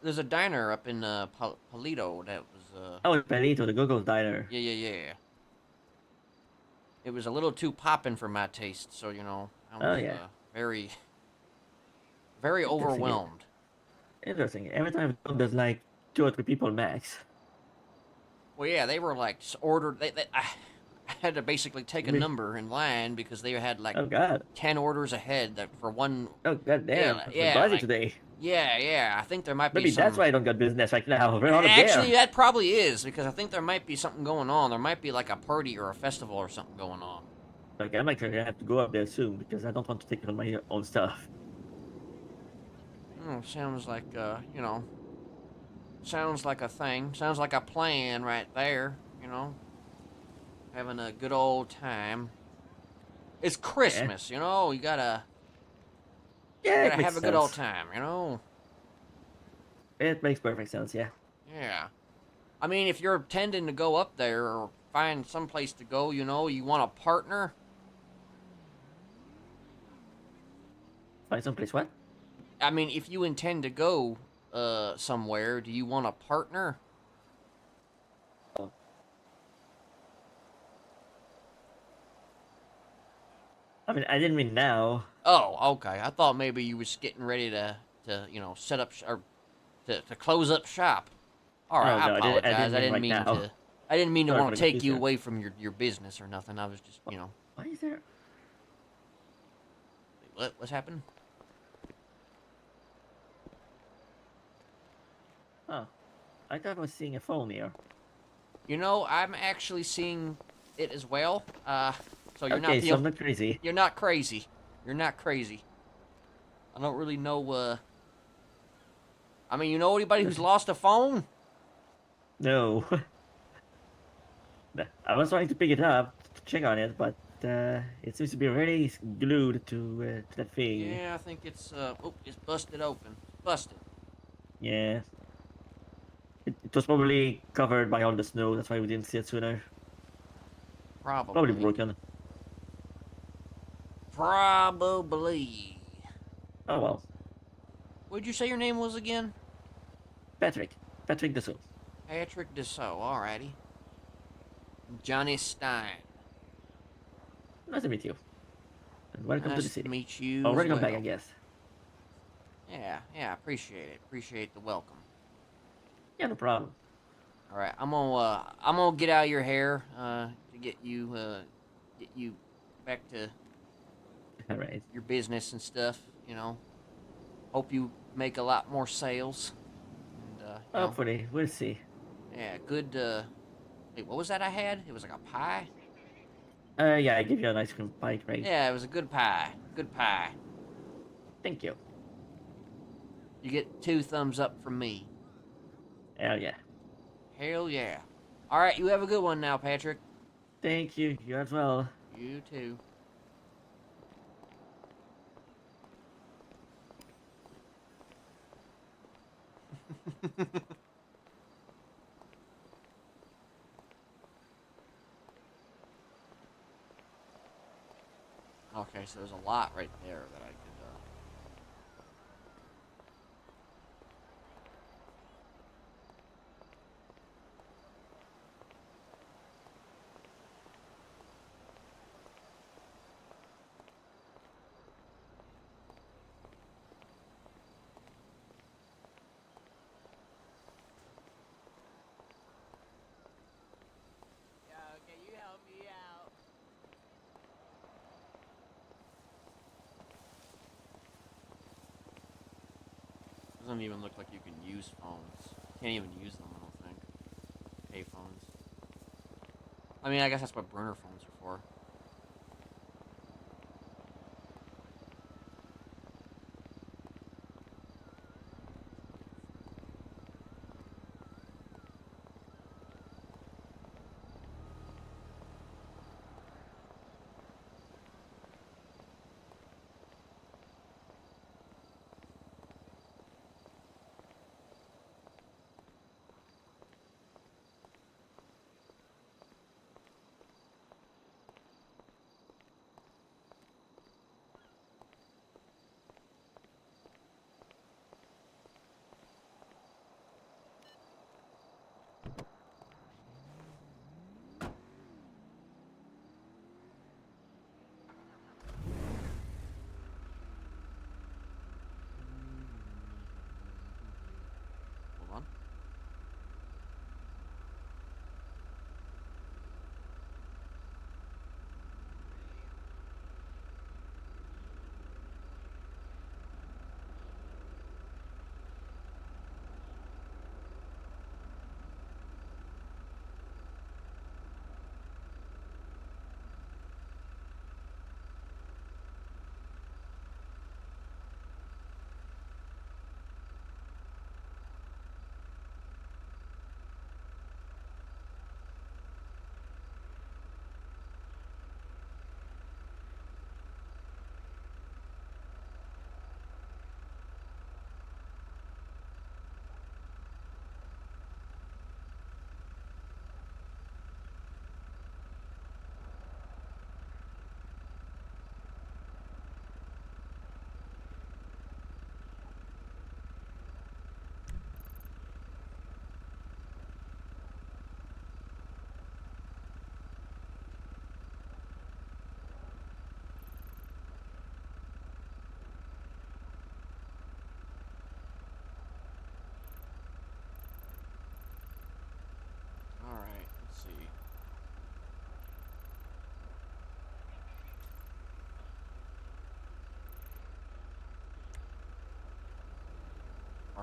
There's a diner up in Palito that was. Oh, Palito, the Go-Go diner. Yeah. It was a little too poppin' for my taste, so you know I was very, very overwhelmed. Interesting. Every time I go, there's like 2 or 3 people max. Well, yeah, they were like ordered. had to basically take a Me- number in line because they had like Oh god. 10 orders ahead that for one. Oh god damn. Yeah, We're busy like- today. Yeah. I think there might be Maybe some. that's why I don't got business right now. We're out of Actually, there. that probably is because I think there might be something going on. There might be like a party or a festival or something going on. Like, I'm actually gonna have to go up there soon because I don't want to take on my own stuff. Sounds like sounds like a thing. Sounds like a plan right there. Having a good old time. It's Christmas, you gotta Yeah, it have makes a good old sense. time. It makes perfect sense, yeah. Yeah. I mean, if you're intending to go up there or find some place to go, you want a partner. Find someplace what? I mean, if you intend to go somewhere, do you want a partner? I mean, I didn't mean now. Oh, okay. I thought maybe you was getting ready to set up or to close up shop. All right, Oh, I no, apologize. I didn't right mean now. to. I didn't mean to Sorry want for to the take you confusion. away from your business or nothing. I was just, Why is there? what's happened? Oh, I thought I was seeing a phone here. I'm actually seeing it as well. So you're Okay, not the so I'm not crazy. You're not crazy. You're not crazy. I don't really know. I mean, you know anybody who's lost a phone? No. I was trying to pick it up to check on it, but it seems to be really glued to that thing. Yeah, I think it's it's busted open. Busted. Yeah. It was probably covered by all the snow, that's why we didn't see it sooner. Probably. Probably broken. Probably. Oh well. What'd you say your name was again? Patrick. Patrick Dessau. Patrick Dessau. Alrighty. Johnny Stein. Nice to meet you. And welcome to the Nice city. to meet you. Oh, as welcome back, well. I guess. Yeah, appreciate it. Appreciate the welcome. Yeah, no problem. All right, I'm gonna get out of your hair to get you back to All right. your business and stuff. Hope you make a lot more sales. And Hopefully, we'll see. yeah, good. Wait, what was that I had? It was like a pie. Yeah, I give you an ice cream pie, right? Yeah, it was a good pie. Good pie. Thank you. You get 2 thumbs up from me. Hell yeah. Hell yeah. All right, you have a good one now, Patrick. Thank you. You as well. You too. Okay, so there's a lot right there that I could. Yo, can you help me out? Doesn't even look like you can use phones. Can't even use them, I don't think. Pay phones. I mean, I guess that's what burner phones are for.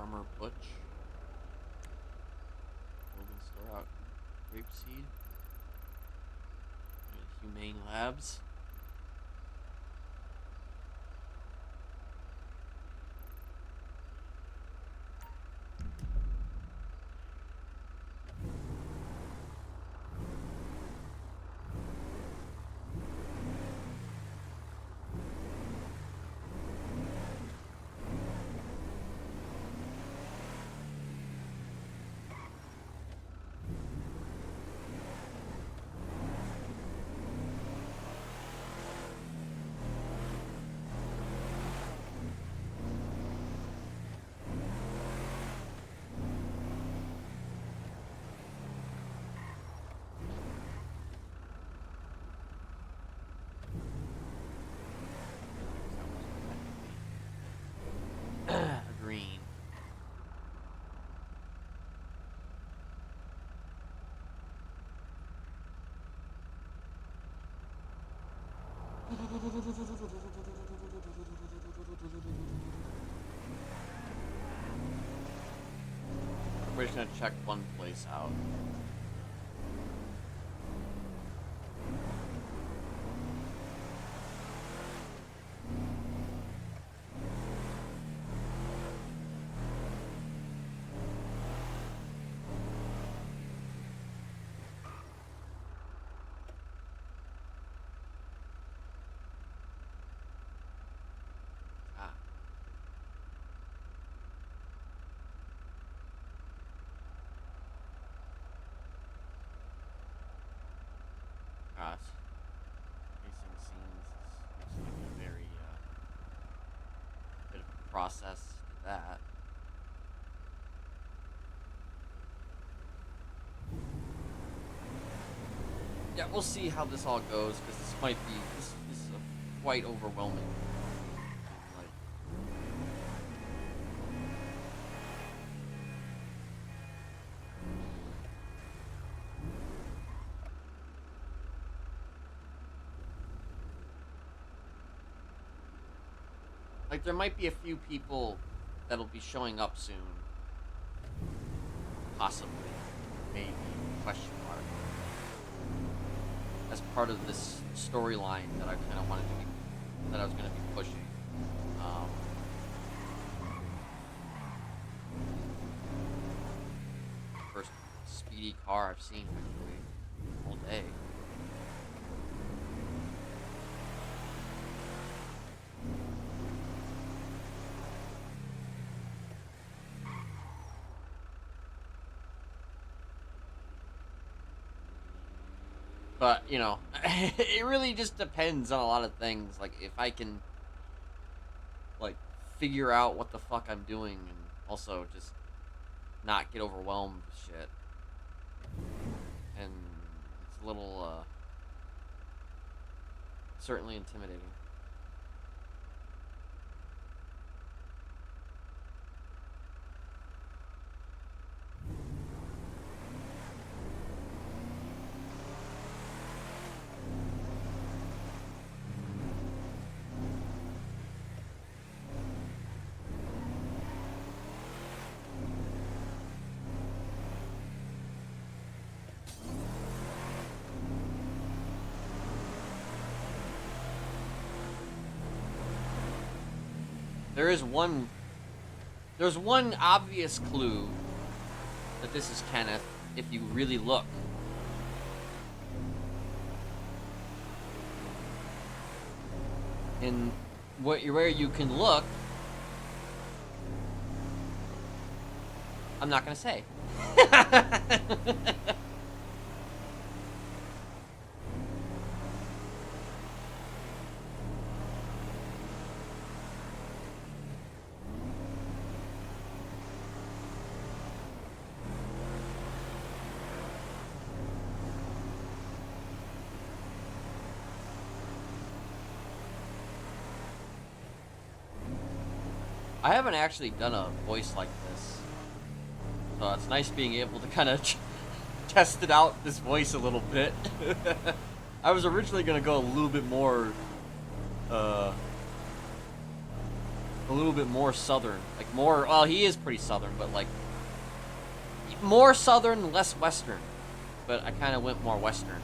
Farmer Butch. Logan store out Grapeseed. Humane Labs. Green. We're just gonna check one place out. Gosh. Racing scenes looks like a very bit of a process to that. Yeah, we'll see how this all goes, because this might be this is quite overwhelming. Like, there might be a few people that'll be showing up soon. Possibly. Maybe. Question mark. As part of this storyline that I kind of wanted to be... that I was going to be pushing. First speedy car I've seen, actually, all day. But, you know, it really just depends on a lot of things. Like, if I can, like, figure out what the fuck I'm doing and also just not get overwhelmed with shit. And it's a little, certainly intimidating. There's one obvious clue that this is Kenneth, if you really look. And where you can look, I'm not gonna say. I haven't actually done a voice like this, so it's nice being able to kind of test it out, this voice a little bit. I was originally going to go a little bit more a little bit more southern. Like more, well, he is pretty southern, but like more southern, less western. But I kind of went more western.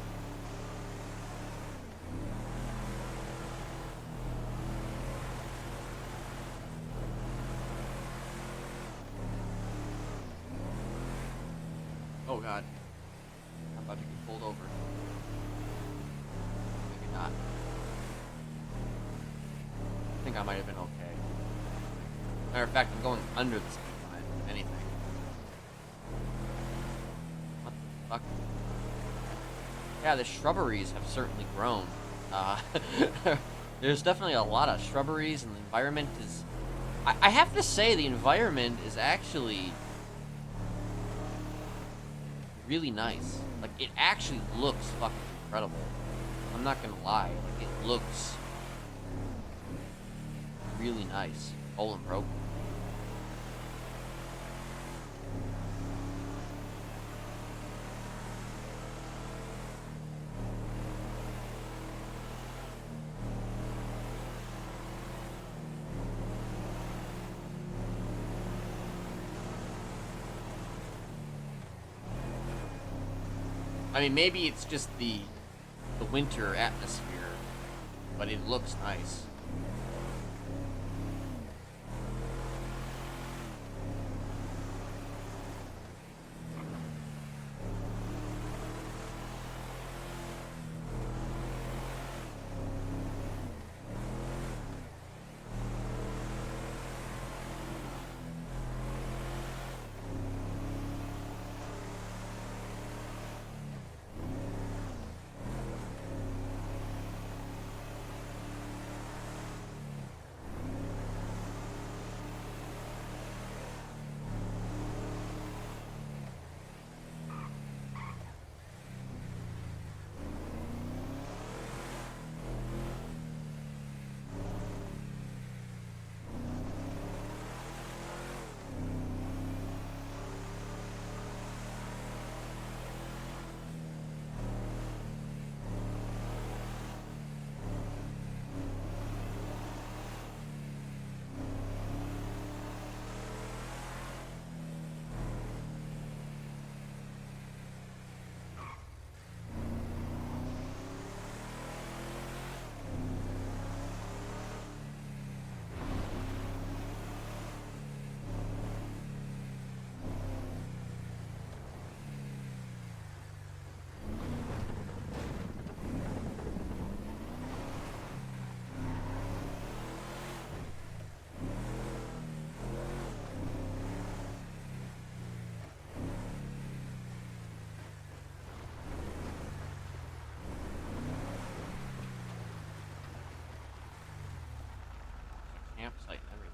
Oh god. I'm about to get pulled over. Maybe not. I think I might have been okay. Matter of fact, I'm going under the speed limit, if anything. What the fuck? Yeah, the shrubberies have certainly grown. There's definitely a lot of shrubberies, and the environment is... I have to say, the environment is actually really nice. Like, it actually looks fucking incredible. I'm not gonna lie. Like, it looks really nice. Olin rope. I mean, maybe it's just the winter atmosphere, but it looks nice. Campsite and everything.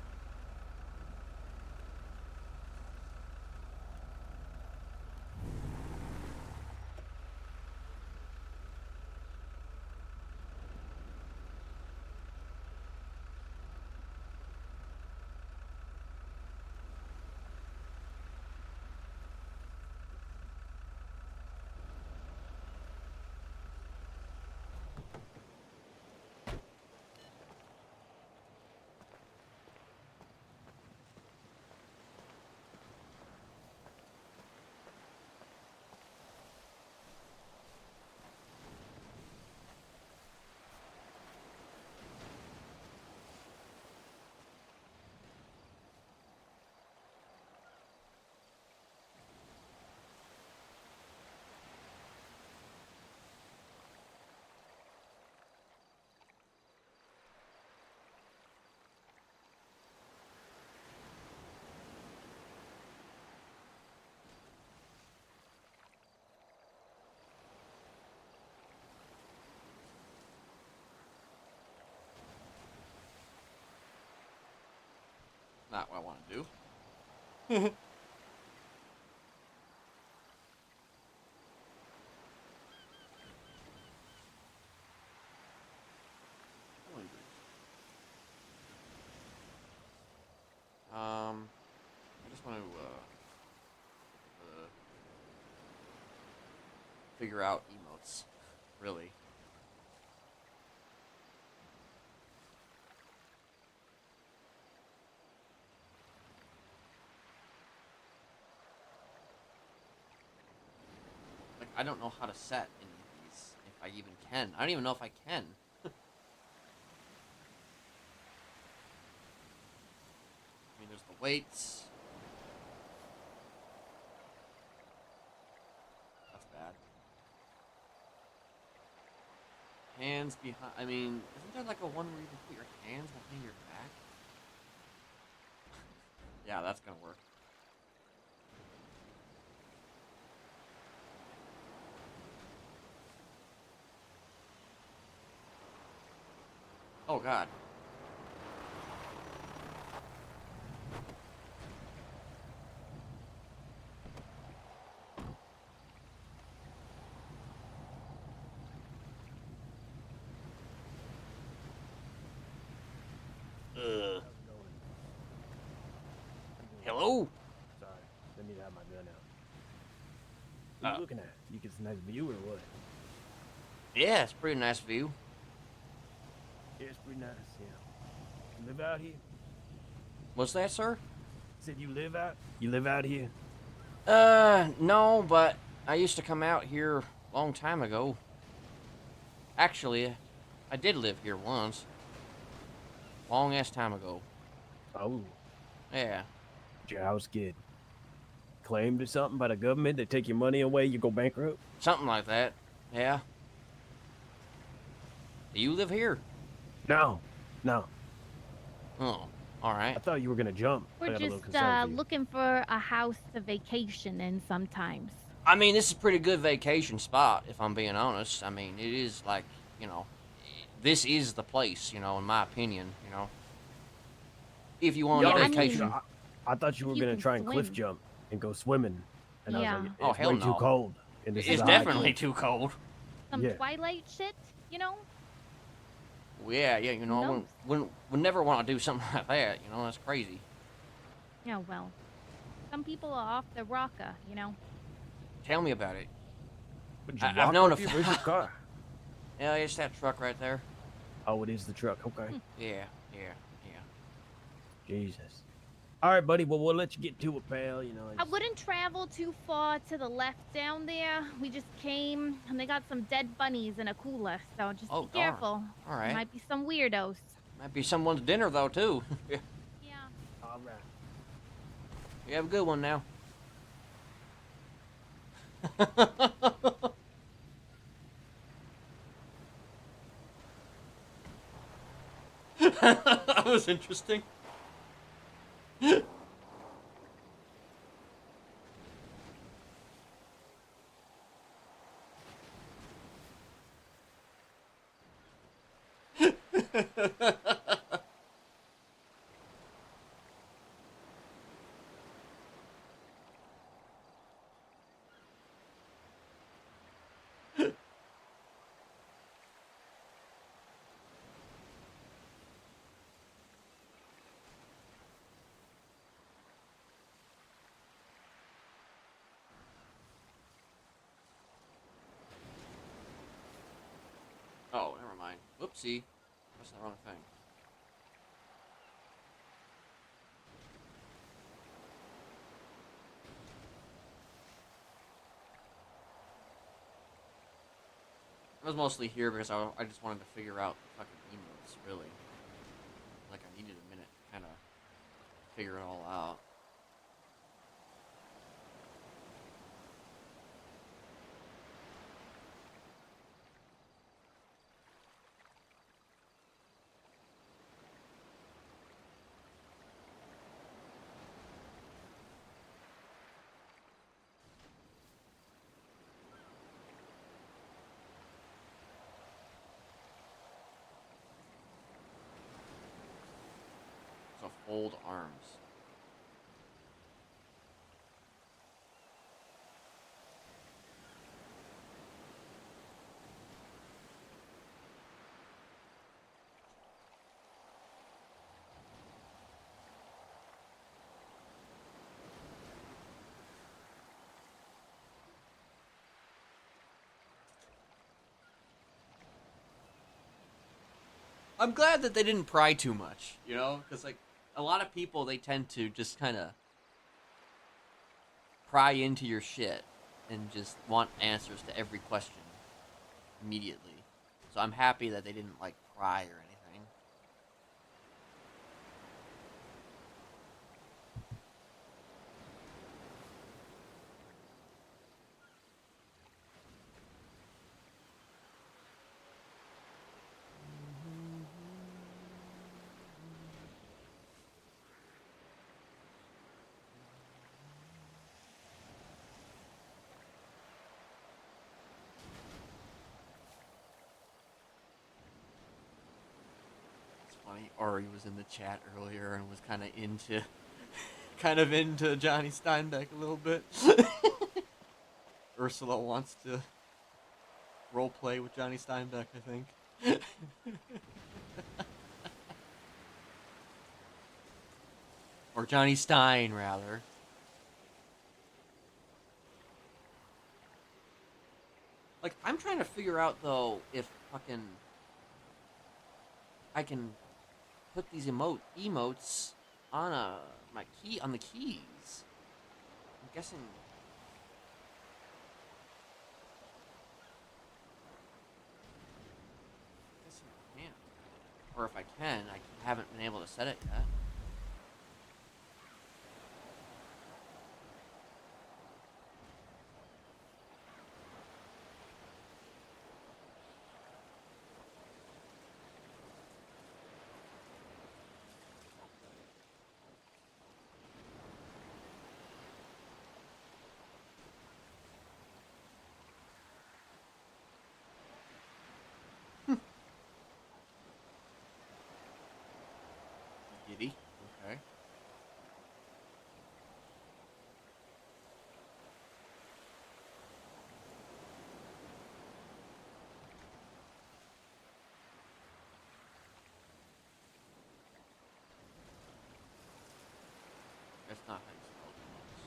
Not what I want to do. I just want to figure out emotes, really. I don't know how to set any of these, if I even can. I don't even know if I can. I mean, there's the weights. That's bad. Hands behind. I mean, isn't there like a one where you can put your hands behind your back? Yeah, that's gonna work. Oh god. Hello? Sorry, I need to have my gun out. What are you looking at? You get a nice view or what? Yeah, it's a pretty nice view. Yeah, it's pretty nice, yeah. You live out here? What's that, sir? Said you live out? You live out here? No, but I used to come out here a long time ago. Actually, I did live here once. Long ass time ago. Oh. Yeah. Your house get claimed or something by the government? They take your money away, you go bankrupt? Something like that. Yeah. Do you live here? No. No. Oh, alright. I thought you were gonna jump. I We're got a little just concerned for you. looking for a house to vacation in sometimes. I mean, this is a pretty good vacation spot, if I'm being honest. I mean, it is like, you know, this is the place, you know, in my opinion, you know. If you want Yeah, a I vacation. mean, I thought you were You gonna can try and cliff swim. jump and go swimming. And I Yeah. was like, Oh, it's hell way no. too cold. And this It's is a high definitely cliff. too cold. Some Yeah. Twilight shit, you know? Yeah, you know, I knows? wouldn't never want to do something like that, you know, that's crazy. Yeah, well, some people are off the rocker, you know? Tell me about it. Would you I've walk known up a here? f- Where's your car? Yeah, it's that truck right there. Oh, it is the truck. Okay. Yeah. Jesus. All right, buddy. Well, we'll let you get to it, pal. You know. I wouldn't travel too far to the left down there. We just came, and they got some dead bunnies in a cooler, so just Oh, be darn. careful. All right. There might be some weirdos. Might be someone's dinner, though, too. Yeah. All right. You have a good one now. That was interesting. Oh, never mind. Whoopsie. That's the wrong thing. I was mostly here because I just wanted to figure out the fucking emotes, really. Like, I needed a minute to kind of figure it all out. So fold arms. I'm glad that they didn't pry too much, you know? Because, like, a lot of people, they tend to just kind of pry into your shit. and just want answers to every question immediately. So I'm happy that they didn't like cry or anything. Funny. Ari was in the chat earlier and was kind of into Johnny Steinbeck a little bit. Ursula wants to role play with Johnny Steinbeck, I think. Or Johnny Stein, rather. Like, I'm trying to figure out though if fucking I can put these emotes on on the keys. I'm guessing I can't. Or if I can, I haven't been able to set it yet. Giddy. Okay. That's not how you spell emotes.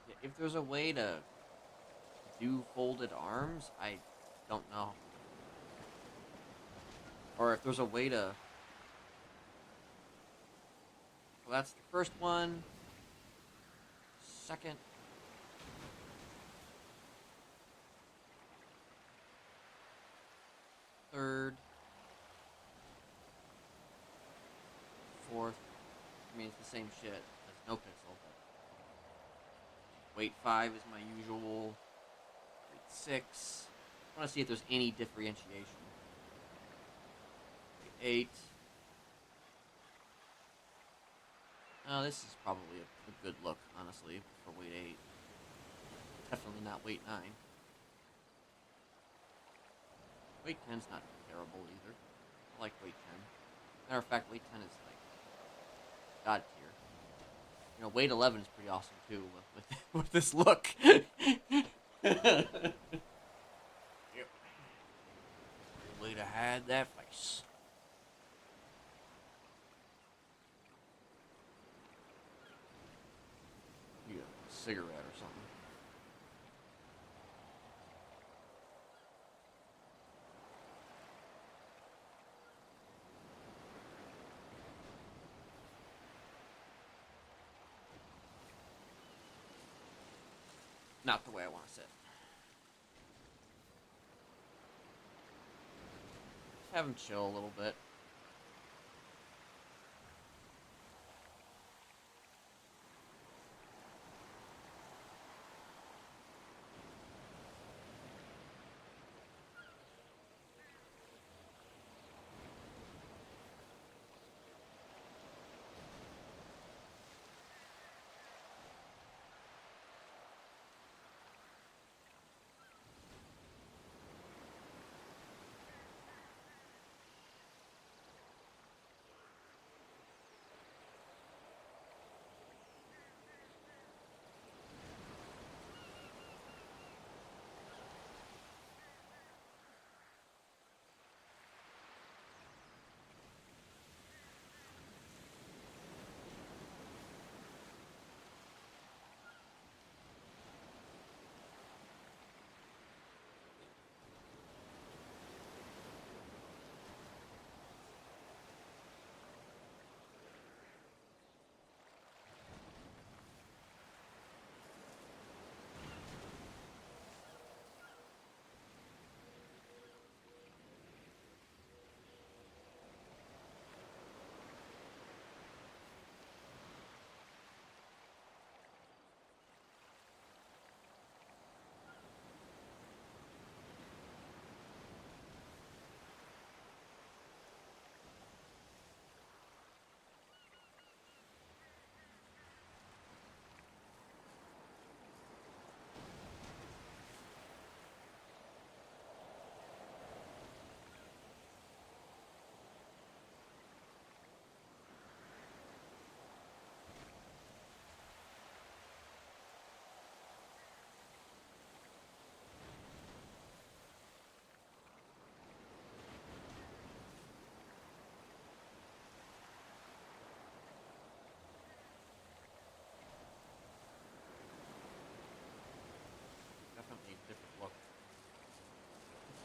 Yeah, if there's a way to do folded arms, I don't know. Or if there's a way to... Well, that's the first one. Second. Third. Fourth. I mean, it's the same shit. There's no pixel, but... Weight 5 is my usual. Weight 6. I want to see if there's any differentiation. Weight 8. Oh, this is probably a good look, honestly, for weight 8. Definitely not weight 9. Weight 10's not terrible either. I like weight 10. Matter of fact, weight 10 is like god tier. You know, weight 11 is pretty awesome too with this look. Yep. Way to hide that face. You got a cigarette or something. Not the way I want to sit. Just have him chill a little bit.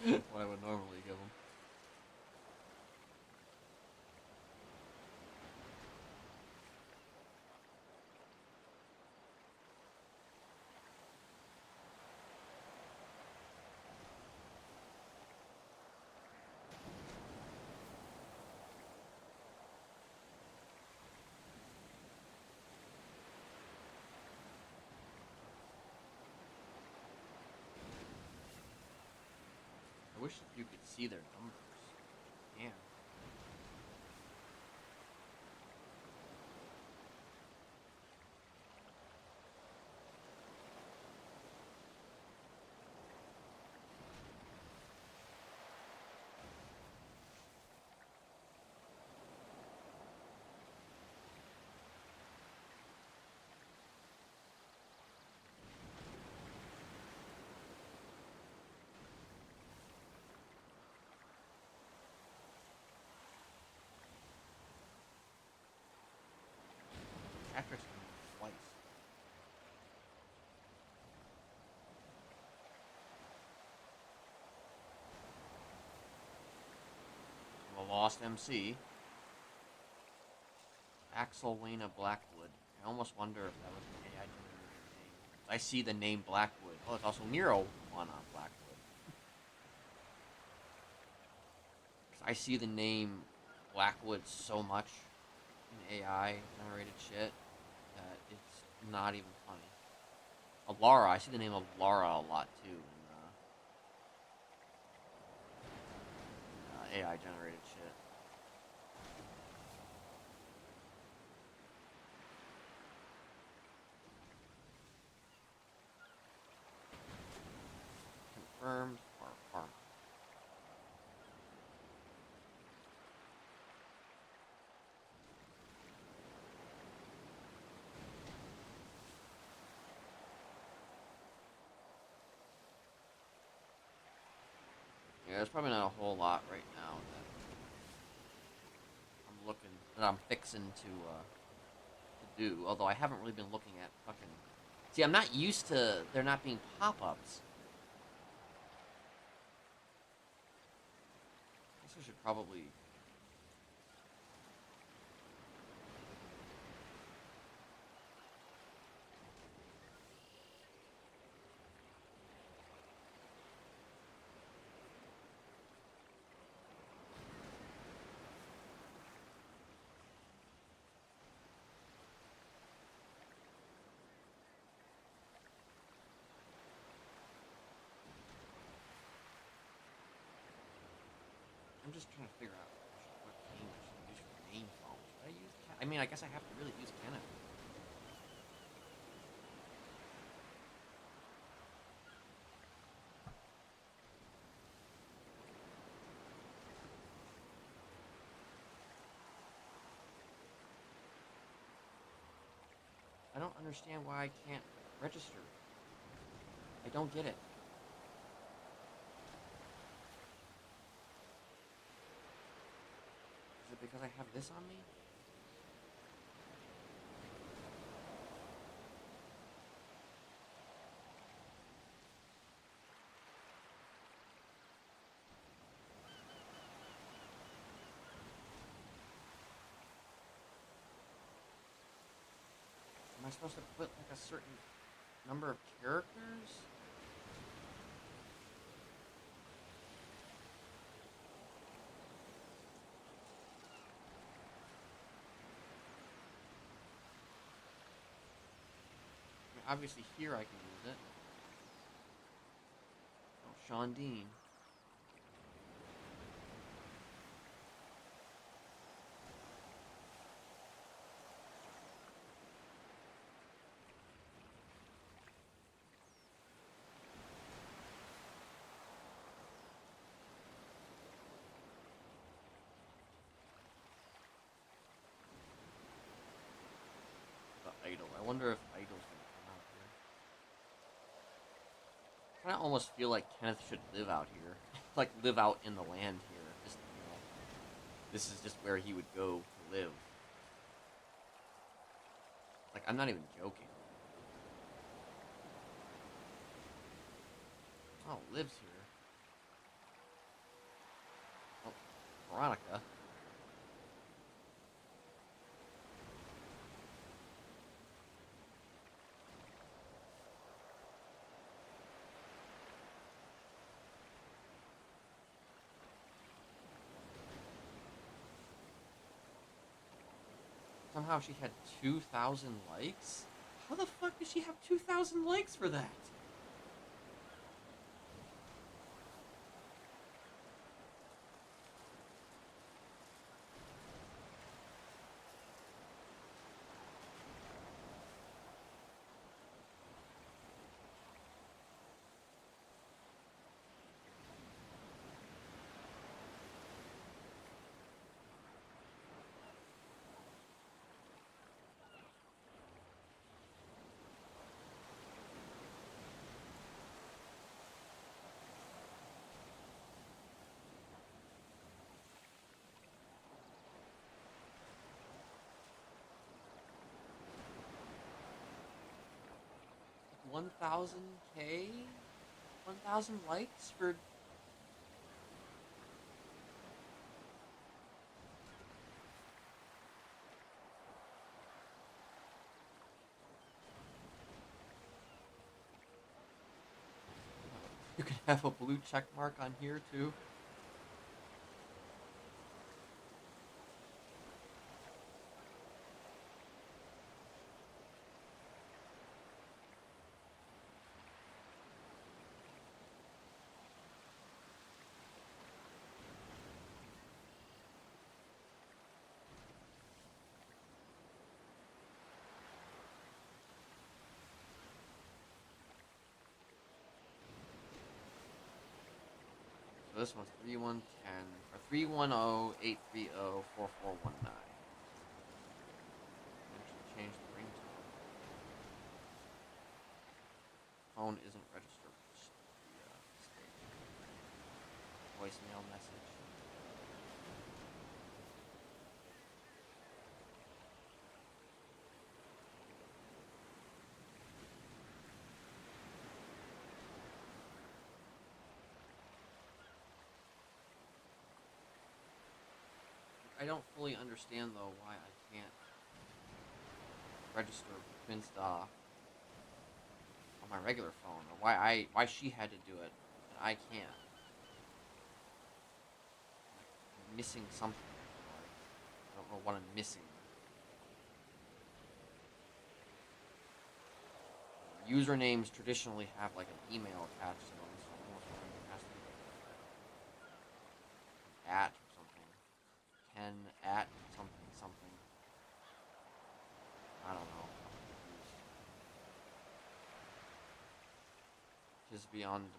what I would normally give him. I wish you could see their numbers. Yeah. Patrick's been twice. The Lost MC. Axel Wayna Blackwood. I almost wonder if that was an AI generated name. I see the name Blackwood. Oh, it's also Nero on Blackwood. I see the name Blackwood so much in AI generated shit that it's not even funny. Alara, I see the name of Lara a lot too in AI generated shit. Confirmed or farm. Yeah, there's probably not a whole lot right now that I'm fixing to do. Although I haven't really been looking at fucking. See, I'm not used to there not being pop-ups. I guess I should probably. I'm just trying to figure out what name I should use for the name phone. Should I use I mean, I guess I have to really use Kenneth. I don't understand why I can't register. I don't get it. Is it because I have this on me? Am I supposed to put like a certain number of characters? I mean, obviously here I can use it. Oh, Sean Dean. The idol. I wonder if idol's gonna come out here. I kind of almost feel like Kenneth should live out here, like live out in the land here. Just this is just where he would go to live. Like I'm not even joking. Oh, lives here. Veronica. Somehow she had 2,000 likes? How the fuck does she have 2,000 likes for that? Like 1,000K? 1,000 likes for... You could have a blue check mark on here too. So this one's 3110 or 310-830-4419. Actually change the ringtone. Phone isn't registered for the state. Voicemail message. I don't fully understand though why I can't register Finsta on my regular phone, or why she had to do it and I can't. I'm missing something. Like, I don't know what I'm missing. Usernames traditionally have like an email attached to them, so I'm almost wondering if it has to be like at or something. 10 at something something. I don't know. I'm confused. Just beyond me.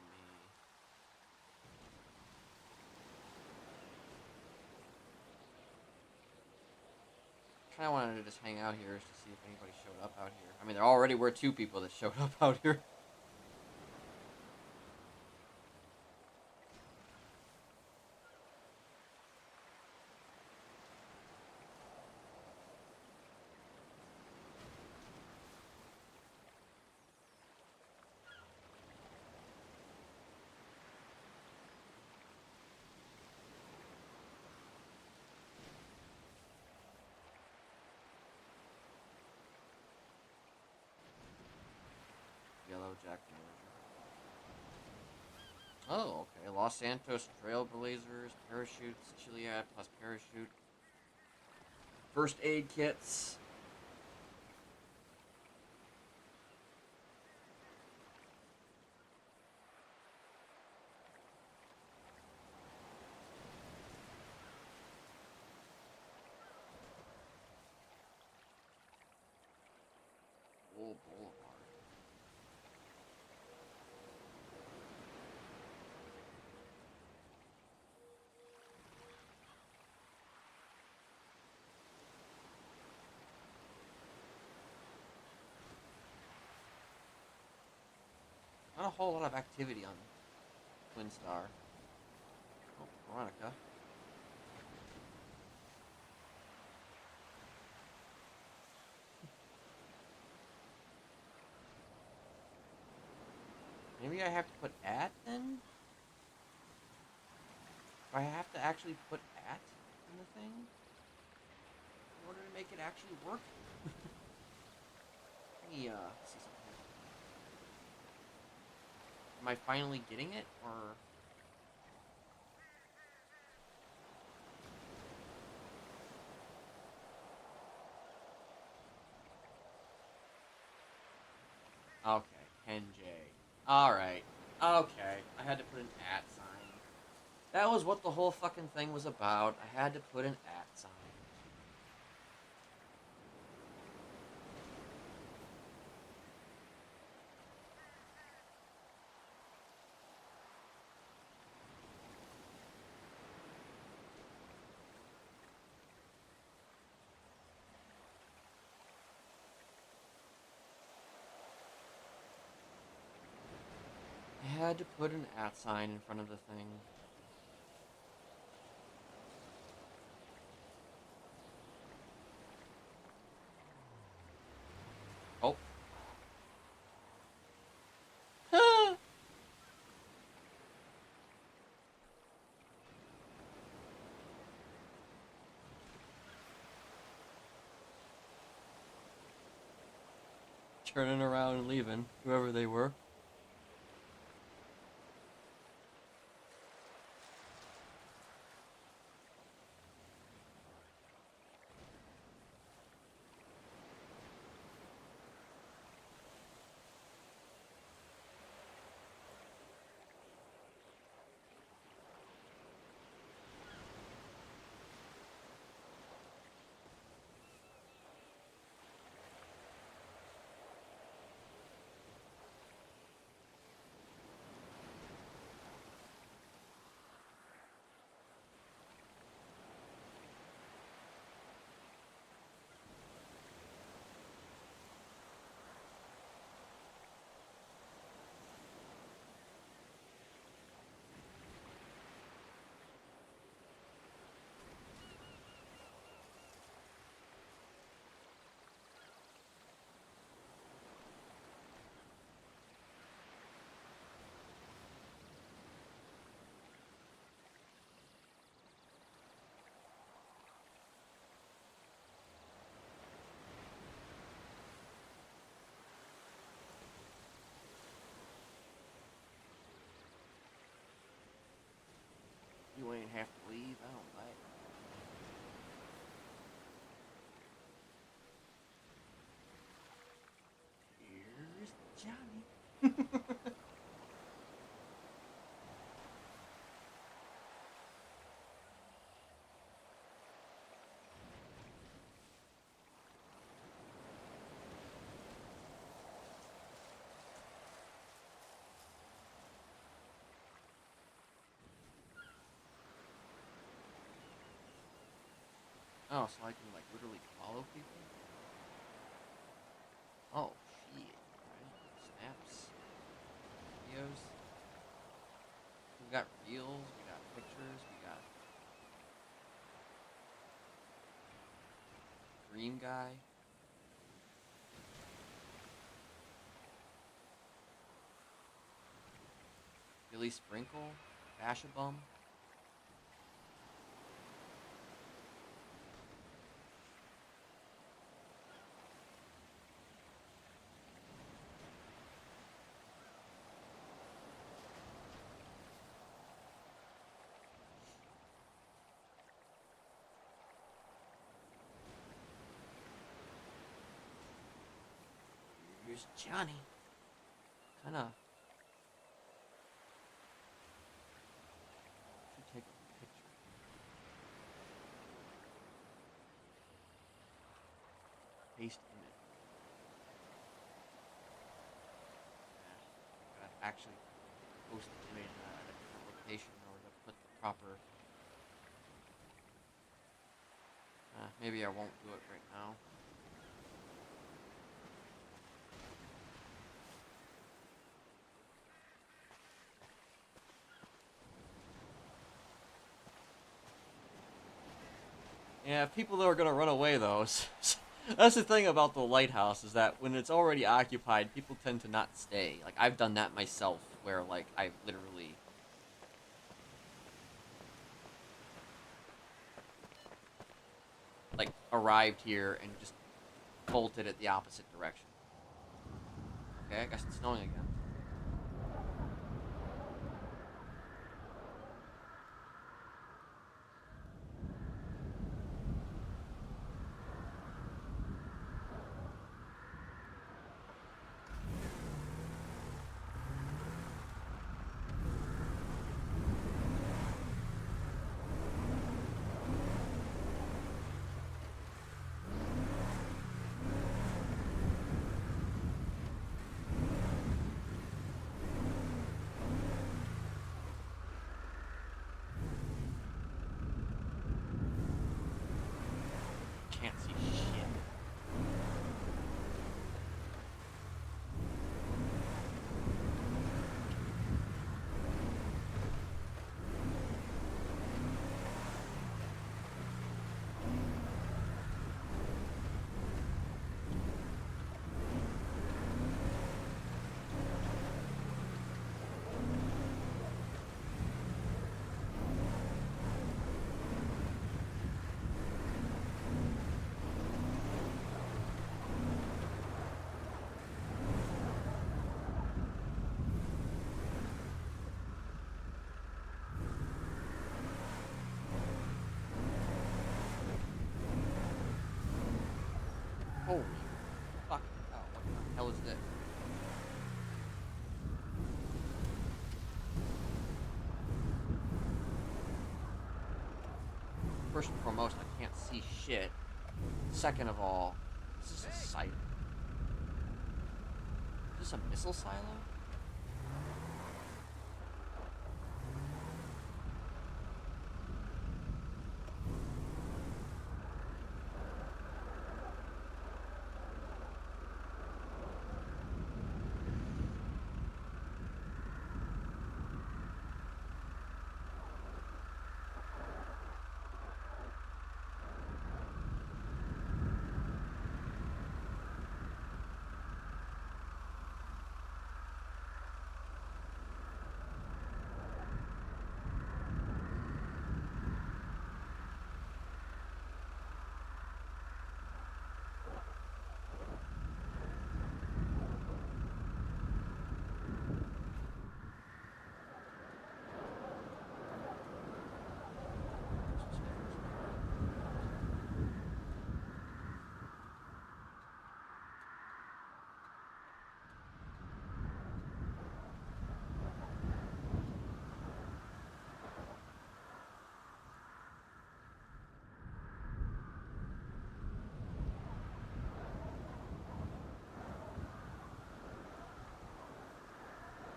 I kinda wanted to just hang out here to see if anybody showed up out here. I mean, there already were 2 people that showed up out here. Yellow Jack Manager. Oh, okay. Los Santos Trailblazers, parachutes, Chiliad plus parachute. First aid kits. Bull Boulevard. Not a whole lot of activity on Twin Star. Oh, Veronica. Maybe I have to put at then? Do I I have to actually put at in the thing in order to make it actually work? Let me see something here. Am I finally getting it, or? Okay, Ken J. Alright. Okay. I had to put an at sign. That was what the whole fucking thing was about. I had to put an at sign. I had to put an at sign in front of the thing. Oh. Turning around and leaving, whoever they were. You ain't have to leave. I don't like it. Here's Johnny. Oh, so I can like literally follow people? Oh, shit. Right. Snaps. Videos. We got reels, we got pictures, we got Dream Guy. Billy Sprinkle. Bashabum. Here's Johnny. Kinda. Should take a picture. Paste image. Gotta actually post the image at a different location in order to put the proper. Maybe I won't do it right now. Yeah, people are gonna run away though. That's the thing about the lighthouse, is that when it's already occupied, people tend to not stay. Like, I've done that myself, where like I literally arrived here and just bolted at the opposite direction. Okay, I guess it's snowing again. Can't see shit. Holy fucking hell, what the hell is this? First and foremost, I can't see shit. Second of all, this is a silo. Is this a missile silo?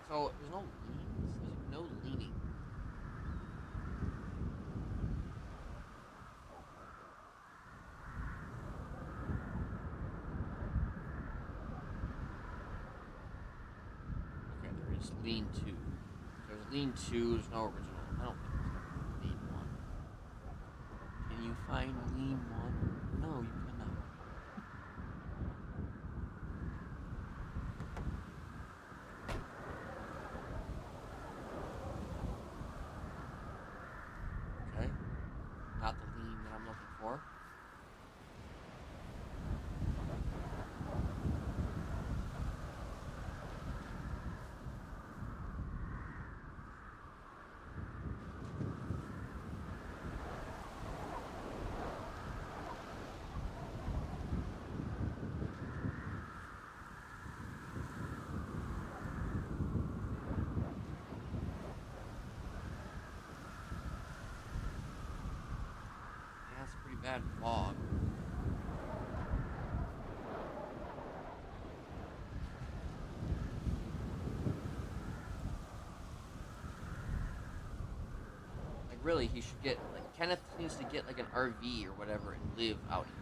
So, there's no leans? There's no leaning. Okay, there is lean 2. There's lean 2, there's no original. I don't think there's lean 1. Can you find lean 1? No, you cannot. Okay. Not the lean that I'm looking for. Yeah, that's pretty bad fog. Like, really, he should get, like, Kenneth needs to get, like, an RV or whatever and live out here.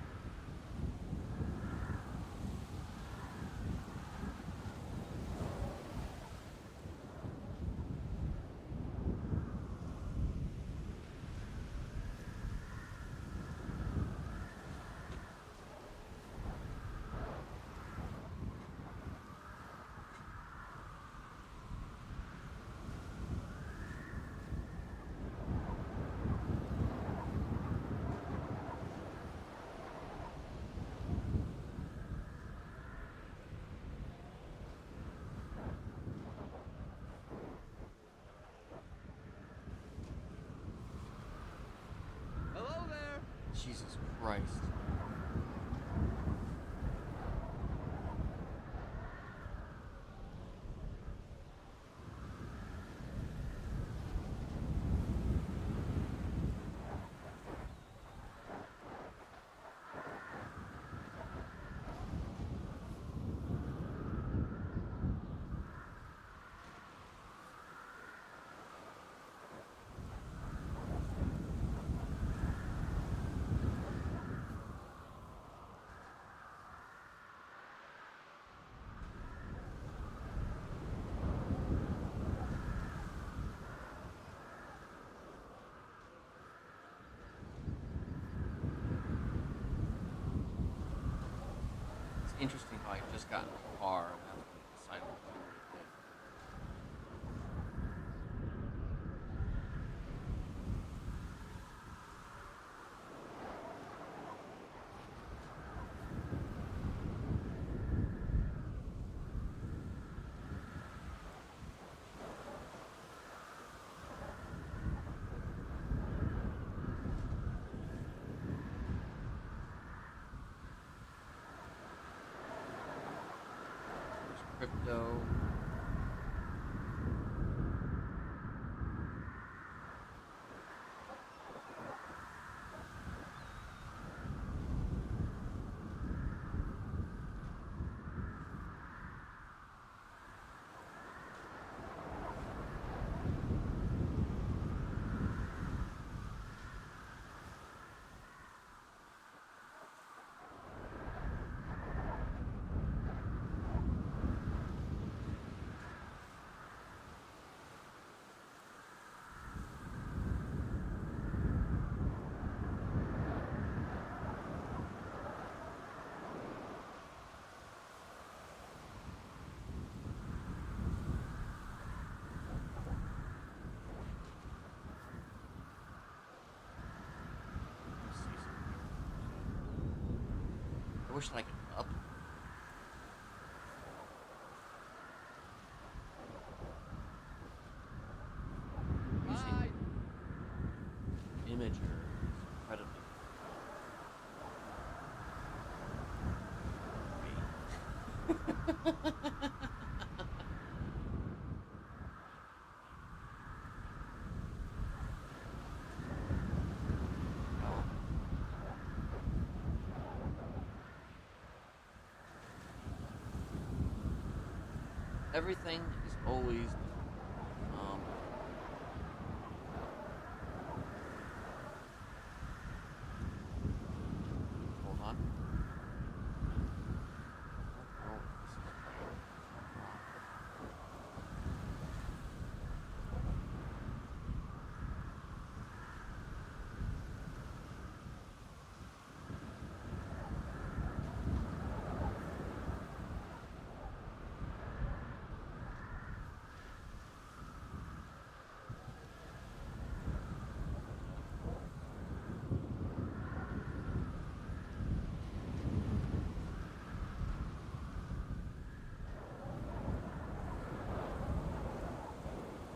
interesting how I just got in the car and that's when I decided to do what I did. Crypto. I wish I could up. Using imager is incredibly everything is always hold on. Oh,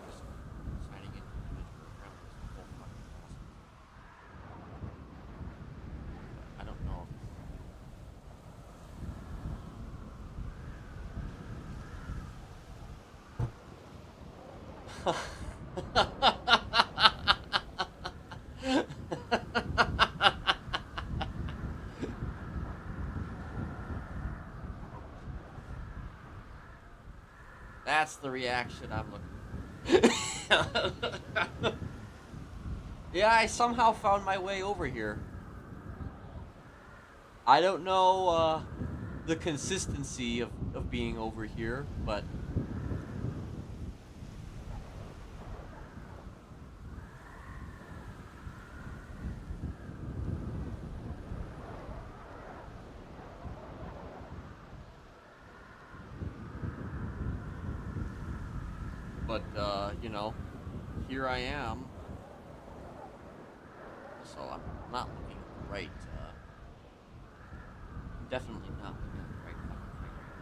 this is signing into the image program was the whole fucking process. I don't know. That's the reaction I'm looking for. Yeah, I somehow found my way over here. I don't know the consistency of being over here, but you know, here I am. So I'm not looking at the right, definitely not looking at the right fucking thing right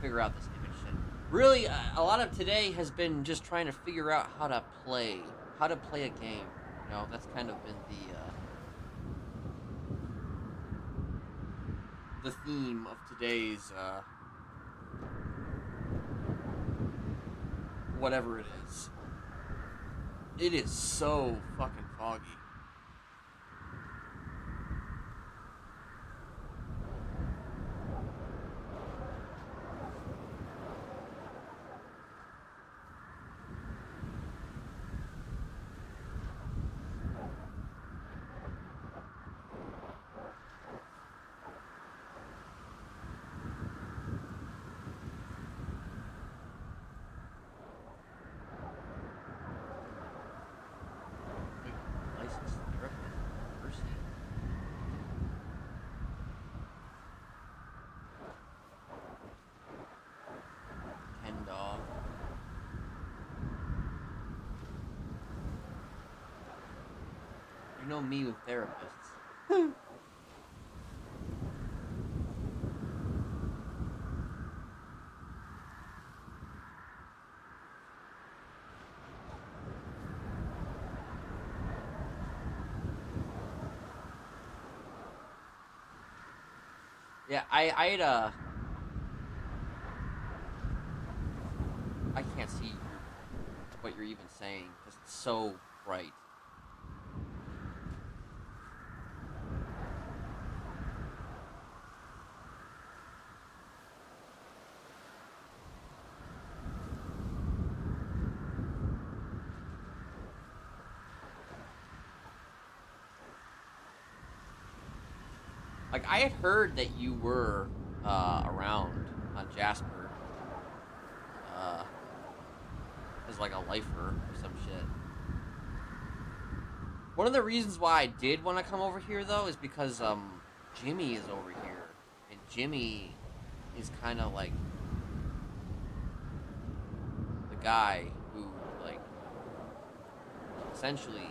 figure out this image shit. Really, a lot of today has been just trying to figure out how to play a game. You know, that's kind of been the theme of today's whatever it is. It is so fucking foggy. Licensed therapist, Mercy. Ken dog. You know me with therapists. Yeah, I had I can't see what you're even saying because it's so bright. Like, I had heard that you were around on Jasper as like a lifer or some shit. One of the reasons why I did want to come over here though is because Jimmy is over here, and Jimmy is kind of like the guy who like essentially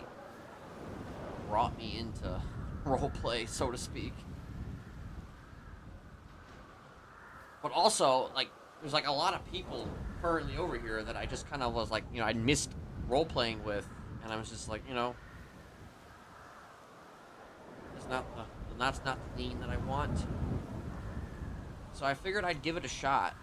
brought me into roleplay, so to speak. But also, like, there's like a lot of people currently over here that I just kind of was like, you know, I missed role-playing with, and I was just like, you know, that's not the lean that I want. So I figured I'd give it a shot.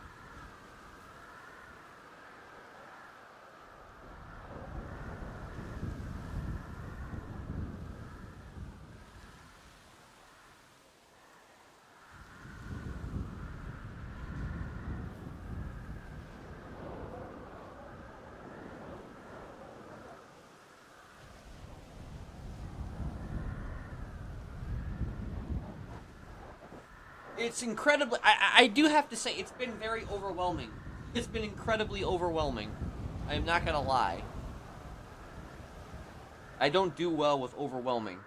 It's incredibly... I do have to say, it's been very overwhelming. It's been incredibly overwhelming. I am not gonna lie. I don't do well with overwhelming.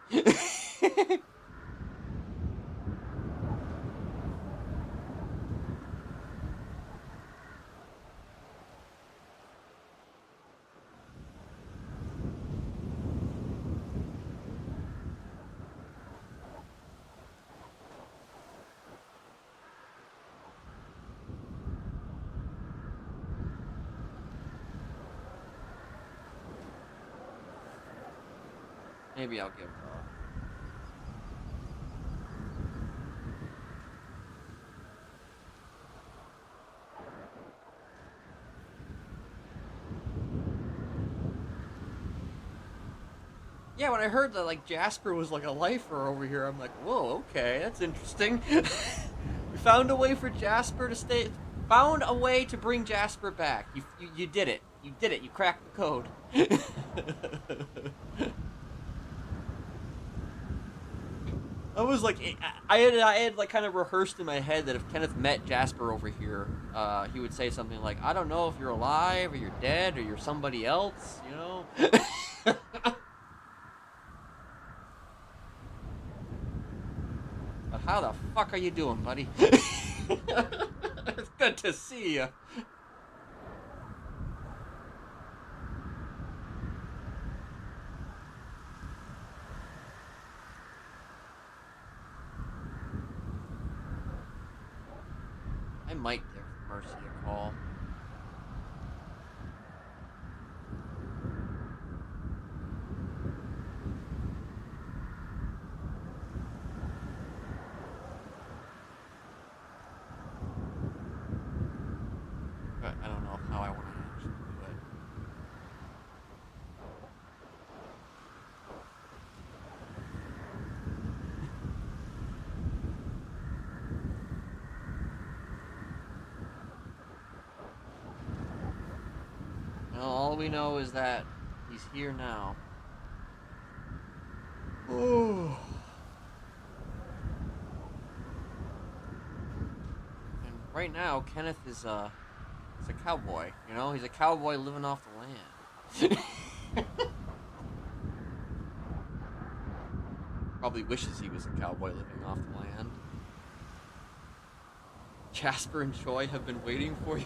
Maybe I'll give Yeah, when I heard that like Jasper was like a lifer over here, I'm like, whoa, okay, that's interesting. We found a way for Jasper to stay. Found a way to bring Jasper back. You did it. You did it. You cracked the code. I was like, I had like kind of rehearsed in my head that if Kenneth met Jasper over here, he would say something like, I don't know if you're alive or you're dead or you're somebody else, you know? But how the fuck are you doing, buddy? It's good to see you. I might give Mercy a call. But I don't know how I want to actually do it. All we know is that he's here now. Oh. And right now, Kenneth is a cowboy. You know, he's a cowboy living off the land. Probably wishes he was a cowboy living off the land. Jasper and Joy have been waiting for you.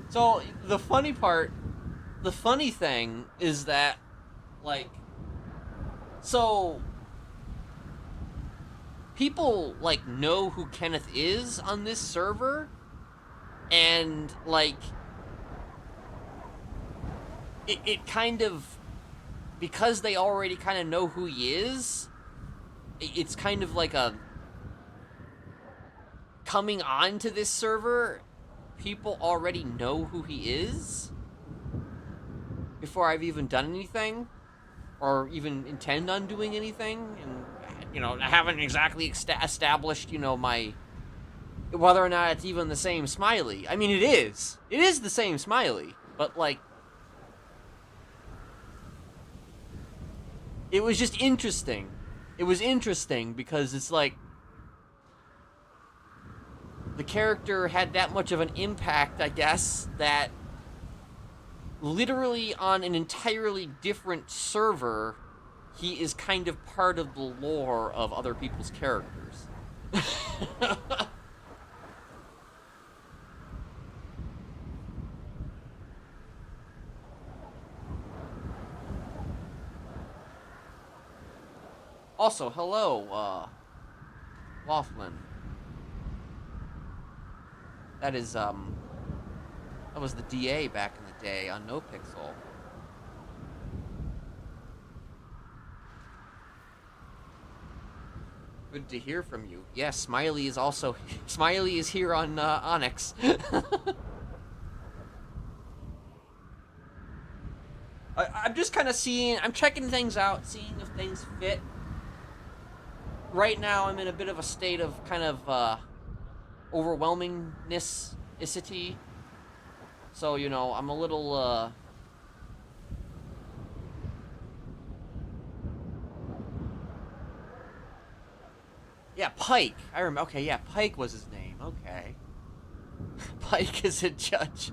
So, the funny thing is that, like, so, people, like, know who Kenneth is on this server, and, like, it kind of, because they already kind of know who he is, it's kind of like a, coming on to this server, people already know who he is before I've even done anything or even intend on doing anything. And, you know, I haven't exactly established, you know, whether or not it's even the same Smiley. I mean, it is the same Smiley, but, like, it was just interesting. It was interesting because it's like the character had that much of an impact, I guess, that literally on an entirely different server, he is kind of part of the lore of other people's characters. Also, hello, Laughlin. That is, that was the DA back in the day on NoPixel. Good to hear from you. Yes, Smiley is also... Smiley is here on, Onyx. I'm just kind of I'm checking things out, seeing if things fit. Right now, I'm in a bit of a state of kind of, overwhelmingness-icity. So, you know, I'm a little, Yeah, Pike. I remember. Okay, yeah, Pike was his name. Okay. Pike is a judge.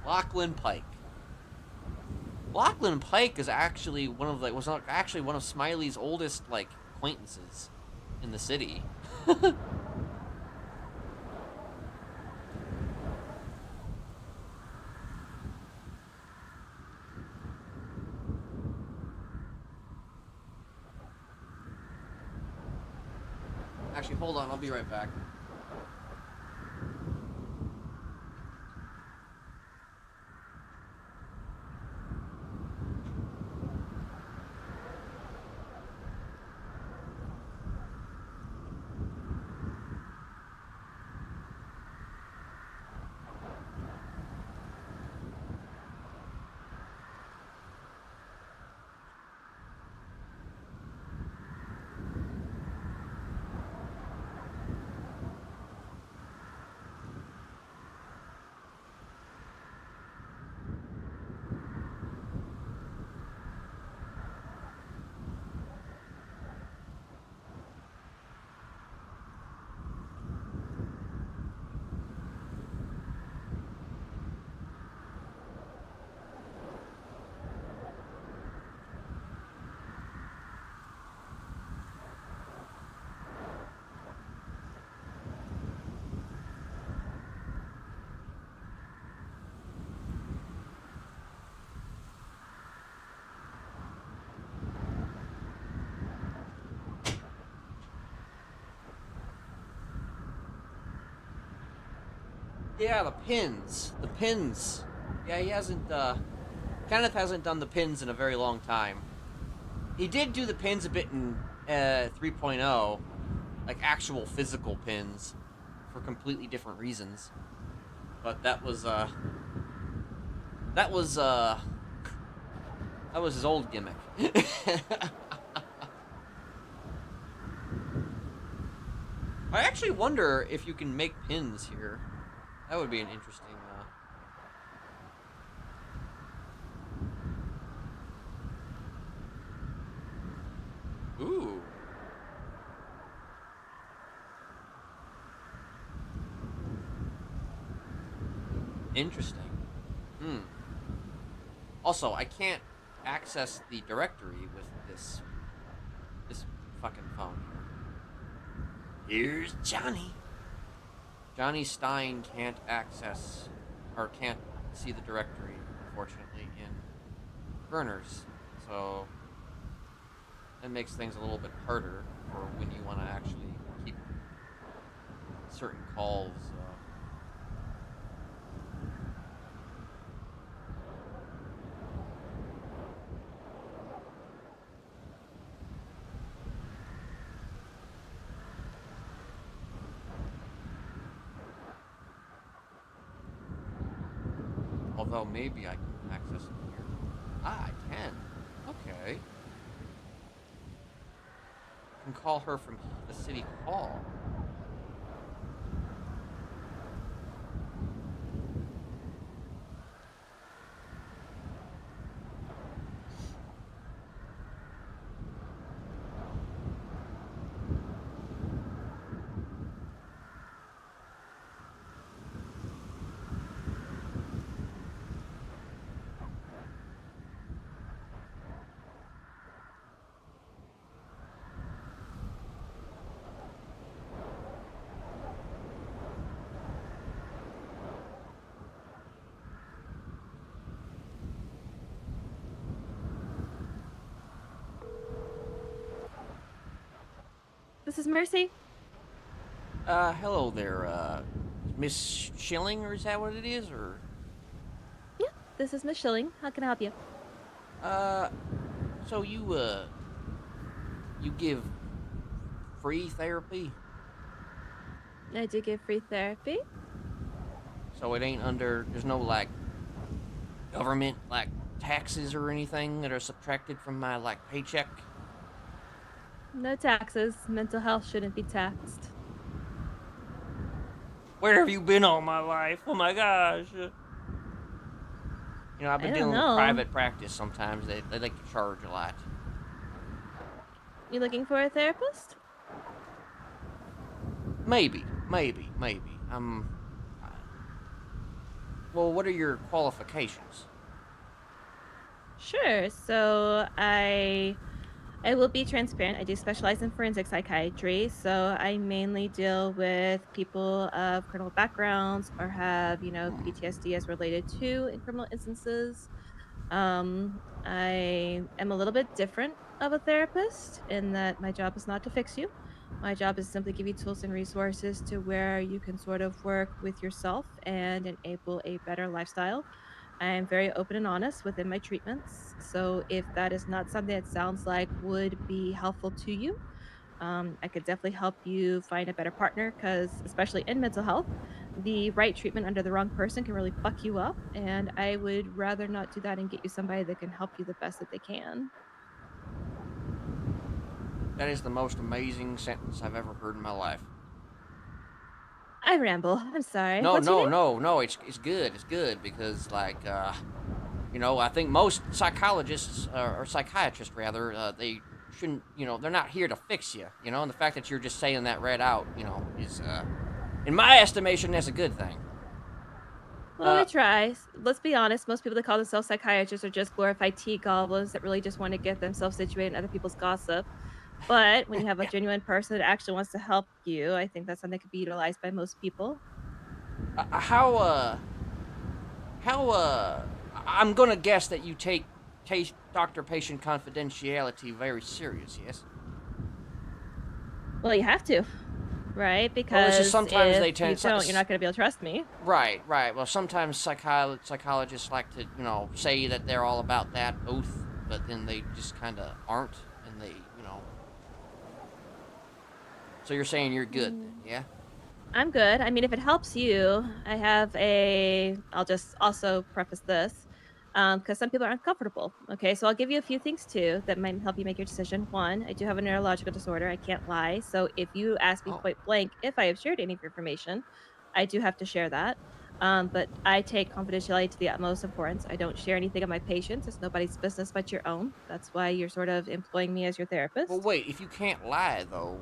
Lachlan Pike. Lachlan Pike is actually was actually one of Smiley's oldest, like, acquaintances in the city. Actually, hold on, I'll be right back. Yeah, the pins. The pins. Yeah, he hasn't, Kenneth hasn't done the pins in a very long time. He did do the pins a bit in, 3.0. Like, actual physical pins. For completely different reasons. But that was That was his old gimmick. I actually wonder if you can make pins here. That would be an interesting. Ooh. Interesting. Also, I can't access the directory with this fucking phone here. Here's Johnny. Johnny Stein can't access or can't see the directory, unfortunately, in burners. So that makes things a little bit harder for when you want to actually keep certain calls. Although maybe I can access it here. Ah, I can. Okay. I can call her from the city hall. This is Mercy. Hello there, Miss Schilling, or is that what it is, or? Yeah, this is Miss Schilling. How can I help you? So you give free therapy? I do give free therapy. So it ain't under, there's no, like, government, like, taxes or anything that are subtracted from my, like, paycheck? No taxes. Mental health shouldn't be taxed. Where have you been all my life? Oh my gosh. You know, I've been dealing with private practice sometimes. They like to charge a lot. You looking for a therapist? Maybe. Well, what are your qualifications? Sure. So I will be transparent. I do specialize in forensic psychiatry, so I mainly deal with people of criminal backgrounds or have, PTSD as related to in criminal instances. I am a little bit different of a therapist in that my job is not to fix you. My job is simply give you tools and resources to where you can sort of work with yourself and enable a better lifestyle. I am very open and honest within my treatments. So if that is not something that sounds like would be helpful to you, I could definitely help you find a better partner because, especially in mental health, the right treatment under the wrong person can really fuck you up. And I would rather not do that and get you somebody that can help you the best that they can. That is the most amazing sentence I've ever heard in my life. I ramble. I'm sorry. No, What's your name? no. It's good. It's good because, like, I think most psychologists or psychiatrists rather, they shouldn't. They're not here to fix you. And the fact that you're just saying that right out, is, in my estimation, that's a good thing. Well, we try. Let's be honest. Most people that call themselves psychiatrists are just glorified tea goblins that really just want to get themselves situated in other people's gossip. But when you have a genuine person that actually wants to help you, I think that's something that could be utilized by most people. I'm gonna guess that you take doctor-patient confidentiality very serious, yes? Well, you have to, right? Because just sometimes if they tend. you don't, you're not going to be able to trust me. Right. Well, sometimes psychologists like to, say that they're all about that oath, but then they just kind of aren't, and they, So you're saying you're good, then, yeah? I'm good. I mean, if it helps you, I'll just also preface this. because some people are uncomfortable. Okay, so I'll give you a few things too that might help you make your decision. One, I do have a neurological disorder. I can't lie. So if you ask me point blank if I have shared any of your information, I do have to share that. But I take confidentiality to the utmost importance. I don't share anything of my patients. It's nobody's business but your own. That's why you're sort of employing me as your therapist. Well, wait. If you can't lie, though,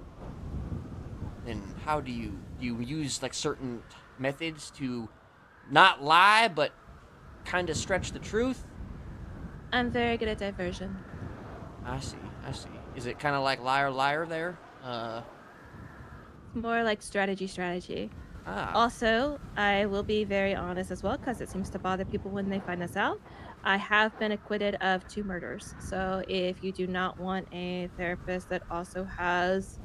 then how do you use like certain methods to not lie but kind of stretch the truth? I'm very good at diversion. I see. I see. Is it kind of like liar, liar there? It's more like strategy. Ah. Also, I will be very honest as well because it seems to bother people when they find this out. I have been acquitted of 2 murders. So if you do not want a therapist that also has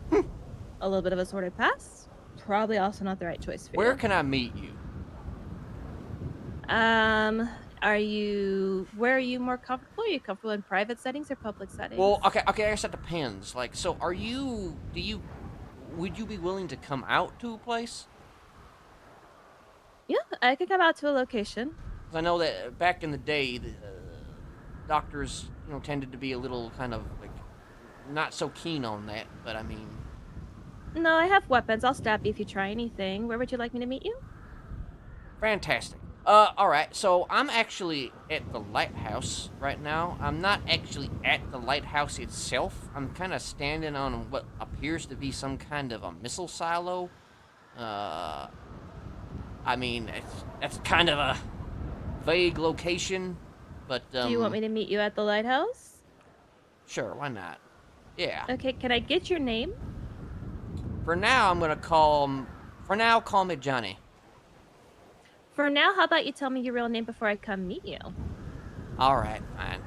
a little bit of a sordid past, probably also not the right choice for Where you. can I meet you? Where are you more comfortable? Are you comfortable in private settings or public settings? Well, okay, I guess that depends. Like, so would you be willing to come out to a place? Yeah, I could come out to a location. 'Cause I know that back in the day, the doctors, tended to be a little kind of like not so keen on that. But I mean, No, I have weapons. I'll stab you if you try anything. Where would you like me to meet you? fantastic. All right. So I'm actually at the lighthouse right now. I'm not actually at the lighthouse itself. I'm kind of standing on what appears to be some kind of a missile silo. I mean, that's kind of a vague location, but Do you want me to meet you at the lighthouse? Sure, why not? Yeah. Okay, can I get your name? For now, I'm gonna call me Johnny. For now, how about you tell me your real name before I come meet you? All right, fine.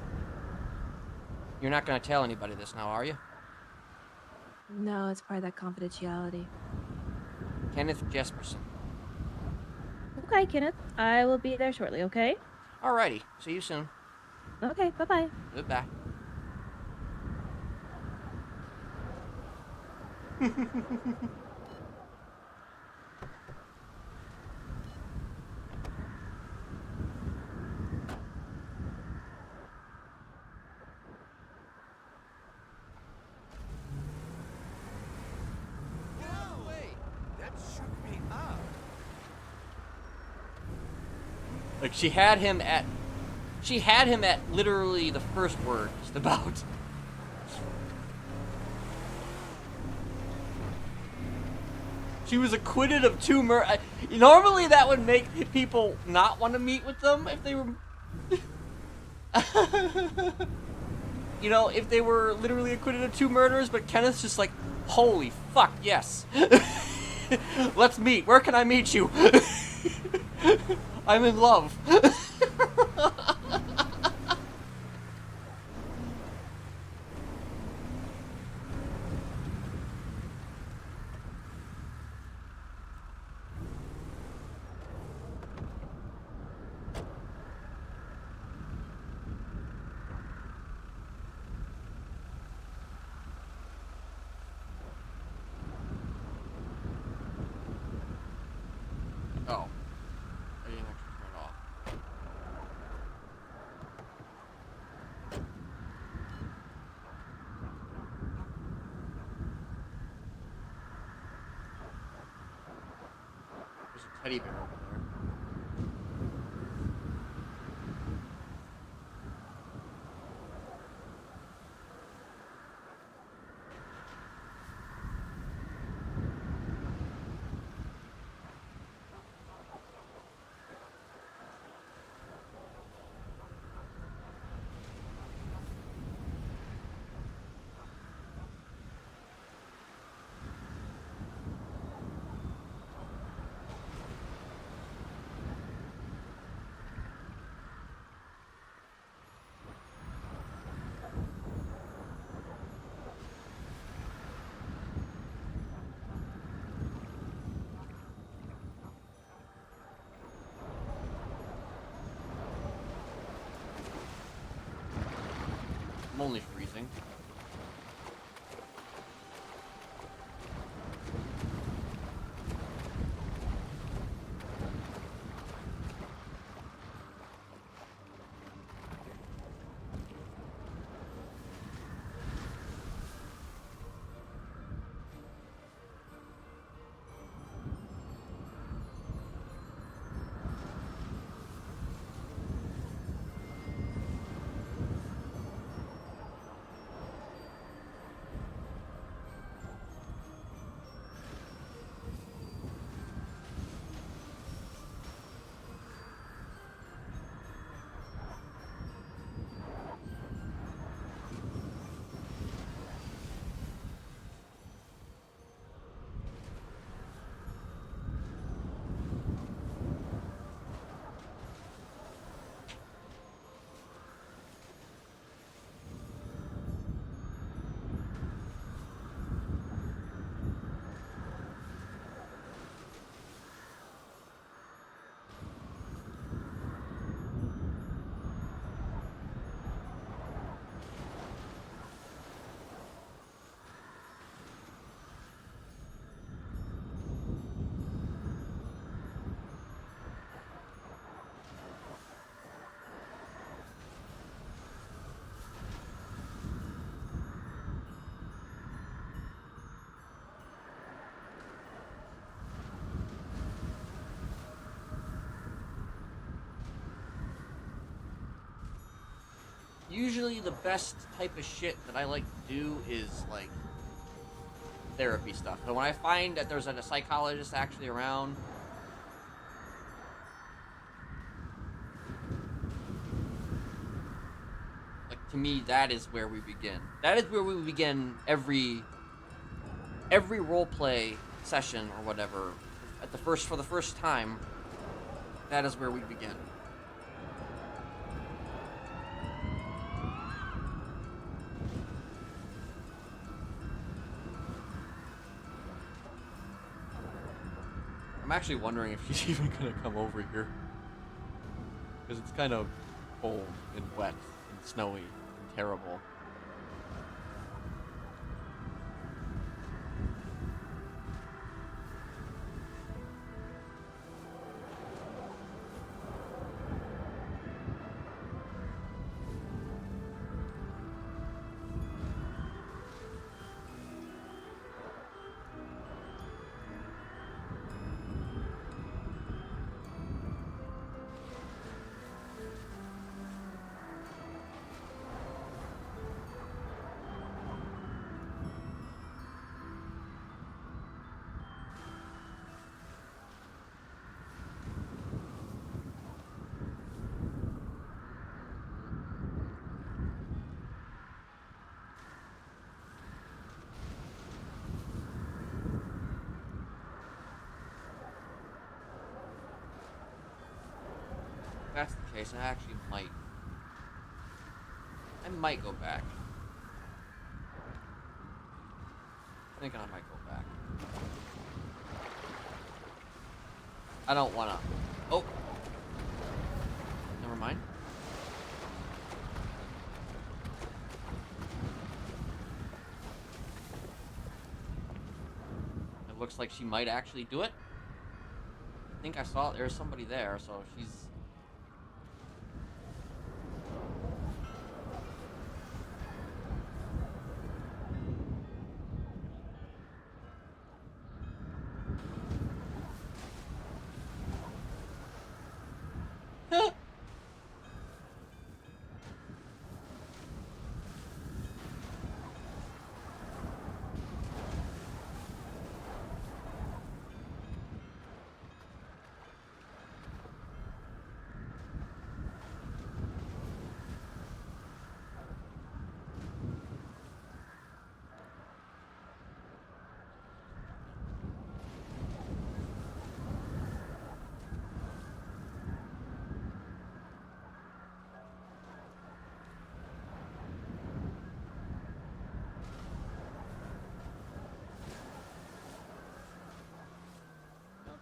You're not gonna tell anybody this now, are you? No, it's part of that confidentiality. Kenneth Jesperson. Okay, Kenneth. I will be there shortly, okay? Alrighty. See you soon. Okay, bye-bye. Goodbye. Like she had him at literally the first word just about. She was acquitted of 2 murders. Normally that would make people not want to meet with them if they were if they were literally acquitted of 2 murders, but Kenneth's just like, holy fuck, yes. Let's meet. Where can I meet you? I'm in love. Oh. I didn't actually turn it off. There's a teddy bear over there. I'm only freezing. usually the best type of shit that I like to do is like therapy stuff. But when I find that there's a psychologist actually around, like to me, that is where we begin. That is where we begin every role play session or whatever. For the first time, that is where we begin. I'm actually wondering if she's even gonna come over here. Because it's kind of cold and wet and snowy and terrible. If that's the case, I actually might. I might go back. I'm thinking I might go back. I don't wanna. Oh! Never mind. It looks like she might actually do it. I think I saw there's somebody there, so she's.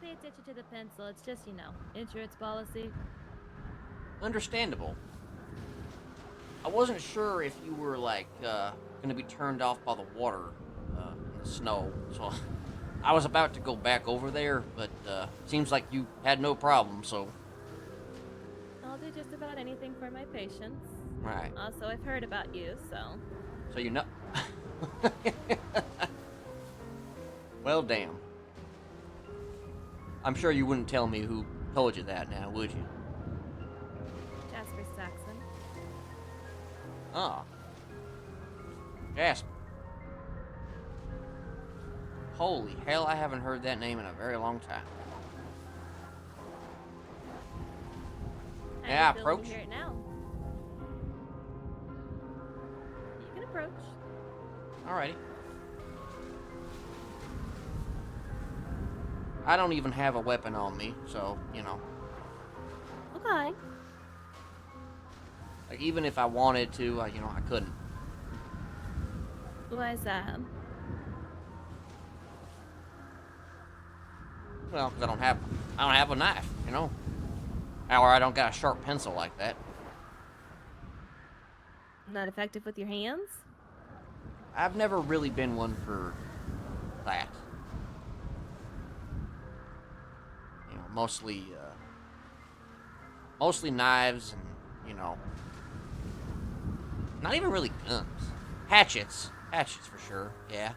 Pay attention to the pencil. It's just, insurance policy. Understandable. I wasn't sure if you were, like, gonna be turned off by the water, in the snow, so I was about to go back over there, but, seems like you had no problem, so. I'll do just about anything for my patients. Right. Also, I've heard about you, so. So you know. Well, damn. I'm sure you wouldn't tell me who told you that now, would you? Jesperson. Oh. Jasper. Holy hell, I haven't heard that name in a very long time. Yeah, approach. Hear it now. You can approach. Alrighty. I don't even have a weapon on me, so, Okay. Like, even if I wanted to, I couldn't. Why is that? Well, because I don't have a knife, Or I don't got a sharp pencil like that. Not effective with your hands? I've never really been one for that. Mostly knives and, not even really guns. Hatchets for sure, yeah.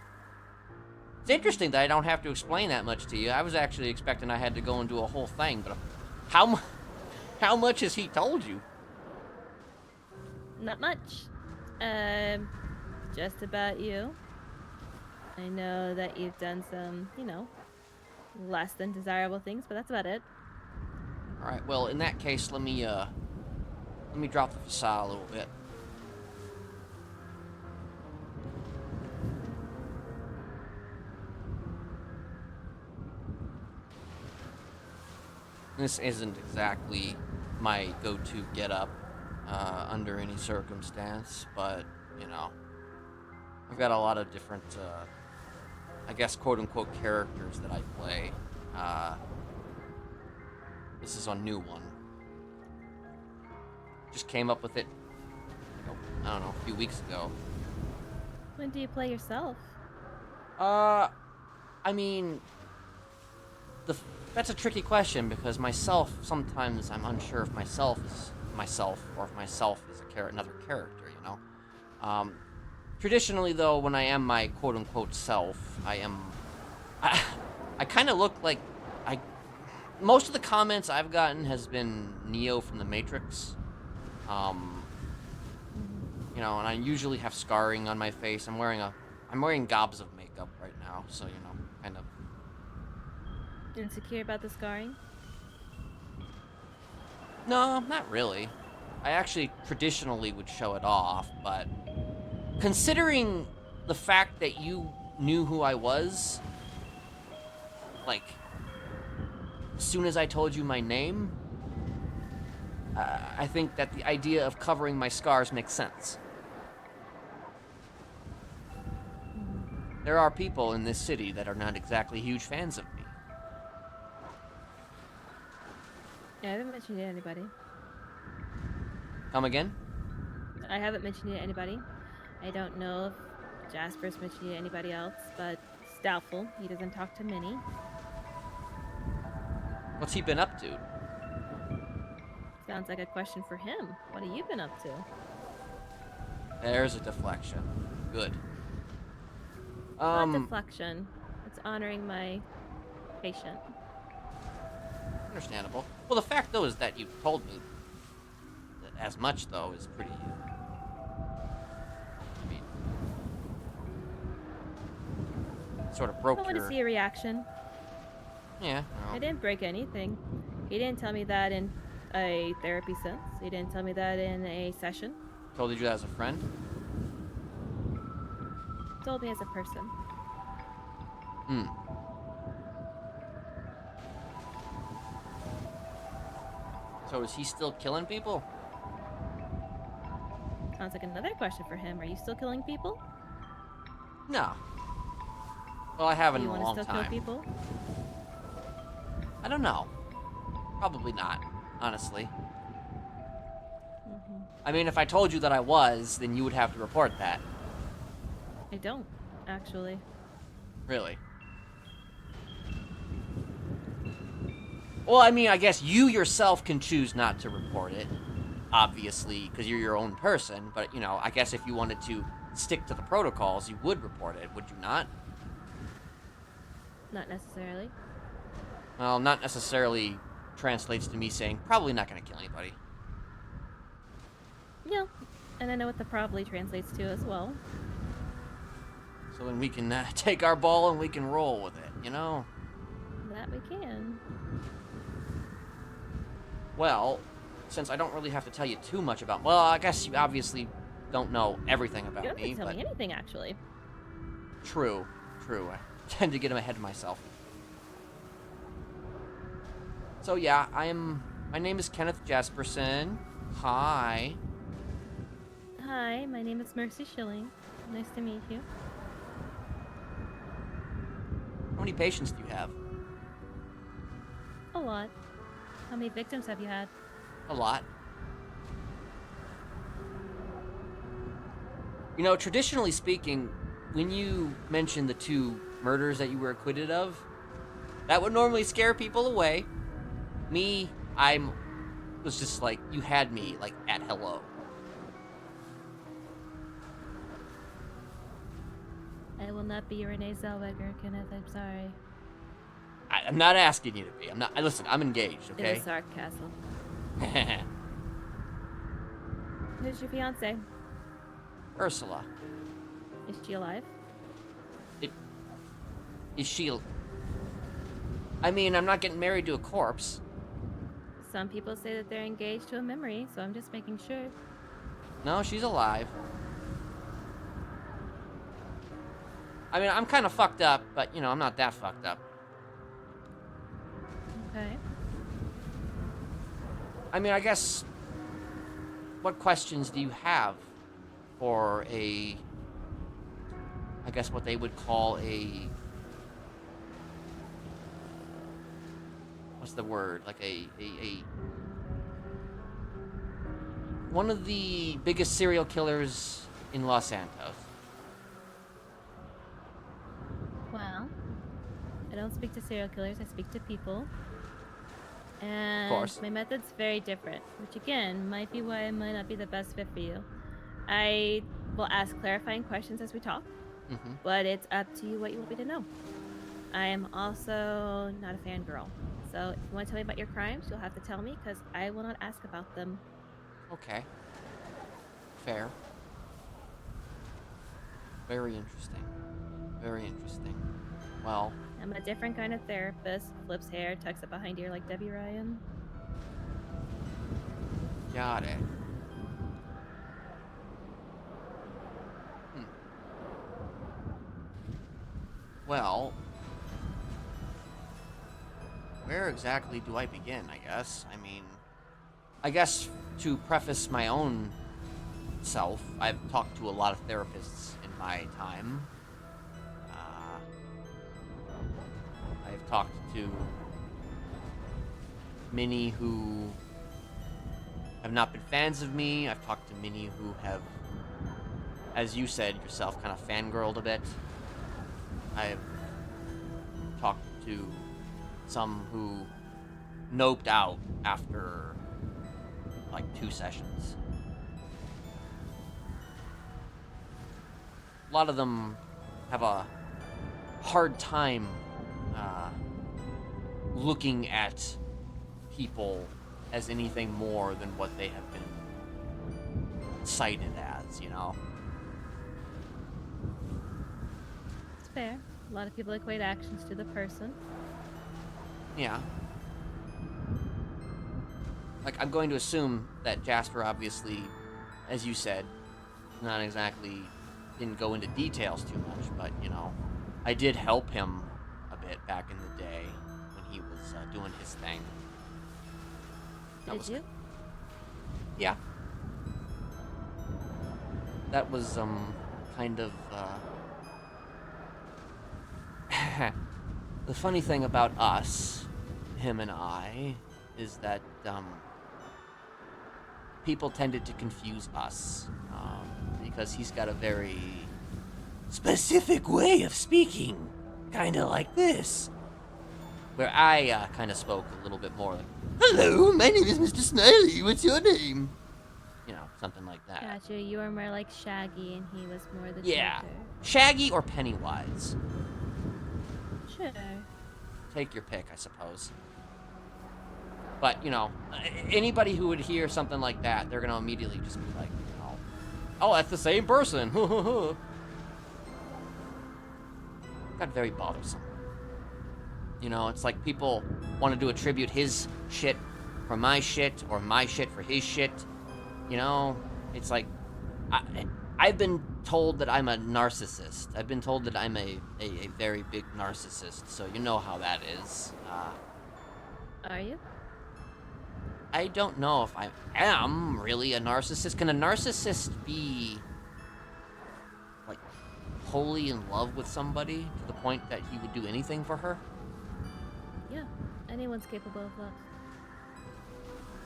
It's interesting that I don't have to explain that much to you. I was actually expecting I had to go and do a whole thing, but how much has he told you? Not much. Just about you. I know that you've done some, less than desirable things, but that's about it. All right. Well, in that case, let me drop the facade a little bit. This isn't exactly my go-to get-up under any circumstance, but, I've got a lot of different, I guess, quote-unquote characters that I play. This is a new one. Just came up with it, I don't know, a few weeks ago. When do you play yourself? I mean, that's a tricky question because myself, sometimes I'm unsure if myself is myself or if myself is another character, Traditionally, though, when I am my quote-unquote self, I kind of look like most of the comments I've gotten has been Neo from the Matrix. And I usually have scarring on my face. I'm wearing gobs of makeup right now, so kind of. Insecure about the scarring? No, not really. I actually traditionally would show it off, but considering the fact that you knew who I was, like, as soon as I told you my name, I think that the idea of covering my scars makes sense. There are people in this city that are not exactly huge fans of me. I haven't mentioned it to anybody. Come again? I haven't mentioned it to anybody. I don't know if Jasper's mentioned it to anybody else, but it's doubtful. He doesn't talk to many. What's he been up to? Sounds like a question for him. What have you been up to? There's a deflection. Good. Not deflection. It's honoring my patient. Understandable. Well, the fact, though, is that you told me that as much, though, is pretty... I mean... sort of broke I want to see a reaction. Yeah, no. I didn't break anything. He didn't tell me that in a therapy sense. He didn't tell me that in a session. Told you that as a friend? Told me as a person. Hmm. So is he still killing people? Sounds like another question for him. Are you still killing people? No. Well, I haven't Do you in a want long to still time. kill people? I don't know. Probably not, honestly. I mean, if I told you that I was, then you would have to report that. I don't, actually. Really? Well, I mean, I guess you yourself can choose not to report it, obviously, because you're your own person. But, I guess if you wanted to stick to the protocols, you would report it, would you not? Not necessarily. Well, not necessarily translates to me saying probably not going to kill anybody. Yeah, and I know what the probably translates to as well. So then we can take our ball and we can roll with it, That we can. Well, since I don't really have to tell you too much about... Well, I guess you obviously don't know everything about You don't me, have to tell but... me anything, actually. True. I tend to get ahead of myself. So yeah, my name is Kenneth Jesperson. Hi. Hi, my name is Mercy Schilling. Nice to meet you. How many patients do you have? A lot. How many victims have you had? A lot. Traditionally speaking, when you mention the 2 murders that you were acquitted of, that would normally scare people away. Me, was just like, you had me, like, at hello. I will not be Renee Zellweger, Kenneth. I'm sorry. I'm not asking you to be. Listen, I'm engaged, It okay? was sarcasm. Who's your fiance? Ursula. Is she alive? Is she... I mean, I'm not getting married to a corpse. Some people say that they're engaged to a memory, so I'm just making sure. No, she's alive. I mean, I'm kind of fucked up, but, you know, I'm not that fucked up. Okay. I mean, I guess... What questions do you have for a... I guess what they would call a... What's the word? Like a one of the biggest serial killers in Los Santos. Well, I don't speak to serial killers, I speak to people. And course. my method's very different, which again might be why it might not be the best fit for you. I will ask clarifying questions as we talk, but it's up to you what you want me to know. I am also not a fangirl, so if you want to tell me about your crimes, you'll have to tell me, because I will not ask about them. Okay. Fair. Very interesting. Very interesting. Well... I'm a different kind of therapist. Flips hair, tucks it behind ear like Debbie Ryan. Got it. Well... Where exactly do I begin, I guess? I mean... I guess to preface my own self, I've talked to a lot of therapists in my time. I've talked to many who have not been fans of me. I've talked to many who have, as you said yourself, kind of fangirled a bit. I've talked to some who noped out after like 2 sessions. A lot of them have a hard time looking at people as anything more than what they have been cited as, you know? It's fair. A lot of people equate actions to the person. Yeah. Like, I'm going to assume that Jasper obviously, as you said, not exactly didn't go into details too much, but, you know, I did help him a bit back in the day when he was doing his thing. Did you? Yeah. That was, kind of, the funny thing about us, him and I, is that, people tended to confuse us, because he's got a very specific way of speaking, kinda like this. Where I, kinda spoke a little bit more like, "Hello, my name is Mr. Smiley, what's your name?" You know, something like that. Gotcha, you were more like Shaggy and he was more the Yeah. Joker. Shaggy or Pennywise. Sure. Take your pick, I suppose. But, you know, anybody who would hear something like that, they're gonna immediately just be like, oh, that's the same person. Got very bothersome. You know, it's like people wanted to attribute his shit for my shit, or my shit for his shit. You know, it's like, I've been told that I'm a narcissist. I've been told that I'm a very big narcissist, so you know how that is. Are you? I don't know if I am really a narcissist. Can a narcissist be, like, wholly in love with somebody to the point that he would do anything for her? Yeah, anyone's capable of love.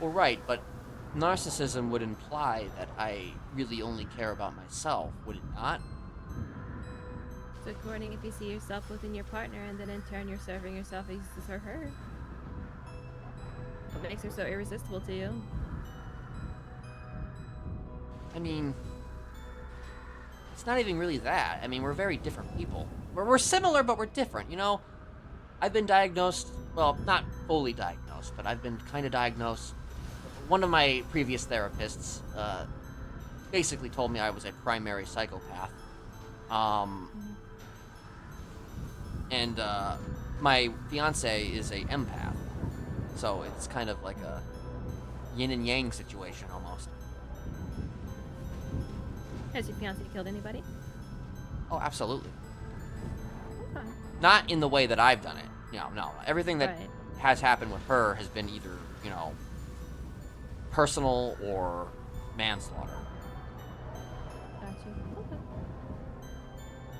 Well, right, but narcissism would imply that I really only care about myself, would it not? So according if you see yourself within your partner and then in turn you're serving yourself as or her. What makes her so irresistible to you? I mean, it's not even really that. I mean, we're very different people. We're similar, but we're different, you know? I've been diagnosed, well, not fully diagnosed, but I've been kind of diagnosed. One of my previous therapists basically told me I was a primary psychopath. And my fiance is a empath, so it's kind of like a yin and yang situation almost. Has your fiance killed anybody? Oh, absolutely. Okay. Not in the way that I've done it. No. Everything that Right. has happened with her has been either, personal or manslaughter. Gotcha. Okay.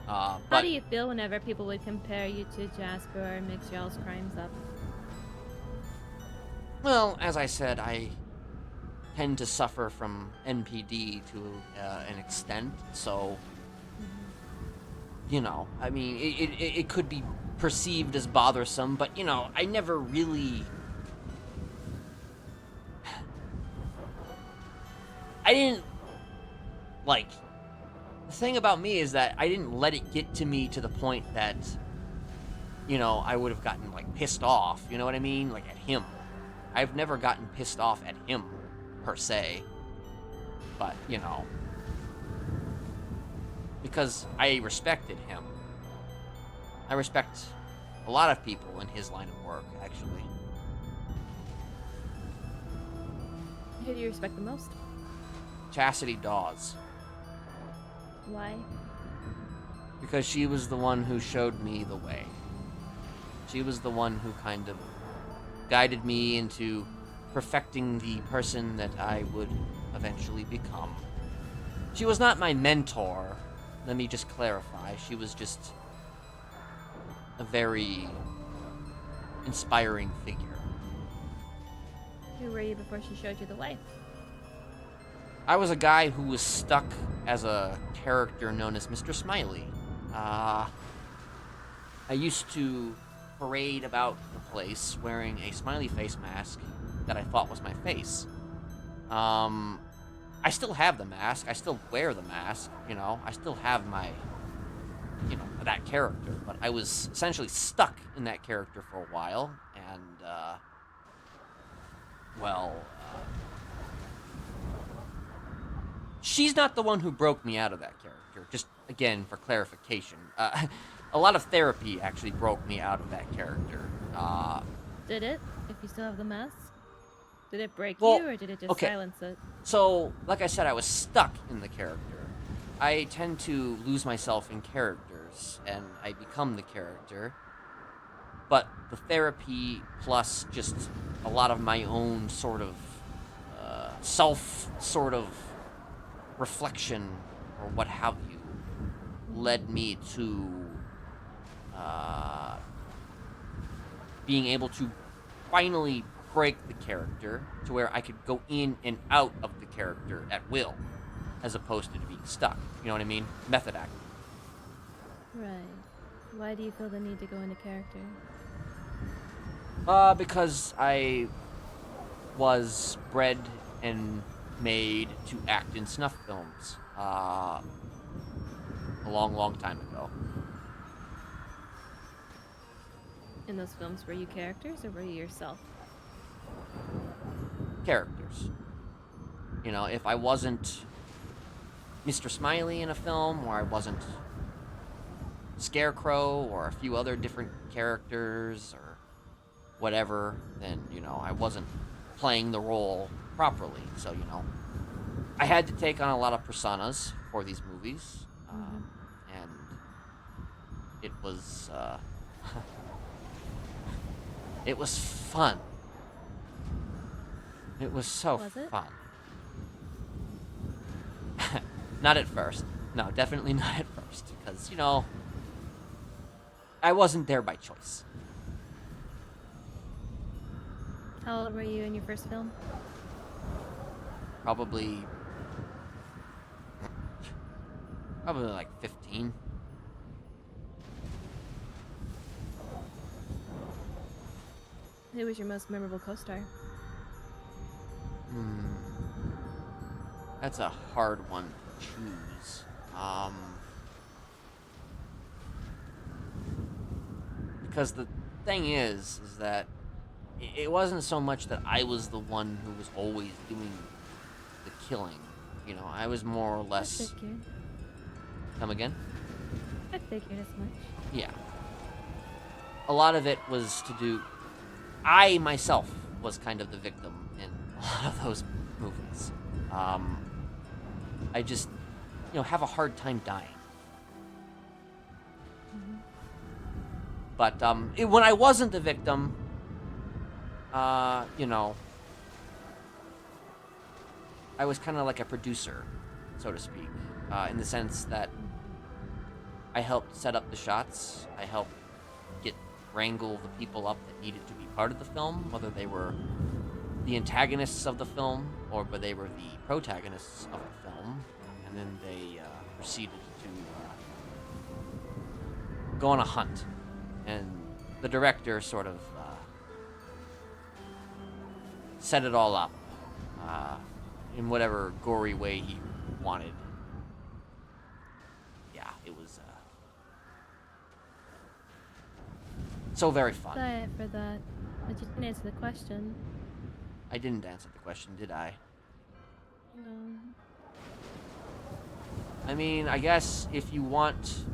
But How do you feel whenever people would compare you to Jasper or mix y'all's crimes up? well, as I said, I tend to suffer from NPD to an extent, so I mean, it could be perceived as bothersome, but I never really. I didn't the thing about me is that I didn't let it get to me to the point that I would have gotten pissed off, you know what I mean? At him. I've never gotten pissed off at him per se. But, because I respected him. I respect a lot of people in his line of work, actually. Who do you respect the most? Chastity Dawes. Why? Because she was the one who showed me the way. She was the one who kind of guided me into perfecting the person that I would eventually become. She was not my mentor, let me just clarify. She was just a very inspiring figure. Who were you before she showed you the way? I was a guy who was stuck as a character known as Mr. Smiley. I used to parade about the place wearing a smiley face mask that I thought was my face. I still have the mask. I still wear the mask, I still have my, that character. But I was essentially stuck in that character for a while, and, she's not the one who broke me out of that character. Just, again, for clarification. A lot of therapy actually broke me out of that character. Did it? If you still have the mask? Did it break Well, you, or did it just okay. silence it? So, like I said, I was stuck in the character. I tend to lose myself in characters, and I become the character. But the therapy, plus just a lot of my own sort of reflection, or what have you, led me to being able to finally break the character to where I could go in and out of the character at will, as opposed to being stuck. You know what I mean? Method acting. Right. Why do you feel the need to go into character? Because I was bred and made to act in snuff films a long time ago. In those films, were you characters or were you yourself? Characters. If I wasn't Mr. Smiley in a film, or I wasn't Scarecrow, or a few other different characters, or whatever, then, I wasn't playing the role properly. So, I had to take on a lot of personas for these movies, and it was, it was fun. It was so fun. Not at first. No, definitely not at first. Because, I wasn't there by choice. How old were you in your first film? Probably like 15. Who was your most memorable co-star? That's a hard one to choose. Because the thing is that it wasn't so much that I was the one who was always doing the killing. You know, I was more or I less. figured. Come again? I figured as much. Yeah. A lot of it was to do. I myself was kind of the victim in a lot of those movies. I just, have a hard time dying. But when I wasn't the victim, I was kind of like a producer, so to speak, in the sense that I helped set up the shots. I helped wrangle the people up that needed to be part of the film, whether they were the antagonists of the film or whether they were the protagonists of the film, and then they proceeded to go on a hunt, and the director sort of set it all up in whatever gory way he wanted. Yeah, it was so very fun. Sorry for that, but you didn't answer the question. I didn't answer the question, did I? No. I mean, I guess if you want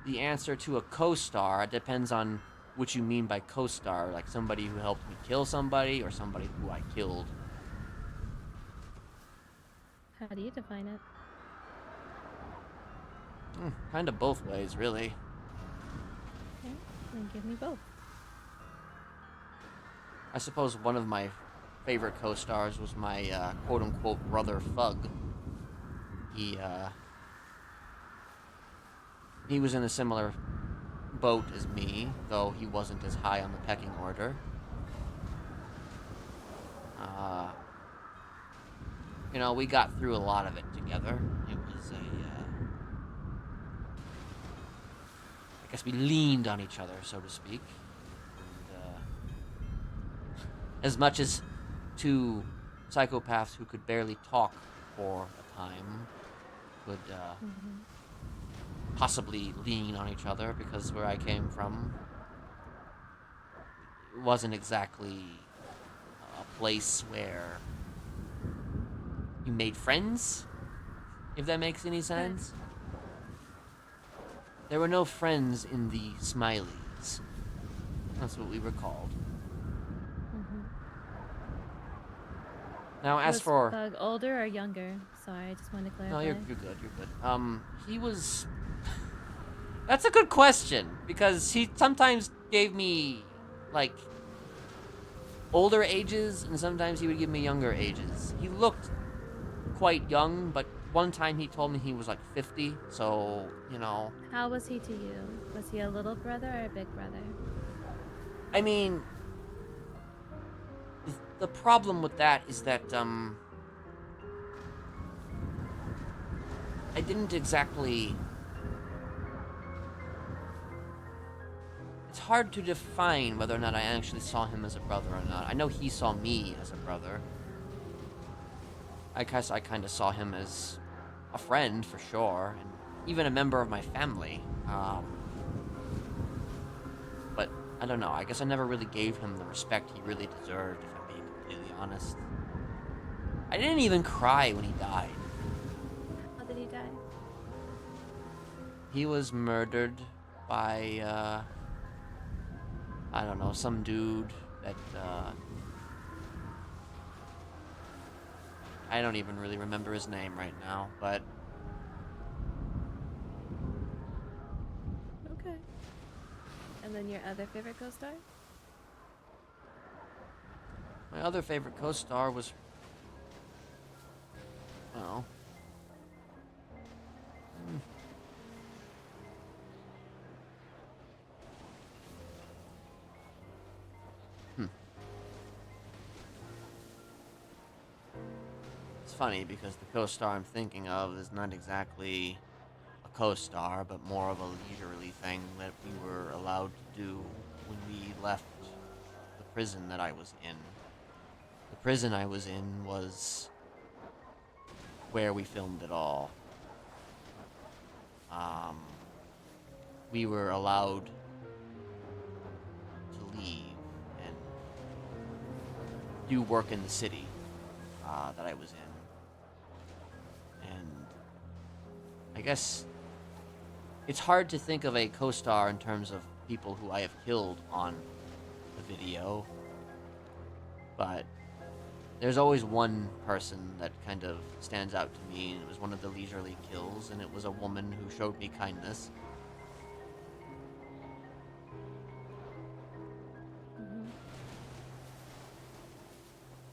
the answer to a co-star, it depends on what you mean by co-star, like somebody who helped me kill somebody or somebody who I killed. How do you define it? Kind of both ways, really. Okay, then give me both. I suppose one of my favorite co-stars was my quote-unquote brother Fug. He was in a similar boat as me, though he wasn't as high on the pecking order. We got through a lot of it together. It was I guess we leaned on each other, so to speak. And, as much as two psychopaths who could barely talk for a time could possibly lean on each other, because where I came from, it wasn't exactly a place where you made friends, if that makes any sense. There were no friends in the Smileys. That's what we were called. Now, as Was for... Thug older or younger? Sorry, I just wanted to clarify. No, you're good, you're good. He was... That's a good question, because he sometimes gave me, like, older ages, and sometimes he would give me younger ages. He looked quite young, but one time he told me he was, like, 50, so, How was he to you? Was he a little brother or a big brother? I mean... The problem with that is that, I didn't exactly... It's hard to define whether or not I actually saw him as a brother or not. I know he saw me as a brother. I guess I kind of saw him as a friend, for sure, and even a member of my family. But, I don't know, I guess I never really gave him the respect he really deserved, if I'm being completely honest. I didn't even cry when he died. How did he die? He was murdered by, I don't know, some dude that, I don't even really remember his name right now, but... Okay. And then your other favorite co-star? My other favorite co-star was... Well... It's funny, because the co-star I'm thinking of is not exactly a co-star, but more of a leisurely thing that we were allowed to do when we left the prison that I was in. The prison I was in was where we filmed it all. We were allowed to leave and do work in the city. that I was in. And I guess it's hard to think of a co-star in terms of people who I have killed on the video, but there's always one person that kind of stands out to me, and it was one of the leisurely kills, and it was a woman who showed me kindness.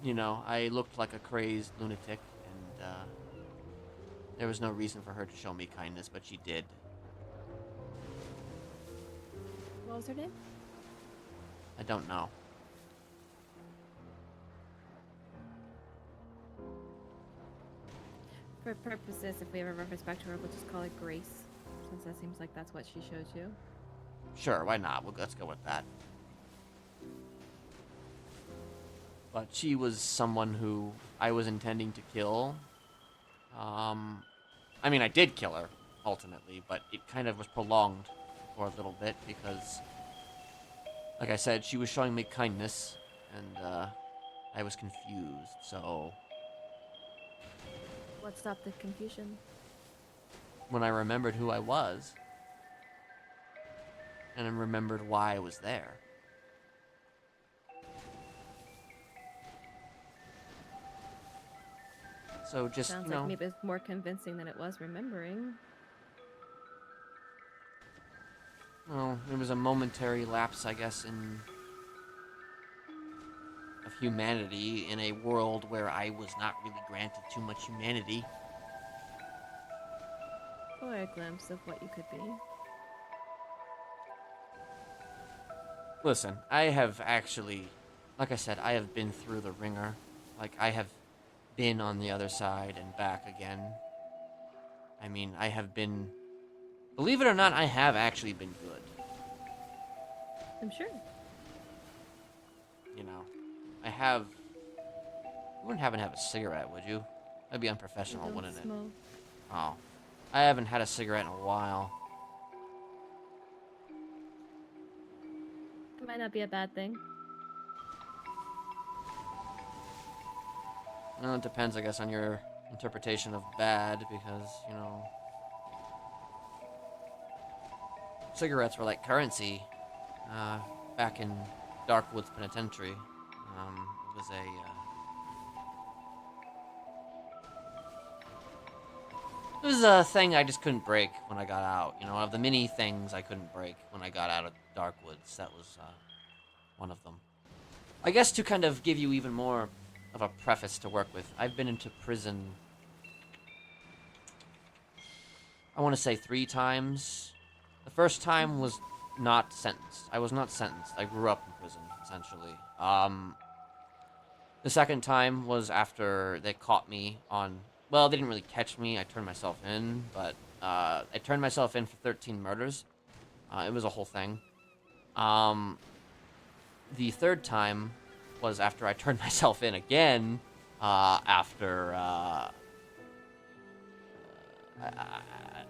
You know, I looked like a crazed lunatic, and there was no reason for her to show me kindness, but she did. What was her name? I don't know. For purposes, if we ever reference back to her, we'll just call it Grace, since that seems like that's what she showed you. Sure, why not? Let's go with that. But she was someone who I was intending to kill. I mean, I did kill her, ultimately, but it kind of was prolonged for a little bit because, like I said, she was showing me kindness, and I was confused, so... What stopped the confusion? When I remembered who I was, and I remembered why I was there. So just, Sounds you know... like maybe it's more convincing than it was remembering. Well, it was a momentary lapse, I guess, of humanity in a world where I was not really granted too much humanity. Or a glimpse of what you could be. Listen, I have actually, like I said, I have been through the ringer. Like, I have been on the other side and back again. I mean, I have been... Believe it or not, I have actually been good. I'm sure. You know, I have... You wouldn't happen to have a cigarette, would you? That'd be unprofessional, wouldn't it? Smoke. Oh. I haven't had a cigarette in a while. It might not be a bad thing. Well, it depends, I guess, on your interpretation of bad, because, you know... Cigarettes were like currency back in Darkwoods Penitentiary. It was it was a thing I just couldn't break when I got out. You know, of the many things I couldn't break when I got out of Darkwoods, that was one of them. I guess to kind of give you even more of a preface to work with, I've been into prison, I want to say 3 times. The first time was not sentenced. I was not sentenced. I grew up in prison, essentially. The second time was after they caught me on... Well, they didn't really catch me. I turned myself in, but I turned myself in for 13 murders. It was a whole thing. The third time was after I turned myself in again, after...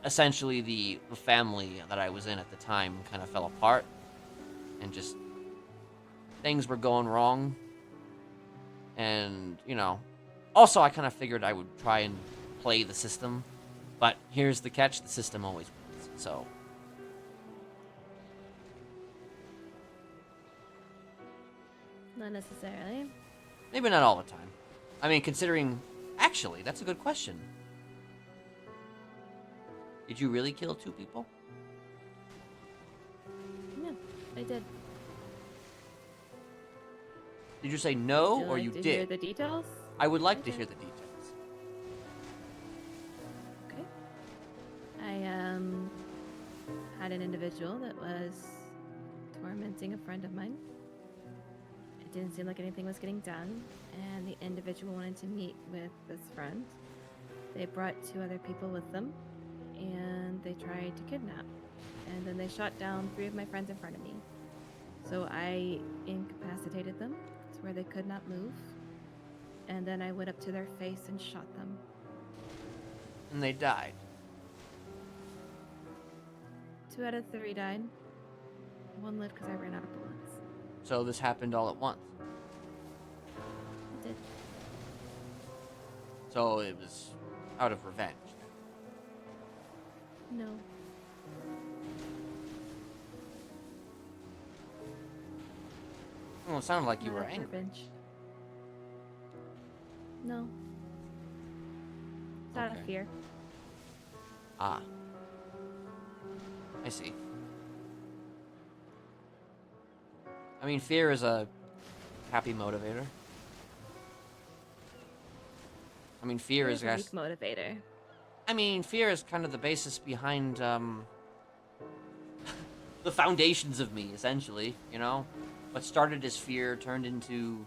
essentially the family that I was in at the time kind of fell apart, and just things were going wrong. And, you know, also I kind of figured I would try and play the system, but here's the catch: the system always wins. So Not necessarily. maybe not all the time. I mean, considering... Actually, that's a good question. Did you really kill 2 people? Yeah, I did. Did you say no, or like you to did? hear the details? I would like to Okay. hear the details. Okay. I had an individual that was tormenting a friend of mine. It didn't seem like anything was getting done, and the individual wanted to meet with this friend. They brought 2 other people with them, and they tried to kidnap. And then they shot down 3 of my friends in front of me. So I incapacitated them to where they could not move. And then I went up to their face and shot them. And they died. 2 out of 3 died. 1 lived because I ran out of bullets. So this happened all at once. It did. So it was out of revenge. No. Well, it sounded like you Not were out of angry. revenge. No. It's out of Okay. fear. Ah. I see. I mean, fear is a happy motivator. I mean, fear is, Fear is a weak motivator. I mean, fear is kind of the basis behind, the foundations of me, essentially, you know? What started as fear turned into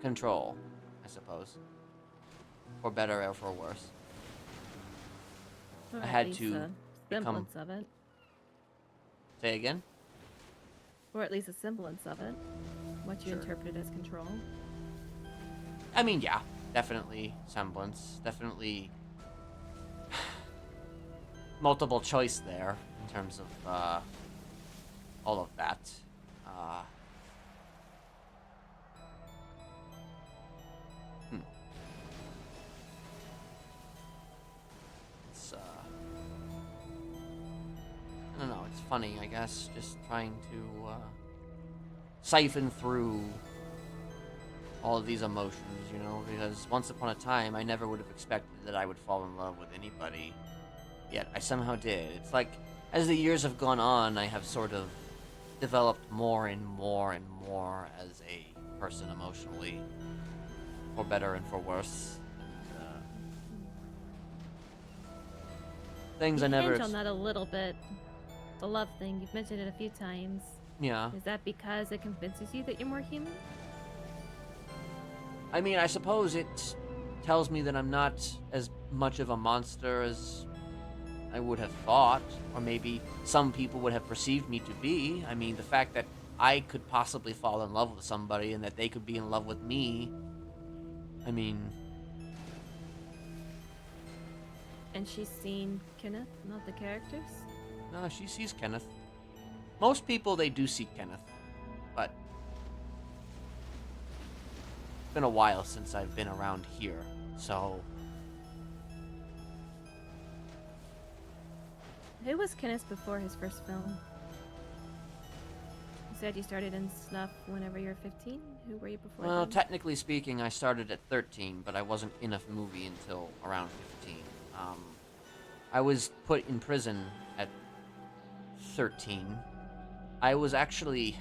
control, I suppose. For better or for worse. Or I at had least to a become... semblance of it. Say again? Or at least a semblance of it. What you Sure. interpreted as control. I mean, yeah, definitely semblance. Definitely multiple choice there in terms of all of that. It's I don't know. It's funny, I guess, just trying to siphon through all of these emotions, you know, because once upon a time, I never would have expected that I would fall in love with anybody. Yet, I somehow did. It's like, as the years have gone on, I have sort of developed more and more and more as a person emotionally. For better and for worse. Things You I never... hint on that a little bit. The love thing, you've mentioned it a few times. Yeah. Is that because it convinces you that you're more human? I mean, I suppose it tells me that I'm not as much of a monster as I would have thought, or maybe some people would have perceived me to be. I mean, the fact that I could possibly fall in love with somebody and that they could be in love with me, I mean... And she's seen Kenneth, not the characters? No, she sees Kenneth. Most people, they do see Kenneth, but... It's been a while since I've been around here, so... Who was Kenneth before his first film? You said you started in snuff whenever you were 15? Who were you before Well, then? technically speaking, I started at 13, but I wasn't in a movie until around 15. I was put in prison at 13. I was actually,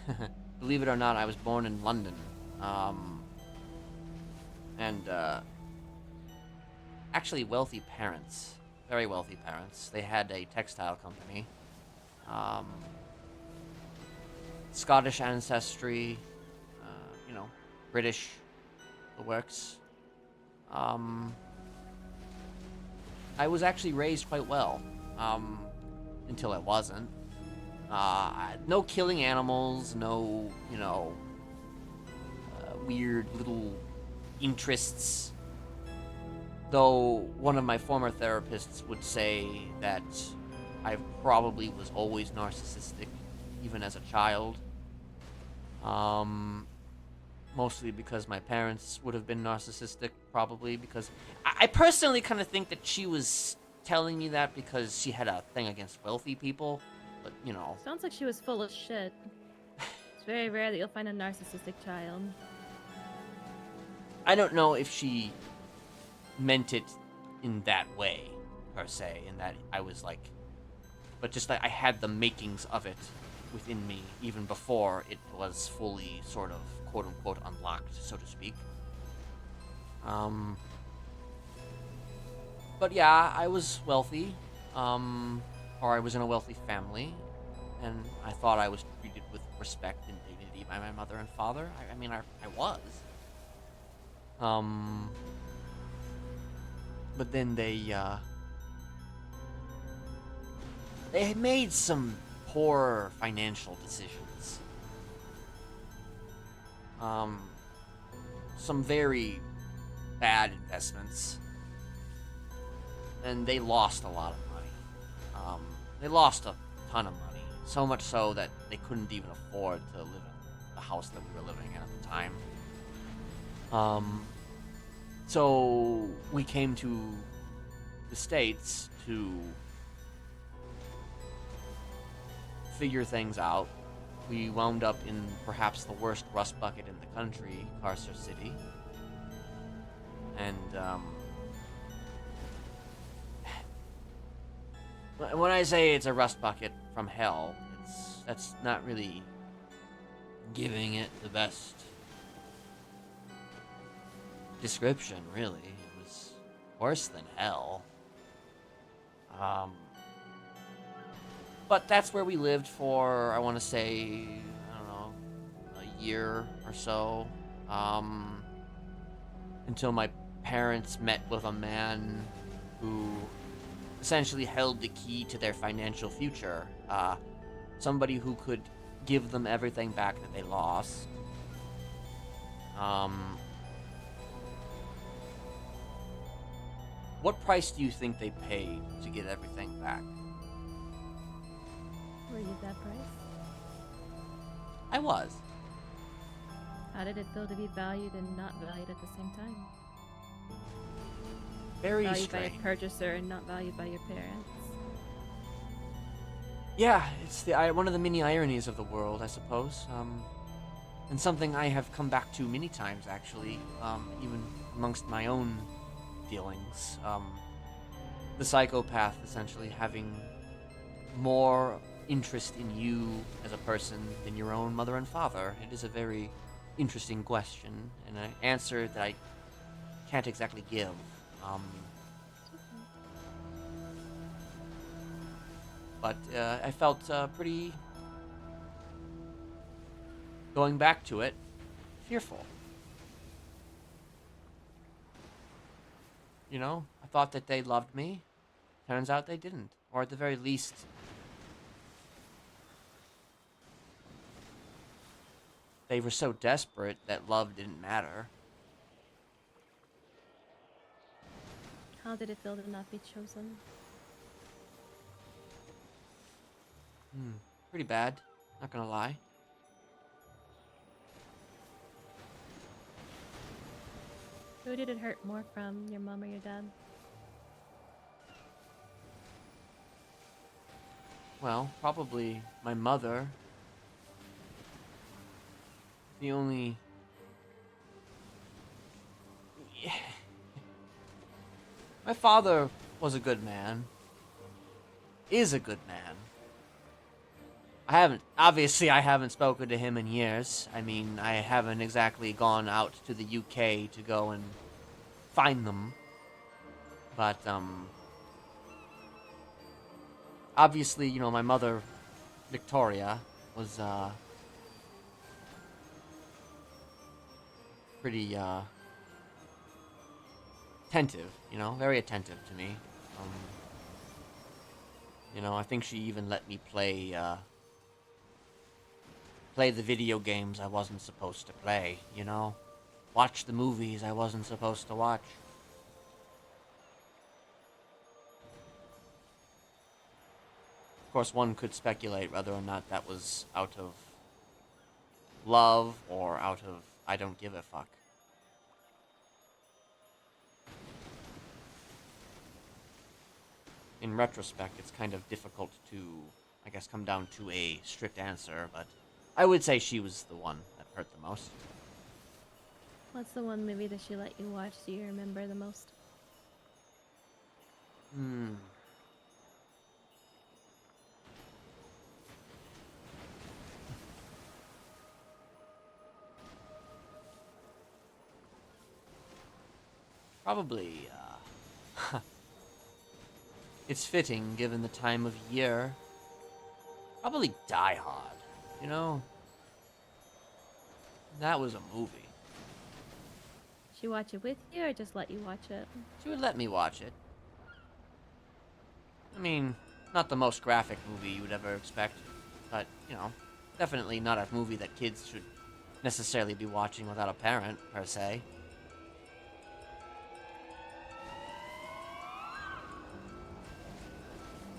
believe it or not, I was born in London. Actually wealthy parents. Very wealthy parents. They had a textile company. Scottish ancestry, you know, British, the works. I was actually raised quite well, until I wasn't. No killing animals, no, you know, weird little interests. Though one of my former therapists would say that I probably was always narcissistic, even as a child. Mostly because my parents would have been narcissistic, probably because... I personally kind of think that she was telling me that because she had a thing against wealthy people, but, you know... Sounds like she was full of shit. It's very rare that you'll find a narcissistic child. I don't know if she meant it in that way, per se, in that I was like... But just like I had the makings of it within me, even before it was fully sort of quote-unquote unlocked, so to speak. But yeah, I was wealthy, or I was in a wealthy family, and I thought I was treated with respect and dignity by my mother and father. I mean, I was. But then they had made some poor financial decisions. Some very bad investments. And they lost a lot of money. They lost a ton of money. So much so that they couldn't even afford to live in the house that we were living in at the time. So we came to the States to figure things out. We wound up in perhaps the worst rust bucket in the country, Carcer City. And, when I say it's a rust bucket from hell, that's not really giving it the best description, really. It was worse than hell. But that's where we lived for, I want to say, I don't know, a year or so. Until my parents met with a man who essentially held the key to their financial future. Somebody who could give them everything back that they lost. What price do you think they paid to get everything back? Were you that price? I was. How did it feel to be valued and not valued at the same time? Very valued strange. by a purchaser and not valued by your parents. Yeah, it's one of the many ironies of the world, I suppose. And something I have come back to many times, actually, even amongst my own dealings. The psychopath essentially having more interest in you as a person than your own mother and father. It is a very interesting question, and an answer that I can't exactly give. But I felt pretty, going back to it, fearful. You know, I thought that they loved me. Turns out they didn't. Or at the very least, they were so desperate that love didn't matter. How did it feel to not be chosen? Pretty bad, not gonna lie. Who did it hurt more from, your mom or your dad? Well, probably my mother. The only... My father was a good man. Is a good man. Obviously I haven't spoken to him in years. I mean, I haven't exactly gone out to the UK to go and find them. But, obviously, you know, my mother, Victoria, was, pretty, attentive, you know, very attentive to me. You know, I think she even let me play the video games I wasn't supposed to play, you know? Watch the movies I wasn't supposed to watch. Of course, one could speculate whether or not that was out of love or out of I don't give a fuck. In retrospect, it's kind of difficult to, I guess, come down to a strict answer, but I would say she was the one that hurt the most. What's the one movie that she let you watch do you remember the most? Probably, it's fitting given the time of year. Probably Die Hard, you know? That was a movie. She watch it with you or just let you watch it? She would let me watch it. I mean, not the most graphic movie you would ever expect, but, you know, definitely not a movie that kids should necessarily be watching without a parent, per se.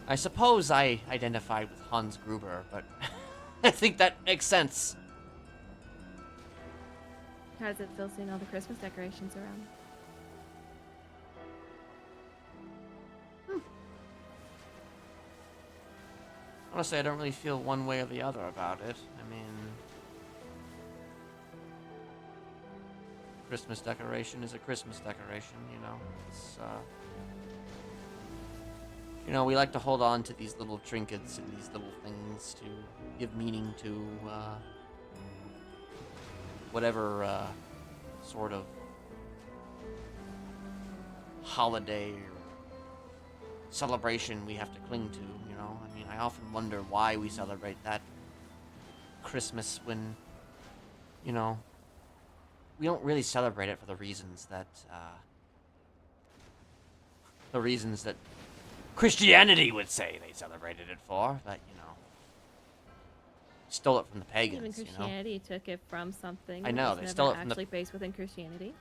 I suppose I identified with Hans Gruber, but I think that makes sense. How does it feel seeing all the Christmas decorations around? Honestly, I don't really feel one way or the other about it. I mean, Christmas decoration is a Christmas decoration, you know. It's, you know, we like to hold on to these little trinkets and these little things to give meaning to whatever sort of holiday or celebration we have to cling to, you know. I mean, I often wonder why we celebrate that Christmas when, you know, we don't really celebrate it for the reasons that Christianity would say they celebrated it for, but, you know, stole it from the pagans, Even you know. Christianity took it from something. I that know, was they never stole it from actually based within Christianity.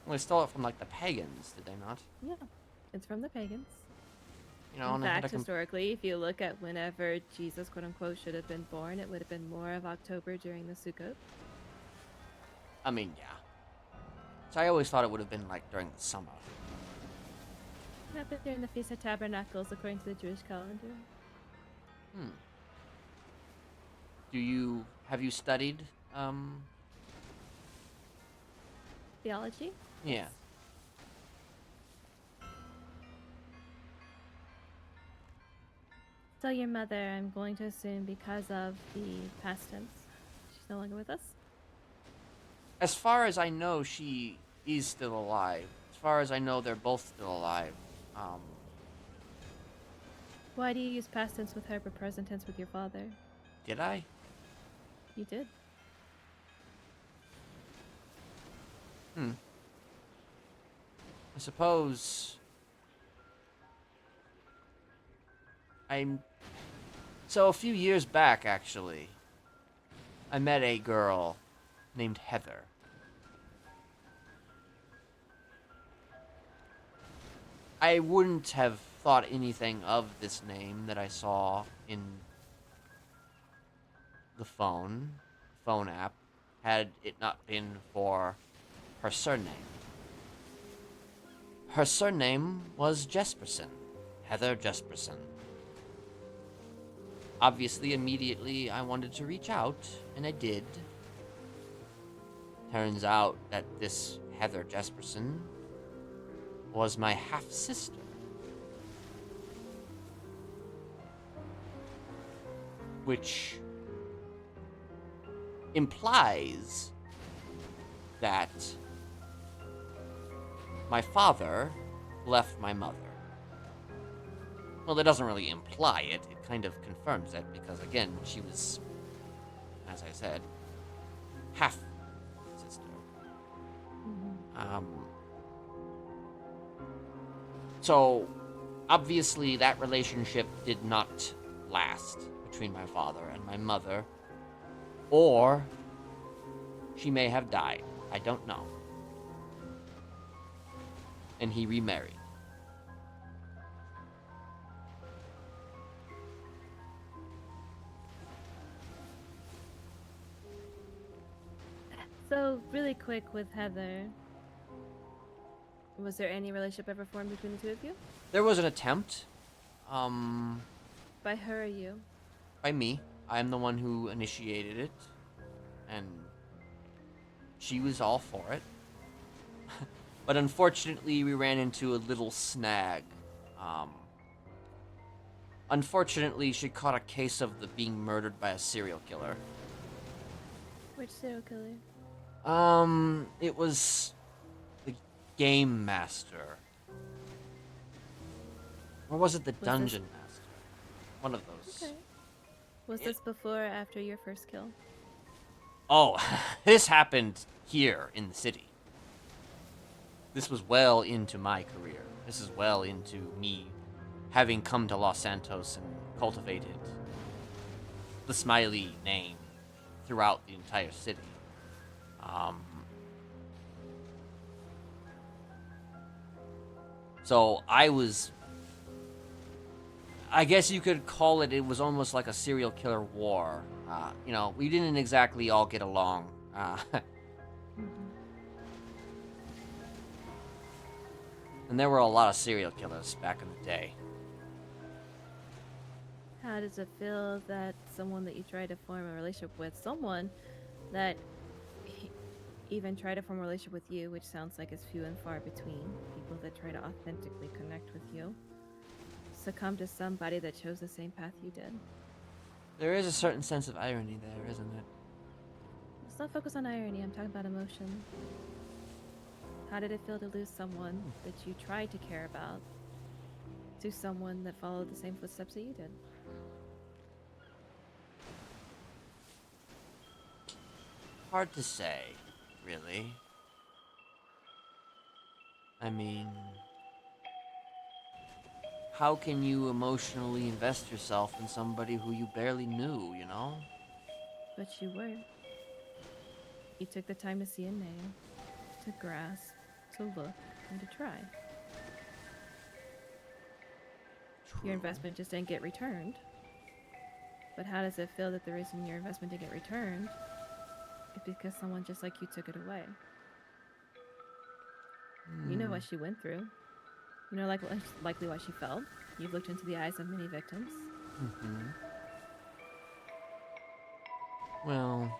Well, they stole it from, like, the pagans, did they not? Yeah, it's from the pagans. You know, In and I had fact, to historically, if you look at whenever Jesus, quote unquote, should have been born, it would have been more of October during the Sukkot. I mean, yeah. So I always thought it would have been, like, during the summer. It happened during the Feast of Tabernacles, according to the Jewish calendar. Have you studied, Theology? Yeah. So your mother, I'm going to assume because of the past tense, she's no longer with us? As far as I know, she is still alive. As far as I know, they're both still alive. Why do you use past tense with her but present tense with your father? Did I? You did. I suppose... So a few years back, actually, I met a girl named Heather. I wouldn't have thought anything of this name that I saw in the phone app had it not been for her surname. Her surname was Jesperson, Heather Jesperson. Obviously, immediately I wanted to reach out, and I did. Turns out that this Heather Jesperson was my half-sister. Which implies that my father left my mother. Well, that doesn't really imply it. It kind of confirms it because, again, she was, as I said, half sister. So, obviously, that relationship did not last between my father and my mother, or she may have died. I don't know. And he remarried. So, really quick with Heather, was there any relationship ever formed between the two of you? There was an attempt. By her or you? By me. I'm the one who initiated it. And she was all for it. But unfortunately, we ran into a little snag. Unfortunately, she caught a case of being murdered by a serial killer. Which serial killer? It was the Game Master. Or was it the Dungeon Master? One of those. Okay. Was this before or after your first kill? Oh, this happened here in the city. This was well into my career. This is well into me having come to Los Santos and cultivated the Smiley name throughout the entire city. So I guess you could call it was almost like a serial killer war. You know, we didn't exactly all get along. And there were a lot of serial killers back in the day. How does it feel that someone that you try to form a relationship with, someone that even try to form a relationship with you, which sounds like it's few and far between, people that try to authentically connect with you, succumb to somebody that chose the same path you did? There is a certain sense of irony there, isn't it? Let's not focus on irony, I'm talking about emotion. How did it feel to lose someone that you tried to care about to someone that followed the same footsteps that you did? Hard to say, really. I mean, how can you emotionally invest yourself in somebody who you barely knew, you know? But you were. You took the time to see a name, to grasp, to look, and to try. Your investment just didn't get returned. But how does it feel that the reason your investment didn't get returned is because someone just like you took it away? You know what she went through. You know likely why she fell. You've looked into the eyes of many victims. Mm-hmm. Well,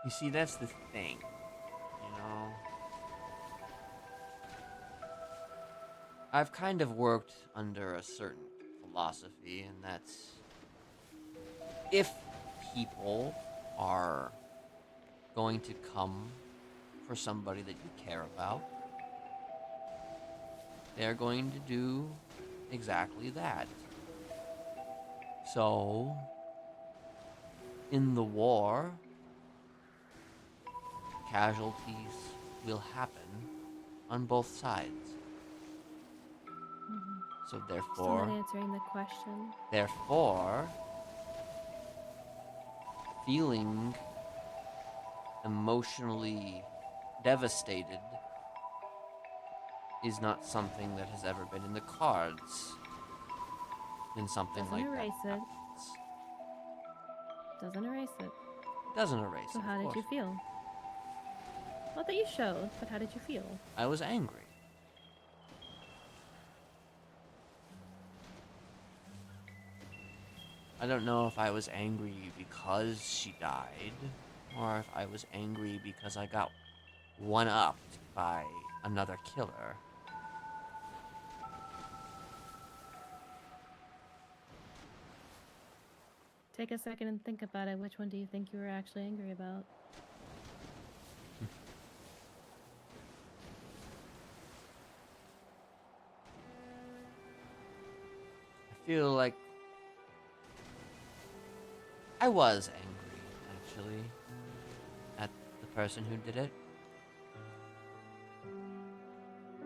you see, that's the thing, you know? I've kind of worked under a certain philosophy, and that's if people are going to come for somebody that you care about, they're going to do exactly that. So, in the war, casualties will happen on both sides. So Still therefore, not answering the question. Therefore, feeling emotionally devastated is not something that has ever been in the cards. When something Doesn't like that erase it. happens. Doesn't erase it. Doesn't erase So it, how of did you course. feel? Not that you showed, but how did you feel? I was angry. I don't know if I was angry because she died, or if I was angry because I got one-upped by another killer. Take a second and think about it. Which one do you think you were actually angry about? I feel like I was angry, actually, at the person who did it.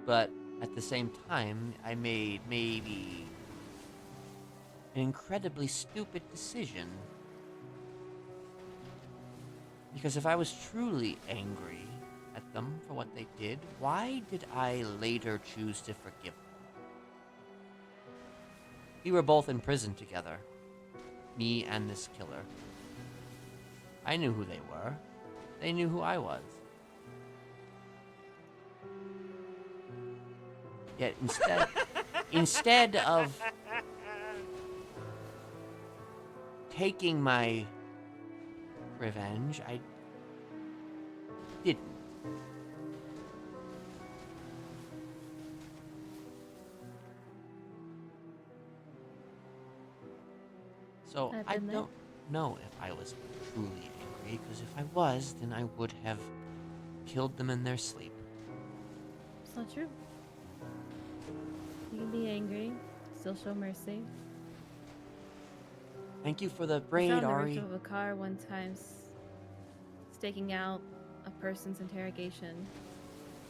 But at the same time, I made maybe an incredibly stupid decision. Because if I was truly angry at them for what they did, why did I later choose to forgive them? We were both in prison together. Me and this killer. I knew who they were. They knew who I was. Yet instead of taking my revenge, I didn't. So I don't know if I was truly angry, because if I was, then I would have killed them in their sleep. It's not true. You can be angry, still show mercy. Thank you for the I braid, found the Ari. roof of a car one time, staking out a person's interrogation,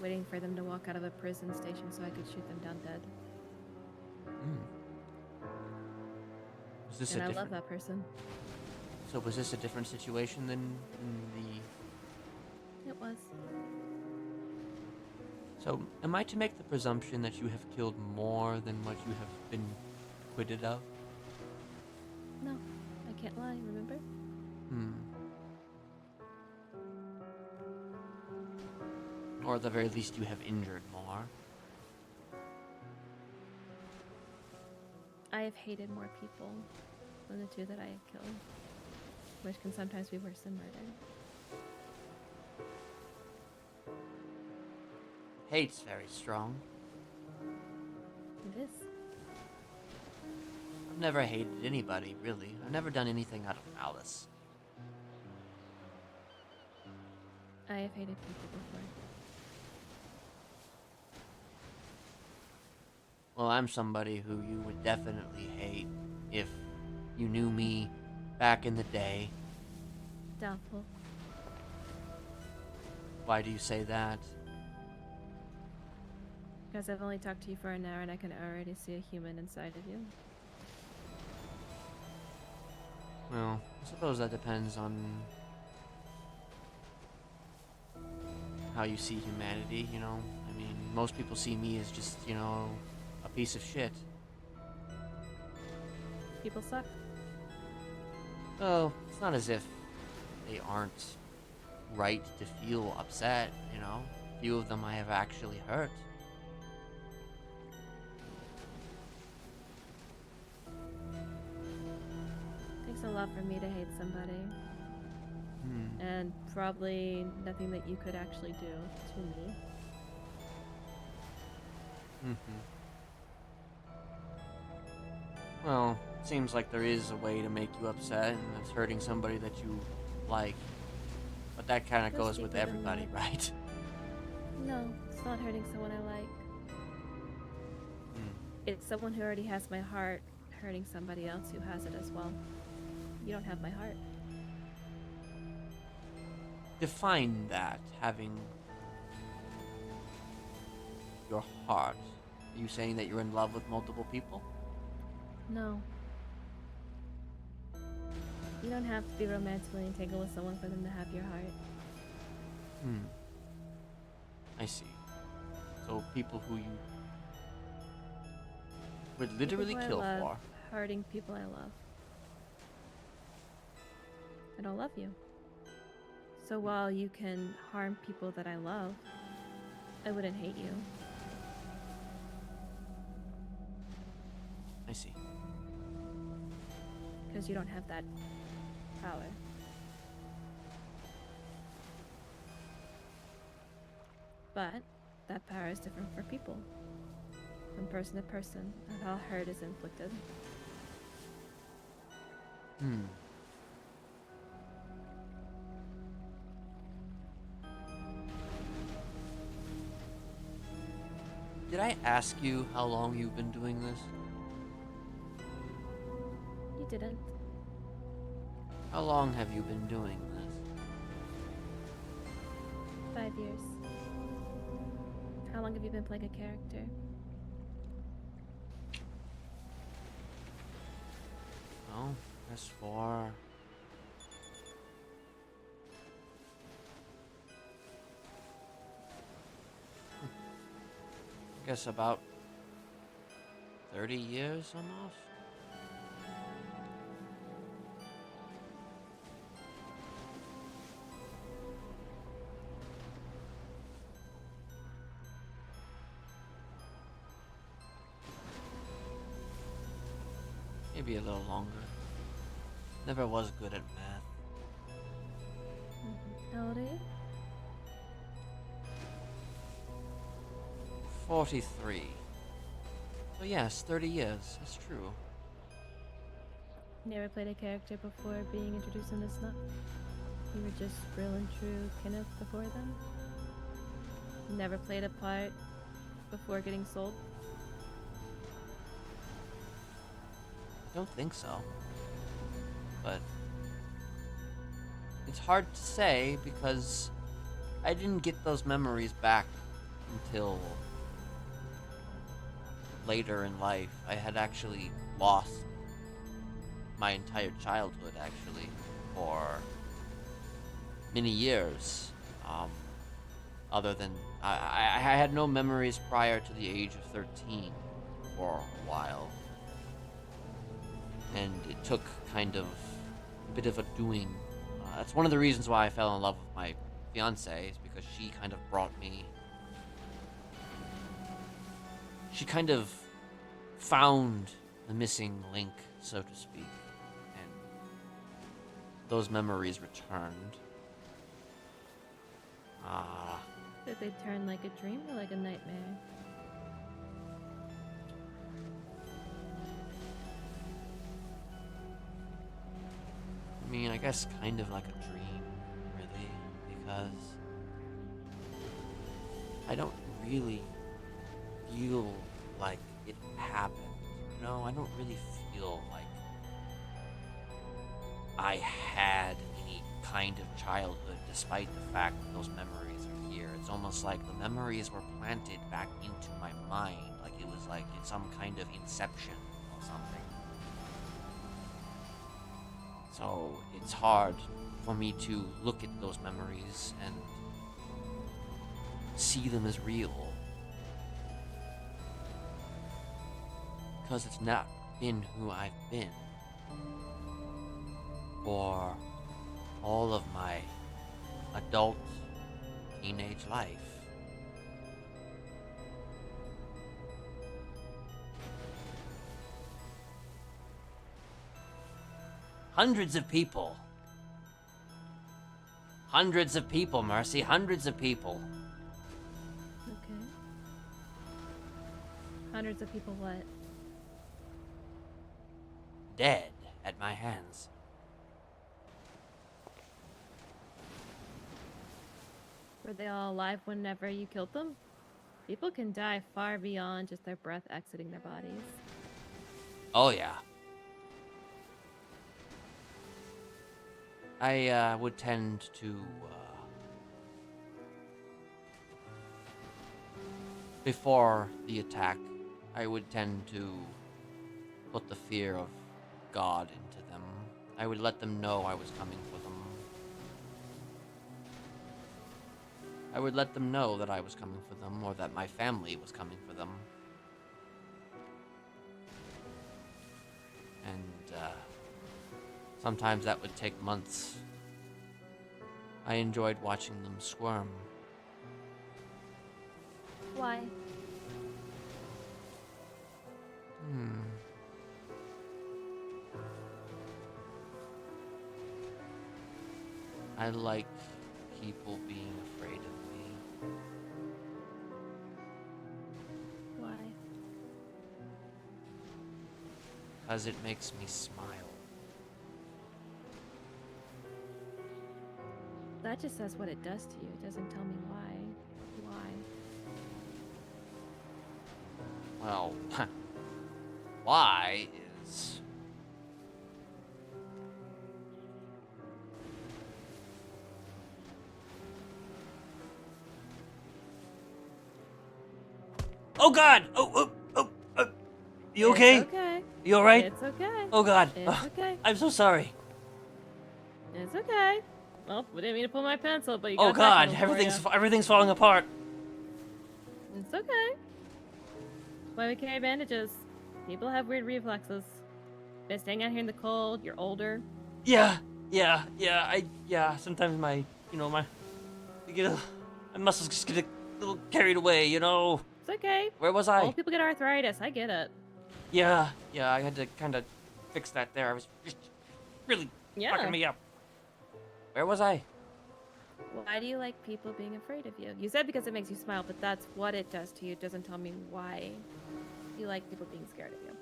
waiting for them to walk out of a prison station so I could shoot them down dead. Was this And a I different... love that person. So was this a different situation than the... It was. So, am I to make the presumption that you have killed more than what you have been acquitted of? No, I can't lie, remember? Or at the very least, you have injured more. I have hated more people than the 2 that I have killed, which can sometimes be worse than murder. Hate's very strong. It is. I've never hated anybody, really. I've never done anything out of malice. I have hated people before. Well, I'm somebody who you would definitely hate if you knew me back in the day. Doubtful. Why do you say that? Because I've only talked to you for an hour and I can already see a human inside of you. Well, I suppose that depends on how you see humanity, you know? I mean, most people see me as just, you know, a piece of shit. People suck. Oh, it's not as if they aren't right to feel upset, you know? A few of them I have actually hurt. Takes a lot for me to hate somebody. And probably nothing that you could actually do to me. Well, it seems like there is a way to make you upset, and that's hurting somebody that you like. But that kind of Goes goes with deeper than everybody, that. right? No, it's not hurting someone I like. It's someone who already has my heart hurting somebody else who has it as well. You don't have my heart. Define that, having your heart. Are you saying that you're in love with multiple people? No. You don't have to be romantically entangled with someone for them to have your heart. I see. So people who you would literally People I kill love, for. hurting people I love. I don't love you. So while you can harm people that I love, I wouldn't hate you. I see. Because you don't have that power. But that power is different for people. From person to person, and how hurt is inflicted. Did I ask you how long you've been doing this? You didn't. How long have you been doing this? 5 years. How long have you been playing a character? Oh, that's 4. I guess about 30 years almost. Maybe a little longer. Never was good at math. How old are you? 43. So yes, 30 years. That's true. You never played a character before being introduced in this snuff? You were just real and true Kenneth before then? You never played a part before getting sold? Don't think so. But it's hard to say because I didn't get those memories back until later in life. I had actually lost my entire childhood, actually, for many years. Other than I had no memories prior to the age of 13 for a while. And it took kind of a bit of a doing. That's one of the reasons why I fell in love with my fiance, is because she kind of brought me. She kind of found the missing link, so to speak, and those memories returned. Ah. Did they turn like a dream or like a nightmare? I mean, I guess kind of like a dream, really, because I don't really feel like it happened. You know, I don't really feel like I had any kind of childhood, despite the fact that those memories are here. It's almost like the memories were planted back into my mind, like it was like it's some kind of inception or something. So it's hard for me to look at those memories and see them as real. Because it's not been who I've been for all of my adult teenage life. Hundreds of people. Hundreds of people, Mercy. Hundreds of people. Okay. Hundreds of people what? Dead at my hands. Were they all alive whenever you killed them? People can die far beyond just their breath exiting their bodies. Oh, yeah. I would tend to, before the attack, I would tend to put the fear of God into them. I would let them know I was coming for them. I would let them know that I was coming for them, or that my family was coming for them. And, sometimes that would take months. I enjoyed watching them squirm. Why? I like people being afraid of me. Why? Because it makes me smile. That just says what it does to you. It doesn't tell me why. Why? Well, why is... Oh God! Oh! You okay? It's okay. You alright? It's okay. Oh God! It's okay. I'm so sorry. It's okay. Well, we didn't mean to pull my pencil, but you Oh got God! that going for ya. Everything's falling apart. It's okay. That's why we carry bandages. People have weird reflexes. Been staying out here in the cold. You're older. Yeah. Sometimes my muscles just get a little carried away, you know. It's okay. Where was I? Old people get arthritis. I get it. Yeah, I had to kind of fix that there. I was just really fucking me up. Where was I? Why do you like people being afraid of you? You said because it makes you smile, but that's what it does to you. It doesn't tell me why you like people being scared of you.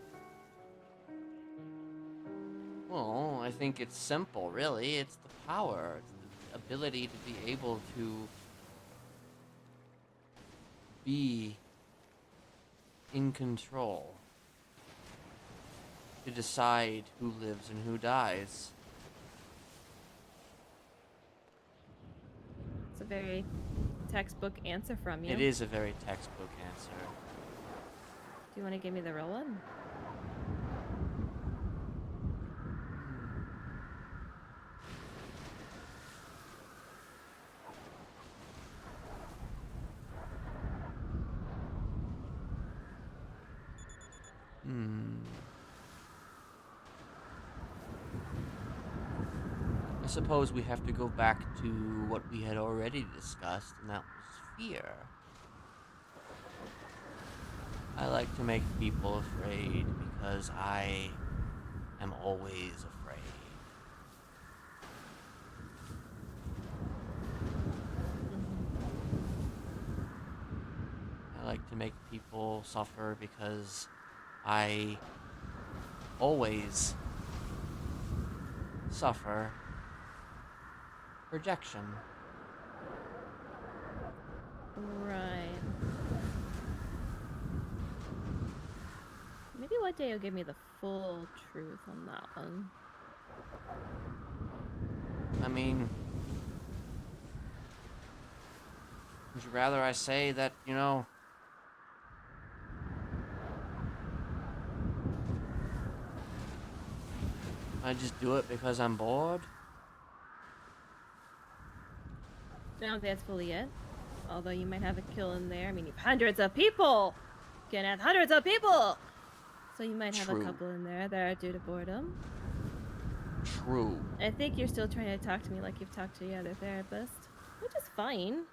Well, I think it's simple, really. It's the power. It's the ability to be able to be in control. To decide who lives and who dies. It's a very textbook answer from you. It is a very textbook answer. Do you want to give me the real one? I suppose we have to go back to what we had already discussed, and that was fear. I like to make people afraid because I am always afraid. I like to make people suffer because I always suffer rejection. Right. Maybe one day you'll give me the full truth on that one. I mean, would you rather I say that, you know, I just do it because I'm bored? I don't think that's fully it. Although you might have a kill in there. I mean, you've hundreds of people! Kenneth, hundreds of people! So you might have a True. couple in there that are due to boredom. True. I think you're still trying to talk to me like you've talked to the other therapist, which is fine.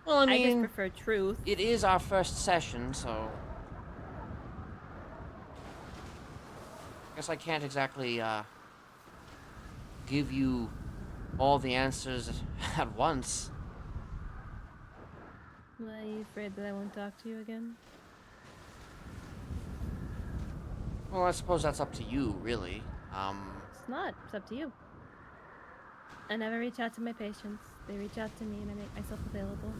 Well, I mean, just prefer truth. It is our first session, so I guess I can't exactly give you all the answers at once. Well, are you afraid that I won't talk to you again? Well, I suppose that's up to you, really. It's not. It's up to you. I never reach out to my patients. They reach out to me and I make myself available.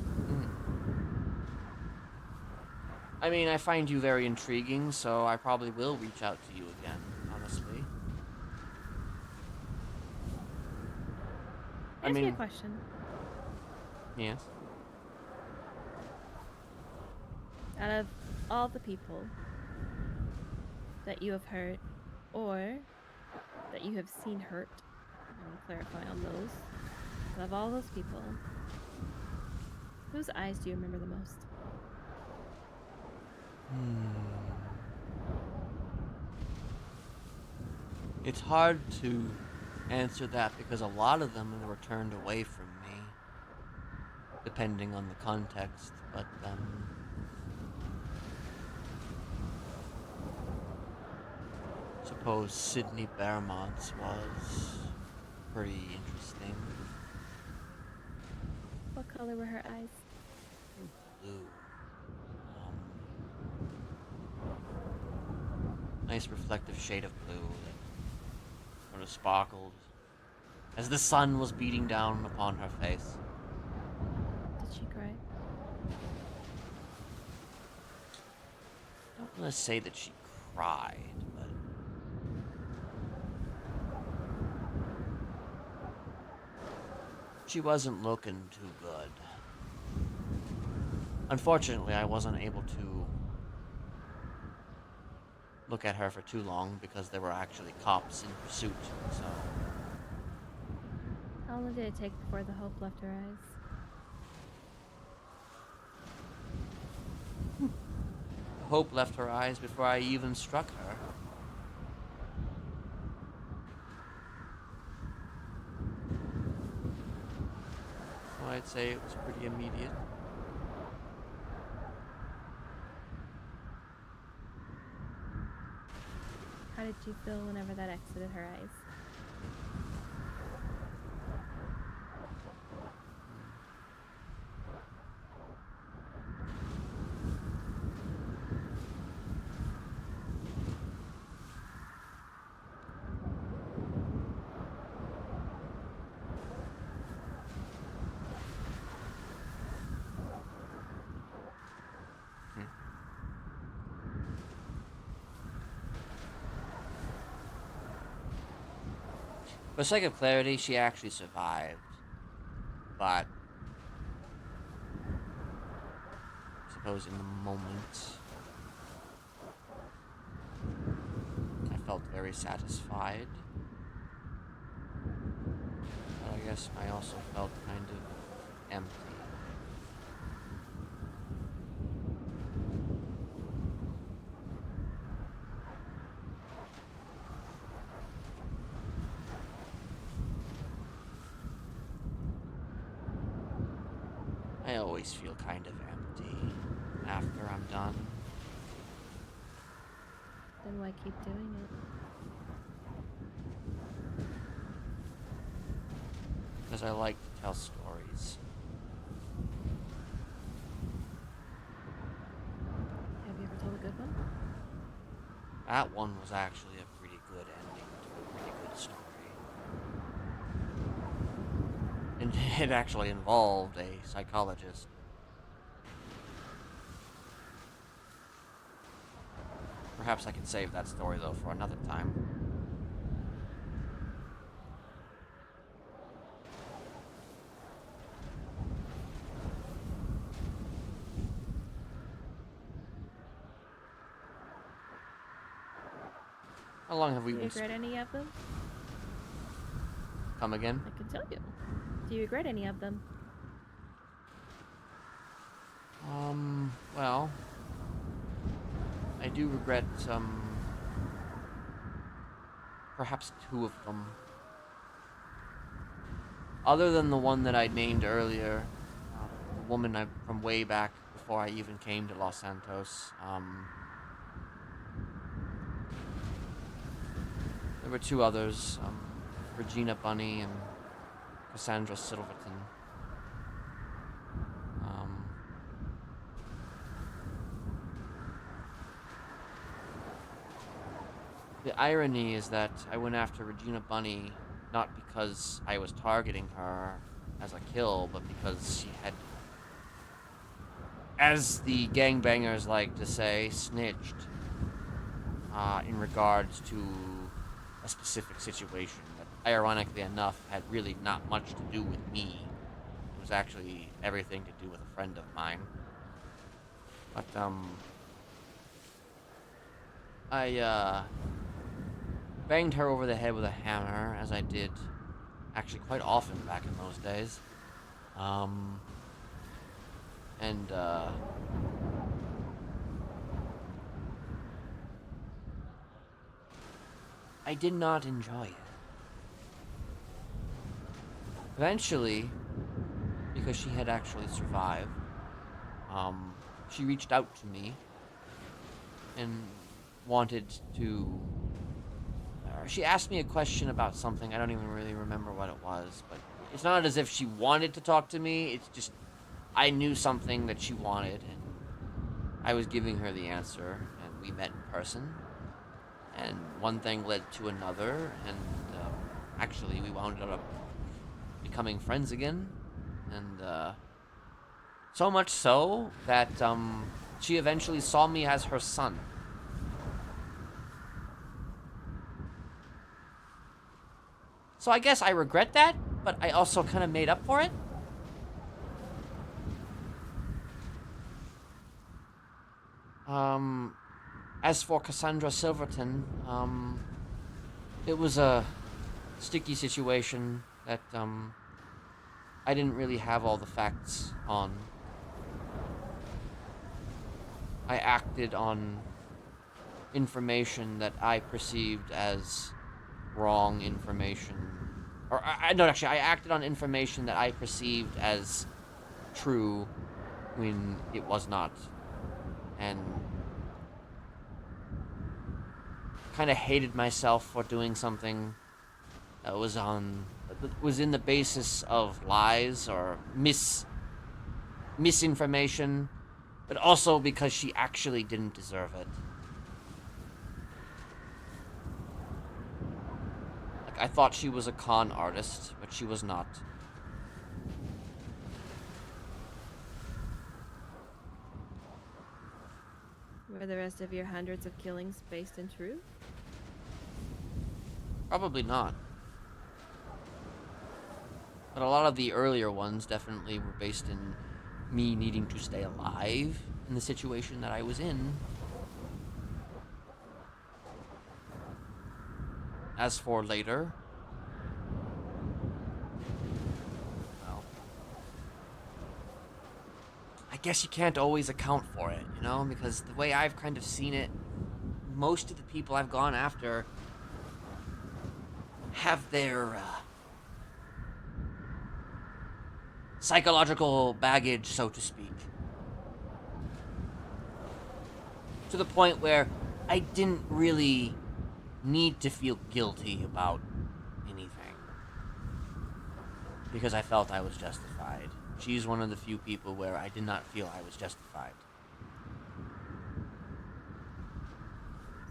I mean, I find you very intriguing, so I probably will reach out to you again, honestly. Ask me a question. Yes? Out of all the people that you have hurt, or that you have seen hurt, I want to clarify on those. Out of all those people, whose eyes do you remember the most? It's hard to answer that because a lot of them were turned away from me, depending on the context, but suppose Sydney Bearmont's was pretty interesting. What color were her eyes? Blue. Nice reflective shade of blue that sort of sparkled as the sun was beating down upon her face. Did she cry? I don't want to say that she cried, but she wasn't looking too good. Unfortunately, I wasn't able to look at her for too long because there were actually cops in pursuit, so... How long did it take before the hope left her eyes? Hope left her eyes before I even struck her. So I'd say it was pretty immediate. How did you feel whenever that exited her eyes? For the sake of clarity, she actually survived. But I suppose in the moment, I felt very satisfied. But I guess I also felt kind of empty. I always feel kind of empty after I'm done. Then why keep doing it. Because I like to tell stories. Have you ever told a good one? That one was actually a pretty good ending to a pretty good story. And it actually involved a psychologist. Perhaps I can save that story, though, for another time. How long have we Do you been... regret any of them? Come again? I can tell you. Do you regret any of them? Well... I do regret, perhaps 2 of them. Other than the one that I named earlier, the woman from way back before I even came to Los Santos, there were 2 others, Regina Bunny and Cassandra Silverton. The irony is that I went after Regina Bunny not because I was targeting her as a kill, but because she had, as the gangbangers like to say, snitched in regards to a specific situation that, ironically enough, had really not much to do with me. It was actually everything to do with a friend of mine. But, I banged her over the head with a hammer, as I did actually quite often back in those days. I did not enjoy it. Eventually, because she had actually survived, she reached out to me and wanted to... she asked me a question about something. I don't even really remember what it was, but it's not as if she wanted to talk to me. It's just I knew something that she wanted, and I was giving her the answer, and we met in person. And one thing led to another, and actually we wound up becoming friends again. And so much so that she eventually saw me as her son. So I guess I regret that, but I also kind of made up for it. As for Cassandra Silverton, it was a sticky situation that I didn't really have all the facts on. I acted on information that I perceived as wrong information. Or, no, actually, I acted on information that I perceived as true when it was not. And kind of hated myself for doing something that was in the basis of lies or misinformation, but also because she actually didn't deserve it. Like, I thought she was a con artist, but she was not. Were the rest of your hundreds of killings based in truth? Probably not. But a lot of the earlier ones definitely were based in me needing to stay alive in the situation that I was in. As for later, well, I guess you can't always account for it, you know, because the way I've kind of seen it, most of the people I've gone after have their psychological baggage, so to speak. To the point where I didn't really need to feel guilty about anything. Because I felt I was justified. She's one of the few people where I did not feel I was justified.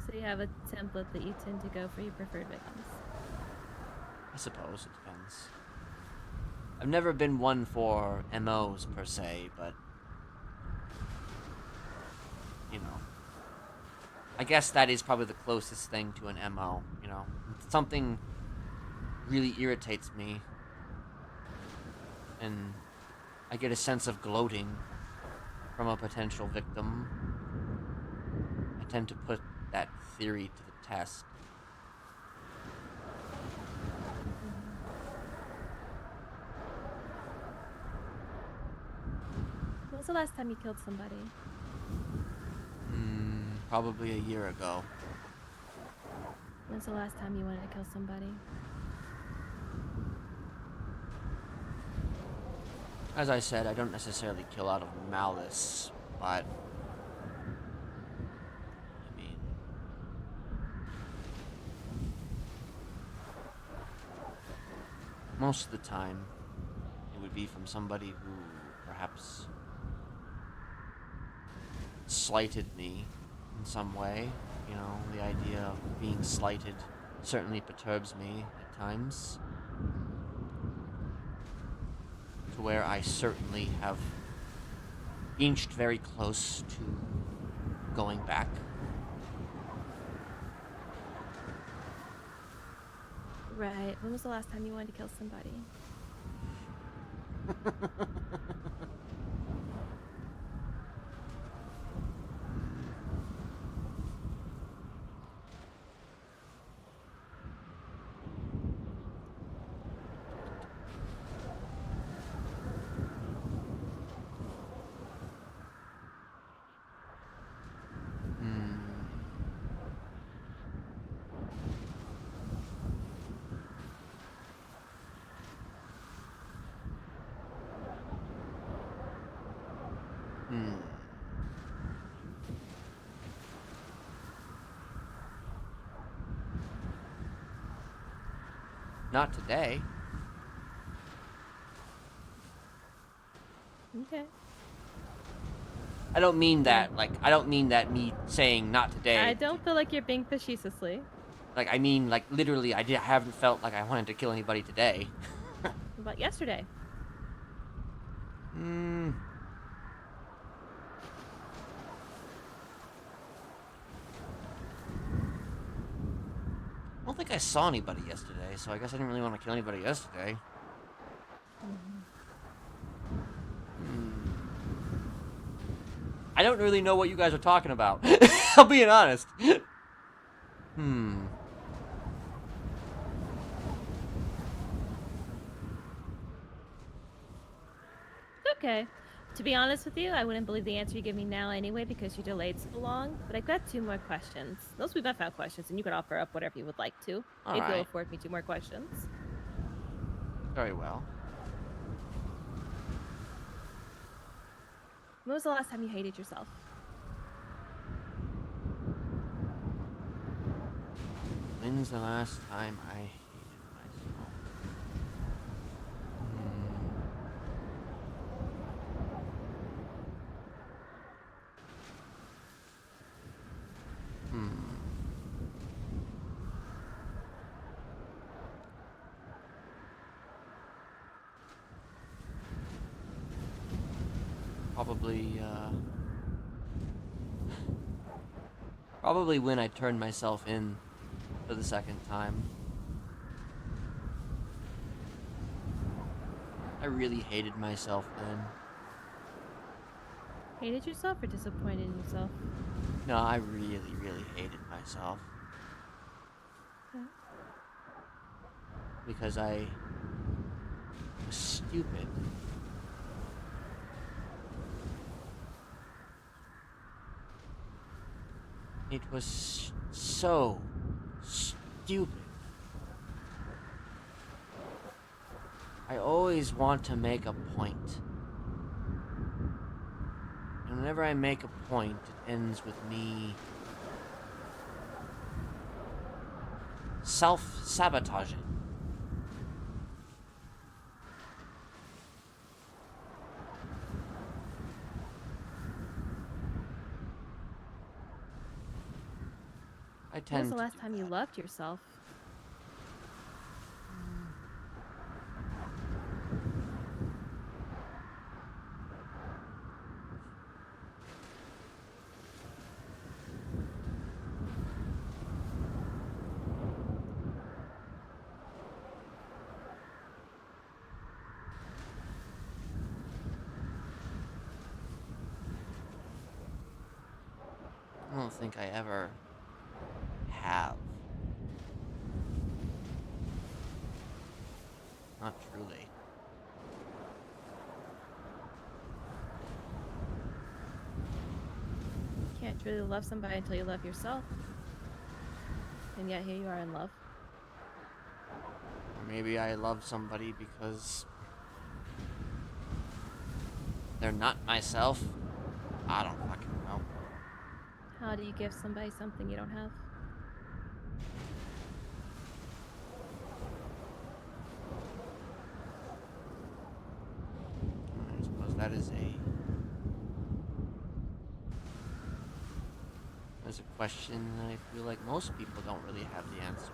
So you have a template that you tend to go for your preferred victims. I suppose it depends. I've never been one for MOs per se, but you know, I guess that is probably the closest thing to an MO. You know, something really irritates me, and I get a sense of gloating from a potential victim. I tend to put that theory to the test. When was the last time you killed somebody? Probably a year ago. When's the last time you wanted to kill somebody? As I said, I don't necessarily kill out of malice, but I mean, most of the time it would be from somebody who perhaps slighted me in some way. You know, the idea of being slighted certainly perturbs me at times. To where I certainly have inched very close to going back. Right. When was the last time you wanted to kill somebody? Not today. Okay. I don't mean that, like, I don't mean that me saying not today. I don't feel like you're being facetiously. Like, I mean, like, literally, I haven't felt like I wanted to kill anybody today. What about yesterday? I don't think I saw anybody yesterday, so I guess I didn't really want to kill anybody yesterday. I don't really know what you guys are talking about. I'm being honest. Okay. To be honest with you, I wouldn't believe the answer you give me now anyway because you delayed so long. But I've got 2 more questions. Those will be my final questions, and you can offer up whatever you would like to. All If you'll right. afford me 2 more questions. Very well. When was the last time you hated yourself? When's the last time I hated myself? Probably when I turned myself in for the second time. I really hated myself then. Hated yourself or disappointed in yourself? No, I really, really hated myself. Okay. Because I was stupid. It was so stupid. I always want to make a point. And whenever I make a point, it ends with me self-sabotaging. I When was tend the to last do time you that. loved yourself? I don't think I ever have. Not truly. You can't truly love somebody until you love yourself. And yet here you are in love. Or maybe I love somebody because they're not myself. I don't fucking know. How do you give somebody something you don't have? I suppose that is a question that I feel like most people don't really have the answer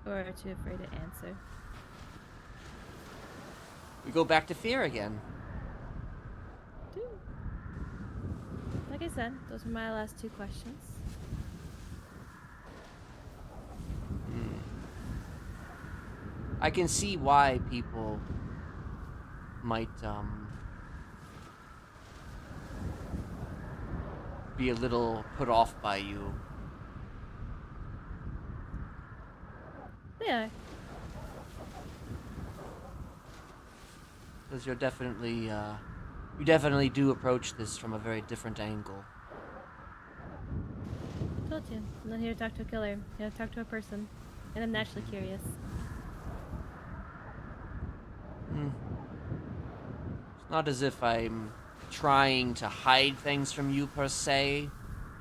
to. Or are too afraid to answer? We go back to fear again. Like I said, those were my last 2 questions. I can see why people might be a little put off by you. Yeah. Because you're definitely, you definitely do approach this from a very different angle. Told you. I'm not here to talk to a killer. I'm here to talk to a person. And I'm naturally curious. It's not as if I'm trying to hide things from you per se.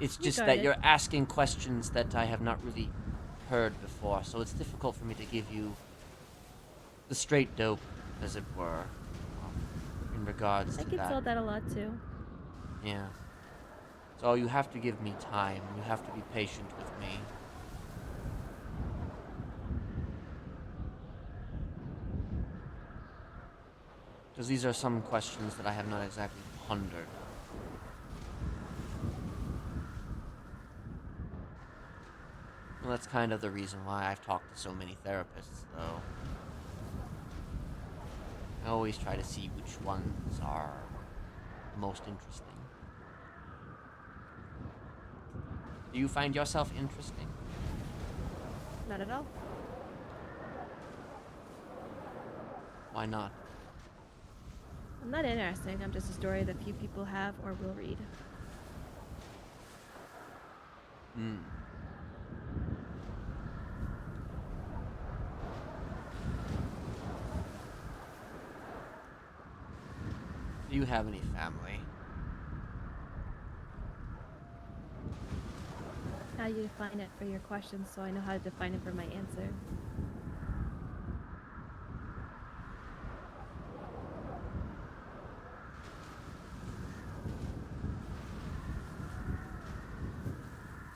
It's just got that it. you're asking questions that I have not really heard before, so it's difficult for me to give you the straight dope, as it were, in regards I to get that. told that a lot too. Yeah. So you have to give me time. You have to be patient with me. Because these are some questions that I have not exactly pondered. Well, that's kind of the reason why I've talked to so many therapists, though. I always try to see which ones are most interesting. Do you find yourself interesting? Not at all. Why not? I'm not interesting. I'm just a story that few people have or will read. Do you have any family? How you define it for your questions so I know how to define it for my answer.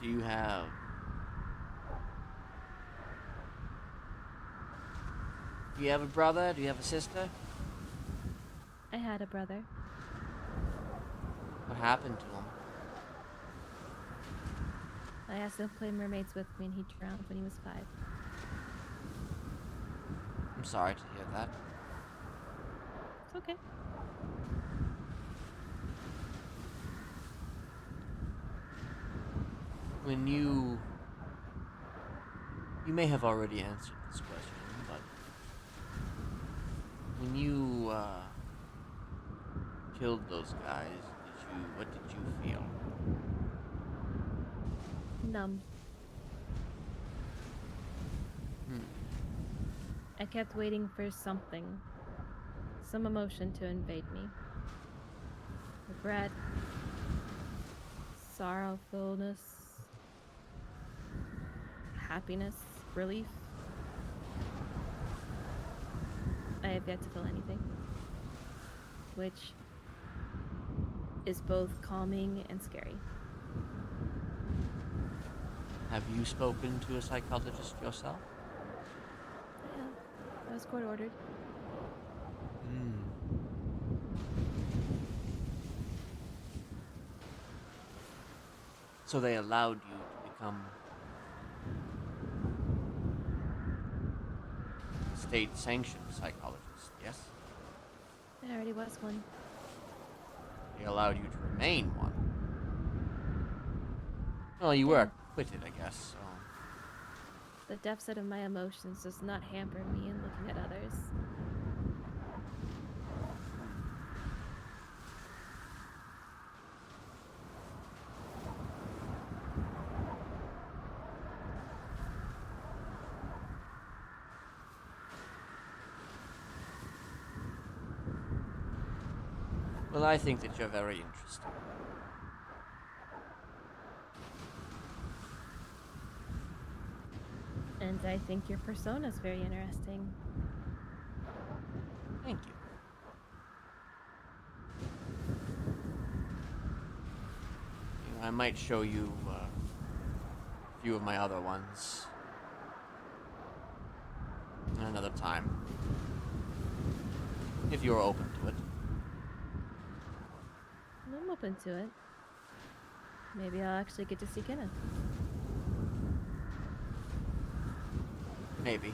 Do you have... Do you have a brother? Do you have a sister? I had a brother. What happened to him? I asked him to play mermaids with me and he drowned when he was 5. I'm sorry to hear that. It's okay. When you may have already answered this question, but when you killed those guys, what did you feel? Numb. I kept waiting for something, some emotion to invade me. Regret, sorrowfulness, happiness, relief. I have yet to feel anything, which is both calming and scary. Have you spoken to a psychologist yourself? Yeah, I was court ordered. So they allowed you to become state-sanctioned psychologist, yes? There already was one. They allowed you to remain one. Well, you were acquitted, I guess, so... The deficit of my emotions does not hamper me in looking at others. Well, I think that you're very interesting. And I think your persona is very interesting. Thank you. I might show you a few of my other ones another time, if you're open to it. I'm open to it. Maybe I'll actually get to see Kenneth. Maybe.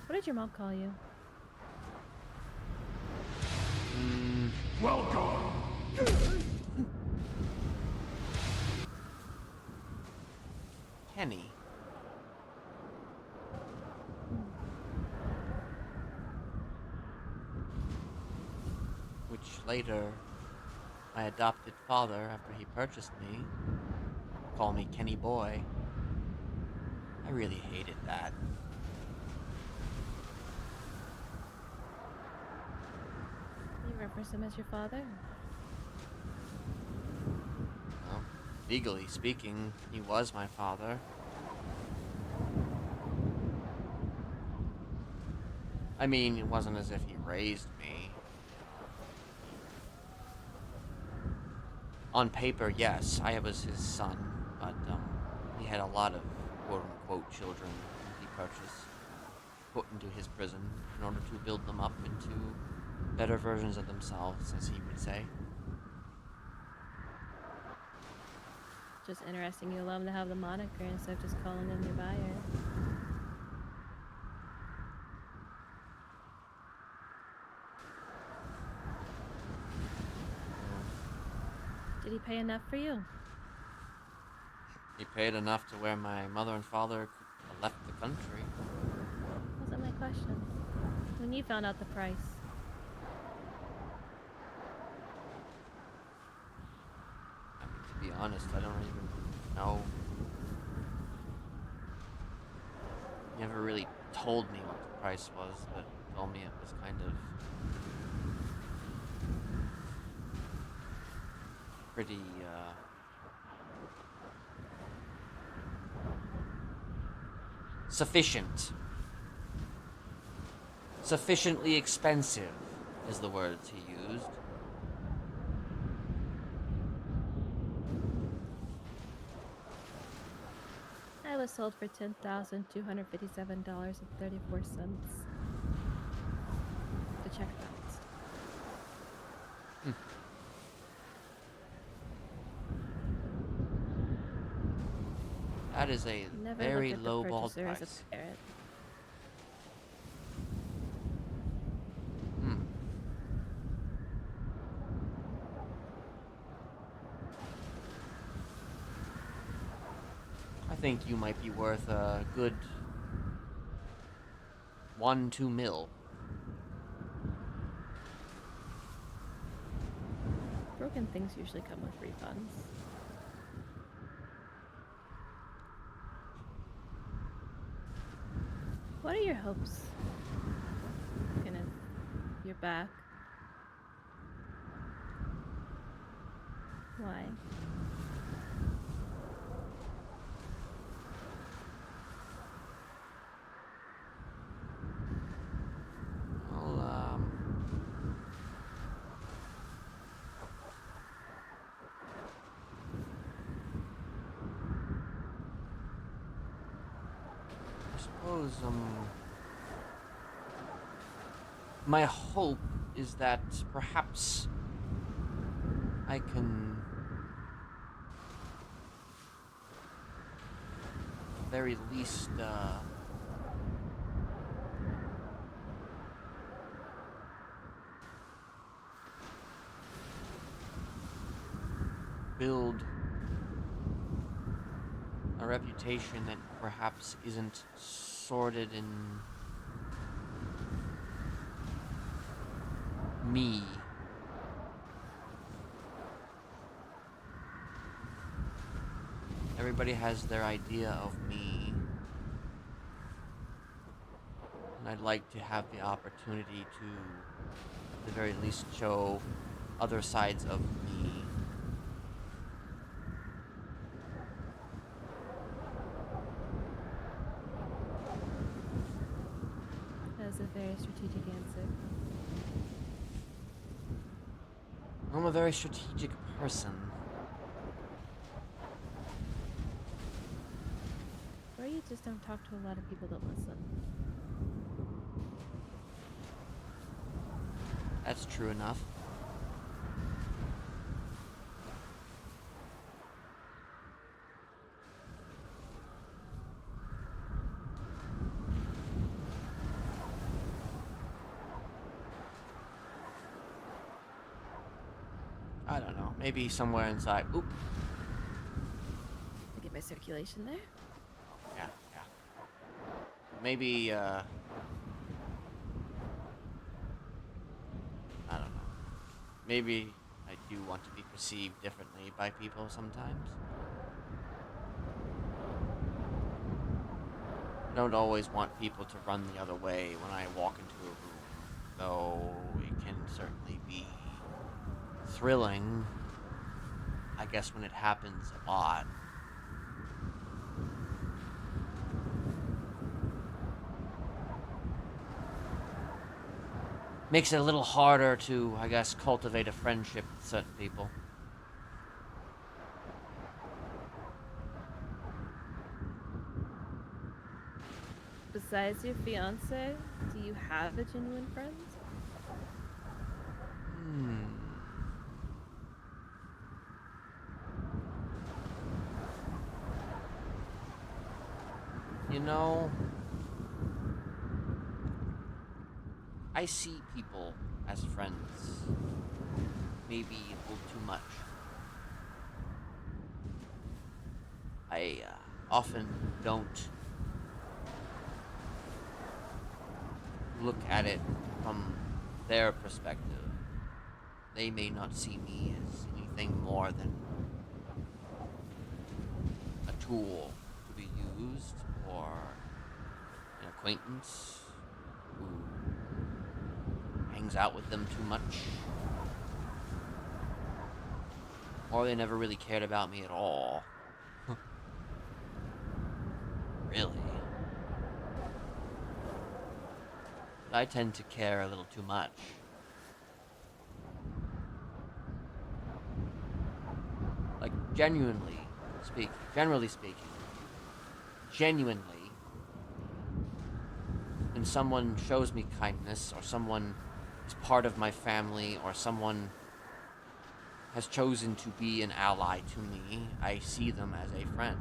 What did your mom call you? Welcome! Kenny. Which later, my adopted father, after he purchased me, called me Kenny Boy. I really hated that. You reference him as your father? Well, legally speaking, he was my father. I mean, it wasn't as if he raised me. On paper, yes, I was his son, but he had a lot of quote-unquote children he purchased, put into his prison in order to build them up into better versions of themselves, as he would say. Just interesting you allow him to have the moniker instead of just calling him your buyer. Did he pay enough for you? He paid enough to where my mother and father left the country. Wasn't my question. When you found out the price. I mean, to be honest, I don't even know. He never really told me what the price was, but told me it was kind of pretty, sufficient. Sufficiently expensive is the words he used. I was sold for $10,257.34. The check bounced. That is a Never very looked at the low-balled purchaser as a price. parrot. I think you might be worth a good 1-2 mil. Broken things usually come with refunds. What are your hopes? Kenneth, you're back. Why? Well, I suppose, my hope is that perhaps I can, at the very least, build a reputation that perhaps isn't sordid in me. Everybody has their idea of me, and I'd like to have the opportunity to, at the very least, show other sides of me. That's a very strategic answer. I'm a very strategic person. Or you just don't talk to a lot of people that listen. That's true enough. I don't know. Maybe somewhere inside. Oop. To get my circulation there. Yeah. Maybe, I don't know. Maybe I do want to be perceived differently by people sometimes. I don't always want people to run the other way when I walk into a room, though it can certainly be thrilling, I guess, when it happens a lot. Makes it a little harder to, I guess, cultivate a friendship with certain people. Besides your fiance, do you have a genuine friend? You know, I see people as friends. Maybe a little too much. I often don't look at it from their perspective. They may not see me as anything more than a tool to be used, or an acquaintance who hangs out with them too much, or they never really cared about me at all. Really. But I tend to care a little too much. Like, generally speaking, when someone shows me kindness, or someone is part of my family, or someone has chosen to be an ally to me, I see them as a friend.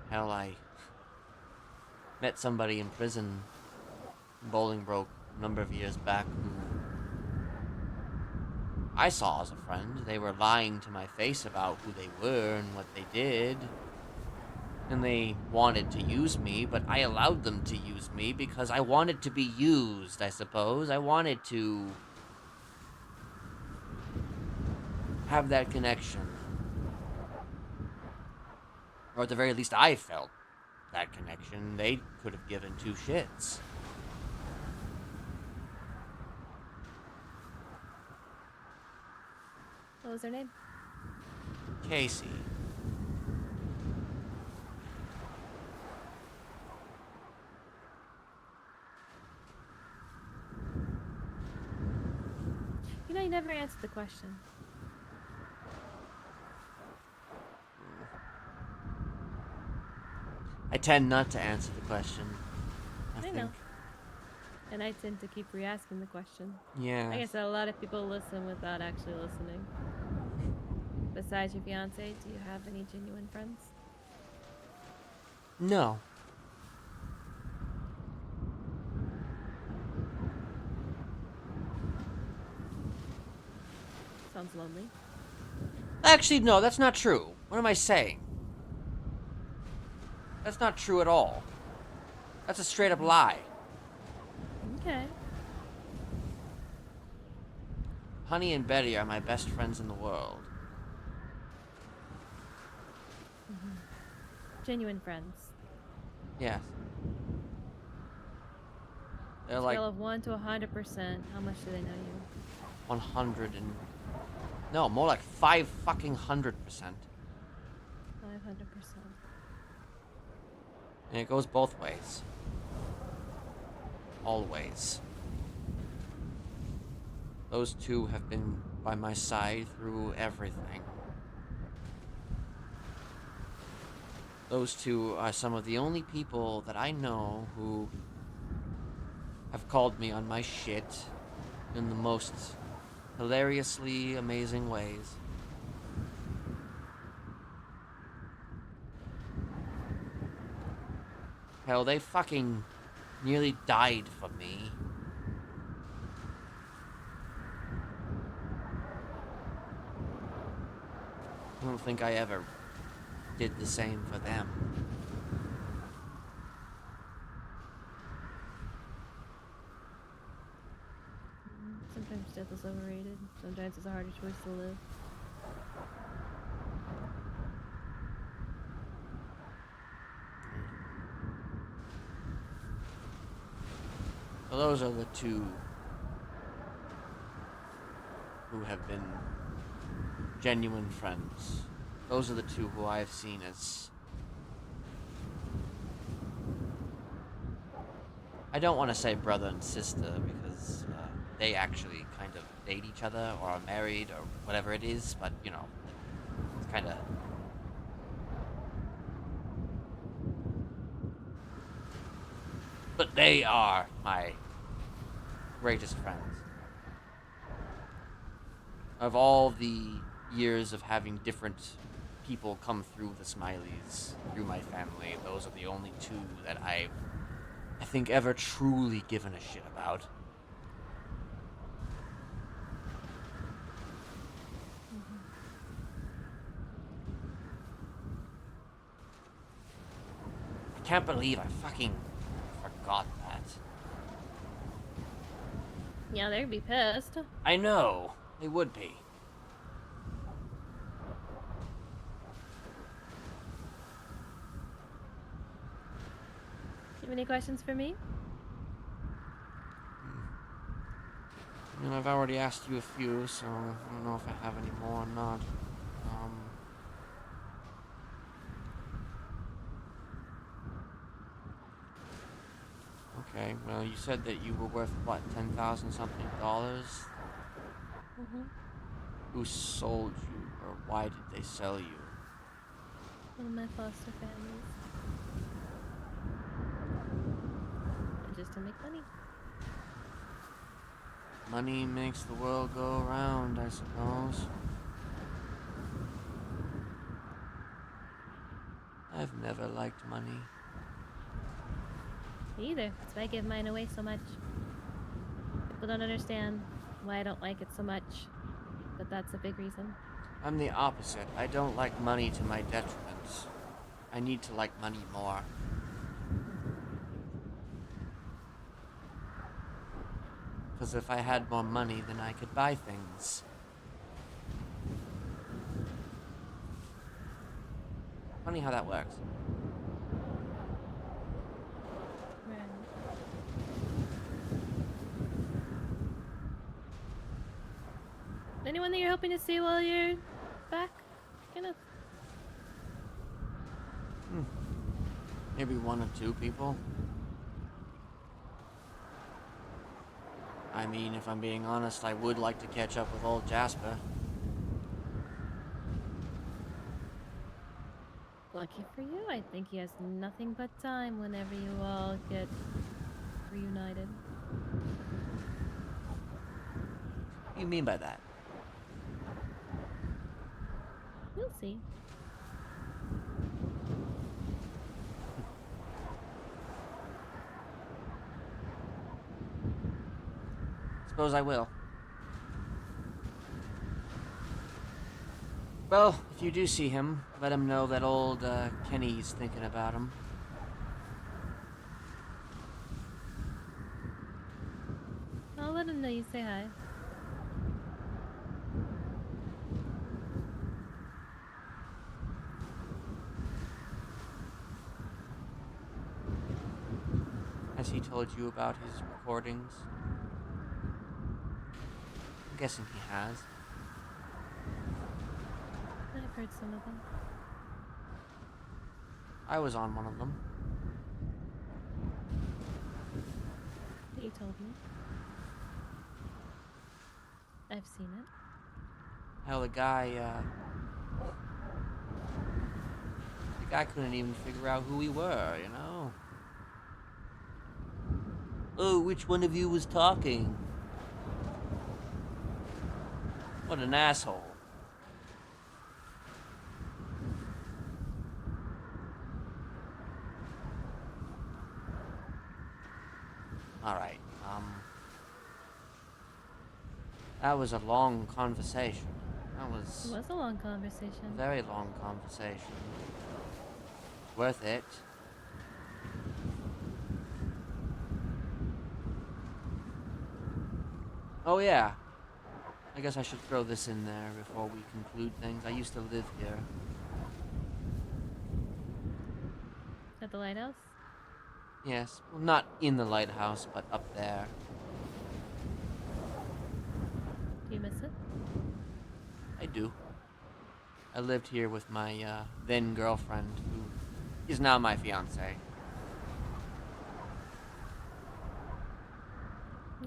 Hell, I met somebody in prison, Bolingbroke, a number of years back, who I saw as a friend. They were lying to my face about who they were and what they did. And they wanted to use me, but I allowed them to use me because I wanted to be used, I suppose. I wanted to have that connection. Or at the very least, I felt that connection. They could have given two shits. What was her name? Casey. You know, you never answered the question. I tend not to answer the question. I know. And I tend to keep re-asking the question. Yeah. I guess a lot of people listen without actually listening. Besides your fiance, do you have any genuine friends? No. Sounds lonely. Actually, no, that's not true. What am I saying? That's not true at all. That's a straight up lie. Okay. Honey and Betty are my best friends in the world. Genuine friends. Yes. They're Scale like of 1 to 100%. How much do they know you? 100 and... No, more like 5 fucking 100%. 500%. And it goes both ways. Always. Those two have been by my side through everything. Those two are some of the only people that I know who have called me on my shit in the most hilariously amazing ways. Hell, they fucking nearly died for me. I don't think I ever did the same for them. Sometimes death is overrated. Sometimes it's a harder choice to live. So those are the two who have been genuine friends. Those are the two who I've seen as... I don't want to say brother and sister because they actually kind of date each other or are married or whatever it is, but you know, it's kind of... But they are my greatest friends. Of all the years of having different people come through the Smileys, through my family, those are the only two that I think ever truly given a shit about. I can't believe I fucking forgot that. Yeah, they'd be pissed. I know. They would be. You have any questions for me? And I've already asked you a few, so I don't know if I have any more or not. Okay, well, you said that you were worth, what, 10,000 something dollars? Mm-hmm. Who sold you, or why did they sell you? One of my foster families. Just to make money. Money makes the world go around, I suppose. I've never liked money. Me either. That's why I give mine away so much. People don't understand why I don't like it so much, but that's a big reason. I'm the opposite. I don't like money to my detriment. I need to like money more. Because if I had more money, then I could buy things. Funny how that works. Anyone that you're hoping to see while you're back, Kenneth? Maybe 1 or 2 people. I mean, if I'm being honest, I would like to catch up with old Jasper. Lucky for you, I think he has nothing but time whenever you all get reunited. What do you mean by that? You'll see. Suppose I will. Well, if you do see him, let him know that old Kenny's thinking about him. I'll let him know you say hi. Has he told you about his recordings? I'm guessing he has. I've heard some of them. I was on one of them. He told me. I've seen it. Hell, the guy couldn't even figure out who we were, you know? Oh, which one of you was talking? What an asshole. Alright, that was a long conversation. That was... It was a long conversation. A very long conversation. Worth it. Oh yeah. I guess I should throw this in there before we conclude things. I used to live here. At the lighthouse? Yes. Well, not in the lighthouse, but up there. Do you miss it? I do. I lived here with my then girlfriend, who is now my fiance.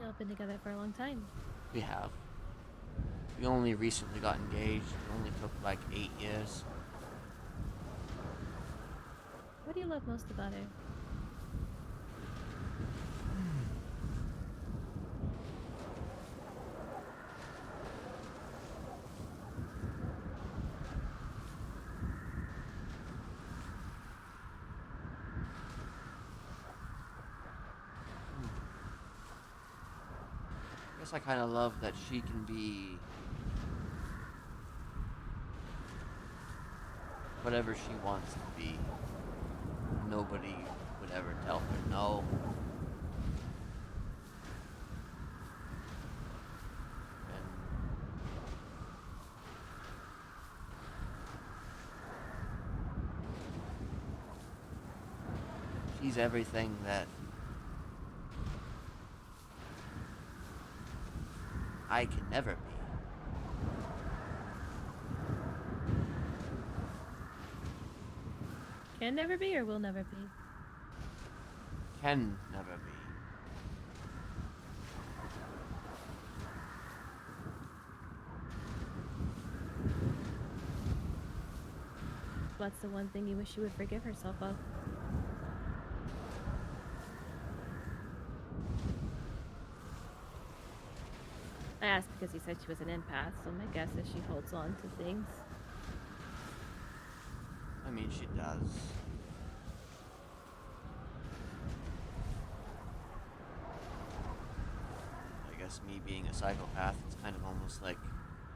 Y'all been together for a long time. We have. We only recently got engaged. It only took like 8 years. What do you love most about her? I guess I kind of love that she can be whatever she wants to be. Nobody would ever tell her no. And she's everything that I can never be. Can never be or will never be? Can never be. What's the one thing you wish you would forgive herself of? I asked because you said she was an empath, so my guess is she holds on to things. I mean, she does. I guess me being a psychopath, it's kind of almost like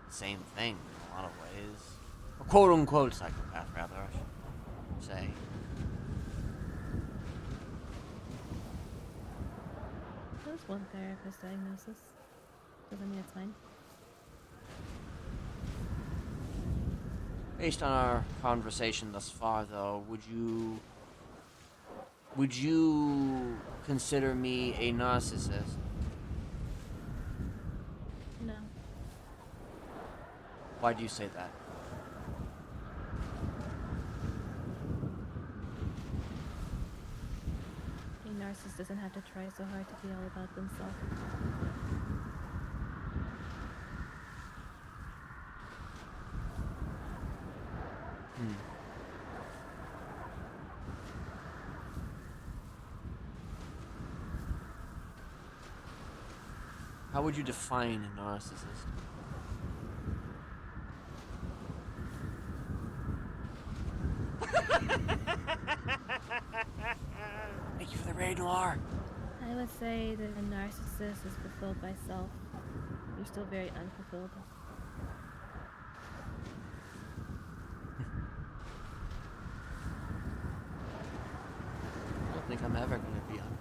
the same thing in a lot of ways. A quote-unquote psychopath, rather, I should say. There's one therapist diagnosis. Doesn't mean it's mine. Based on our conversation thus far, though, would you consider me a narcissist? No. Why do you say that? A narcissist doesn't have to try so hard to be all about themselves. How would you define a narcissist? Thank you for the raid, Noir. I would say that a narcissist is fulfilled by self. You're still very unfulfilled. I don't think I'm ever going to be unfulfilled.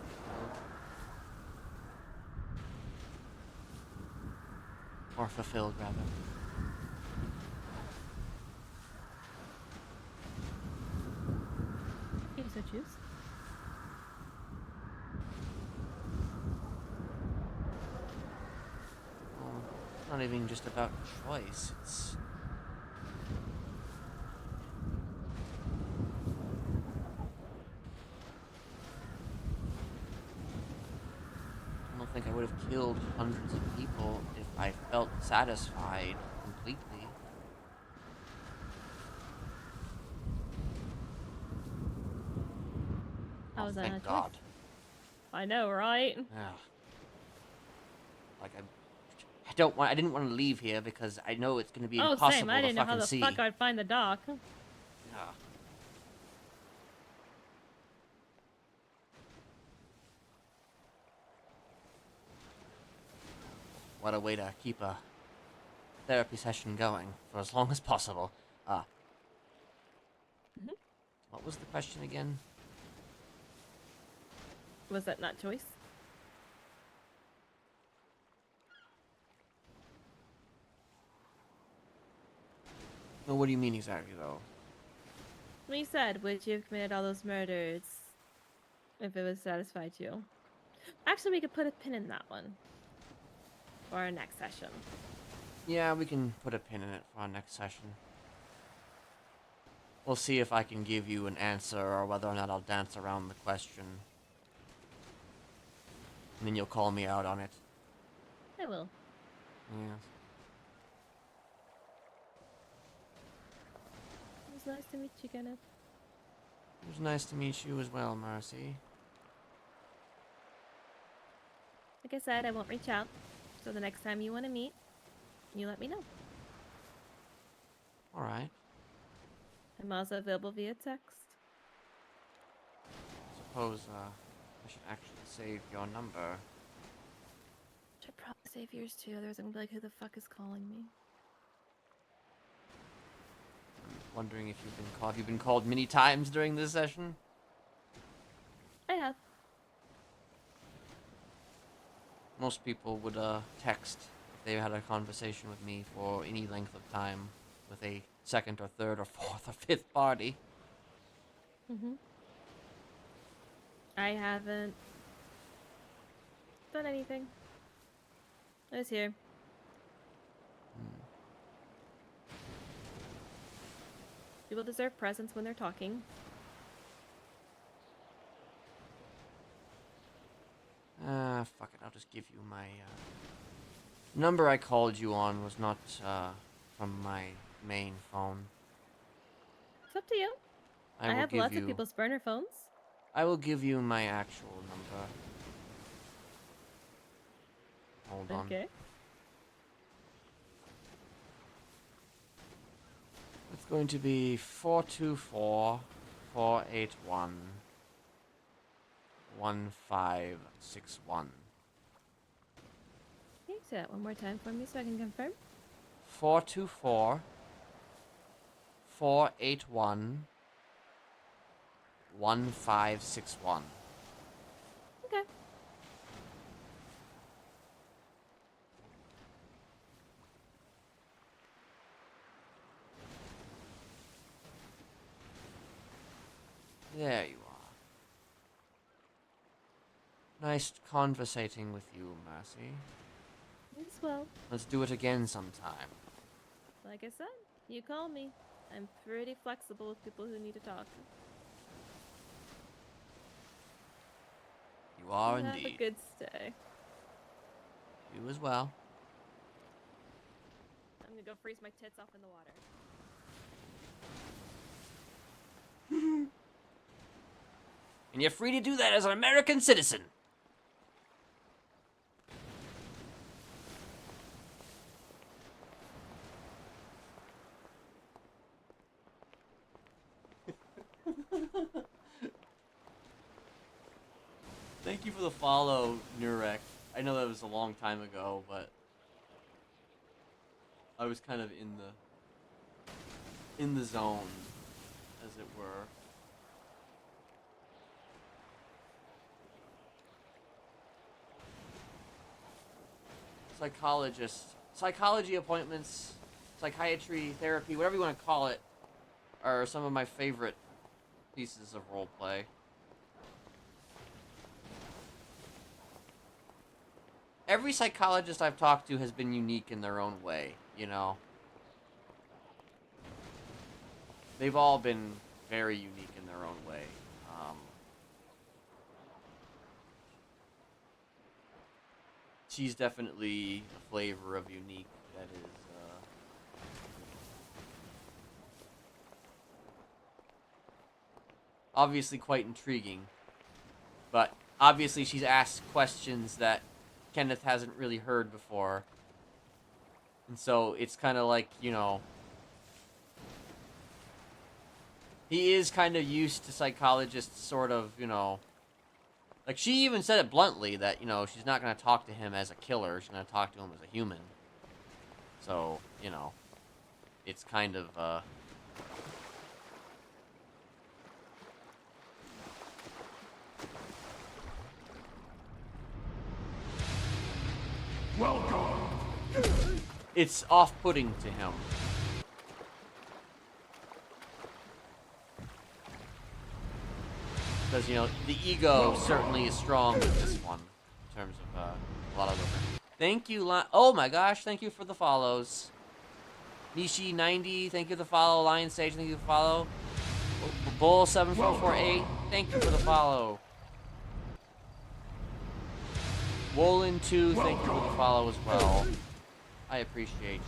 Or fulfilled, rather. You so choose. Well, it's not even just about choice. It's... I don't think I would have killed hundreds of people if I felt satisfied completely. How was that Thank not God. choice? I know, right? Yeah. Like I didn't want to leave here because I know it's going to be Oh, impossible same. I didn't to know how fucking the see. fuck I'd find the dock. Yeah. What a way to keep a therapy session going for as long as possible. What was the question again? Was that not choice? Well, what do you mean exactly, though? Well, you said, would you have committed all those murders if it was satisfied you? Actually, we could put a pin in that one for our next session. Yeah, we can put a pin in it for our next session. We'll see if I can give you an answer or whether or not I'll dance around the question. And then you'll call me out on it. I will. Yes. It was nice to meet you, Kenneth. It was nice to meet you as well, Mercy. Like I said, I won't reach out. So the next time you want to meet, you let me know. Alright. I'm also available via text. Suppose, I should actually save your number. Should probably save yours too, otherwise I'm gonna be like, who the fuck is calling me? I'm wondering if you've been called. Have you been called many times during this session? I have. Most people would, text if they had a conversation with me for any length of time with a second or third or fourth or fifth party. I haven't done anything. I was here. People deserve presents when they're talking. Fuck it. I'll just give you my, number I called you on was not, from my main phone. It's up to you. I will have give lots you, of people's burner phones. I will give you my actual number. Hold on. Okay. It's going to be 424-481-1561. Can you say that one more time for me so I can confirm? 424-481-1561. Okay. There you are. Nice conversating with you, Mercy. As well. Let's do it again sometime. Like I said, you call me. I'm pretty flexible with people who need to talk. You are Have a indeed. good stay. You as well. I'm gonna go freeze my tits off in the water. And you're free to do that as an American citizen. Thank you for the follow, Nurek. I know that was a long time ago, but I was kind of in the zone, as it were. Psychology appointments, psychiatry, therapy, whatever you want to call it, are some of my favorite pieces of roleplay. Every psychologist I've talked to has been unique in their own way, you know? They've all been very unique in their own way. She's definitely a flavor of unique that is, obviously quite intriguing. But obviously she's asked questions that Kenneth hasn't really heard before. And so it's kind of like, you know, he is kind of used to psychologists sort of, you know, like she even said it bluntly that, you know, she's not going to talk to him as a killer. She's going to talk to him as a human. So, you know, it's kind of, Welcome. it's off-putting to him. Because, you know, the ego certainly is strong with this one, in terms of a lot of the things. Thank you, oh my gosh, thank you for the follows. Nishi90, thank you for the follow. Lion Sage, thank you for the follow. Bull7448, thank you for the follow. Wolin2, thank you for the follow as well. I appreciate you.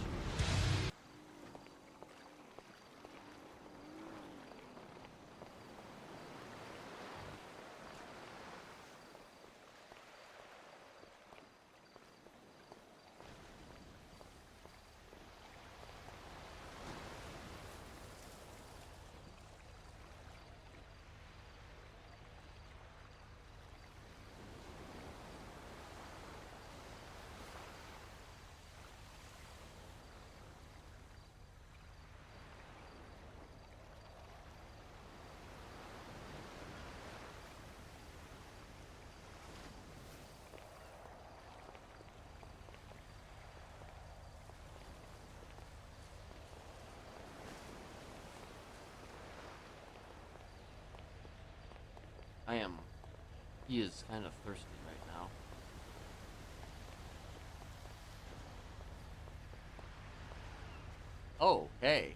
I am. He is kind of thirsty right now. Oh, hey.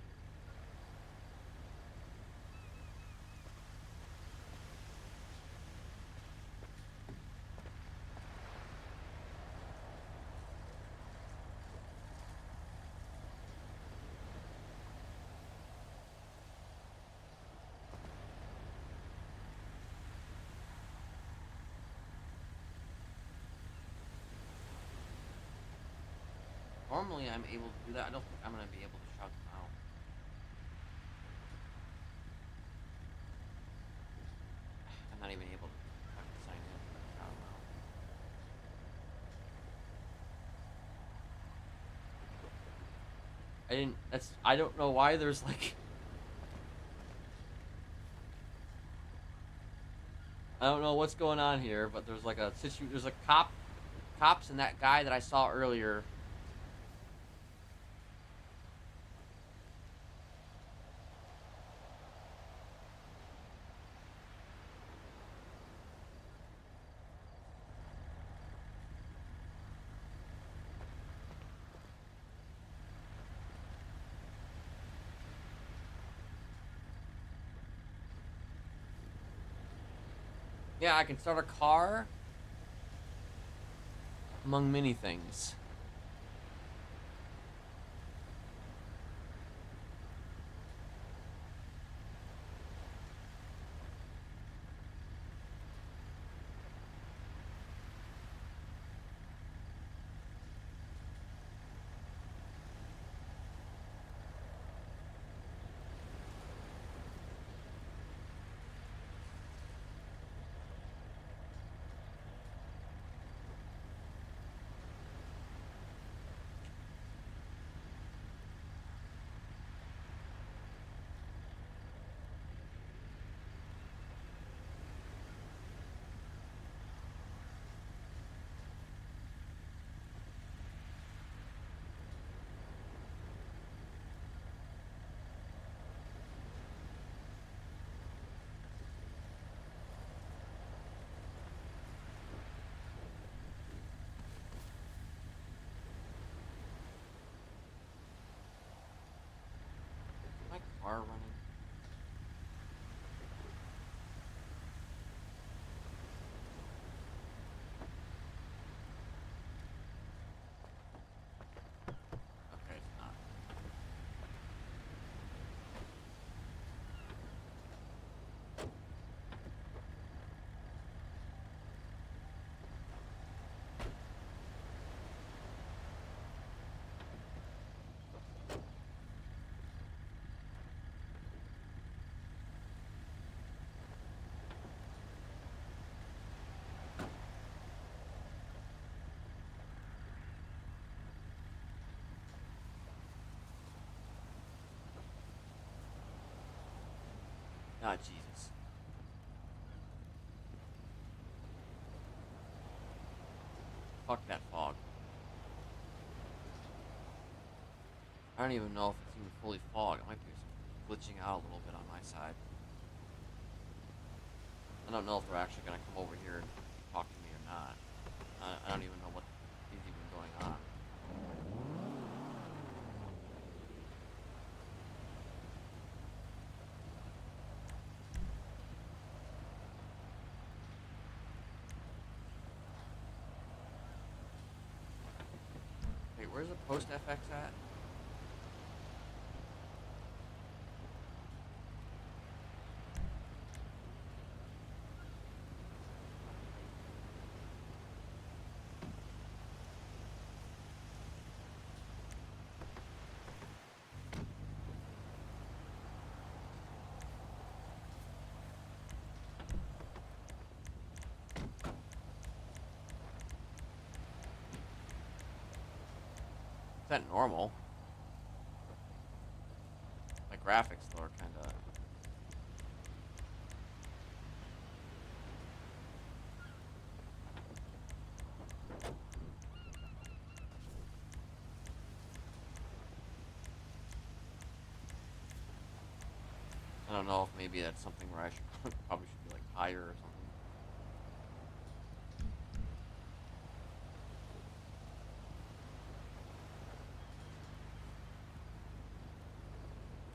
Normally I'm able to do that. I don't think I'm going to be able to shout them out. I'm not even able to fucking sign in. I don't know. I don't know why there's like... I don't know what's going on here, but there's like a there's a cops and that guy that I saw earlier. Yeah, I can start a car. Among many things. My car running. Okay, it's not. Ah, Jesus. Fuck that fog. I don't even know if it's even fully fog. It might be glitching out a little bit on my side. I don't know if they're actually going to come over here and talk to me or not. I don't even know what is even going on. Wait, where's the post FX at? Is that normal? My graphics though are kind of. I don't know if maybe that's something where I should probably should be like higher or something.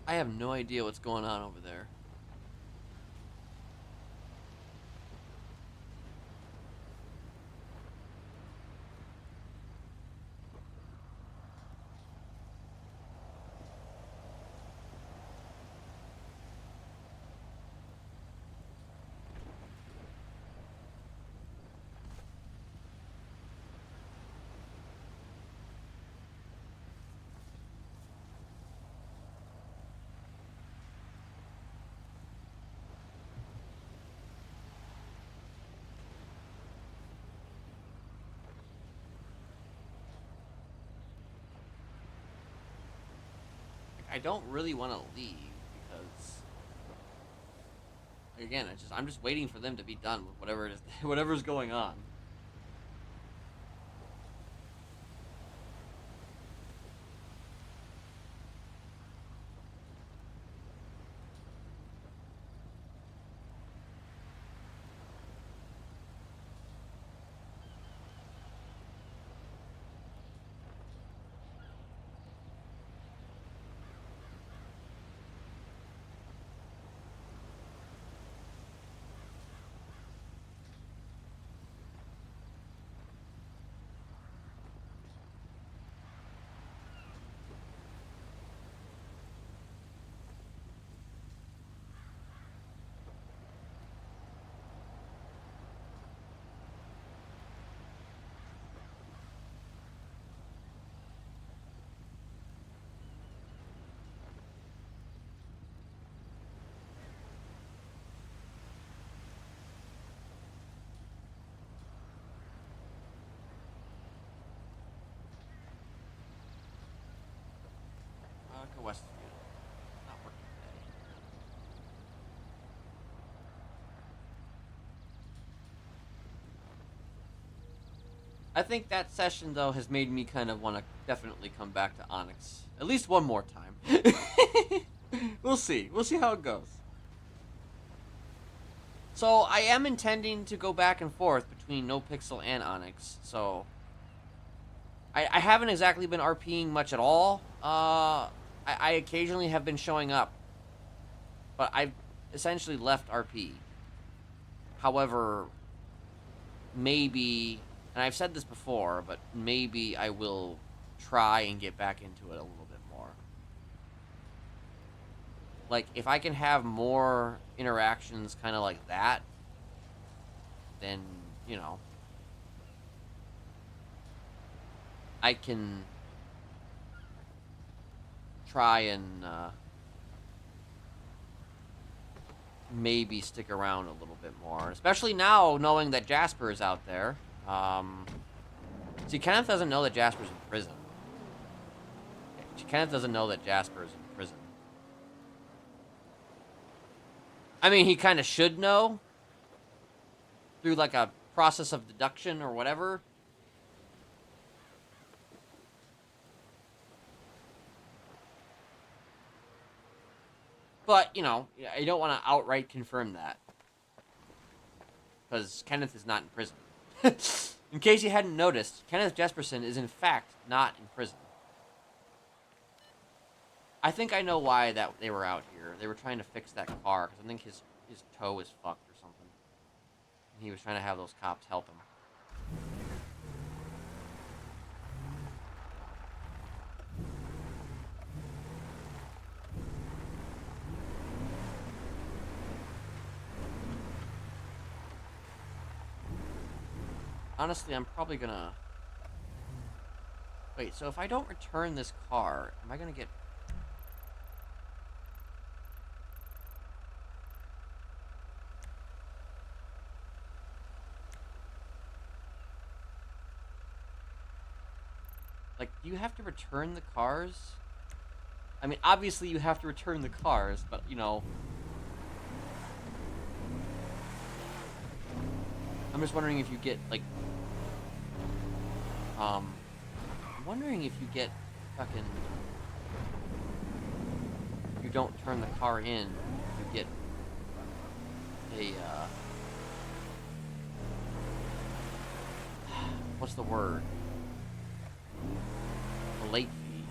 I have no idea what's going on over there. I don't really want to leave because, again, I'm just waiting for them to be done with whatever it is, whatever's going on. Westview. Not working today. I think that session, though, has made me kind of want to definitely come back to Onyx. At least one more time. We'll see. We'll see how it goes. So, I am intending to go back and forth between NoPixel and Onyx, so... I haven't exactly been RPing much at all. I occasionally have been showing up. But I've essentially left RP. However, maybe... And I've said this before, but maybe I will try and get back into it a little bit more. Like, if I can have more interactions kind of like that, then, you know, I can try and maybe stick around a little bit more. Especially now, knowing that Jasper is out there. See, Kenneth doesn't know that Jasper's in prison. Kenneth doesn't know that Jasper is in prison. I mean, he kind of should know. Through, like, a process of deduction or whatever. But, you know, I don't want to outright confirm that. Because Kenneth is not in prison. In case you hadn't noticed, Kenneth Jesperson is in fact not in prison. I think I know why that they were out here. They were trying to fix that car, because I think his toe is fucked or something. And he was trying to have those cops help him. Honestly, I'm probably gonna... Wait, so if I don't return this car, am I gonna get... Like, do you have to return the cars? I mean, obviously you have to return the cars, but, you know... I'm just wondering if you get, like... I'm wondering if you get fucking... If you don't turn the car in, you get a, what's the word? A late fee.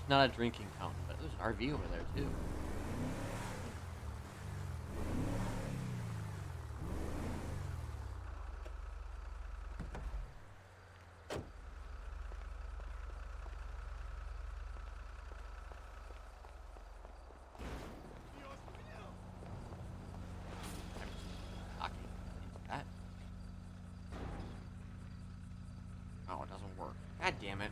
Not a drinking fountain, but there's an RV over there too. Oh, it doesn't work. God damn it.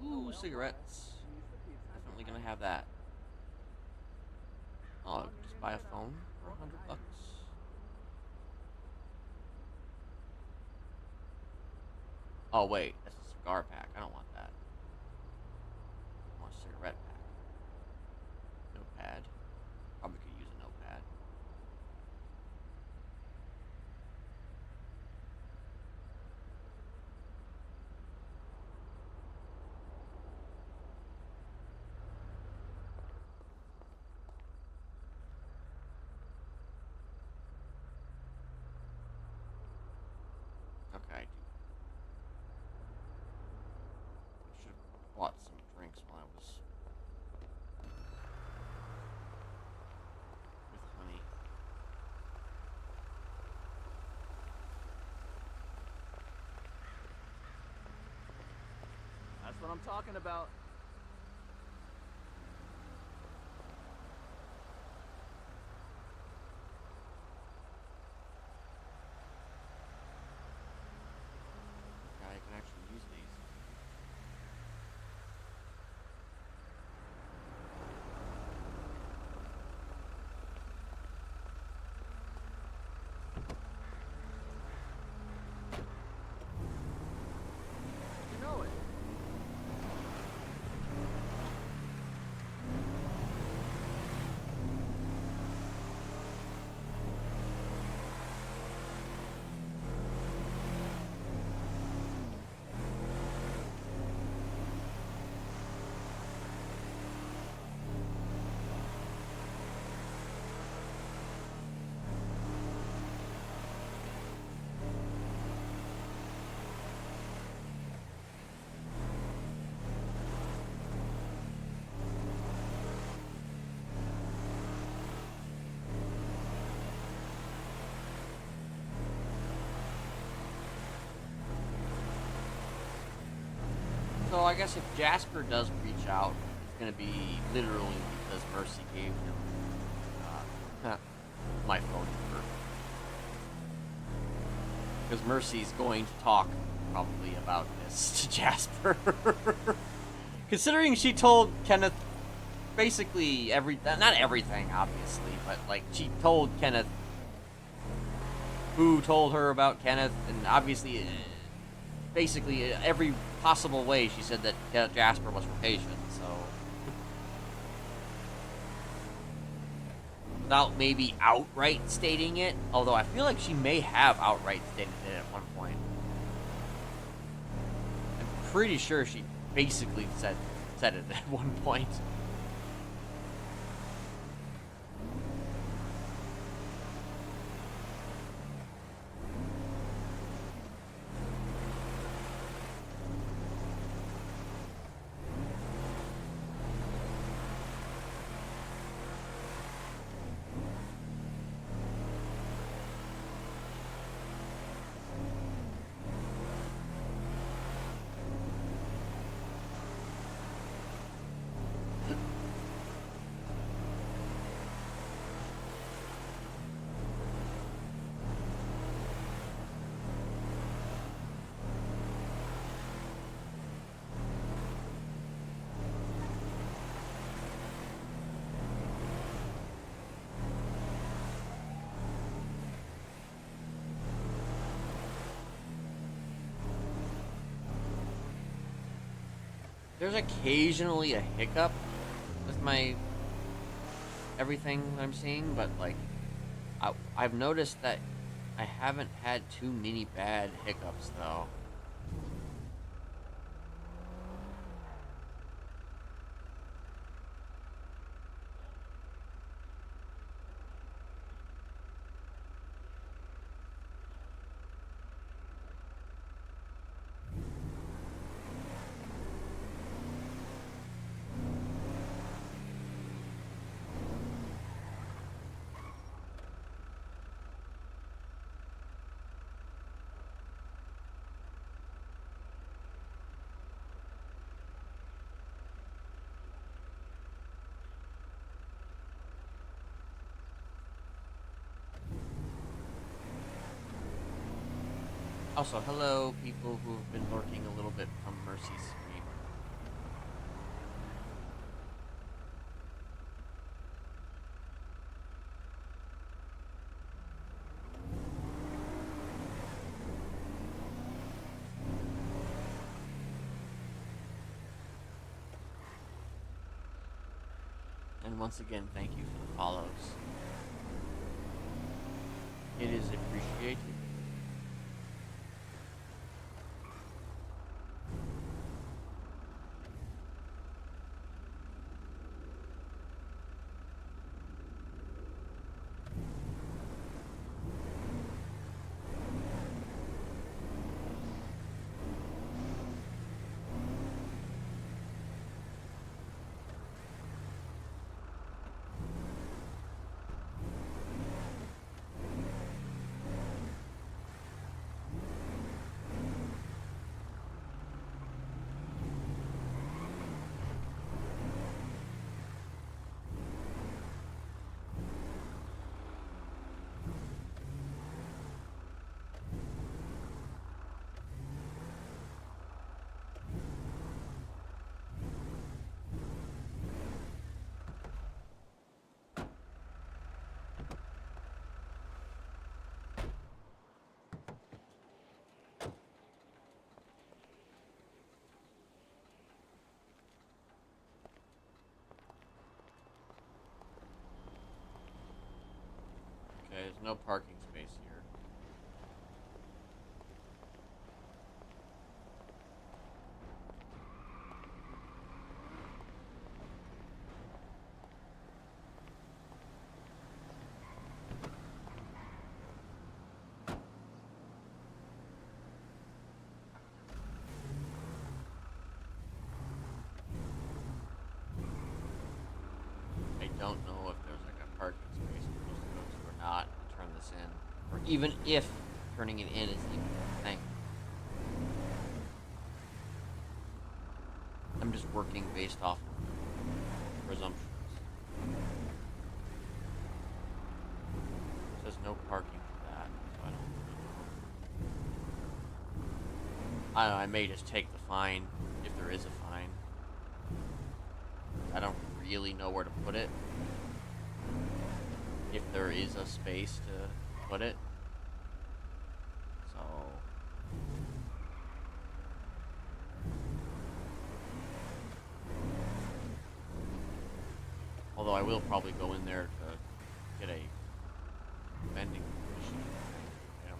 Ooh, cigarettes. Definitely gonna have that. I'll just buy a phone for $100. Oh wait, that's a cigar pack. I don't want that. I want a cigarette pack. Notepad. Probably could use a notepad. Okay, I should have bought some drinks while I was with honey. That's what I'm talking about. Okay, I can actually use these. You know it. So I guess if Jasper does reach out, it's gonna be literally because Mercy gave him my phone number. Because Mercy's going to talk probably about this to Jasper. Considering she told Kenneth basically not everything obviously, but like she told Kenneth who told her about Kenneth, and obviously basically every possible way she said that Jasper was her patient, so without maybe outright stating it, although I feel like she may have outright stated it at one point. I'm pretty sure she basically said it at one point. There's occasionally a hiccup with my everything that I'm seeing, but like I've noticed that I haven't had too many bad hiccups though. Also, hello, people who have been lurking a little bit from Mercy's stream. And once again, thank you for the follows. It is appreciated. Okay, there's no parking space here. I don't know if there's like a parking space we're supposed to go to or not and turn this in. Or even if turning it in is even a thing. I'm just working based off of presumptions. There's no parking for that, so I don't know, I may just take the fine, if there is a fine. I don't really know where to put it. If there is a space to put it. So... although I will probably go in there to get a vending machine. You know.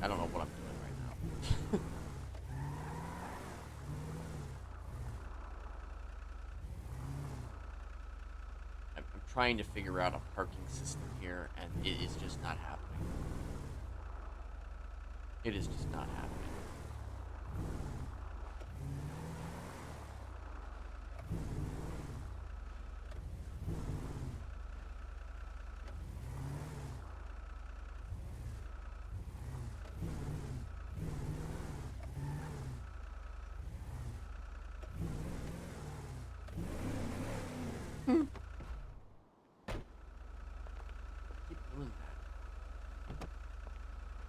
I don't know what I'm doing right now. I'm trying to figure out a parking system here, and it is just not happening. It is just not happening.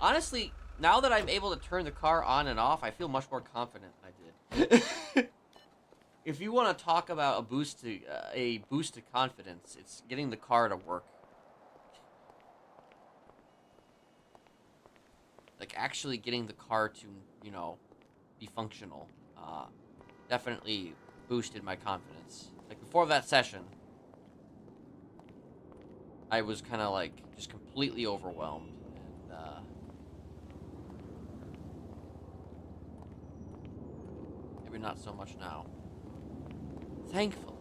Honestly, now that I'm able to turn the car on and off, I feel much more confident than I did. If you want to talk about a boost to confidence, it's getting the car to work. Like actually getting the car to, you know, be functional. Definitely boosted my confidence. Like before that session, I was kind of like just completely overwhelmed. And maybe not so much now. Thankfully.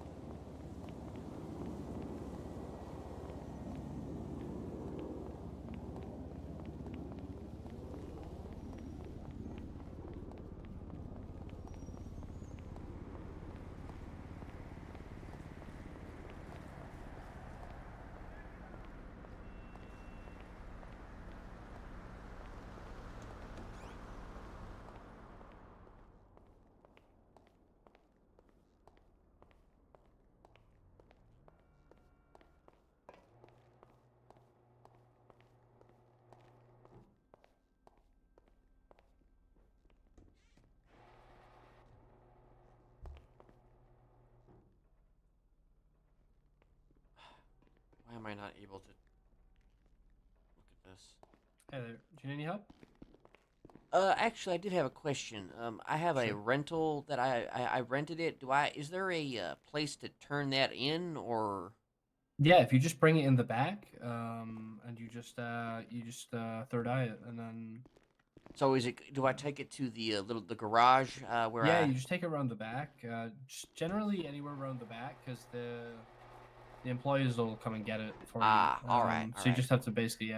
I not able to look at this? Hey there. Do you need any help? Actually, I did have a question. I have a Sure. rental that I rented it. Is there a place to turn that in, or? Yeah, if you just bring it in the back, and you just third eye it, and then So do I take it to the the garage where yeah, I? you just take it around the back. Just generally anywhere around the back, because the employees will come and get it for you. All right, all So you right. just have to basically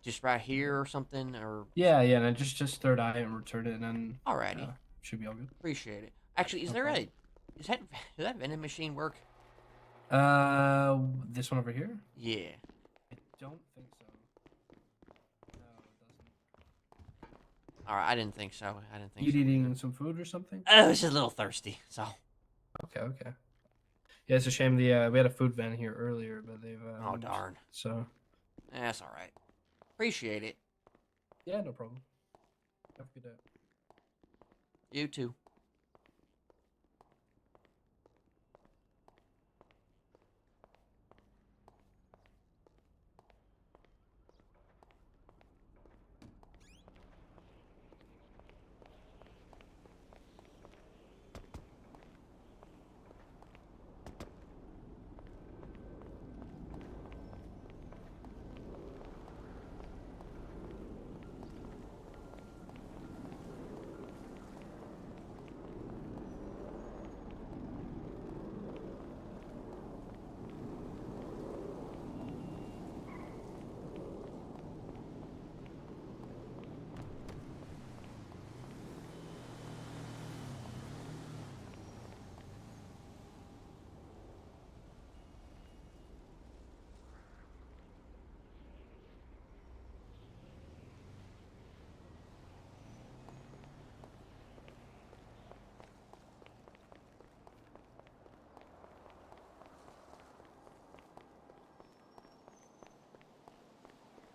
Just right here or something, or? yeah, and then just third eye it and return it, and then Alrighty. should be all good. Appreciate it. Actually, No problem. does that vending machine work? This one over here? Yeah. I don't think so. No, it doesn't. All right, I didn't think so. I didn't think You so. eating some food or something? I was just a little thirsty, so. Okay. Yeah, it's a shame we had a food van here earlier, but they've Oh darn. So That's all right. Appreciate it. yeah, no problem. Have a good day. You too.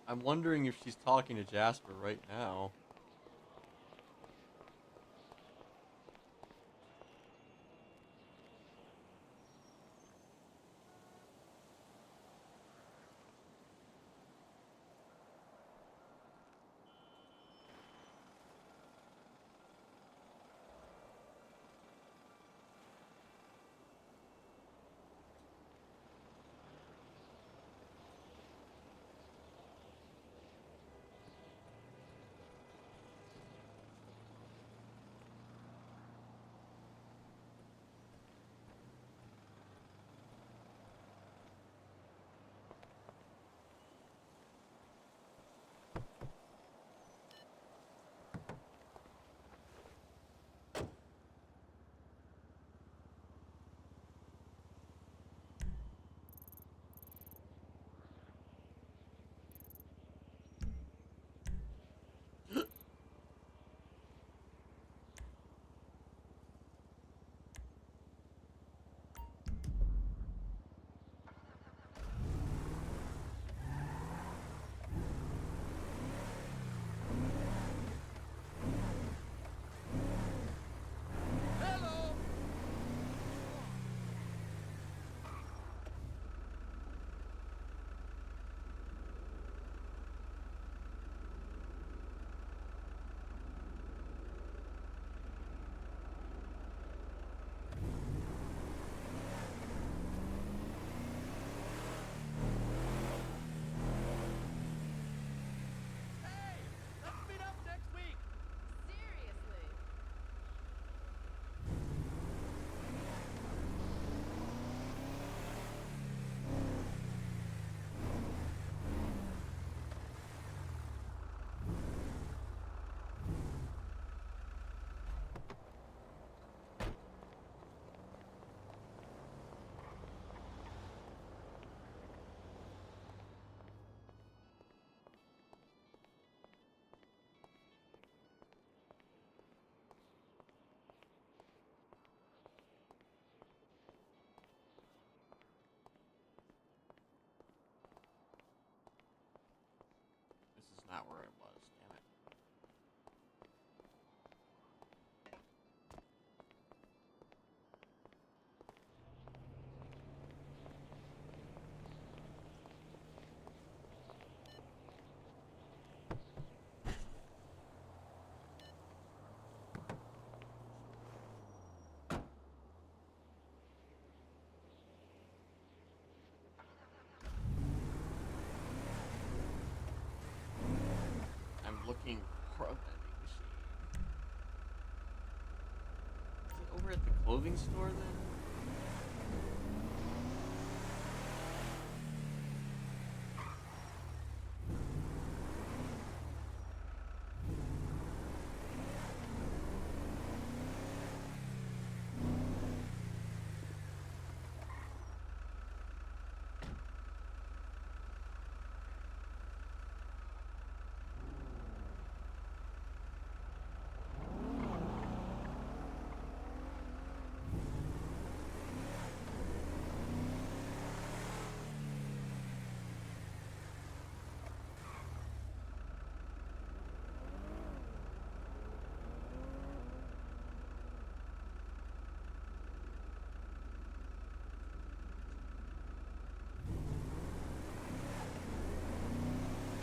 I'm wondering if she's talking to Jasper right now. This is not where it was, damn it. looking for a vending machine. Is it over at the clothing store then?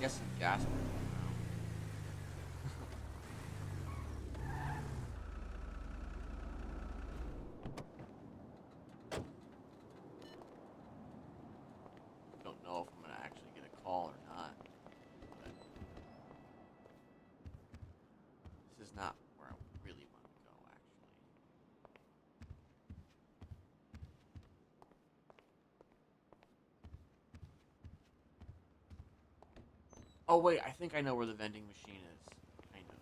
Guessing Jasper. Don't know if I'm gonna actually get a call or not. But this is not where I really want to go, actually. Oh wait, I think I know where the vending machine is. Kind of,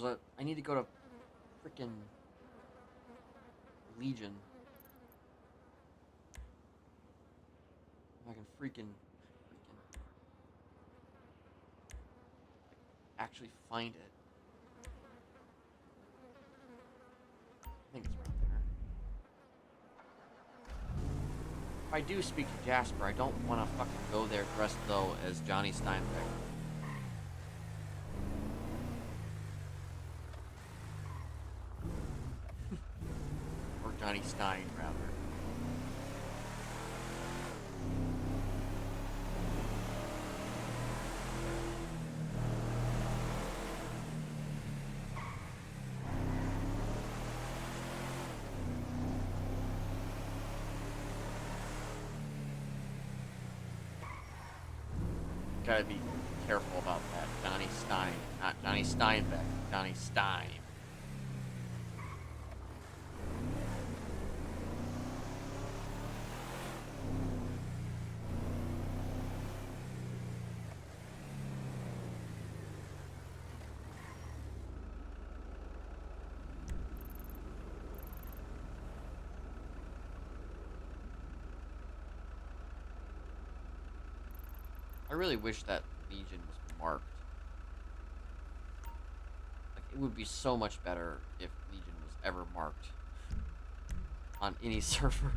maybe. I need to go to frickin' Legion. If I can freaking actually find it. I think it's right there. If I do speak to Jasper, I don't want to fucking go there dressed though as Johnny Steinbeck. Or Johnny Stein, rather. Gotta be careful about that. Johnny Stein, not Johnny Steinbeck, Johnny Stein. I really wish that Legion was marked. Like, it would be so much better if Legion was ever marked on any server.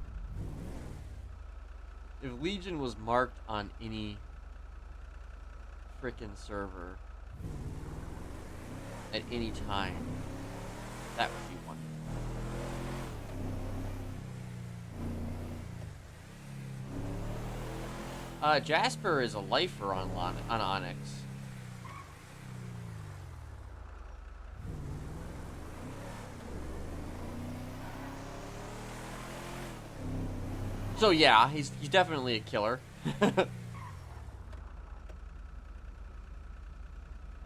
If Legion was marked on any frickin' server at any time, that would be wonderful. Jasper is a lifer on Onyx. So yeah, he's definitely a killer.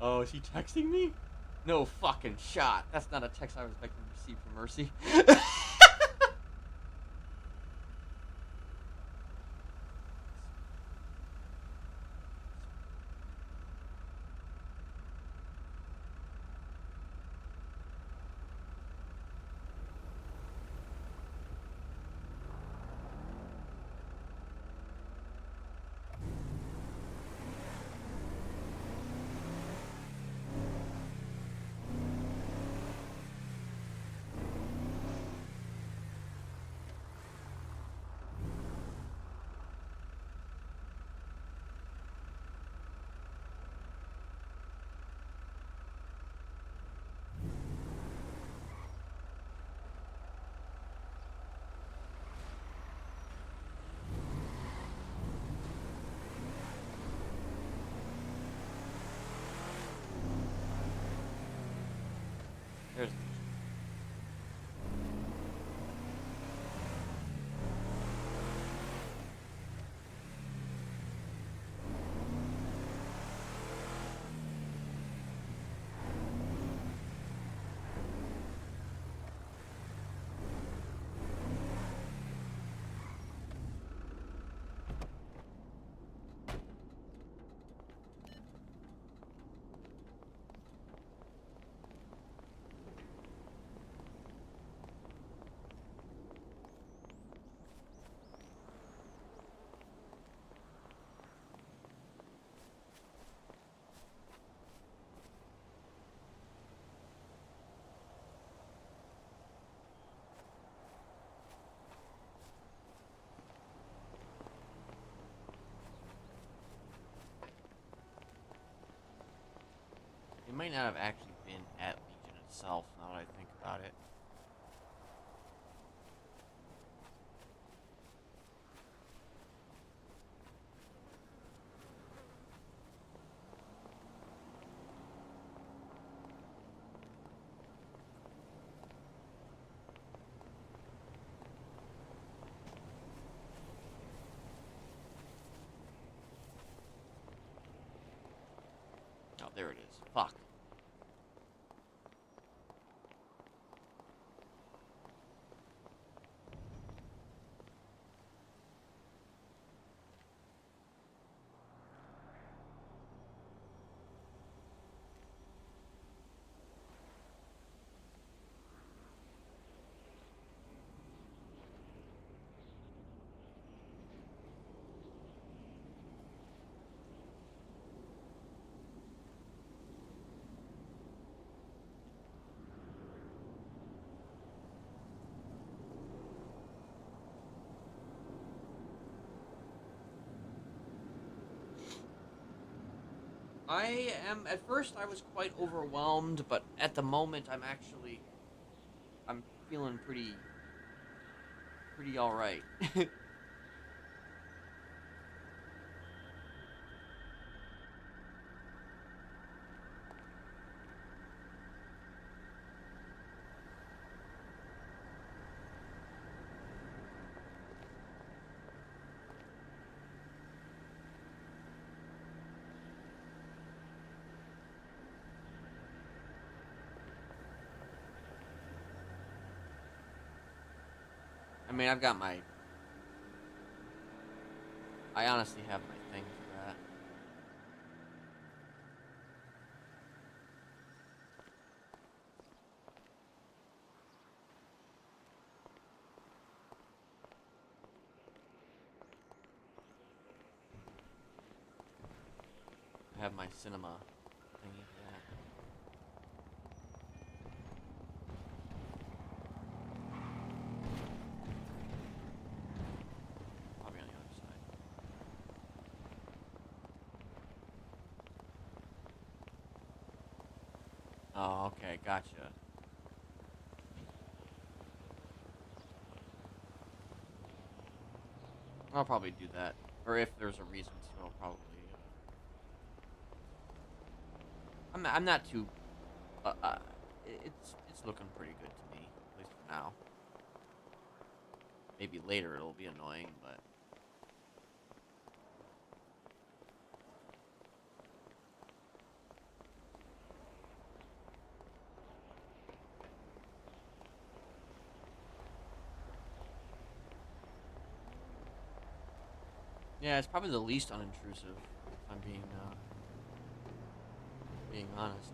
Oh, is he texting me? No fucking shot. That's not a text I was expecting to receive from Mercy. There's not have actually been at Legion itself, now that I think about it. Oh, there it is. Fuck. At first I was quite overwhelmed, but at the moment I'm feeling pretty alright. I mean, I honestly have my thing for that. I have my cinema thingy for that. Probably on the other side. Oh, okay, gotcha. I'll probably do that. Or if there's a reason to, I'll probably... I'm not too... it's looking pretty good to me, at least for now. Maybe later it'll be annoying, but... Yeah, it's probably the least unintrusive, if I'm being honest.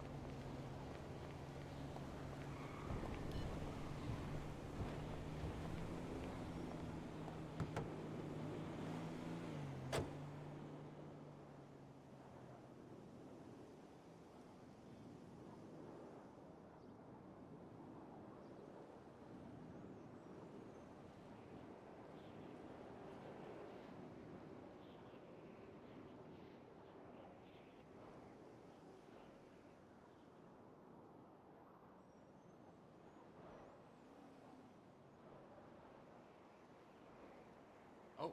Oh.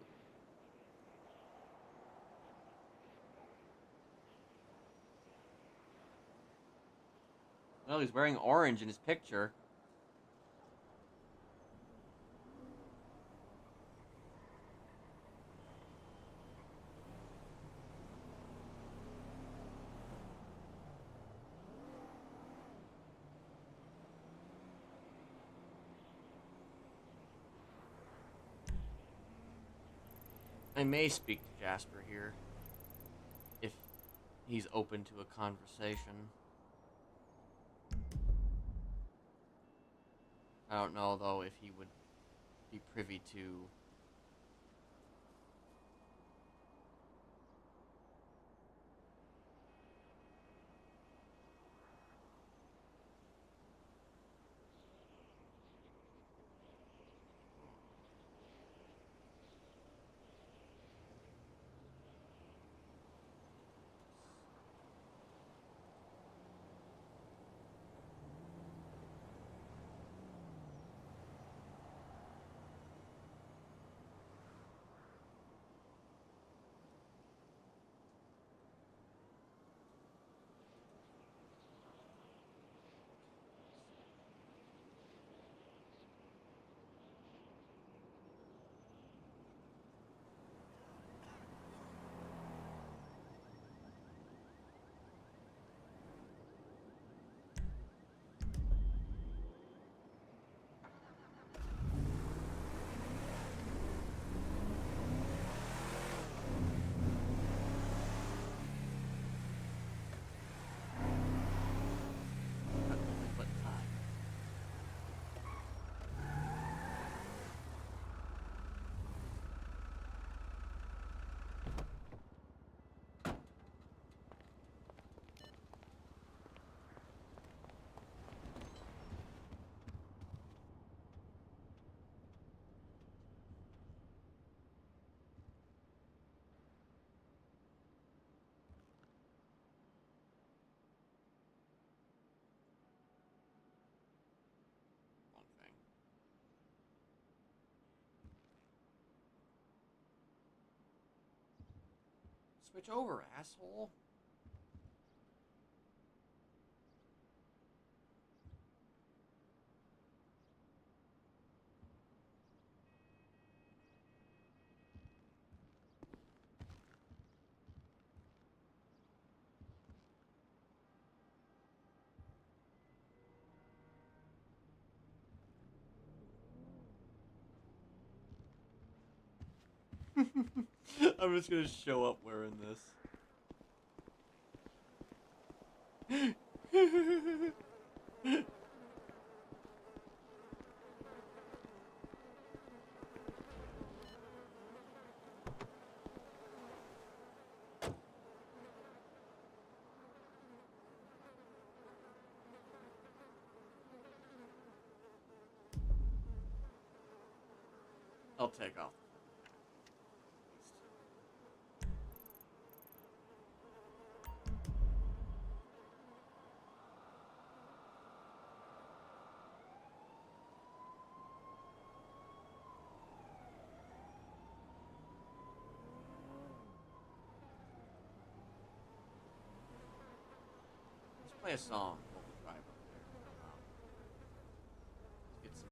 Well, he's wearing orange in his picture. I may speak to Jasper here, if he's open to a conversation. I don't know, though, if he would be privy to... Switch over, asshole. I'm just gonna show up wearing this. I'll take off. Let's play a song while we drive up there. Let's get some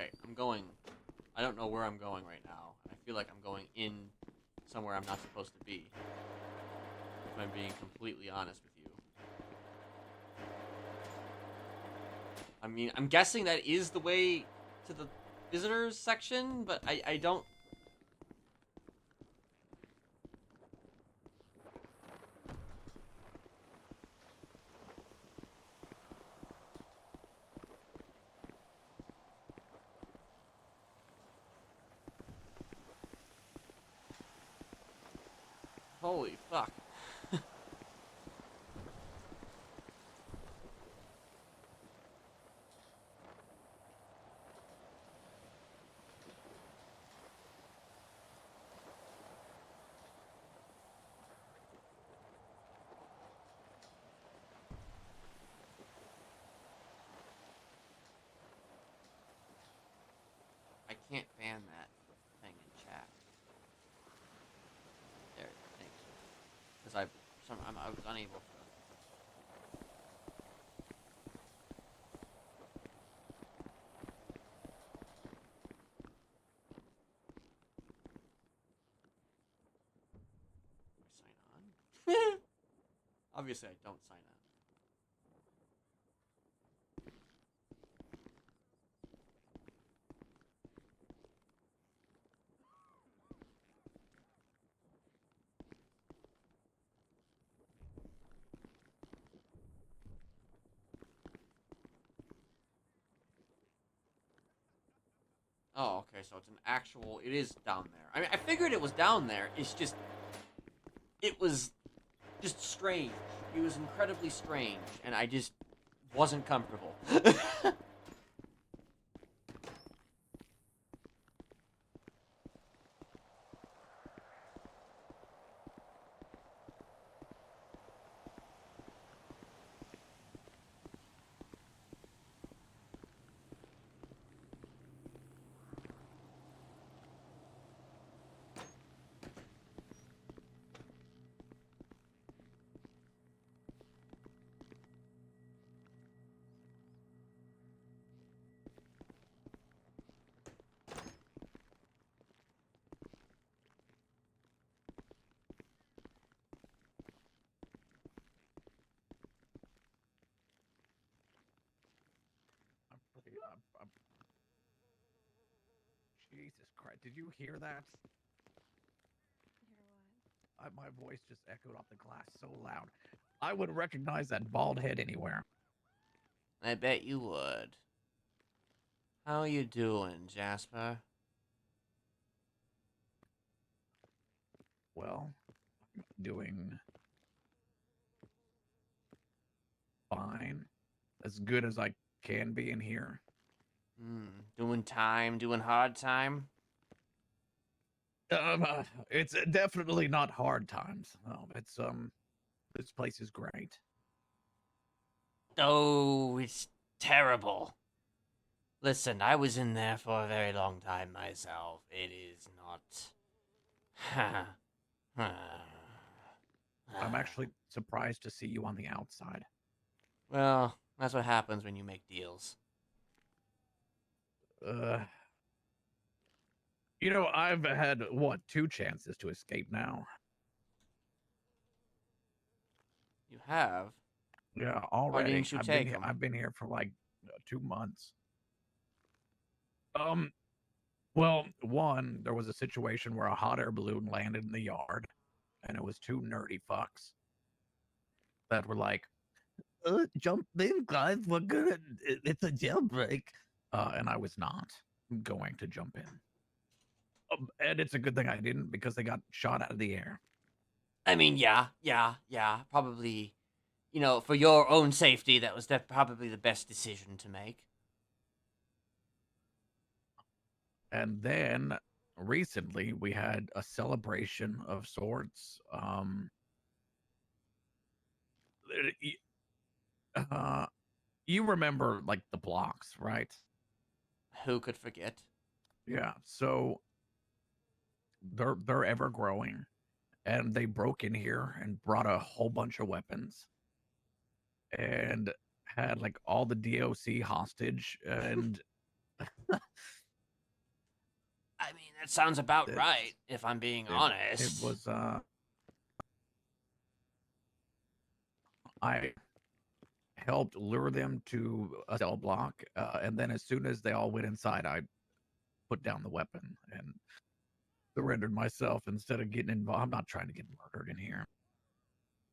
Alright, I'm going. I don't know where I'm going right now. I feel like I'm going in somewhere I'm not supposed to be. If I'm being completely honest with you. I mean, I'm guessing that is the way to the visitors section, but I don't... Holy fuck. I can't ban that thing in chat. There, thanks. Because I was unable to. I sign on? Obviously, I don't sign on. Oh, okay, so it's an actual... It is down there. I mean, I figured it was down there. It's just... It was just strange. It was incredibly strange, and I just wasn't comfortable. Jesus Christ, did you hear that? My voice just echoed off the glass so loud. I would recognize that bald head anywhere. I bet you would. How you doing, Jasper? Well, I'm doing fine. As good as I can be in here. Doing time, doing hard time? It's definitely not hard times. It's this place is great. Oh, it's terrible. Listen, I was in there for a very long time myself. It is not... I'm actually surprised to see you on the outside. Well, that's what happens when you make deals. You know, I've had, what, 2 chances to escape now. You have? Yeah, already. Why didn't you take them? I've been here for like 2 months. Well, one, there was a situation where a hot air balloon landed in the yard, and it was 2 nerdy fucks that were like, jump in, guys, it's a jailbreak. And I was not going to jump in. And it's a good thing I didn't, because they got shot out of the air. I mean, yeah. Probably, you know, for your own safety, that was probably the best decision to make. And then, recently, we had a celebration of sorts. You remember, like, the blocks, right? Who could forget? Yeah, so they're ever growing, and they broke in here and brought a whole bunch of weapons and had like all the DOC hostage, and I mean, that sounds about It's- right, if I'm being honest. It was I helped lure them to a cell block, and then as soon as they all went inside, I put down the weapon and surrendered myself instead of getting involved. I'm not trying to get murdered in here.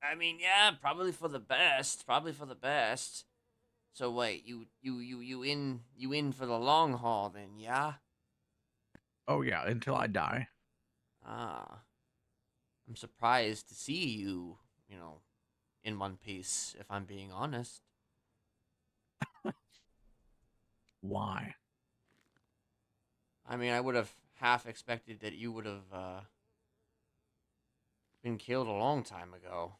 I mean, yeah, probably for the best. Probably for the best. So wait, you in for the long haul then, yeah? Oh yeah, until I die. Ah. I'm surprised to see you, you know, in one piece, if I'm being honest. Why? I mean, I would have half expected that you would have been killed a long time ago.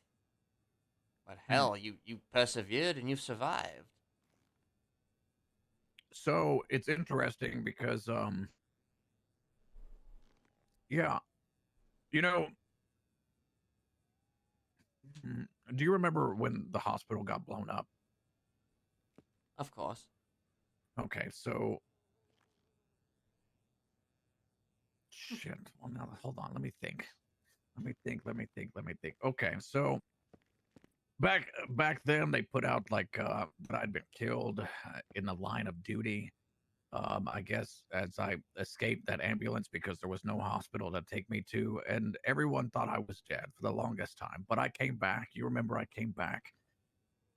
But hell, you persevered and you've survived. So it's interesting because yeah, you know, do you remember when the hospital got blown up? Of course. Okay, so shit. Well, now hold on. Let me think. Let me think. Okay, so back then they put out like that I'd been killed in the line of duty. I guess as I escaped that ambulance because there was no hospital to take me to, and everyone thought I was dead for the longest time. But I came back. You remember I came back.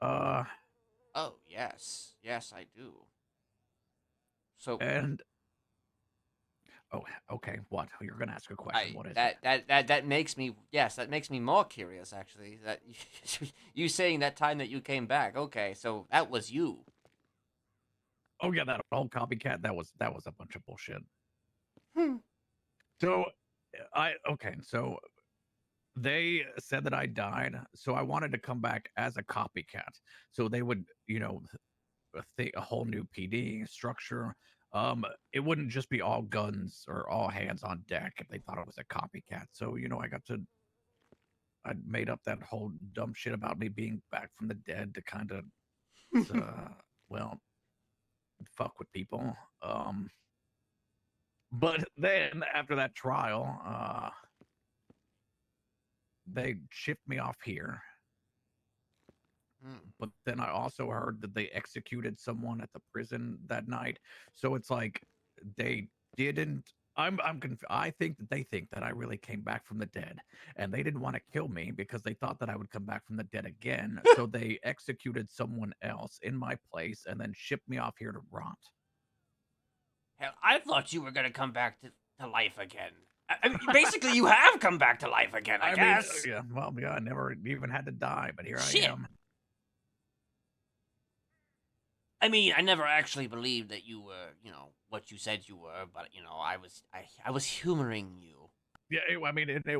Oh, yes. Yes, I do. So And oh, okay. What? You're gonna ask a question. What is it? that makes me, yes, that makes me more curious actually. That you saying that time that you came back. Okay, so that was you. Oh yeah, that old copycat. That was a bunch of bullshit. Hmm. So so they said that I died, so I wanted to come back as a copycat. So they would, a whole new PD structure. It wouldn't just be all guns or all hands on deck if they thought it was a copycat. So I made up that whole dumb shit about me being back from the dead to kind of, well, fuck with people. But then after that trial, they shipped me off here. But then I also heard that they executed someone at the prison that night. So it's like they didn't. I think that they think that I really came back from the dead, and they didn't want to kill me because they thought that I would come back from the dead again. So they executed someone else in my place and then shipped me off here to rot. Hell, I thought you were gonna come back to life again. I mean, basically, you have come back to life again, I guess. Mean, yeah, well, yeah, I never even had to die, but here Shit. I am. I mean, I never actually believed that you were, what you said you were, but I was humoring you. Yeah, it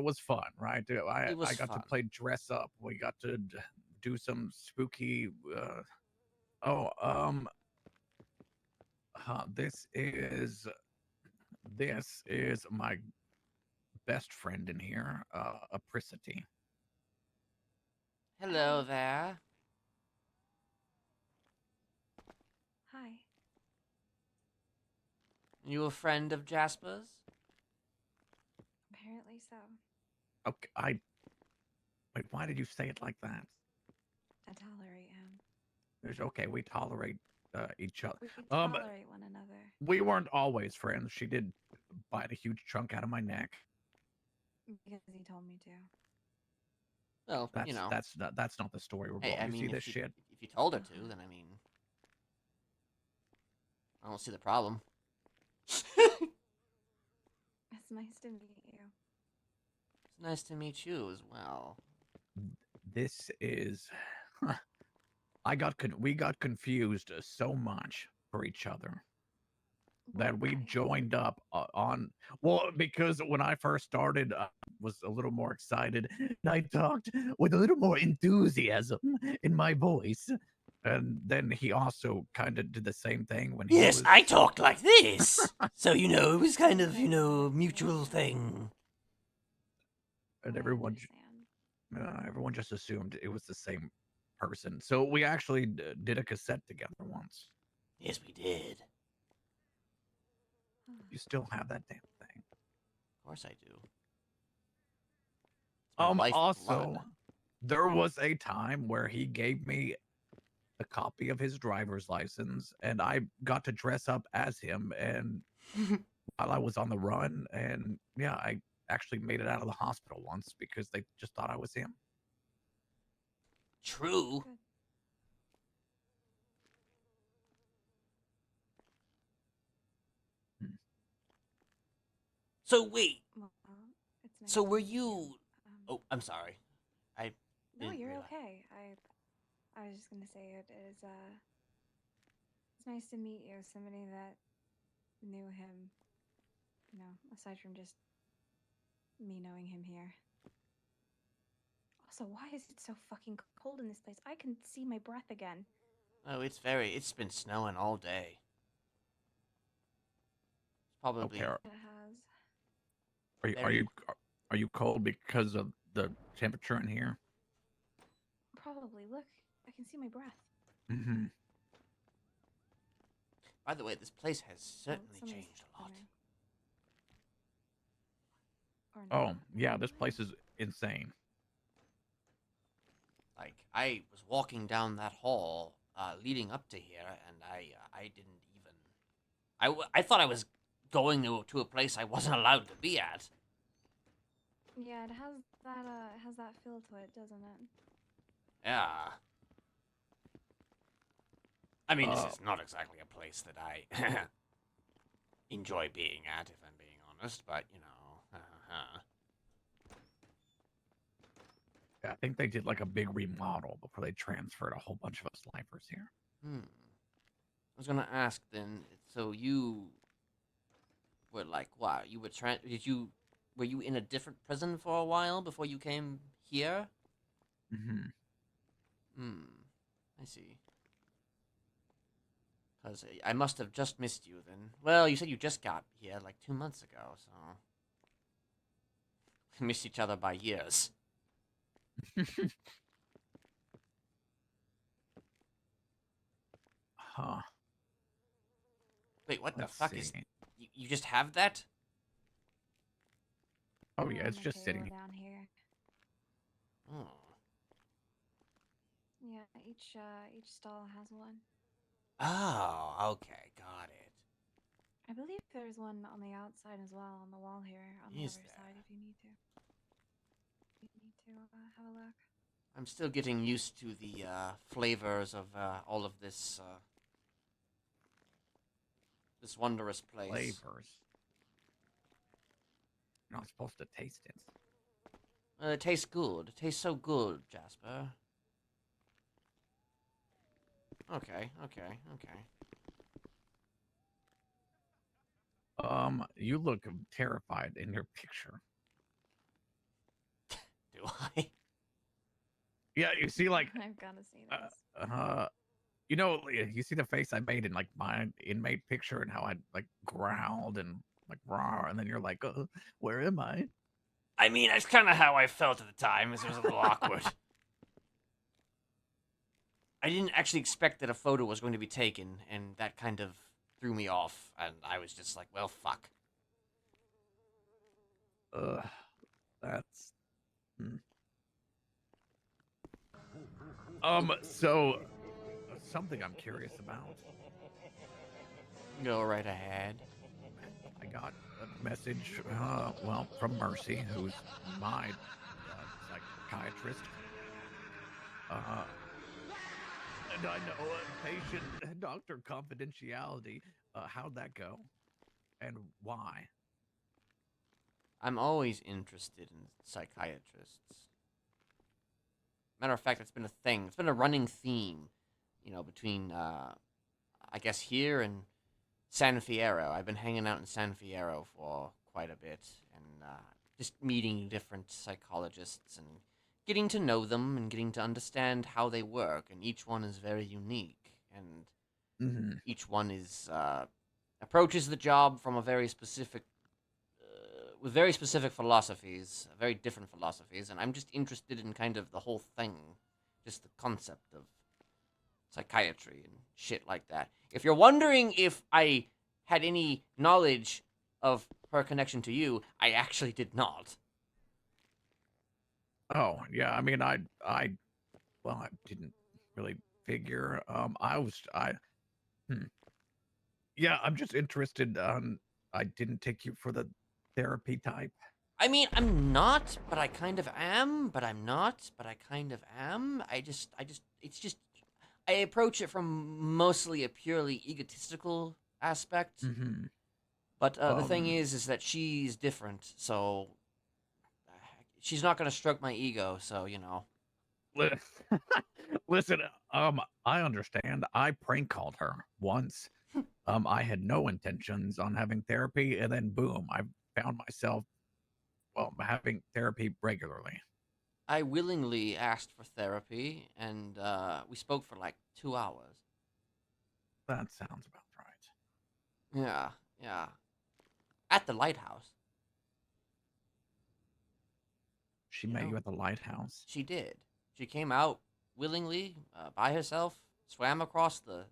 was fun, right? I got to fun. play dress up. We got to do some spooky. This is my best friend in here, Apricity. Hello there. Hi. You a friend of Jasper's? Apparently so. Okay, wait, why did you say it like that? I tolerate him. It's okay, we tolerate each other. We tolerate one another. We weren't always friends. She did bite a huge chunk out of my neck. Because he told me to. Well, that's not the story we're going. Hey, I mean, see this shit? If you told her to, then I mean, I don't see the problem. It's nice to meet you. It's nice to meet you as well. This is. We got confused so much for each other that we joined up because when I first started, I was a little more excited and I talked with a little more enthusiasm in my voice. And then he also kind of did the same thing when he was... I talked like this. So, it was kind of, mutual thing. And everyone just assumed it was the same person. So we actually did a cassette together once. Yes, we did. You still have that damn thing. course I do. It's my Also, lifeblood. there was a time where he gave me a copy of his driver's license, and I got to dress up as him, and while I was on the run, and yeah, I actually made it out of the hospital once because they just thought I was him. True. So wait. Well, it's nice So to were meet you? Oh, I'm sorry. I No, didn't you're realize. okay. I was just gonna say it is it's nice to meet you, somebody that knew him. You know, aside from just me knowing him here. Also, why is it so fucking cold in this place? I can see my breath again. Oh, it's been snowing all day. It's probably. Okay. It has. Are you cold because of the temperature in here? Probably. Look, I can see my breath. Mm-hmm. By the way, this place has certainly somebody's changed a lot. Oh, yeah, this place is insane. Like, I was walking down that hall leading up to here, and I didn't even. I thought I was going to a place I wasn't allowed to be at. Yeah, it has that feel to it, doesn't it? Yeah. I mean, this is not exactly a place that I enjoy being at, if I'm being honest, but, you know. Yeah, I think they did like a big remodel before they transferred a whole bunch of us lifers here. I was gonna ask then, so you were like, wow, you were were you in a different prison for a while before you came here? Mm-hmm. I see. Because I must have just missed you then. Well, you said you just got here like 2 months ago, so. We missed each other by years. Huh. Wait, what Let's the fuck see. is... You just have that? Oh, yeah, it's just sitting here. down here. Oh. Yeah, each stall has one. Oh, okay, got it. I believe there's one on the outside as well, on the wall here, on the other side, if you need to. Have a look. I'm still getting used to the flavors of all of this this wondrous place. Flavors. You're not supposed to taste it. It tastes good. It tastes so good, Jasper. Okay. You look terrified in your picture. Do I? Yeah, you see, like, I've gotta see this. you know, you see the face I made in like my inmate picture and how I like growled and like raw, and then you're like, where am I? I mean, that's kind of how I felt at the time. It was a little awkward. I didn't actually expect that a photo was going to be taken, and that kind of threw me off, and I was just like, well, fuck. That's... So, something I'm curious about. Go right ahead. I got a message, well, from Mercy, who's my psychiatrist. And I know patient-doctor confidentiality. How'd that go? And why? I'm always interested in psychiatrists. Matter of fact, it's been a thing. It's been a running theme, you know, between, I guess, here and San Fierro. I've been hanging out in San Fierro for quite a bit, and just meeting different psychologists and getting to know them and getting to understand how they work. And each one is very unique, and each one is approaches the job from a very specific, with very specific philosophies, very different philosophies. And I'm just interested in kind of the whole thing, just the concept of psychiatry and shit like that. If you're wondering if I had any knowledge of her connection to you, I actually did not. Oh, yeah. I mean, well, I didn't really figure. Hmm. Yeah, I'm just interested. I didn't take you for the therapy type. I mean, I'm not, but I kind of am, but I'm not, but I kind of am. It's just, I approach it from mostly a purely egotistical aspect. Mm-hmm. But the thing is that she's different, so she's not gonna stroke my ego. So you know. Listen, I understand. I prank called her once. I had no intentions on having therapy, and then boom, I found myself, well, having therapy regularly. I willingly asked for therapy, and we spoke for like 2 hours. That sounds about right. Yeah, yeah. At the lighthouse. She met you at the lighthouse. She did. She came out willingly, by herself, swam across the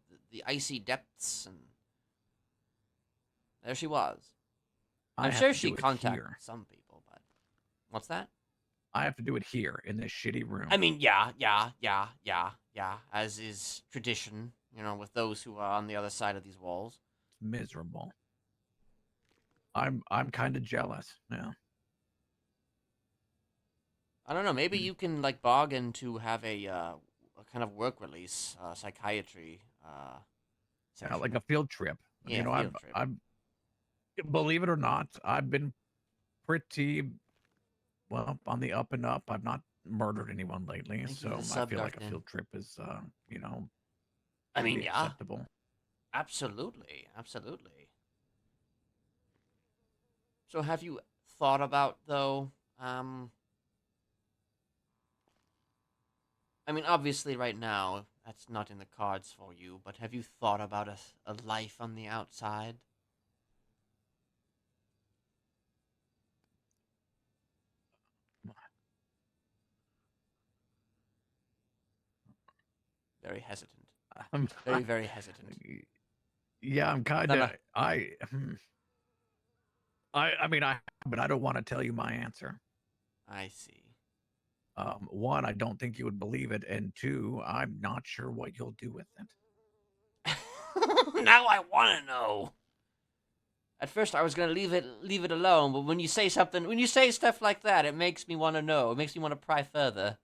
icy depths, and there she was. I'm sure she contacted some people, but what's that? I have to do it here in this shitty room. I mean, yeah, as is tradition, you know, with those who are on the other side of these walls. Miserable. I'm kind of jealous. Yeah. I don't know. Maybe you can like bargain to have a kind of work release, psychiatry. Yeah, like a field trip. Yeah, you know, field trip. I've believe it or not, I've been pretty well on the up and up. I've not murdered anyone lately, so I feel like a field trip is, you know, I mean, yeah, acceptable. Absolutely, absolutely. So, have you thought about though? I mean, obviously, right now that's not in the cards for you. But have you thought about a life on the outside? Very hesitant. Very, very hesitant. Yeah, I'm kind of. I mean, but I don't want to tell you my answer. I see. One, I don't think you would believe it, and two, I'm not sure what you'll do with it. Now I want to know. At first, I was gonna leave it alone, but when you say stuff like that, it makes me want to know. It makes me want to pry further.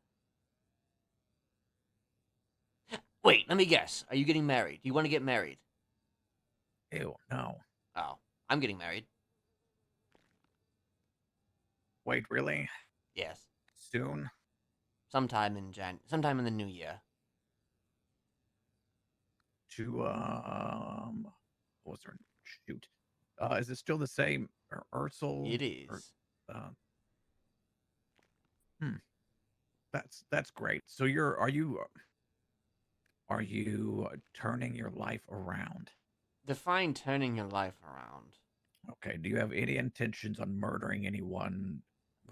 Wait, let me guess. Are you getting married? Do you want to get married? Ew, no. Oh, I'm getting married. Wait, really? Yes. Soon? Sometime in the new year. To what was her shoot? Is it still the same Ursel? It is. That's great. So are you turning your life around? Define turning your life around. Okay. Do you have any intentions on murdering anyone?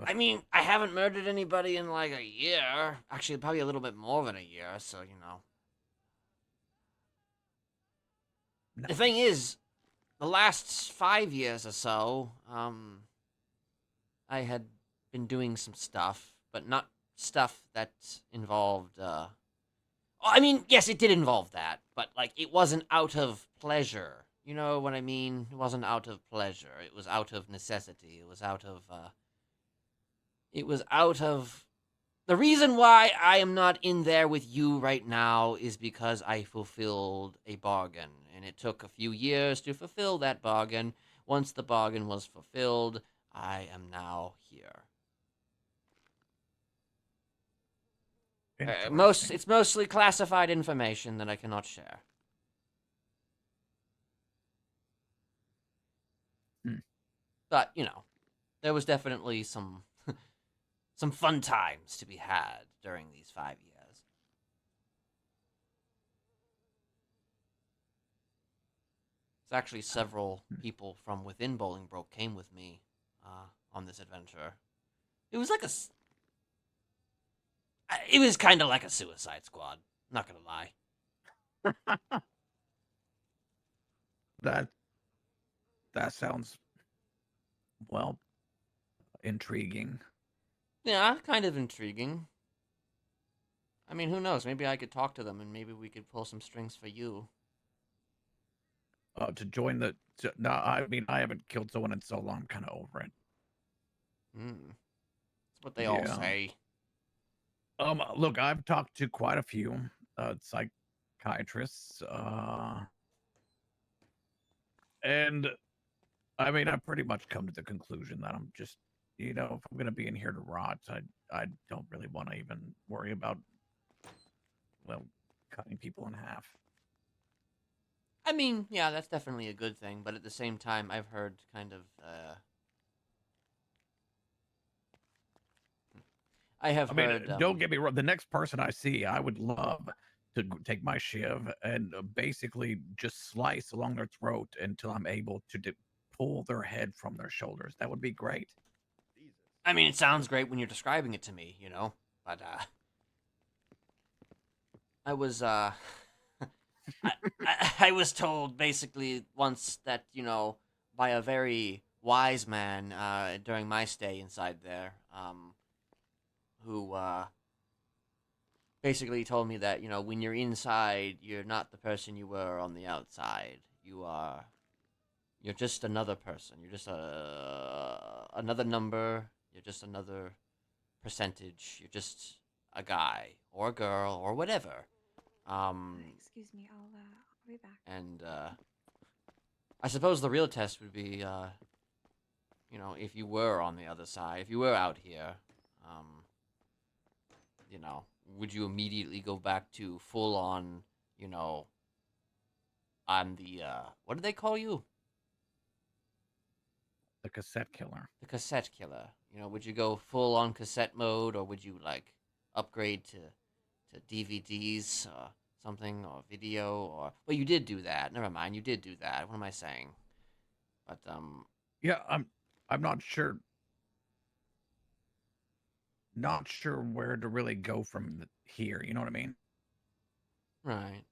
I mean, I haven't murdered anybody in like a year. Actually, probably a little bit more than a year, so, you know. Nice. The thing is, the last 5 years or so, I had been doing some stuff, but not stuff that involved, I mean, yes, it did involve that, but, like, it wasn't out of pleasure. You know what I mean? It wasn't out of pleasure. It was out of necessity. It was out of, the reason why I am not in there with you right now is because I fulfilled a bargain, and it took a few years to fulfill that bargain. Once the bargain was fulfilled, I am now here. It's mostly classified information that I cannot share. But, you know, there was definitely some fun times to be had during these 5 years. It's actually several people from within Bolingbroke came with me on this adventure. It was like it was kind of like a Suicide Squad. Not gonna lie. That sounds well, intriguing. Yeah, kind of intriguing. I mean, who knows? Maybe I could talk to them, and maybe we could pull some strings for you. To join the. No, I mean, I haven't killed someone in so long. I'm kind of over it. That's what they all say. Look, I've talked to quite a few psychiatrists, and I mean, I've pretty much come to the conclusion that I'm just, if I'm gonna be in here to rot, I don't really want to even worry about, well, cutting people in half. I mean, yeah, that's definitely a good thing, but at the same time, I've heard kind of, I mean, don't get me wrong. The next person I see, I would love to take my shiv and basically just slice along their throat until I'm able to pull their head from their shoulders. That would be great. I mean, it sounds great when you're describing it to me, but, I was, I was told basically once that, by a very wise man, during my stay inside there, who, basically told me that, when you're inside, you're not the person you were on the outside. You're just another person. You're just another number. You're just another percentage. You're just a guy or a girl or whatever. Excuse me, I'll be back. And I suppose the real test would be, if you were on the other side, if you were out here, would you immediately go back to full on, I'm the, what do they call you? The cassette killer. The cassette killer. Would you go full on cassette mode, or would you, like, upgrade to DVDs or something, or video, or... Well, you did do that. Never mind, you did do that. What am I saying? But, Yeah, I'm not sure. Not sure where to really go from here. You know what I mean? Right.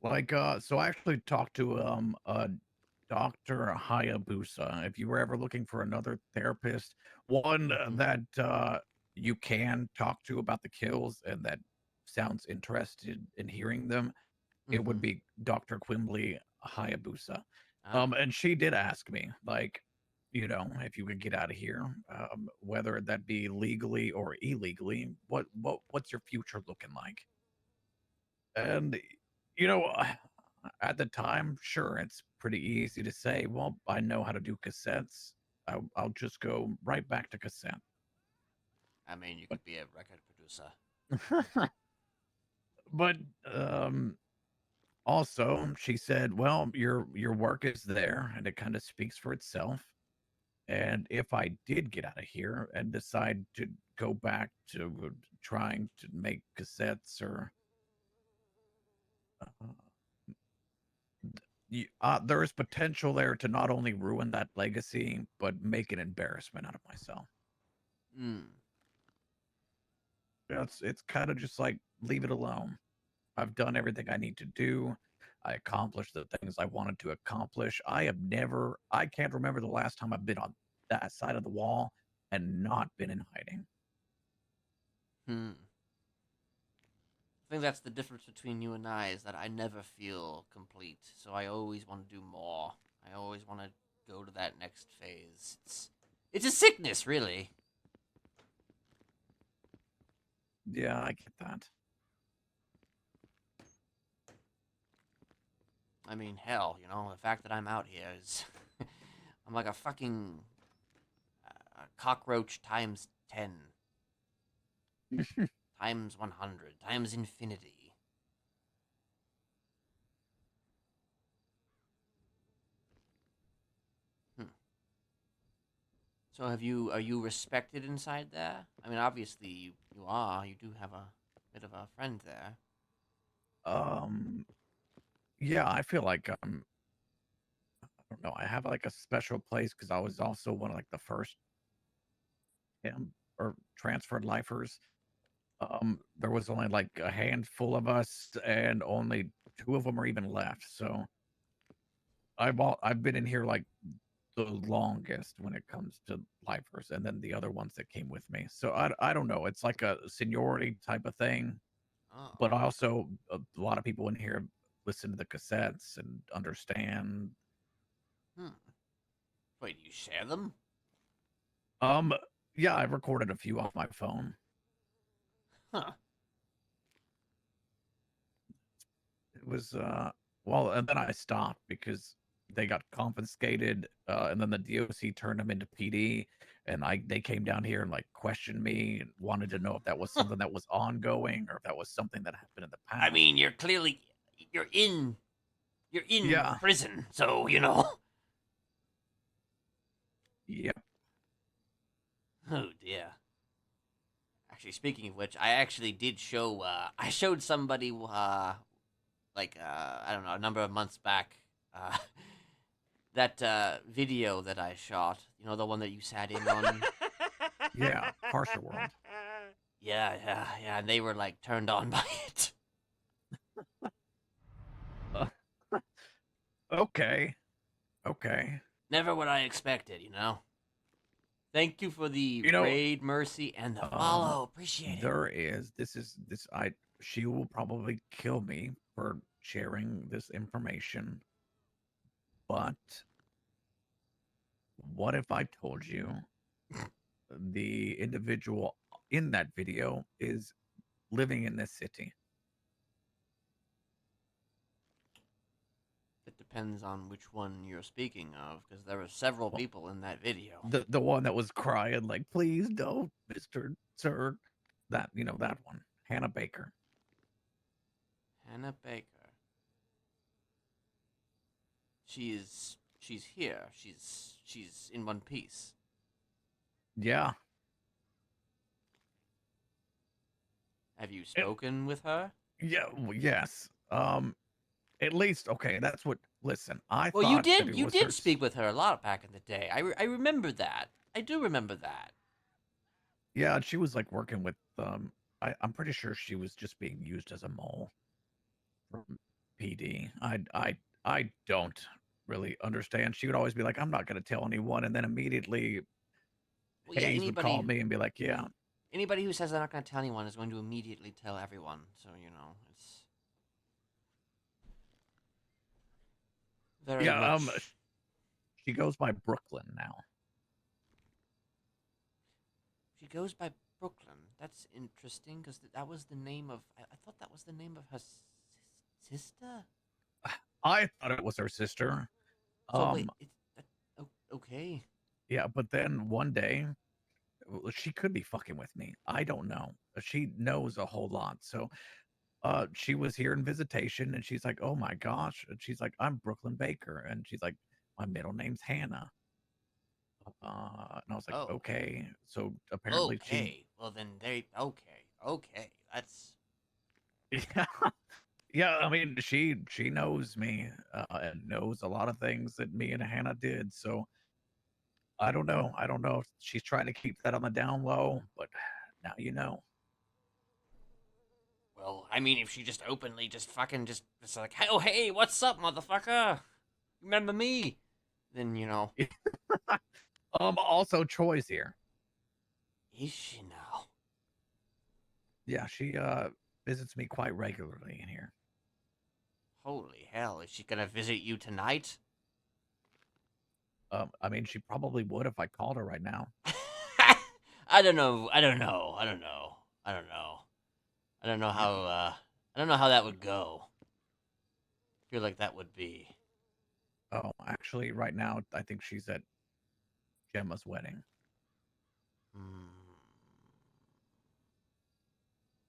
Like, so I actually talked to Dr. Hayabusa. If you were ever looking for another therapist, one that you can talk to about the kills and that sounds interested in hearing them, it would be Dr. Quimbley Hayabusa. And she did ask me, like, if you could get out of here, whether that be legally or illegally, what's your future looking like? And at the time, sure, it's pretty easy to say, well, I know how to do cassettes. I'll just go right back to cassette. I mean, you could be a record producer. But also, she said, well, your work is there, and it kind of speaks for itself. And if I did get out of here and decide to go back to trying to make cassettes or there is potential there to not only ruin that legacy, but make an embarrassment out of myself. It's kind of just like, leave it alone. I've done everything I need to do. I accomplished the things I wanted to accomplish. I can't remember the last time I've been on that side of the wall and not been in hiding. I think that's the difference between you and I, is that I never feel complete, so I always want to do more. I always want to go to that next phase. It's a sickness, really. Yeah, I get that. I mean, hell, the fact that I'm out here is... I'm like a fucking... cockroach times 10. Times 100. Times infinity. So are you respected inside there? I mean, obviously you are. You do have a bit of a friend there. Yeah, I feel like I don't know, I have like a special place because I was also one of like the first or transferred lifers. There was only like a handful of us, and only 2 of them are even left. So I've been in here like the longest when it comes to lifers, and then the other ones that came with me. So I don't know. It's like a seniority type of thing. Oh. But also, a lot of people in here listen to the cassettes and understand. Wait, do you share them? Yeah, I've recorded a few off my phone. Huh. It was well, and then I stopped because they got confiscated, and then the DOC turned them into PD, and they came down here and like questioned me and wanted to know if that was something that was ongoing or if that was something that happened in the past. I mean, you're in Yeah. prison, so you know. Yep. Oh dear. Actually, speaking of which, I actually did show. I showed somebody, like I don't know, a number of months back, that video that I shot. You know, the one that you sat in on. Yeah, Harsher World. Yeah, and they were like turned on by it. Okay. Never what I expected, you know. Thank you for the You know, raid, Mercy, and the follow. Appreciate it. There is. She will probably kill me for sharing this information. But what if I told you the individual in that video is living in this city? It depends on which one you're speaking of, because there were several people in that video. The one that was crying like, "Please don't, Mr. Sir." That one, Hannah Baker. Hannah Baker. She's here. She's in one piece. Yeah. Have you spoken with her? Yeah. Yes. At least okay. That's what. Listen, I Well, thought you that did. it You was did her speak with her a lot back in the day. I remember that. I do remember that. Yeah, she was like working with I'm pretty sure she was just being used as a mole from PD. I don't really understand. She would always be like, "I'm not going to tell anyone," and then immediately Well, yeah, Hayes would call me and be like, "Yeah." Anybody who says they're not going to tell anyone is going to immediately tell everyone. So you know, it's very Yeah, much. she goes by Brooklyn now. She goes by Brooklyn. That's interesting because that was the name of. I thought that was the name of her sister. I thought it was her sister. So wait, okay. Yeah, but then one day, she could be fucking with me. I don't know. She knows a whole lot. So, she was here in visitation, and she's like, "Oh my gosh," and she's like, "I'm Brooklyn Baker," and she's like, "My middle name's Hannah." And I was like, Oh. "Okay." So apparently Okay. Well then they. Okay. That's. Yeah. Yeah, I mean, she knows me and knows a lot of things that me and Hannah did. So I don't know. I don't know if she's trying to keep that on the down low, but now you know. Well, I mean, if she just openly just fucking just like, hey, what's up, motherfucker? Remember me? Then you know. Also Troy's here. Is she now? Yeah, she visits me quite regularly in here. Holy hell, is she gonna visit you tonight? I mean, she probably would if I called her right now. I don't know how that would go. I feel like that would be. Oh, actually, right now, I think she's at Gemma's wedding.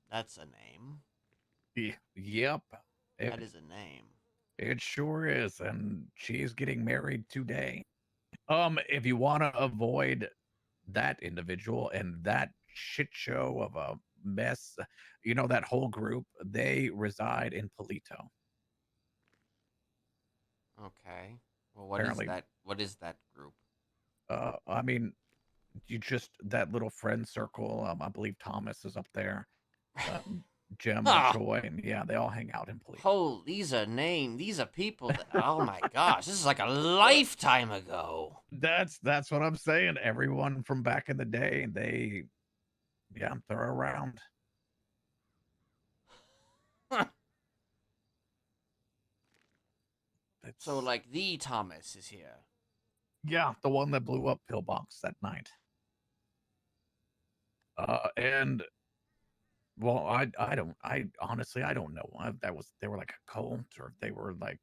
That's a name. Yep. That is a name. It sure is, and she's getting married today. If you want to avoid that individual and that shit show of a mess, you know, that whole group, they reside in Polito. Okay. Well, Apparently. what is that group? I mean, you just that little friend circle. I believe Thomas is up there. Gemma, Ah. Choi, and yeah, they all hang out in police. Oh, these are people that, oh my gosh, this is like a lifetime ago. That's what I'm saying. Everyone from back in the day, they're around. So, like, the Thomas is here. Yeah, the one that blew up Pillbox that night. And well, I honestly I don't know. They were like a cult, or if they were like,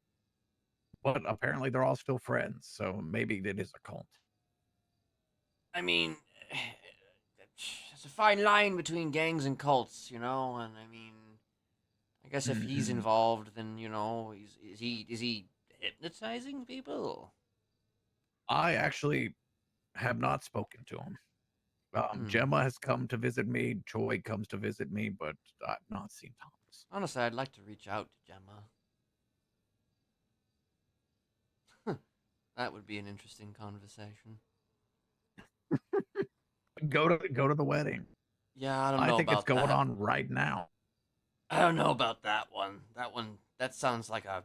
but apparently they're all still friends. So maybe it is a cult. I mean, there's a fine line between gangs and cults, you know. And I mean, I guess if he's Mhm. involved, then you know, is he hypnotizing people? I actually have not spoken to him. Gemma has come to visit me. Choi comes to visit me, but I've not seen Thomas. Honestly, I'd like to reach out to Gemma. That would be an interesting conversation. Go to the wedding. Yeah, I don't I know think it's about going that. on right now. I don't know about that one. That sounds like a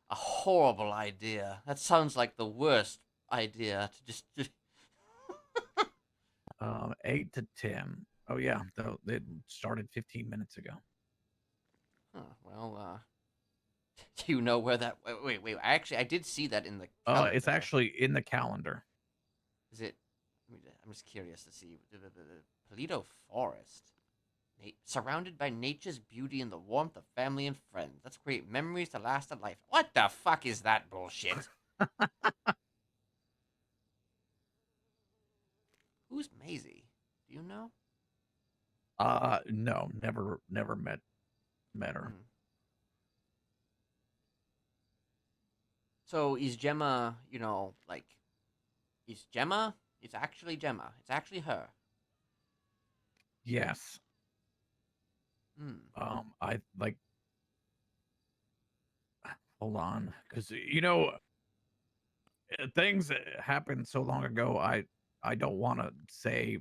horrible idea. That sounds like the worst idea to just 8 to 10. Oh yeah, it started 15 minutes ago. well, do you know where that? Wait. Actually, I did see that in the calendar. It's actually in the calendar. Is it? I'm just curious to see. Polito Forest, surrounded by nature's beauty and the warmth of family and friends. Let's create memories to last a life. What the fuck is that bullshit? Who's Maisie? Do you know? No, never met her. So is Gemma, you know, like, is Gemma? It's actually Gemma. It's actually her. Yes. I like. Hold on, because you know, things that happened so long ago. I don't want to say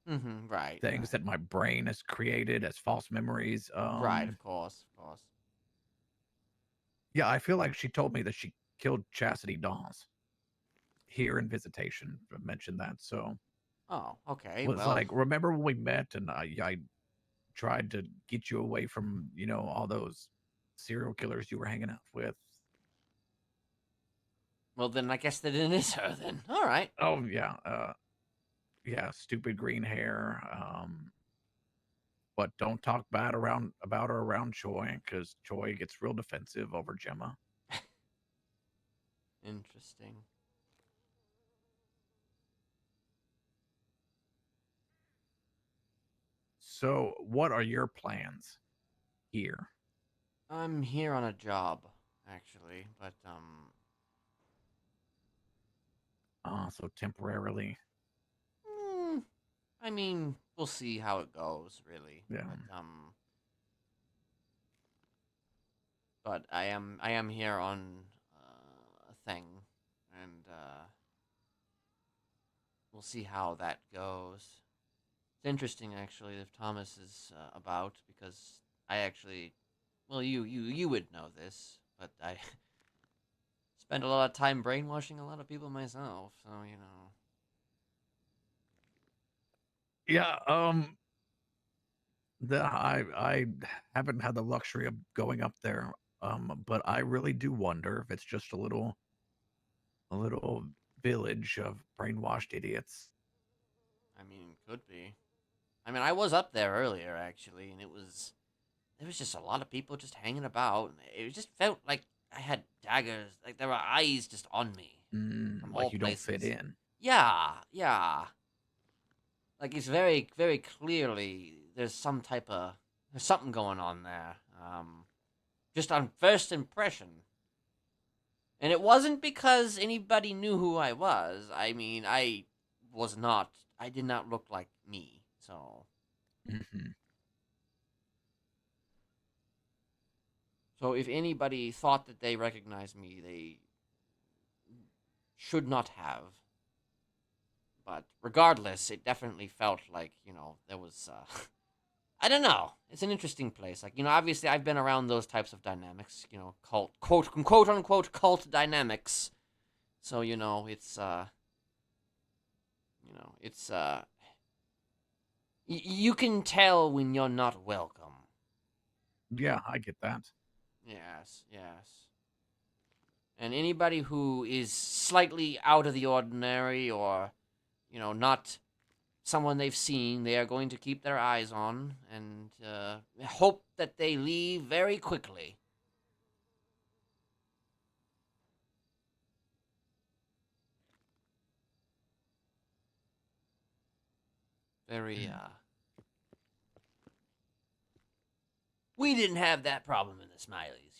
Right. things that my brain has created as false memories. Right. Of course. Yeah, I feel like she told me that she killed Chastity Dawes here in visitation. I mentioned that, so. Oh, okay. Was Well, like, remember when we met and I tried to get you away from, you know, all those serial killers you were hanging out with. Well, then I guess that it is her. Then, all right. Oh yeah, yeah, stupid green hair. But don't talk bad about her around Choi, because Choi gets real defensive over Gemma. Interesting. So, what are your plans here? I'm here on a job, actually, but So temporarily. I mean, we'll see how it goes, really. Yeah. But I am here on a thing, and we'll see how that goes. It's interesting, actually, if Thomas is about, because I actually, well, you would know this, but I spend a lot of time brainwashing a lot of people myself, so you know. Yeah, I haven't had the luxury of going up there, but I really do wonder if it's just a little village of brainwashed idiots. I mean, could be. I mean, I was up there earlier, actually, and there was just a lot of people just hanging about. And it just felt like I had daggers, like there were eyes just on me. From all Like you don't fit places. in. Yeah. Like it's very, very clearly there's something going on there. Just on first impression. And it wasn't because anybody knew who I was. I mean, I did not look like me, so. So if anybody thought that they recognized me, they should not have. But regardless, it definitely felt like, you know, there was, I don't know. it's an interesting place. Like, obviously I've been around those types of dynamics, cult, quote unquote cult dynamics. So, it's you can tell when you're not welcome. Yeah, I get that. Yes, yes. And anybody who is slightly out of the ordinary or, not someone they've seen, they are going to keep their eyes on and hope that they leave very quickly. Very, we didn't have that problem in the Smileys.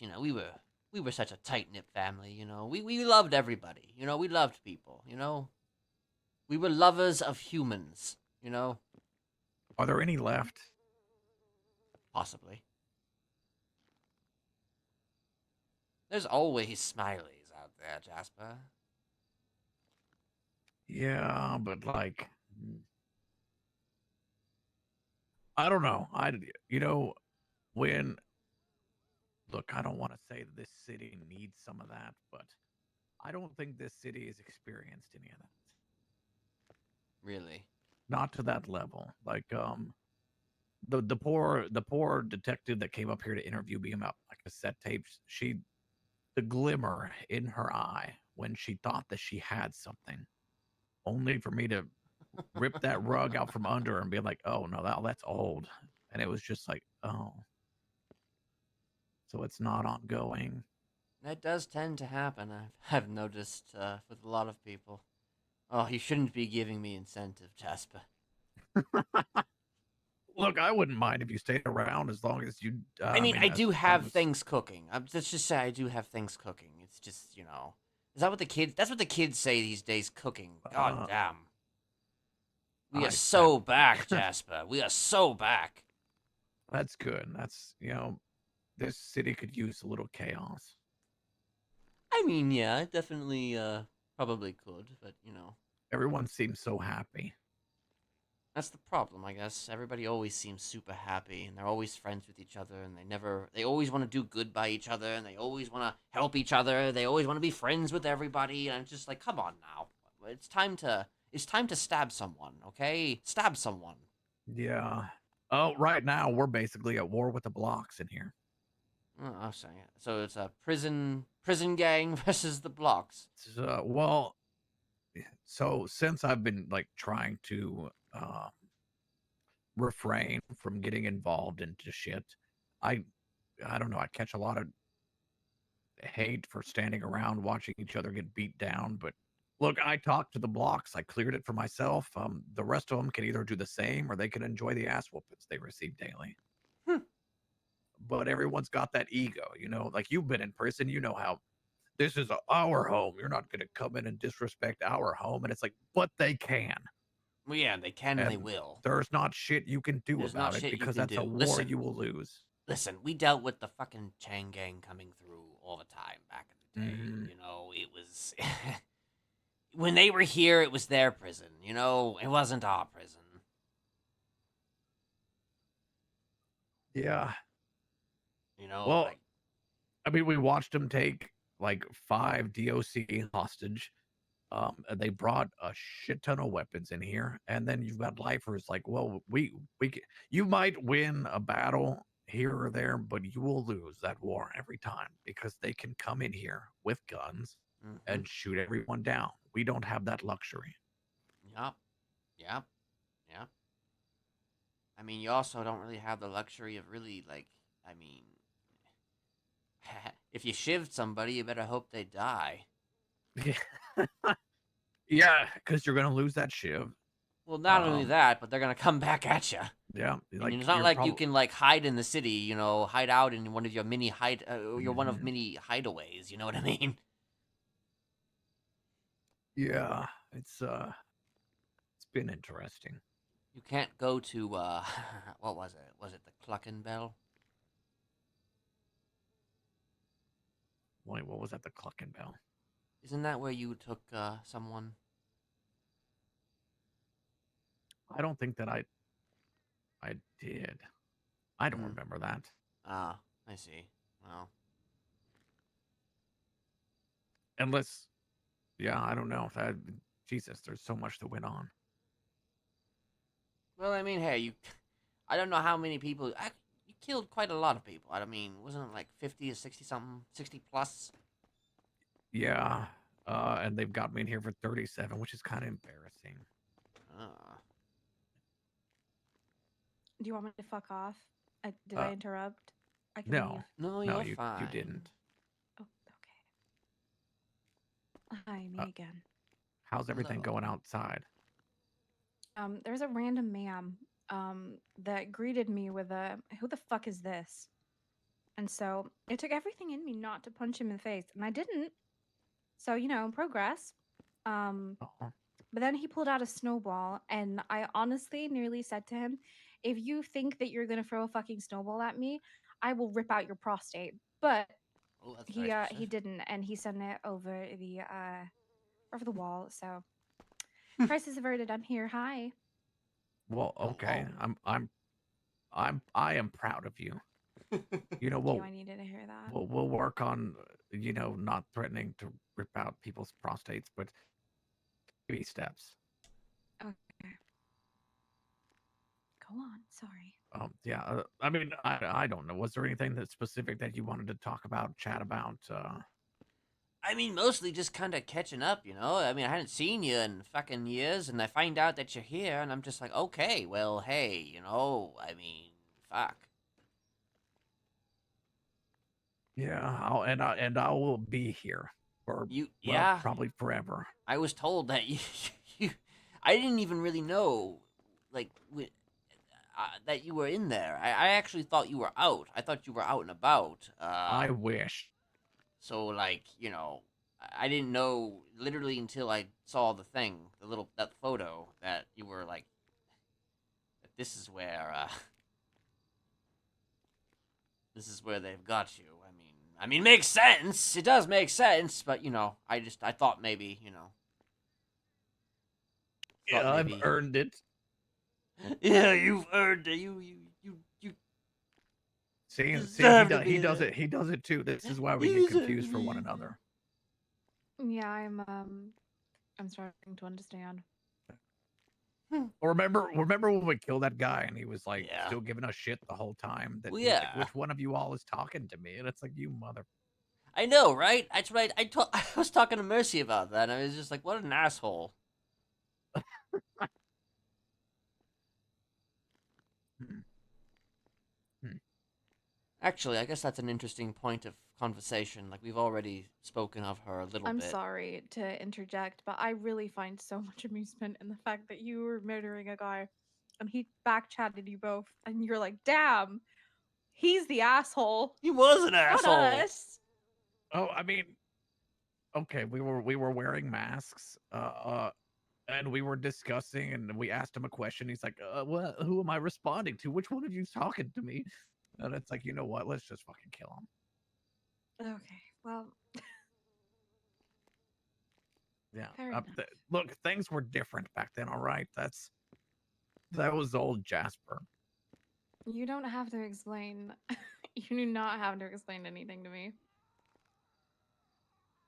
We were such a tight-knit family, We loved everybody, We loved people, We were lovers of humans, Are there any left? Possibly. There's always Smileys out there, Jasper. Yeah, but like, I don't know. When look, I don't want to say that this city needs some of that, but I don't think this city has experienced any of that. Really? Not to that level. Like, the poor detective that came up here to interview me about like cassette tapes, the glimmer in her eye when she thought that she had something, only for me to rip that rug out from under her and be like, oh no, that's old. And it was just like, oh. So it's not ongoing. That does tend to happen. I've noticed with a lot of people. Oh, you shouldn't be giving me incentive, Jasper. Look, I wouldn't mind if you stayed around as long as you. I do have things cooking. Let's just say I do have things cooking. It's just, is that what the kids? That's what the kids say these days. Cooking. God damn. We are so back, Jasper. We are so back. That's good. That's this city could use a little chaos. Yeah, it definitely probably could, but everyone seems so happy. That's the problem, I guess. Everybody always seems super happy, and they're always friends with each other, and they always want to do good by each other, and they always want to help each other. They always want to be friends with everybody, and I'm just like, come on now. It's time to stab someone, okay? Stab someone. Yeah. Oh, right now we're basically at war with the blocks in here. Oh, I'm sorry. So it's a prison gang versus the blocks. So since I've been like trying to refrain from getting involved into shit, I don't know. I catch a lot of hate for standing around watching each other get beat down. But look, I talked to the blocks. I cleared it for myself. The rest of them can either do the same or they can enjoy the ass whoopings they receive daily. But everyone's got that ego, like you've been in prison, how this is our home. You're not going to come in and disrespect our home. And it's like, but they can. Well, yeah, they can and they will. There's not shit you can do about it because that's a war you will lose. Listen, we dealt with the fucking Chang gang coming through all the time back in the day. It was when they were here, it was their prison. It wasn't our prison. Yeah. Well, we watched them take like 5 DOC hostage. They brought a shit ton of weapons in here, and then you've got lifers like, well, you might win a battle here or there, but you will lose that war every time because they can come in here with guns and shoot everyone down. We don't have that luxury. Yep. You also don't really have the luxury of really if you shivved somebody, you better hope they die. Yeah, because you're going to lose that shiv. Well, not only that, but they're going to come back at you. Yeah. It's not like you can hide in the city, hide out in one of your mini one of many hideaways, you know what I mean? Yeah, it's been interesting. You can't go to what was it? Was it the Cluckin' Bell? Wait, what was that? The Cluckin' Bell? Isn't that where you took someone? I don't think that I did. I don't remember that. Ah, I see. Well, Unless, yeah, I don't know. That, Jesus, there's so much that went on. well, I mean, hey, I don't know how many people. You killed quite a lot of people. I mean, wasn't it like 50 or 60 something, 60 plus? Yeah, and they've got me in here for 37, which is kind of embarrassing. Do you want me to fuck off? Did Uh, I interrupt? I can No, leave. No, no, you're you fine. didn't. Oh, okay. Hi, me again. How's everything Hello. going outside? There's a random ma'am that greeted me with a "Who the fuck is this?" And so it took everything in me not to punch him in the face, and I didn't. So progress. But then he pulled out a snowball, and I honestly nearly said to him, "If you think that you're gonna throw a fucking snowball at me, I will rip out your prostate." But Oh, that's he very he specific. didn't, and he sent it over the wall. So crisis averted. I'm here. Hi. Well, okay. I am proud of you. You know, Thank you. I needed to hear that. we'll work on, not threatening to rip out people's prostates, but baby steps. Okay. Go on. Sorry. Yeah. I mean, I don't know. Was there anything that specific that you wanted to talk about, chat about? I mean, mostly just kind of catching up, you know? I mean, I hadn't seen you in fucking years, and I find out that you're here, and I'm just like, okay, well, hey, you know? I mean, fuck. Yeah. I will be here for Yeah? probably forever. I was told that you I didn't even really know, like, that you were in there. I actually thought you were out. I thought you were out and about. I wish. So, like, I didn't know literally until I saw the thing, that photo, that you were like, that this is where they've got you. I mean, makes sense. It does make sense, but I thought maybe, Yeah, I've earned it. Yeah, you've earned it. You See, deserve to he be does there. it. He does it too. This is why we You get deserve confused to for be one there. another. Yeah, I'm starting to understand. Remember when we killed that guy and he was like still giving us shit the whole time? That Well, he was like, yeah. which one of you all is talking to me? And it's like, you mother. I know, right? That's right. I was talking to Mercy about that, and I was just like, what an asshole. Actually, I guess that's an interesting point of conversation. Like, we've already spoken of her a little I'm bit. sorry to interject, but I really find so much amusement in the fact that you were murdering a guy and he back chatted you both, and you're like, damn, he's the asshole. He was an Not asshole. us. Oh, I mean, okay, we were wearing masks, and we were discussing, and we asked him a question. He's like, "What? Who am I responding to? Which one of you's talking to me?" And it's like, you know what? Let's just fucking kill him. Okay, well, Yeah. fair enough. Look, things were different back then. All right, that was old Jasper. You don't have to explain. You do not have to explain anything to me.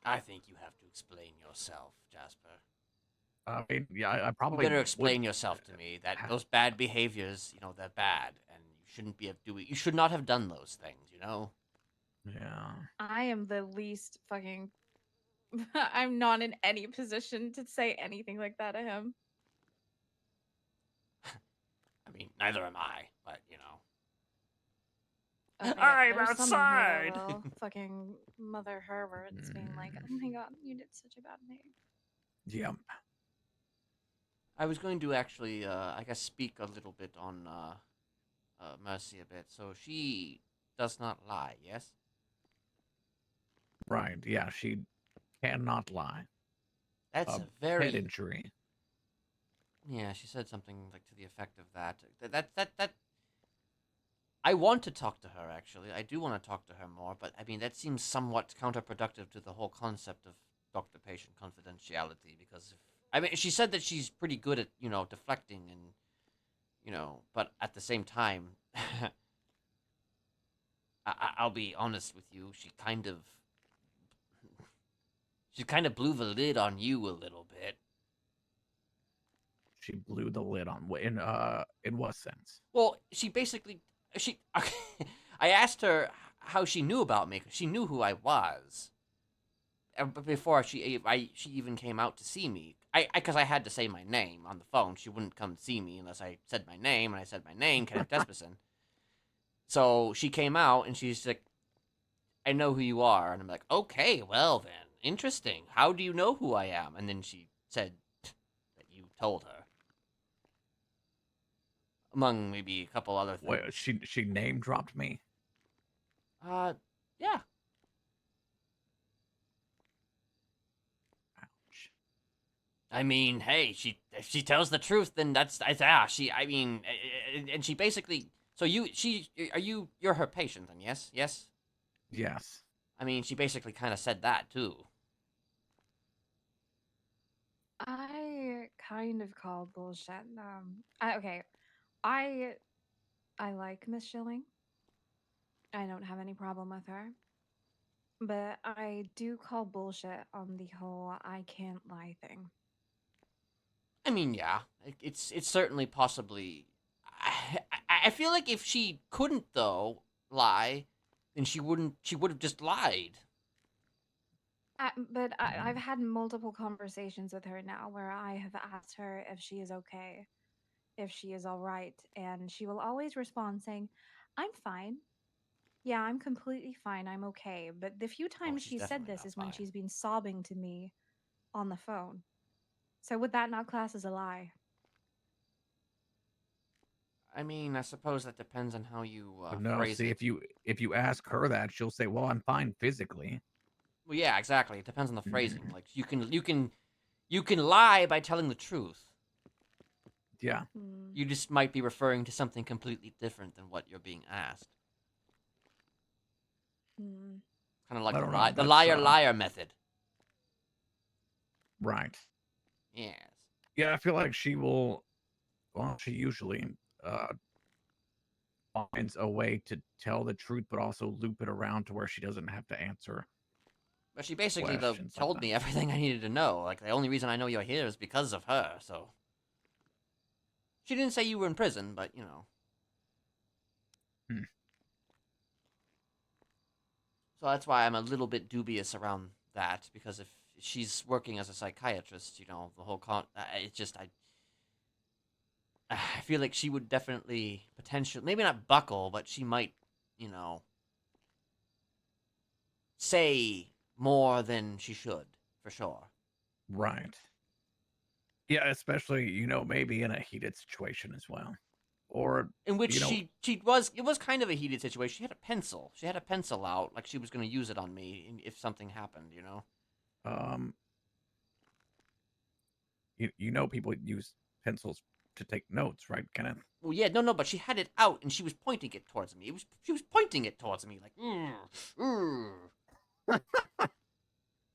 I think you have to explain yourself, Jasper. I mean, yeah, I probably You better explain would. yourself to me. That those bad behaviors, they're bad, and you shouldn't be doing. You should not have done those things. Yeah. I am the least fucking. I'm not in any position to say anything like that to him. I mean, neither am I, but Okay, I'm there's some in here outside. that will fucking Mother Herbert's being like, oh my god, you did such a bad thing. Yep. I was going to actually, I guess, speak a little bit on Mercy a bit. So she does not lie, yes? Right. Yeah, she cannot lie. That's a very head injury. Yeah, she said something like to the effect of that. That. I want to talk to her, actually. I do want to talk to her more, but I mean, that seems somewhat counterproductive to the whole concept of doctor-patient confidentiality, because I mean, she said that she's pretty good at, deflecting and, but at the same time, I'll be honest with you. She kind of blew the lid on you a little bit. She blew the lid on in what sense? Well, she basically I asked her how she knew about me, 'cause she knew who I was. But before she even came out to see me, because I had to say my name on the phone. She wouldn't come see me unless I said my name, and I said my name, Kenneth Jesperson. So she came out and she's like, "I know who you are," and I'm like, "Okay, well then, interesting. How do you know who I am?" And then she said that you told her. Among maybe a couple other things. Wait, she name dropped me. Yeah. Ouch. I mean, hey, if she tells the truth, then that's I mean, and she basically. So you're her patient then? Yes. Yes. I mean, she basically kind of said that too. I kind of call bullshit. Okay, I like Miss Schilling. I don't have any problem with her. But I do call bullshit on the whole I can't lie thing. I mean, yeah, it's certainly possibly. I feel like if she couldn't though lie, then she would have just lied. But I've had multiple conversations with her now where I have asked her if she is okay, if she is all right, and she will always respond saying, "I'm fine. Yeah, I'm completely fine. I'm okay." But the few times she's she said definitely this not is when fine. she's been sobbing to me on the phone. So would that not class as a lie? I mean, I suppose that depends on how you No, phrase see, it. if you ask her that, she'll say, "Well, I'm fine physically." Well, yeah, exactly. It depends on the phrasing. Like you can lie by telling the truth. Yeah. You just might be referring to something completely different than what you're being asked. Kind of like I don't know, the that's, liar method. Right. Yes. Yeah, I feel like she will. Well, she usually finds a way to tell the truth, but also loop it around to where she doesn't have to answer. But she basically questions like told that. me everything I needed to know. Like the only reason I know you're here is because of her. So she didn't say you were in prison, but you know. So that's why I'm a little bit dubious around that, because if she's working as a psychiatrist, you know, the whole it's just I feel like she would definitely potentially, maybe not buckle, but she might, you know, say more than she should, for sure. Right. Yeah, especially, maybe in a heated situation as well. Or in which it was kind of a heated situation. She had a pencil. She had a pencil out, like she was going to use it on me if something happened, you know? People use pencils to take notes, right, Kenneth? Well, yeah, no, but she had it out and she was pointing it towards me. She was pointing it towards me, like,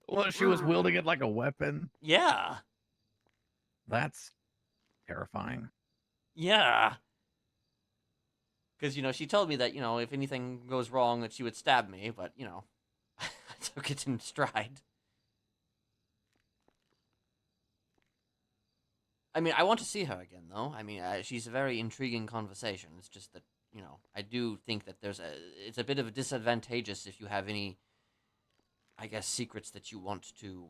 Well, she was wielding it like a weapon. Yeah. That's terrifying. Yeah. Because, she told me that, if anything goes wrong, that she would stab me, but, I took it in stride. I mean, I want to see her again, though. I mean, she's a very intriguing conversation. It's just that, I do think that it's a bit of a disadvantageous if you have any, I guess, secrets that you want to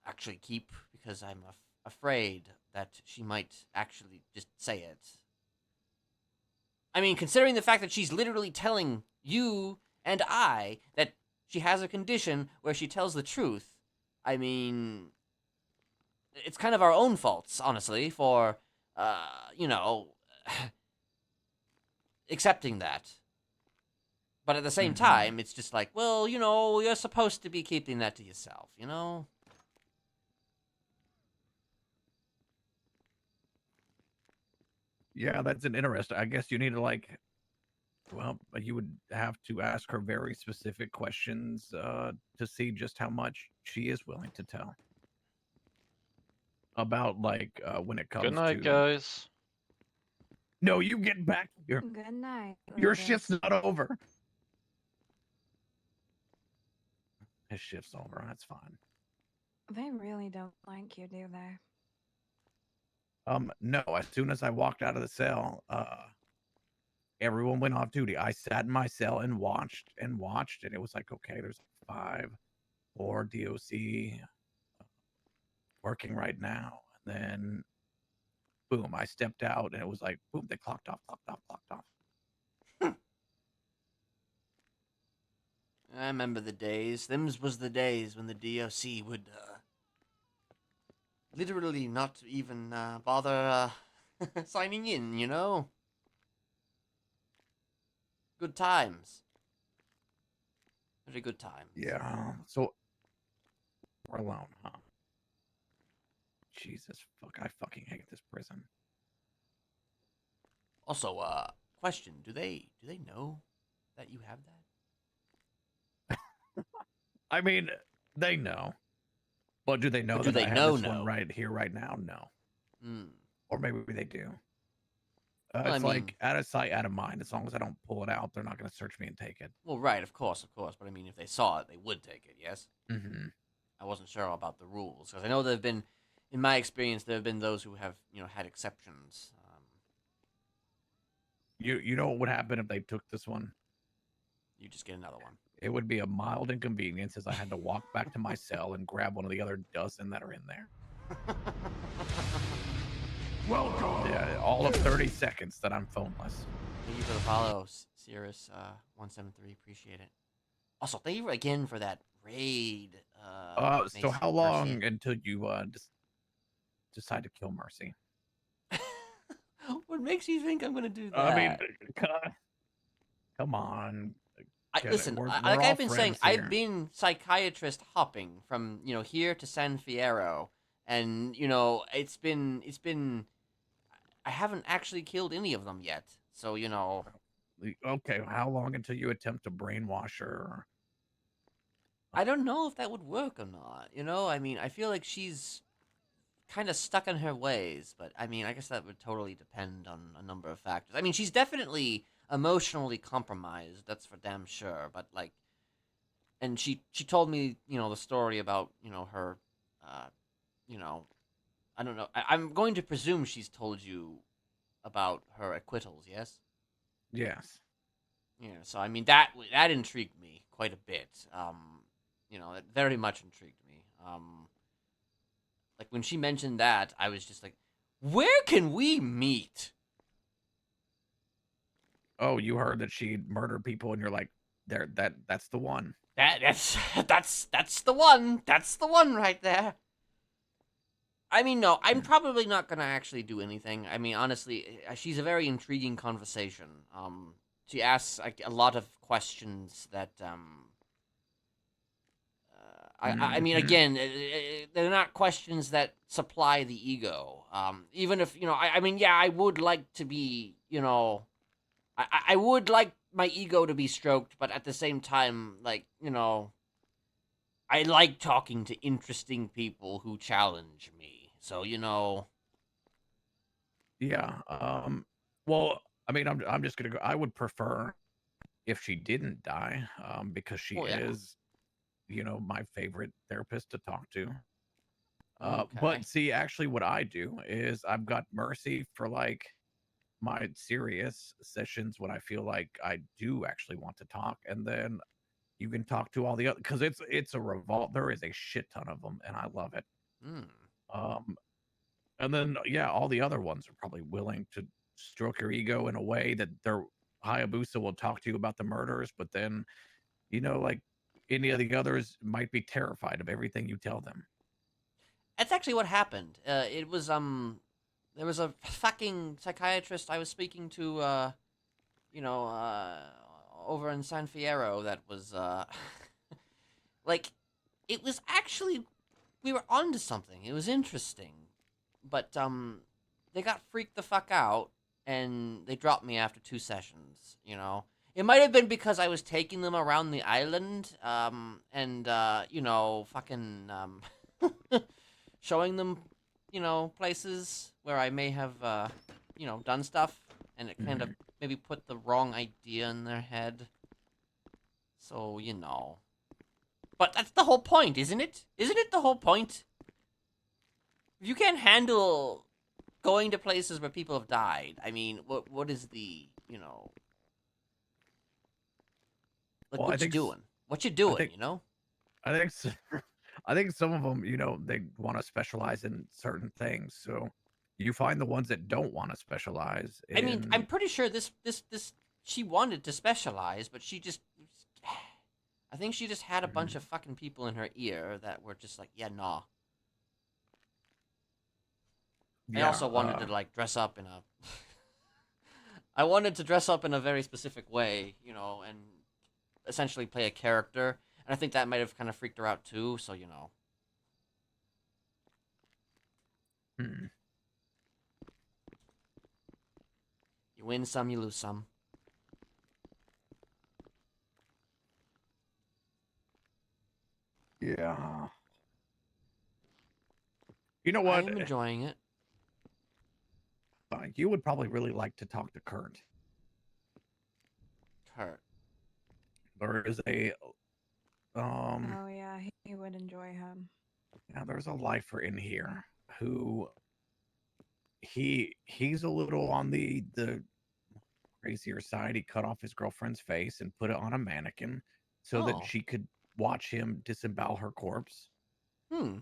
actually keep, because I'm afraid that she might actually just say it. I mean, considering the fact that she's literally telling you and I that she has a condition where she tells the truth, I mean, it's kind of our own faults, honestly, for, accepting that. But at the same time, it's just like, well, you're supposed to be keeping that to yourself, you know? Yeah, that's an interesting. I guess you need to you would have to ask her very specific questions to see just how much she is willing to tell about, when it comes Good night, to. guys. No, you get back here. Good night. Your Lucas. shift's not over. his shift's over. That's fine. They really don't like you, do they? No. As soon as I walked out of the cell, everyone went off duty. I sat in my cell and watched, and it was like, okay, there's 4 DOC working right now. And then, boom, I stepped out, and it was like, boom, they clocked off. I remember the days. Them's was the days when the DOC would literally not even bother signing in, you know? Good times. Very good times. Yeah. So we're alone, huh? Jesus fuck! I fucking hate this prison. Also, question: Do they know that you have that? I mean, they know, but do they know But do that they I have know this one know? right here, right now? No. Hmm. Or maybe they do. Well, I It's mean- like out of sight, out of mind. As long as I don't pull it out, they're not going to search me and take it. Well, right, of course. But I mean, if they saw it, they would take it. Yes. Mm-hmm. I wasn't sure about the rules because I know there have been, in my experience, there have been those who have had exceptions. You know what would happen if they took this one? You just get another one. It would be a mild inconvenience as I had to walk back to my cell and grab one of the other dozen that are in there. Welcome. Yeah, all of 30 seconds that I'm phoneless. Thank you for the follow, Cirrus 173. Appreciate it. Also, thank you again for that raid. So how long until you decide to kill Mercy? What makes you think I'm gonna do that? I mean, come on. Listen, We're like all I've been saying, friends here. I've been psychiatrist hopping from here to San Fierro, and it's been I haven't actually killed any of them yet. So Okay, how long until you attempt to brainwash her? I don't know if that would work or not. I mean, I feel like she's kind of stuck in her ways, but I mean, I guess that would totally depend on a number of factors. I mean, she's definitely emotionally compromised, that's for damn sure, but and she told me, the story about, her I don't know. I'm going to presume she's told you about her acquittals, yes? Yes. Yeah, so I mean that intrigued me quite a bit. It very much intrigued me. Like when she mentioned that, I was just like, "Where can we meet?" Oh, you heard that she murdered people, and you're like, that's the one. That's the one. That's the one right there. I mean, no, I'm probably not gonna actually do anything. I mean, honestly, she's a very intriguing conversation. She asks like a lot of questions that I mean, again, they're not questions that supply the ego. Even if I mean, yeah, I would like to be, I would like my ego to be stroked, but at the same time, like, I like talking to interesting people who challenge me. So, Yeah. Well, I mean, I'm just gonna go. I would prefer if she didn't die, because she Well, yeah. is, my favorite therapist to talk to. Okay. But see, actually, what I do is I've got Mercy for like my serious sessions when I feel like I do actually want to talk, and then you can talk to all the other because it's a revolt. There is a shit ton of them, and I love it. And then yeah, all the other ones are probably willing to stroke your ego in a way that their Hayabusa will talk to you about the murders, but then like any of the others might be terrified of everything you tell them. That's actually what happened. It was there was a fucking psychiatrist I was speaking to, over in San Fierro that was like, it was actually, we were onto something. It was interesting, but they got freaked the fuck out and they dropped me after 2 sessions. It might have been because I was taking them around the island, and fucking showing them, places where I may have, done stuff, and it kind of maybe put the wrong idea in their head. So, But that's the whole point, isn't it? Isn't it the whole point? If you can't handle going to places where people have died, I mean, what is the, you know, like Well, what you doing? What you doing? think- You know? I think I think some of them, you know, they want to specialize in certain things. So you find the ones that don't want to specialize. I mean, I'm in- pretty sure this she wanted to specialize, but she just, I think she just had a bunch of fucking people in her ear that were just like, yeah, nah. I also wanted to like dress up in a. I wanted to dress up in a very specific way, you know, and essentially play a character, and I think that might have kind of freaked her out too. So you know. Hmm. You win some, you lose some. Yeah. You know what? I'm enjoying it. You would probably really like to talk to Kurt. Kurt. There is a Oh yeah, he would enjoy him. yeah, there's a lifer in here who he's a little on the crazier side. He cut off his girlfriend's face and put it on a mannequin so that Oh. she could watch him disembowel her corpse. Hmm.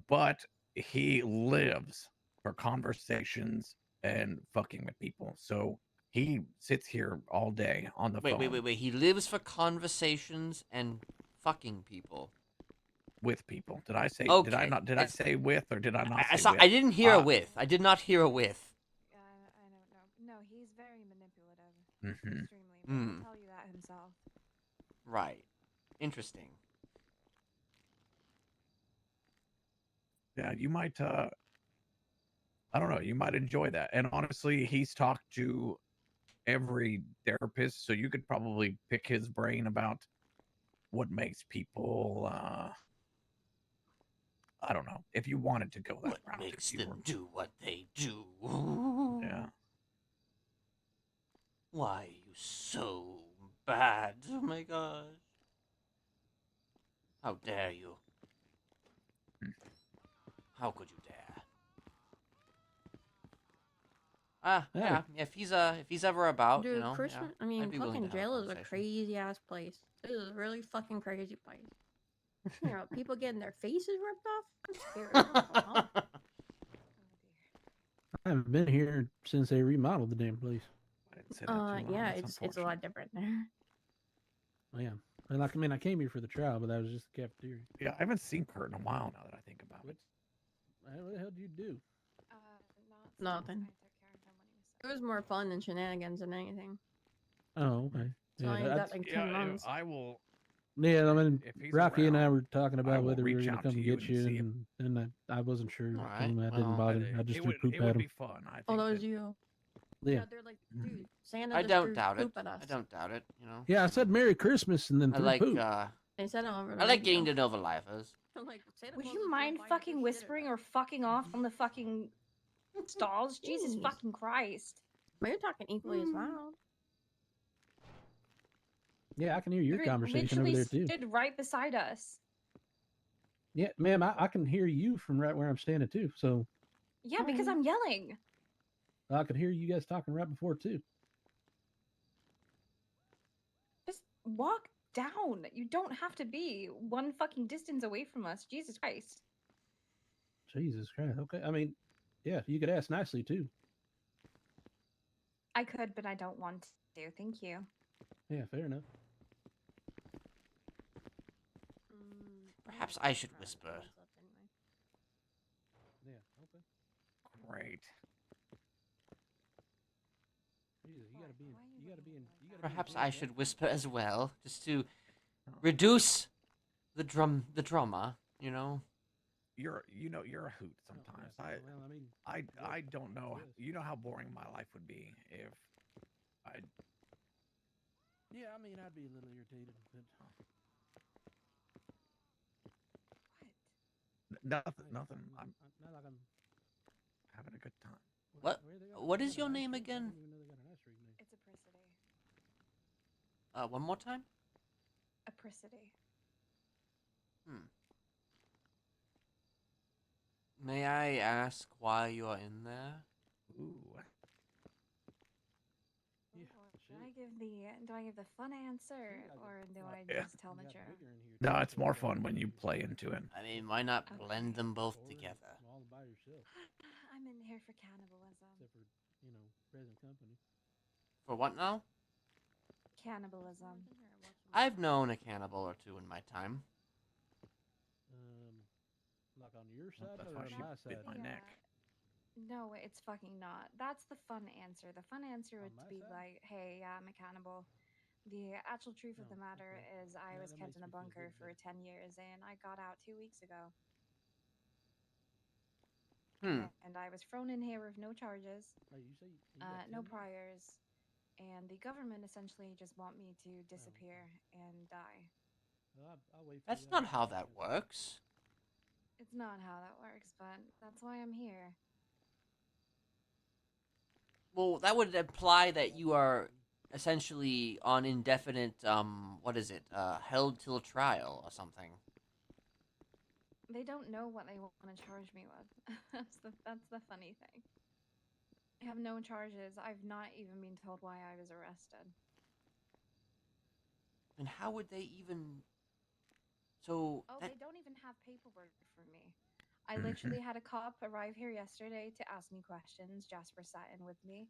But he lives for conversations and fucking with people. So he sits here all day on the phone Wait. He lives for conversations and fucking people. with people. Did I say? Did I Okay, not? Did I it's- say with or did I not I say saw. with? I didn't hear a with. I did not hear a with. I don't know. No, he's very manipulative. Mhm. Extremely. But Hmm. he'll tell you that himself. Right. Interesting. Yeah, you might. I don't know. You might enjoy that. And honestly, he's talked to every therapist, so you could probably pick his brain about what makes people. I don't know. If you wanted to go that What route, makes if you them do what they do? Yeah. Why are you so bad? Oh my gosh. How dare you? How could you dare? Yeah. If he's ever out, Dude, you know, Christmas. yeah, I mean, I'd be willing fucking to have a jail is a conversation. crazy ass place. This is a really fucking crazy place. You know, people getting their faces ripped off. I'm scared. What's going on? I haven't been here since they remodeled the damn place. Yeah, it's a lot different there. Oh, yeah. And like, I mean, I came here for the trial, but that was just the cafeteria. Yeah, I haven't seen Kurt in a while now that I think about it. What the hell did you do? Nothing. It was more fun than shenanigans than anything. Oh, okay. So I that's- got like 10 months. I will. Yeah, I mean, If he's Rocky and I around, were talking I about will whether we were reach going to out come to you get and you, see if- and I wasn't sure. All right, That didn't well, bother. I just threw poop it at would him. be fun. I Oh, think. that was you. Yeah. They're like, dude, Santa I just don't threw doubt it. poop at us. I don't doubt it. You know. Yeah, I said Merry Christmas and then I threw like. poop. They said it over the I like radio. getting to know the lifers. I'm like, Santa Would Claus you is mind gonna buy fucking whispering or fucking off on the fucking stalls? Jesus Jeez. fucking Christ. Well, you're talking equally as loud. Yeah, I can hear your You conversation over literally there too. stood right beside us. Yeah, ma'am, I can hear you from right where I'm standing too. So Yeah, because I'm yelling. I could hear you guys talking right before too. Just walk down. You don't have to be one fucking distance away from us. Jesus Christ. Jesus Christ. Okay, I mean, yeah, you could ask nicely too. I could, but I don't want to. Thank you. Yeah, fair enough. Perhaps I should whisper. Yeah. Okay. Great. Perhaps I should whisper as well, just to reduce the drama. You know. You're a hoot sometimes. I don't know. You know how boring my life would be if I. Yeah, I mean, I'd be a little irritated. But... Nothing. I'm not like I'm having a good time. What is your name again? It's Apricity. One more time. Apricity. May I ask why you are in there? Ooh. Do I give the fun answer or do I Yeah. just tell the truth? No, it's more fun when you play into it. I mean, why not blend them both together? All by yourself, I'm in here for cannibalism. except for present company. For what now? Cannibalism. I've known a cannibal or two in my time. Like on your side That's or why on she my bit side? my neck. No, it's fucking not. That's the fun answer. The fun answer would my be side? like, hey, yeah, I'm a cannibal. The actual truth of the matter is I Yeah, was that kept makes in a me feel bunker good for 10 years and I got out 2 weeks ago. And I was thrown in here with no charges, Hey, you say you got no 10 months? priors, and the government essentially just want me to disappear and die. I'll wait for That's you. not how that works. It's not how that works, but that's why I'm here. Well, that would imply that you are essentially on indefinite, what is it, held till trial or something. They don't know what they want to charge me with. That's the funny thing. I have no charges. I've not even been told why I was arrested. And how would they even... So... Oh, that... they don't even have paperwork for me. I literally had a cop arrive here yesterday to ask me questions. Jasper sat in with me.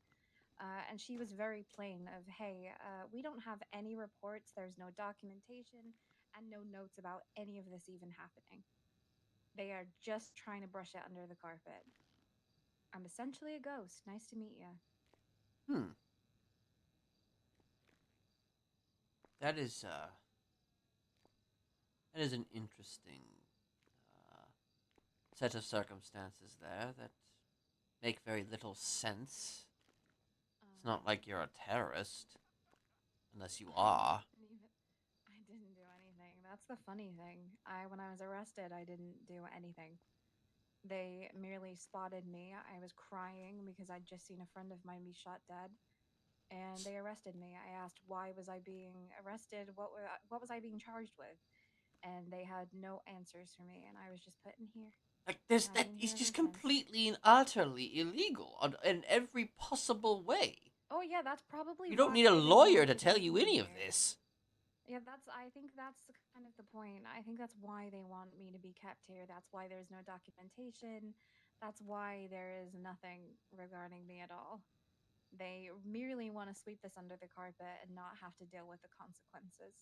And she was very plain of, hey, we don't have any reports, there's no documentation, and no notes about any of this even happening. They are just trying to brush it under the carpet. I'm essentially a ghost. Nice to meet you. That is an interesting set of circumstances there that make very little sense. It's not like you're a terrorist, unless you are. I didn't do anything. That's the funny thing. When I was arrested, I didn't do anything. They merely spotted me. I was crying because I'd just seen a friend of mine be shot dead, and they arrested me. I asked why was I being arrested? What was I being charged with? And they had no answers for me, and I was just put in here. Like this, that is just completely and utterly illegal in every possible way. Oh yeah, that's probably. You don't need a lawyer to tell you any of this. Yeah, I think that's kind of the point. I think that's why they want me to be kept here. That's why there's no documentation. That's why there is nothing regarding me at all. They merely want to sweep this under the carpet and not have to deal with the consequences.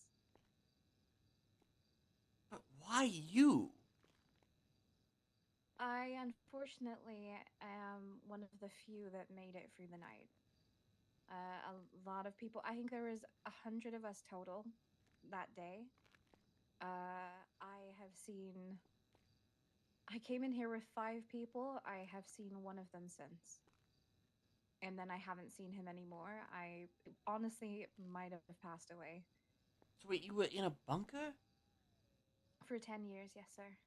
But why you? I unfortunately am one of the few that made it through the night. A lot of people, I think there was 100 of us total that day. I came in here with 5 people. I have seen one of them since. And then I haven't seen him anymore. I honestly might have passed away. So wait, you were in a bunker? For 10 years, yes, sir.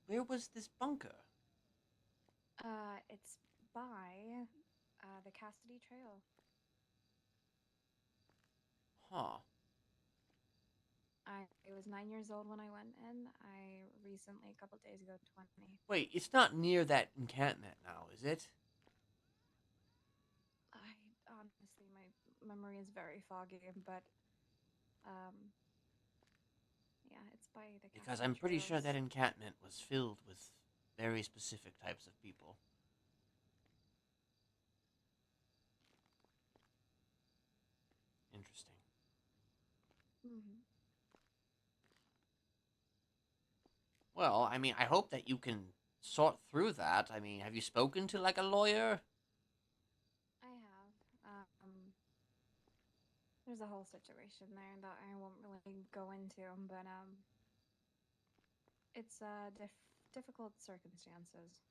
Where was this bunker? It's by the Cassidy Trail. Huh. I was 9 years old when I went in. I recently, a couple days ago, 20. Wait, it's not near that encampment now, is it? Honestly, my memory is very foggy, but yeah, it's by the Cassidy Because I'm pretty sure Trails. that encampment was filled with very specific types of people. Interesting. Well, I mean, I hope that you can sort through that. I mean, have you spoken to, like, a lawyer? I have. There's a whole situation there that I won't really go into, but it's difficult circumstances.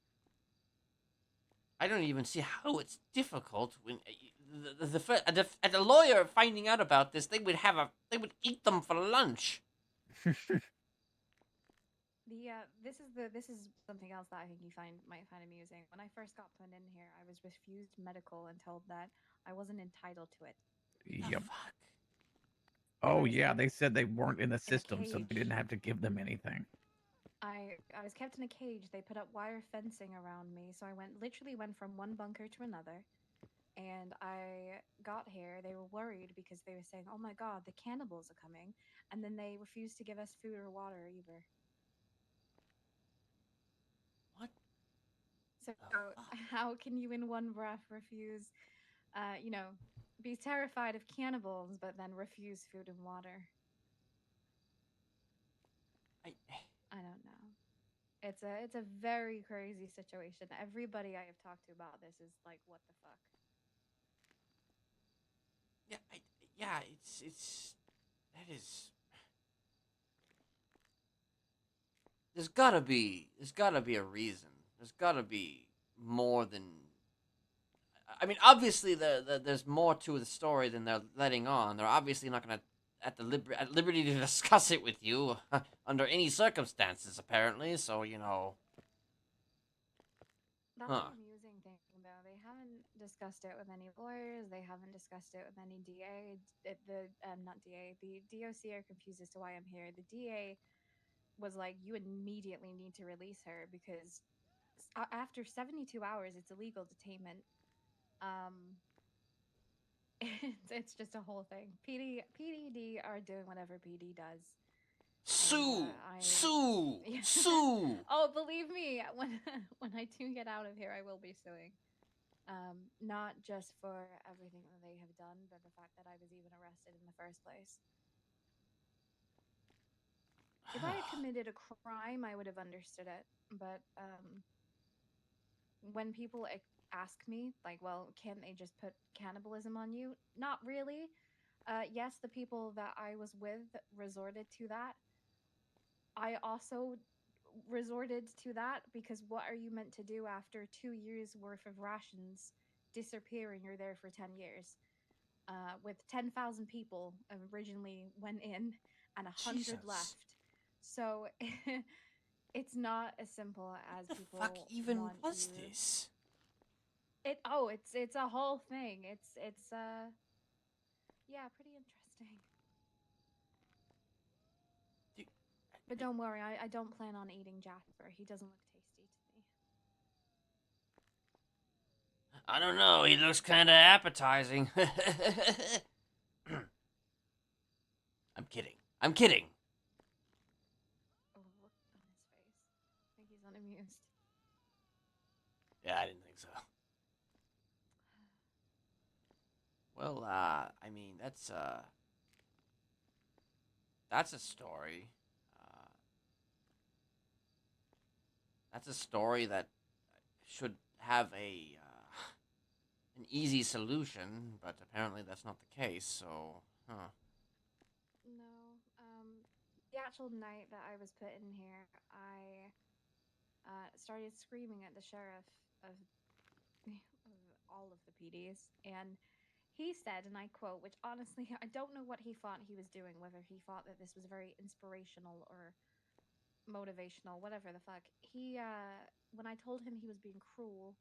I don't even see how it's difficult when a lawyer finding out about this, they would eat them for lunch. This is something else that I think you might find amusing. When I first got put in here, I was refused medical and told that I wasn't entitled to it. Yep. Oh yeah, they said they weren't in the in a system, so they cage. didn't have to give them anything. I was kept in a cage. They put up wire fencing around me, so I literally went from one bunker to another. And I got here. They were worried because they were saying, "Oh my God, the cannibals are coming," and then they refused to give us food or water either. What? So how can you, in one breath, refuse, be terrified of cannibals, but then refuse food and water? I don't know. It's a very crazy situation. Everybody I have talked to about this is like, "What the fuck?" Yeah, it's that is. There's gotta be a reason. There's gotta be more than. I mean, obviously, there's more to the story than they're letting on. They're obviously not gonna at liberty to discuss it with you under any circumstances, apparently. So you know. That's Huh. the amusing thing, though. They haven't discussed it with any lawyers. They haven't discussed it with any DA. Not DA. The DOC are confused as to why I'm here. The DA was like, "You immediately need to release her because after 72 hours, it's illegal detainment." Um, it's just a whole thing. PDD are doing whatever PD does. Sue, Yeah. sue. Oh, believe me, when I do get out of here, I will be suing. Not just for everything that they have done, but the fact that I was even arrested in the first place. If I had committed a crime, I would have understood it. But when people ask me, like, "Well, can't they just put cannibalism on you?" Not really. Yes, the people that I was with resorted to that. I also resorted to that because what are you meant to do after 2 years worth of rations disappear and you're there for 10 years? With 10,000 people originally went in and 100 Jesus. left. So it's not as simple as What the people fuck even want was you. this? It's a whole thing. It's yeah, pretty interesting. But don't worry, I don't plan on eating Jasper. He doesn't look tasty to me. I don't know. He looks kind of appetizing. I'm kidding. I'm kidding. Oh, look on his face. I think he's unamused. Yeah, I didn't think so. Well, I mean, that's a story. That's a story that should have an easy solution, but apparently that's not the case. So, huh? No, the actual night that I was put in here, I started screaming at the sheriff of, of all of the PDs, and he said, and I quote, which honestly I don't know what he thought he was doing, whether he thought that this was very inspirational or motivational, whatever the fuck. He when I told him he was being cruel,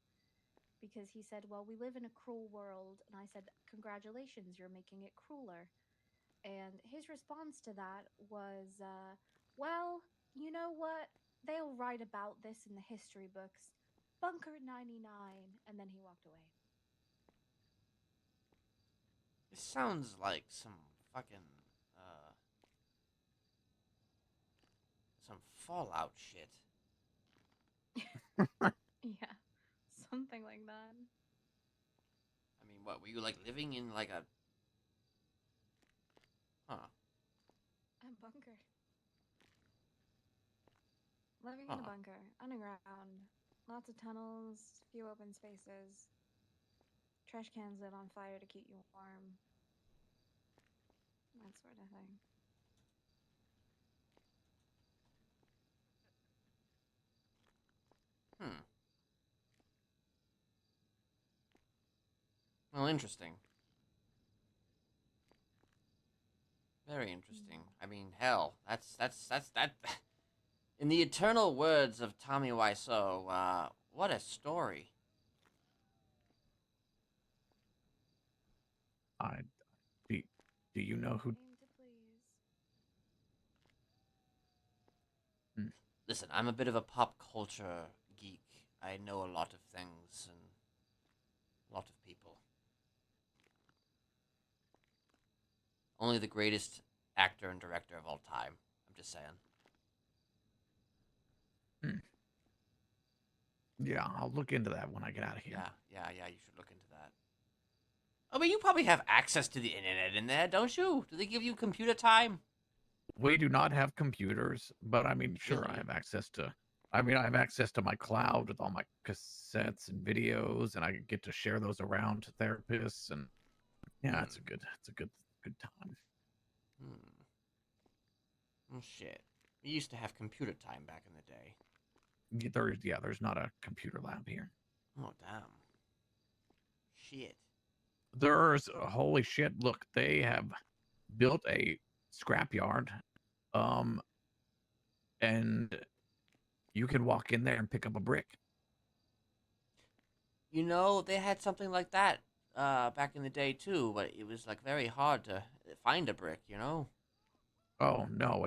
because he said, "Well, we live in a cruel world," and I said, "Congratulations, you're making it crueler." And his response to that was, "Well, you know what? They'll write about this in the history books. Bunker 99." And then he walked away. This sounds like some fucking some Fallout shit. Yeah, something like that. I mean, what were you like living in like a? Huh. A bunker. Living in a bunker, underground, lots of tunnels, few open spaces, trash cans lit on fire to keep you warm, that sort of thing. Well, interesting. Very interesting. I mean, hell, that's that. In the eternal words of Tommy Wiseau, what a story. Do you know who? Listen, I'm a bit of a pop culture geek. I know a lot of things and a lot of people. Only the greatest actor and director of all time. I'm just saying. Yeah, I'll look into that when I get out of here. Yeah, you should look into that. I mean, you probably have access to the internet in there, don't you? Do they give you computer time? We do not have computers, but I mean, sure, I have access to. I mean, I have access to my cloud with all my cassettes and videos, and I get to share those around to therapists, and yeah, it's a good time. Oh shit. We used to have computer time back in the day. There's not a computer lab here. Oh damn. Shit. There's holy shit. Look, they have built a scrapyard, and you can walk in there and pick up a brick. You know, they had something like that back in the day too, but it was like very hard to find a brick, you know? Oh no,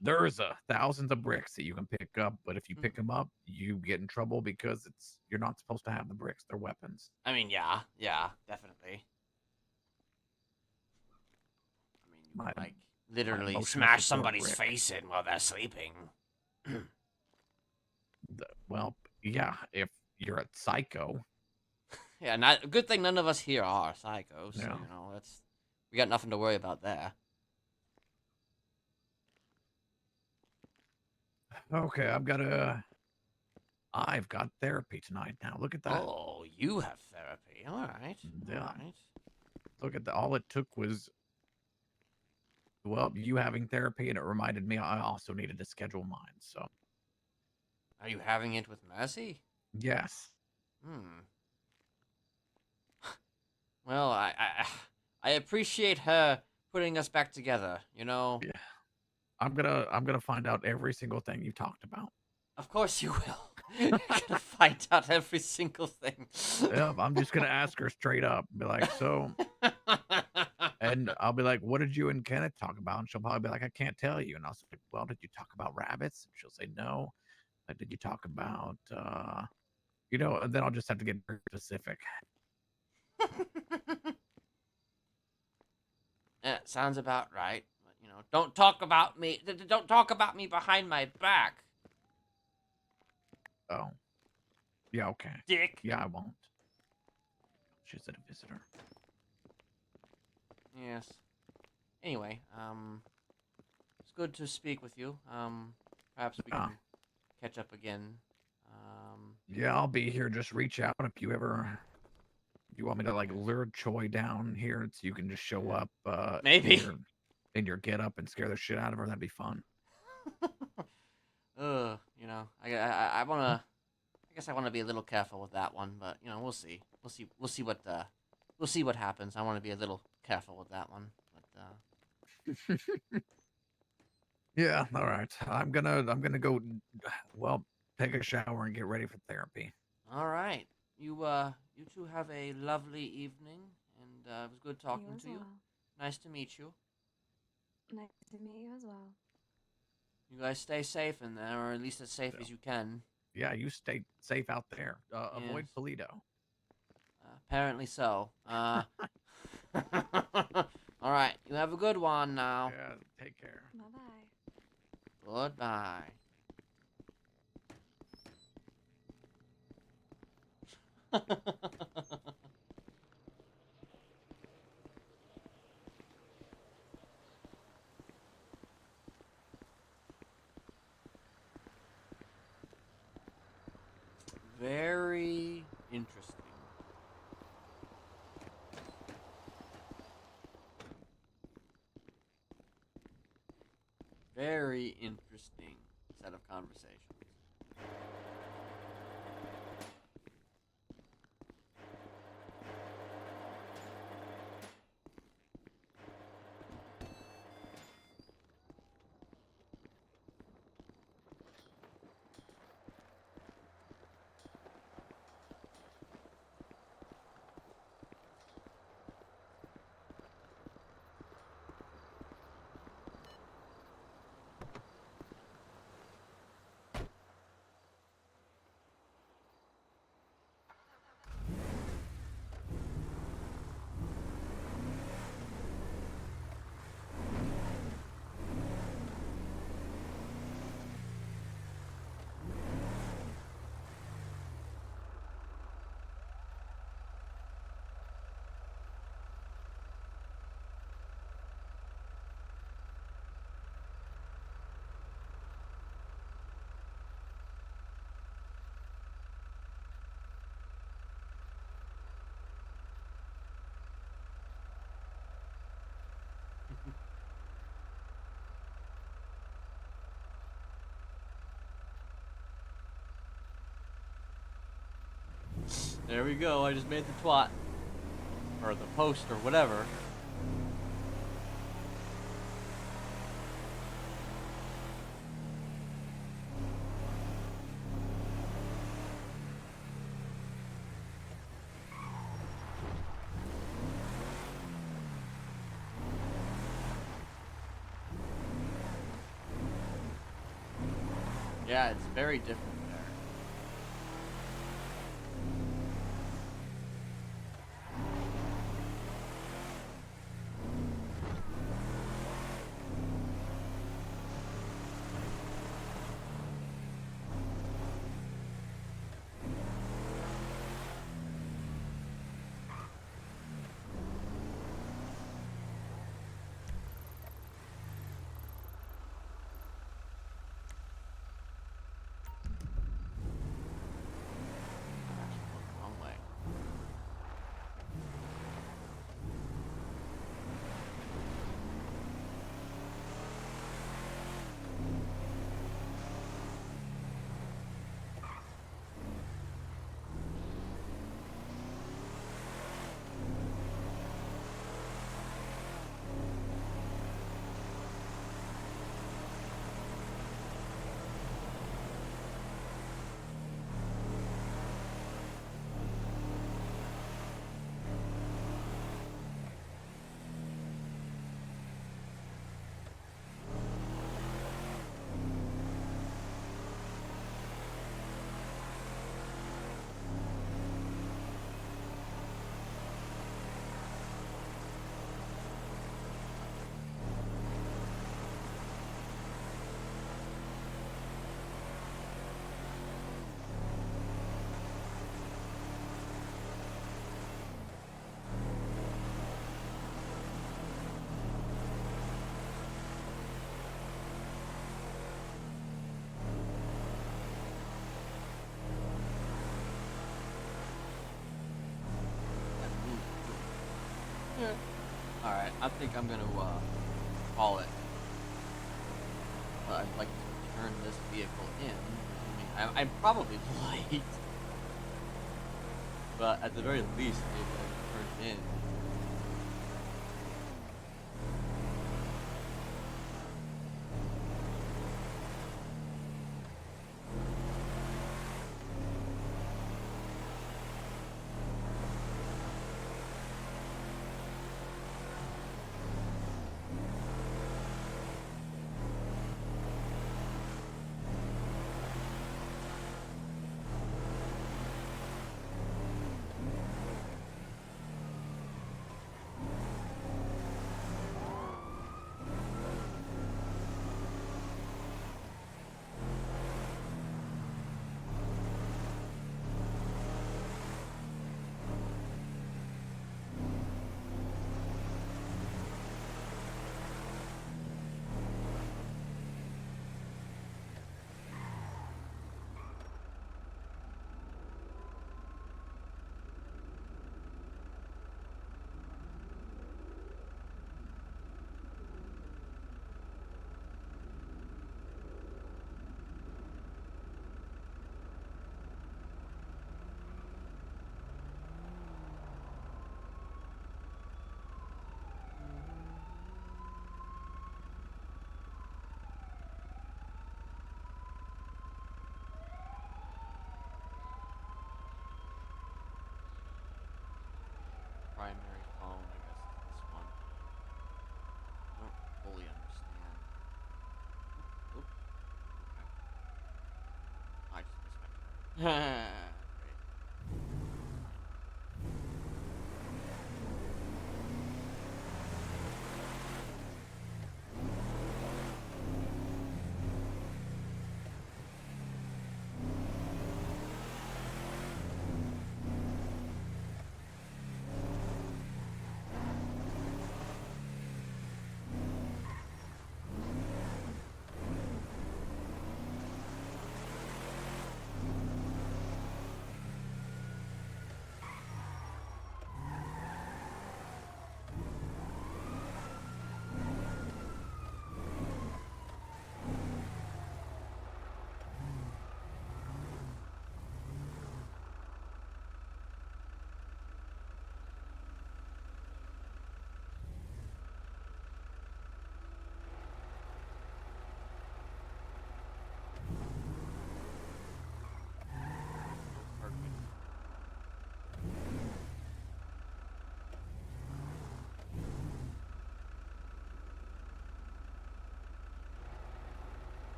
there's thousands of bricks that you can pick up, but if you pick them up, you get in trouble because you're not supposed to have the bricks. They're weapons. I mean, yeah, definitely. I mean, you could, like literally smash somebody's face in while they're sleeping. Well, yeah, if you're a psycho. Yeah, good thing none of us here are psychos. Yeah. So, you know, we got nothing to worry about there. Okay, I've got therapy tonight now. Look at that. Oh, you have therapy. All right. Yeah. All right. Look at all it took was, well, you having therapy, and it reminded me I also needed to schedule mine. So. Are you having it with Mercy? Yes. Well, I appreciate her putting us back together, you know? Yeah. I'm gonna find out every single thing you talked about. Of course you will. You're gonna find out every single thing. Yep, I'm just gonna ask her straight up. Be like, so, and I'll be like, what did you and Kenneth talk about? And she'll probably be like, I can't tell you. And I'll say, well, did you talk about rabbits? And she'll say, no. Like, did you talk about, you know? And then I'll just have to get very specific. Yeah, sounds about right. But, you know, don't talk about me. Don't talk about me behind my back. Oh. Yeah, okay. Dick. Yeah, I won't. She said a visitor. Yes. Anyway, it's good to speak with you. Perhaps we can catch up again. Yeah, I'll be here. Just reach out if you want me to like lure Choi down here so you can just show up. Maybe. In your get up and scare the shit out of her. That'd be fun. You know, I guess I wanna be a little careful with that one, but you know, we'll see. We'll see what happens. I wanna be a little careful with that one. But Yeah, all right. I'm gonna go, well, take a shower and get ready for therapy. all right. You two have a lovely evening, and it was good talking to you. Nice to meet you. Nice to meet you as well. You guys stay safe in there, or at least as safe as you can. Yeah, you stay safe out there. Avoid Polito. Apparently so. All right, you have a good one now. Yeah, take care. Bye-bye. Goodbye. Very interesting. Very interesting set of conversations. There we go. I just made the twat. Or the post or whatever. Yeah, it's very different there. Wrong way. Alright, I think I'm gonna call it. I'd like to turn this vehicle in. I'm probably late. But at the very least, maybe I can turn it in. Primary phone, I guess is this one. I don't fully understand. Oop. Okay. I just missed my turn. Great.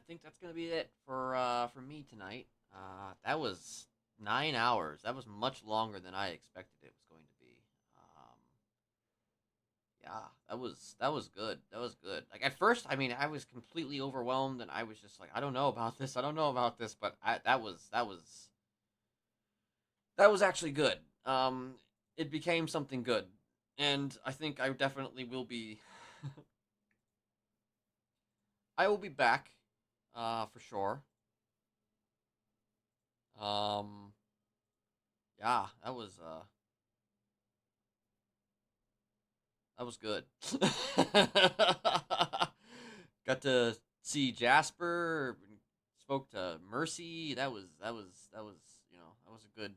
think that's gonna be it for me tonight. That was 9 hours. That was much longer than I expected it was going to be. Yeah, that was good. That was good. Like at first, I mean, I was completely overwhelmed, and I was just like, I don't know about this. I don't know about this. But that was actually good. It became something good, and I think I definitely will be. I will be back, for sure. Um, yeah, that was good. Got to see Jasper. Spoke to Mercy. That was that was a good.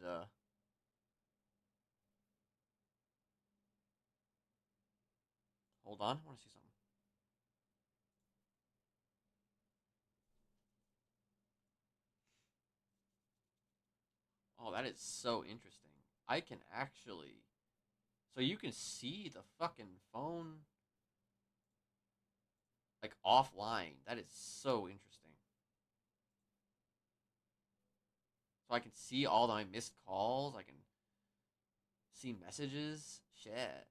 Hold on, I want to see something. Oh, that is so interesting. I can actually. So you can see the fucking phone like offline. That is so interesting. So I can see all my missed calls. I can see messages. Shit.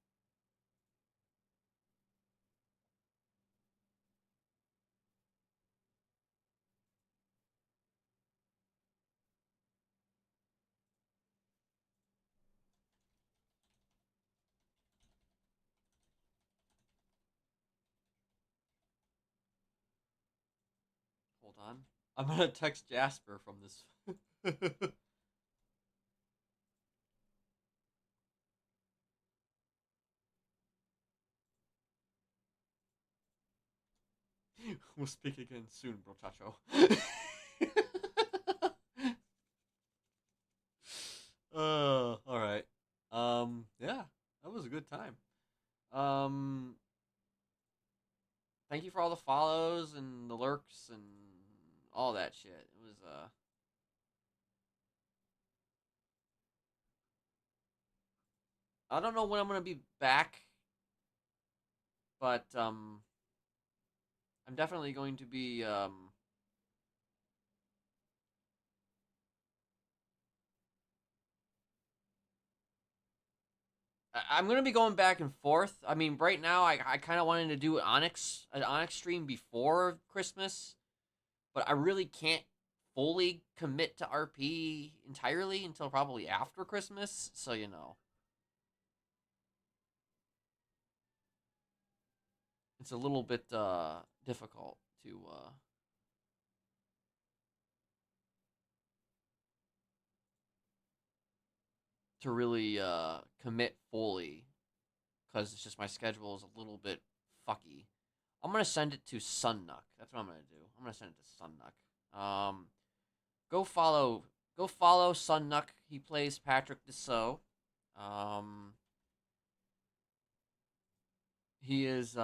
Hold on. I'm gonna text Jasper from this. We'll speak again soon, brochacho. All right. Yeah, that was a good time. Thank you for all the follows and the lurks and all that shit. It was I don't know when I'm gonna be back, but I'm definitely going to be I'm gonna be going back and forth. I mean, right now I kind of wanted to do an Onyx stream before Christmas, but I really can't fully commit to RP entirely until probably after Christmas. So it's a little bit difficult to really commit fully because it's just my schedule is a little bit fucky. I'm gonna send it to Sunnuck. That's what I'm gonna do. I'm gonna send it to Sunnuck. Go follow Sunnuck. He plays Patrick Dessau. He is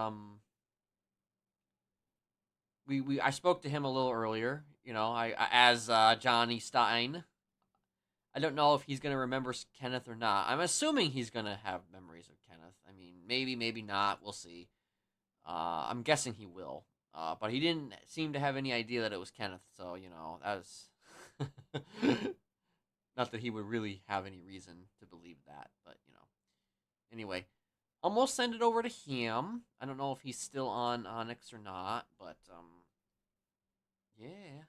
we I spoke to him a little earlier. As Johnny Stein. I don't know if he's gonna remember Kenneth or not. I'm assuming he's gonna have memories of Kenneth. I mean, maybe not. We'll see. I'm guessing he will. But he didn't seem to have any idea that it was Kenneth. So that was not that he would really have any reason to believe that. But anyway, almost send it over to him. I don't know if he's still on Onyx or not, but yeah.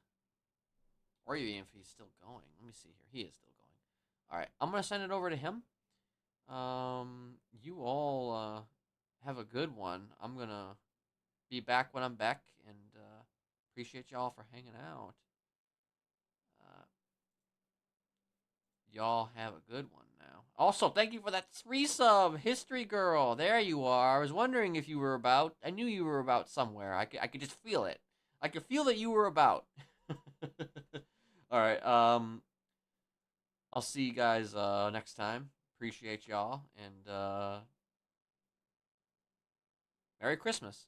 Or even if he's still going. Let me see here. He is still going. All right, I'm gonna send it over to him. You all have a good one. I'm gonna be back when I'm back, and appreciate y'all for hanging out. Y'all have a good one now. Also, thank you for that resub, History Girl. There you are. I was wondering if you were about. I knew you were about somewhere. I could just feel it. I could feel that you were about. All right. I'll see you guys next time. Appreciate y'all, and Merry Christmas.